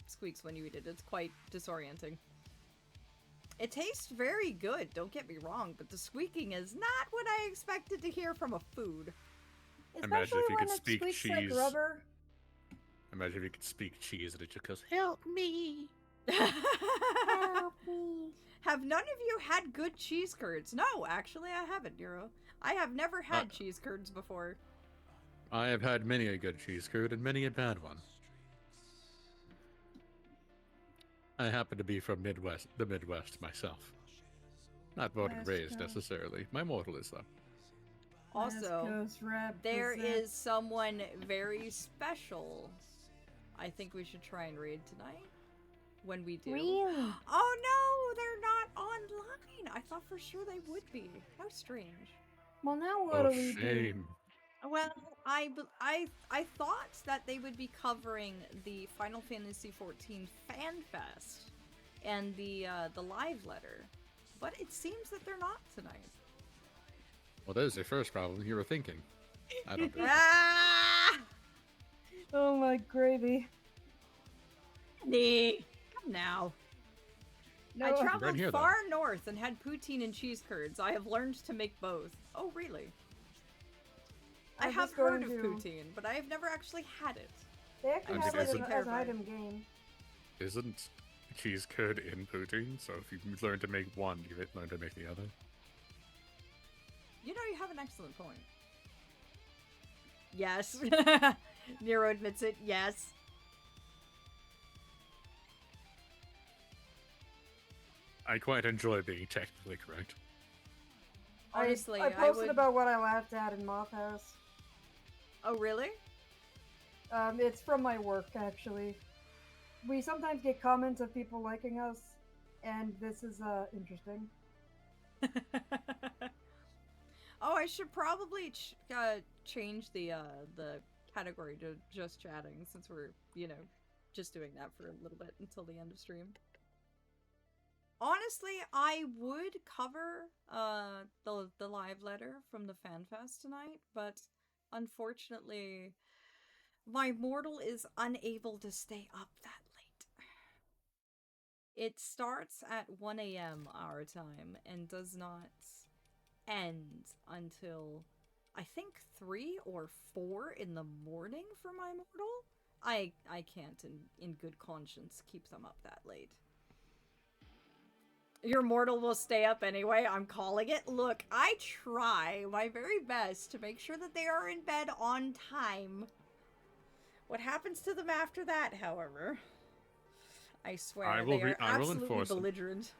Speaker 1: squeaks when you eat it. It's quite disorienting. It tastes very good, don't get me wrong, but the squeaking is not what I expected to hear from a food.
Speaker 2: Imagine if you could speak cheese.
Speaker 3: Like rubber.
Speaker 2: Imagine if you could speak cheese and it just goes,
Speaker 1: "Help me."
Speaker 3: Help me.
Speaker 1: Have none of you had good cheese curds? No, actually I haven't, Nero. I have never had cheese curds before.
Speaker 2: I have had many a good cheese curd and many a bad one. I happen to be from the Midwest myself. Not born and raised necessarily. My mortal is though.
Speaker 1: Also, there is someone very special I think we should try and raid tonight. When we do.
Speaker 3: Really?
Speaker 1: Oh no, they're not online. I thought for sure they would be. How strange.
Speaker 3: Well, now what do we do?
Speaker 1: Well, I thought that they would be covering the Final Fantasy XIV Fan Fest and the live letter, but it seems that they're not tonight.
Speaker 2: Well, there's your first problem. You were thinking. I don't know.
Speaker 1: Ah!
Speaker 3: Oh my gravy.
Speaker 1: Come now.
Speaker 3: No,
Speaker 1: I traveled
Speaker 2: here,
Speaker 1: far north and had poutine and cheese curds. I have learned to make both. Oh, really? I have heard of poutine, but I have never actually had it.
Speaker 3: They actually have it as an item game.
Speaker 2: Isn't cheese curd in poutine? So if you learn to make one, you learn to make the other.
Speaker 1: You know, you have an excellent point. Yes. Nero admits it. Yes.
Speaker 2: I quite enjoy being technically correct.
Speaker 1: Honestly,
Speaker 3: I posted about what I laughed at in Moth House.
Speaker 1: Oh, really?
Speaker 3: It's from my work, actually. We sometimes get comments of people liking us, and this is, interesting.
Speaker 1: Oh, I should probably change the category to just chatting, since we're, just doing that for a little bit until the end of stream. Honestly, I would cover the live letter from the FanFest tonight, but unfortunately, my mortal is unable to stay up that late. It starts at 1 a.m. our time and does not end until, I think, 3 or 4 in the morning for my mortal. I can't, in good conscience, keep them up that late. Your mortal will stay up anyway, I'm calling it. Look, I try my very best to make sure that they are in bed on time. What happens to them after that, however, I swear they are absolutely belligerent.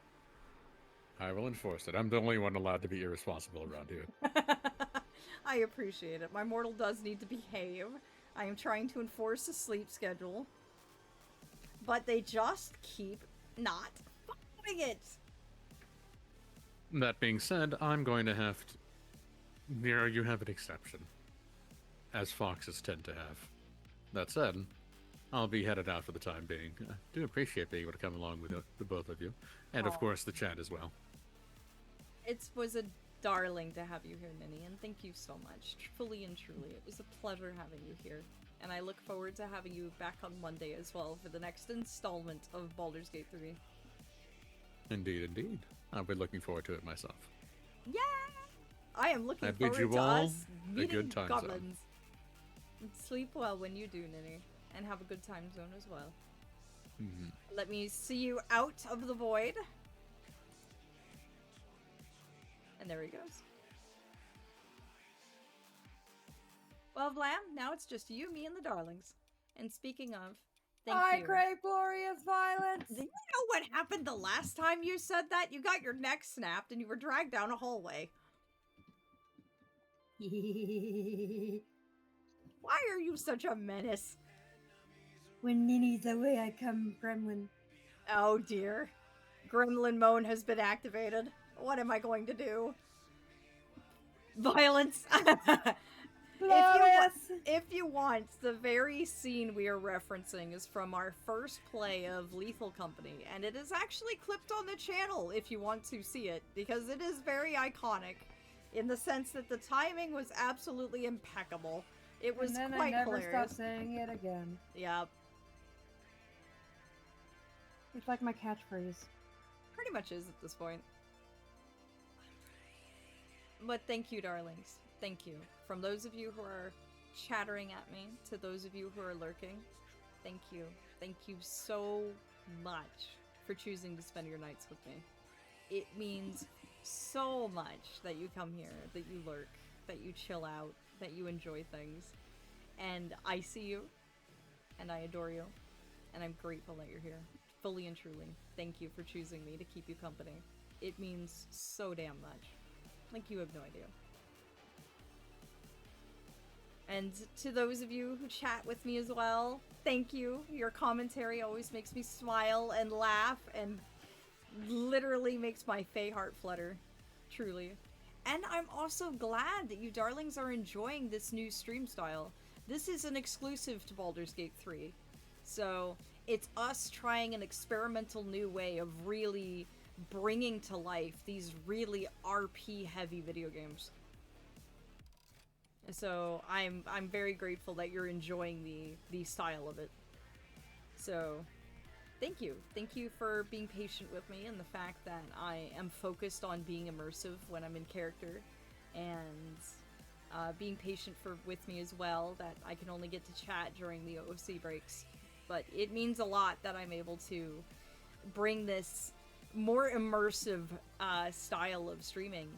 Speaker 2: I will enforce it. I'm the only one allowed to be irresponsible around here.
Speaker 1: I appreciate it. My mortal does need to behave. I am trying to enforce a sleep schedule. but they just keep not following it.
Speaker 2: That being said, I'm going to have to... Nero, you have an exception. As foxes tend to have. That said, I'll be headed out for the time being. I do appreciate being able to come along with the both of you. And of course the chat as well.
Speaker 1: It was a darling to have you here, Ninny, and thank you so much. Fully and truly. It was a pleasure having you here. And I look forward to having you back on Monday as well for the next installment of Baldur's Gate 3.
Speaker 2: Indeed, indeed. I'll be looking forward to it myself.
Speaker 1: Yeah! I am looking
Speaker 2: I bid
Speaker 1: forward
Speaker 2: you
Speaker 1: to
Speaker 2: all
Speaker 1: us
Speaker 2: a
Speaker 1: meeting
Speaker 2: good time zone.
Speaker 1: goblins. And sleep well when you do, Ninny. And have a good time zone as well.
Speaker 2: Mm-hmm.
Speaker 1: Let me see you out of the void. And there he goes. Well, Vlam, now it's just you, me, and the darlings. And speaking of, thank
Speaker 3: I
Speaker 1: you.
Speaker 3: crave glorious violence.
Speaker 1: Do you know what happened the last time you said that? You got your neck snapped and you were dragged down a hallway. Why are you such a menace?
Speaker 3: When Ninny's away, I come gremlin.
Speaker 1: Oh dear. Gremlin Moan has been activated. What am I going to do? Violence! If you want, the very scene we are referencing is from our first play of Lethal Company, and it is actually clipped on the channel if you want to see it, because it is very iconic in the sense that the timing was absolutely impeccable. It was
Speaker 3: and then
Speaker 1: quite
Speaker 3: I never
Speaker 1: hilarious.
Speaker 3: stopped saying it again.
Speaker 1: Yep.
Speaker 3: It's like my catchphrase.
Speaker 1: Pretty much is at this point. But thank you, darlings. Thank you. From those of you who are chattering at me, to those of you who are lurking, thank you. Thank you so much for choosing to spend your nights with me. It means so much that you come here, that you lurk, that you chill out, that you enjoy things. And I see you, and I adore you, and I'm grateful that you're here. Fully and truly. Thank you for choosing me to keep you company. It means so damn much. Like, you have no idea. And to those of you who chat with me as well, thank you. Your commentary always makes me smile and laugh and literally makes my fey heart flutter. Truly. And I'm also glad that you darlings are enjoying this new stream style. This is an exclusive to Baldur's Gate 3. So, it's us trying an experimental new way of really bringing to life these really RP-heavy video games. So, I'm very grateful that you're enjoying the style of it. So, thank you. Thank you for being patient with me and the fact that I am focused on being immersive when I'm in character, and being patient with me as well, that I can only get to chat during the OC breaks. But it means a lot that I'm able to bring this more immersive style of streaming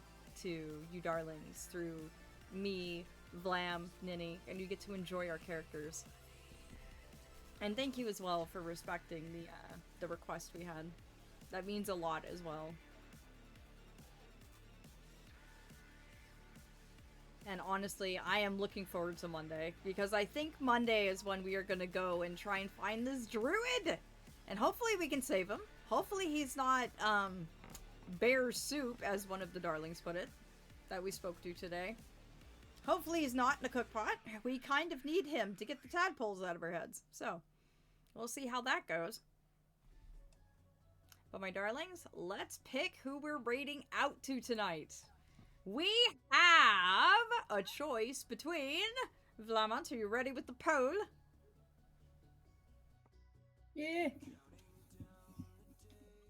Speaker 1: to you darlings through me, Vlam, Ninny, and you get to enjoy our characters. And thank you as well for respecting the request we had. That means a lot as well. And honestly, I am looking forward to Monday, because I think Monday is when we are going to go and try and find this druid! And hopefully we can save him. Hopefully he's not, bear soup, as one of the darlings put it, that we spoke to today. Hopefully he's not in a cookpot. We kind of need him to get the tadpoles out of our heads. So, we'll see how that goes. But my darlings, let's pick who we're raiding out to tonight. We have a choice between... Vlamont, are you ready with the poll?
Speaker 3: Yeah.
Speaker 1: Are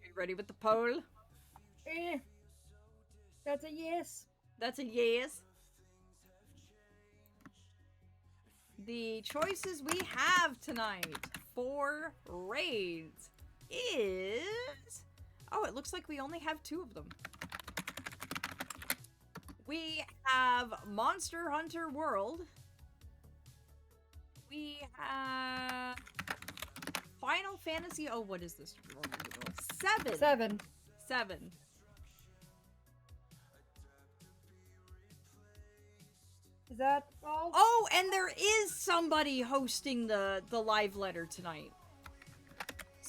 Speaker 1: you ready with the poll?
Speaker 3: Yeah. That's a yes.
Speaker 1: That's a yes. The choices we have tonight for raids is... Oh, it looks like we only have 2 of them. We have Monster Hunter World. We have Final Fantasy... Oh, what is this? 7. 7.
Speaker 3: Is that all?
Speaker 1: Oh, and there is somebody hosting the live letter tonight.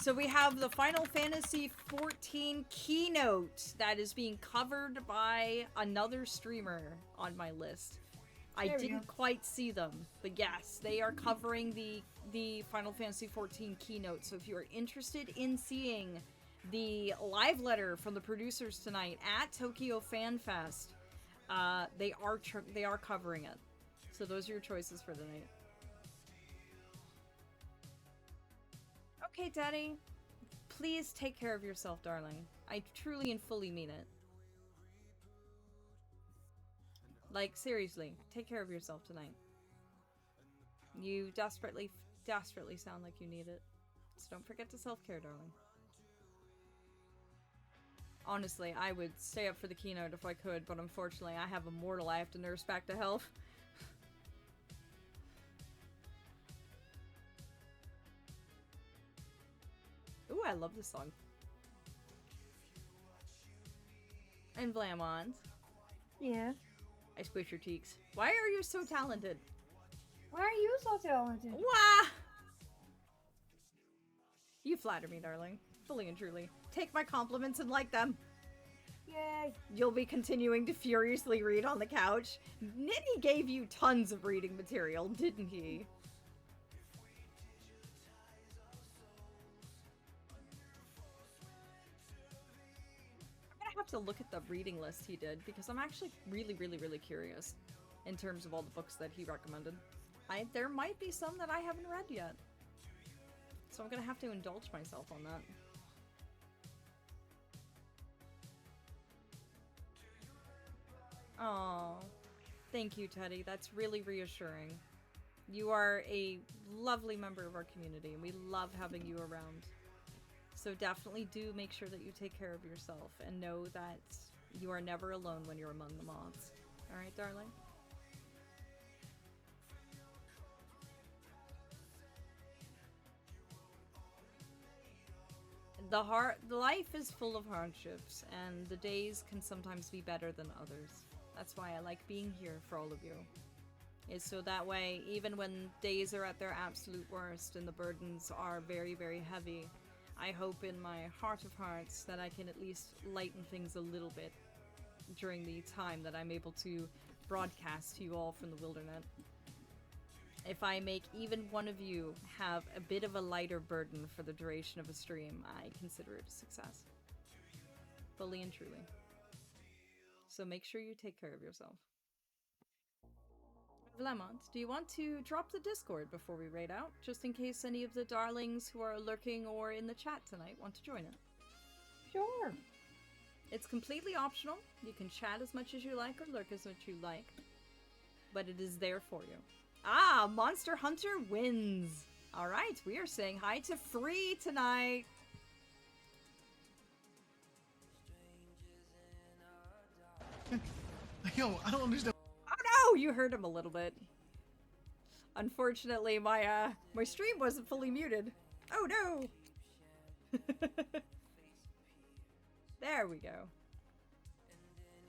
Speaker 1: So we have the Final Fantasy XIV keynote that is being covered by another streamer on my list. I
Speaker 3: There we
Speaker 1: didn't
Speaker 3: go.
Speaker 1: quite see them, but yes, they are covering the Final Fantasy XIV keynote. So if you are interested in seeing the live letter from the producers tonight at Tokyo Fan Fest, they are covering it. So those are your choices for the night. Okay, Daddy. Please take care of yourself, darling. I truly and fully mean it. Like, seriously, take care of yourself tonight. You desperately sound like you need it. So don't forget to self-care, darling. Honestly, I would stay up for the keynote if I could, but unfortunately, I have a mortal I have to nurse back to health. Ooh, I love this song. And Vlamond.
Speaker 3: Yeah.
Speaker 1: I squish your cheeks. Why are you so talented?
Speaker 3: Why are you so talented?
Speaker 1: Wah! You flatter me, darling. Fully and truly. Take my compliments and like them.
Speaker 3: Yay.
Speaker 1: You'll be continuing to furiously read on the couch. Nitty gave you tons of reading material, didn't he? I'm gonna have to look at the reading list he did, because I'm actually really curious in terms of all the books that he recommended. There might be some that I haven't read yet. So I'm gonna have to indulge myself on that. Oh, thank you, Teddy. That's really reassuring. You are a lovely member of our community, and we love having you around. So definitely do make sure that you take care of yourself, and know that you are never alone when you're among the moths. Alright, darling? Life is full of hardships, and the days can sometimes be better than others. That's why I like being here for all of you. Is so that way, even when days are at their absolute worst and the burdens are very heavy, I hope in my heart of hearts that I can at least lighten things a little bit during the time that I'm able to broadcast to you all from the wilderness. If I make even one of you have a bit of a lighter burden for the duration of a stream, I consider it a success. Fully and truly. So make sure you take care of yourself. Vlamont, do you want to drop the Discord before we raid out? Just in case any of the darlings who are lurking or in the chat tonight want to join it.
Speaker 3: Sure.
Speaker 1: It's completely optional. You can chat as much as you like or lurk as much as you like. But it is there for you. Ah, Monster Hunter wins. Alright, we are saying hi to Free tonight.
Speaker 4: Yo, I don't understand.
Speaker 1: Oh no, you heard him a little bit. Unfortunately, my stream wasn't fully muted. Oh no. There we go.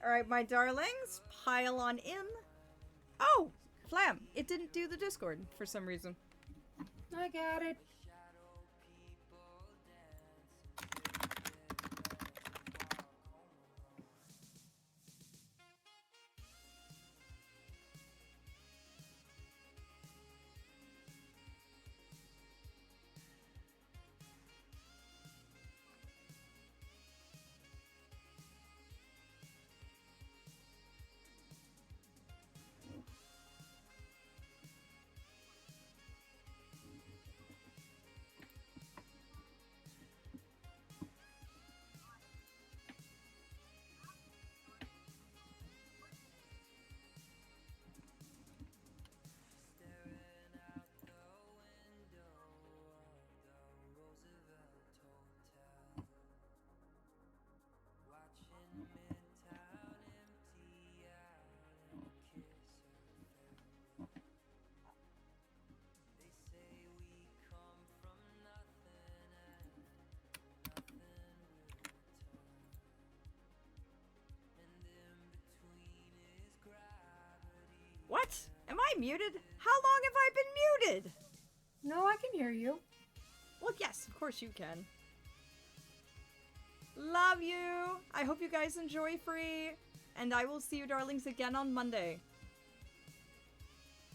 Speaker 1: Alright, my darlings, pile on in. Oh, Flam, it didn't do the Discord for some reason.
Speaker 3: I got it.
Speaker 1: What? Am I muted? How long have I been muted?
Speaker 3: No, I can hear you.
Speaker 1: Well, yes, of course you can. Love you! I hope you guys enjoy free, and I will see you darlings again on Monday.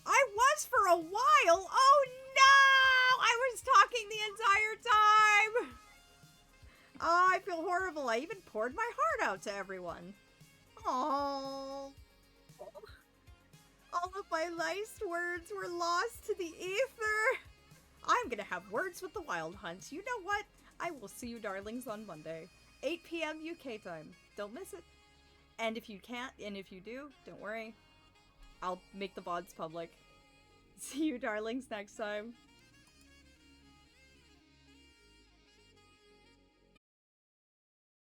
Speaker 1: I was for a while! Oh no! I was talking the entire time! Oh, I feel horrible. I even poured my heart out to everyone. Oh. All of my nice words were lost to the ether. I'm gonna have words with the Wild Hunt. You know what? I will see you darlings on Monday. 8 p.m. UK time. Don't miss it. And if you can't, and if you do, don't worry. I'll make the VODs public. See you darlings next time.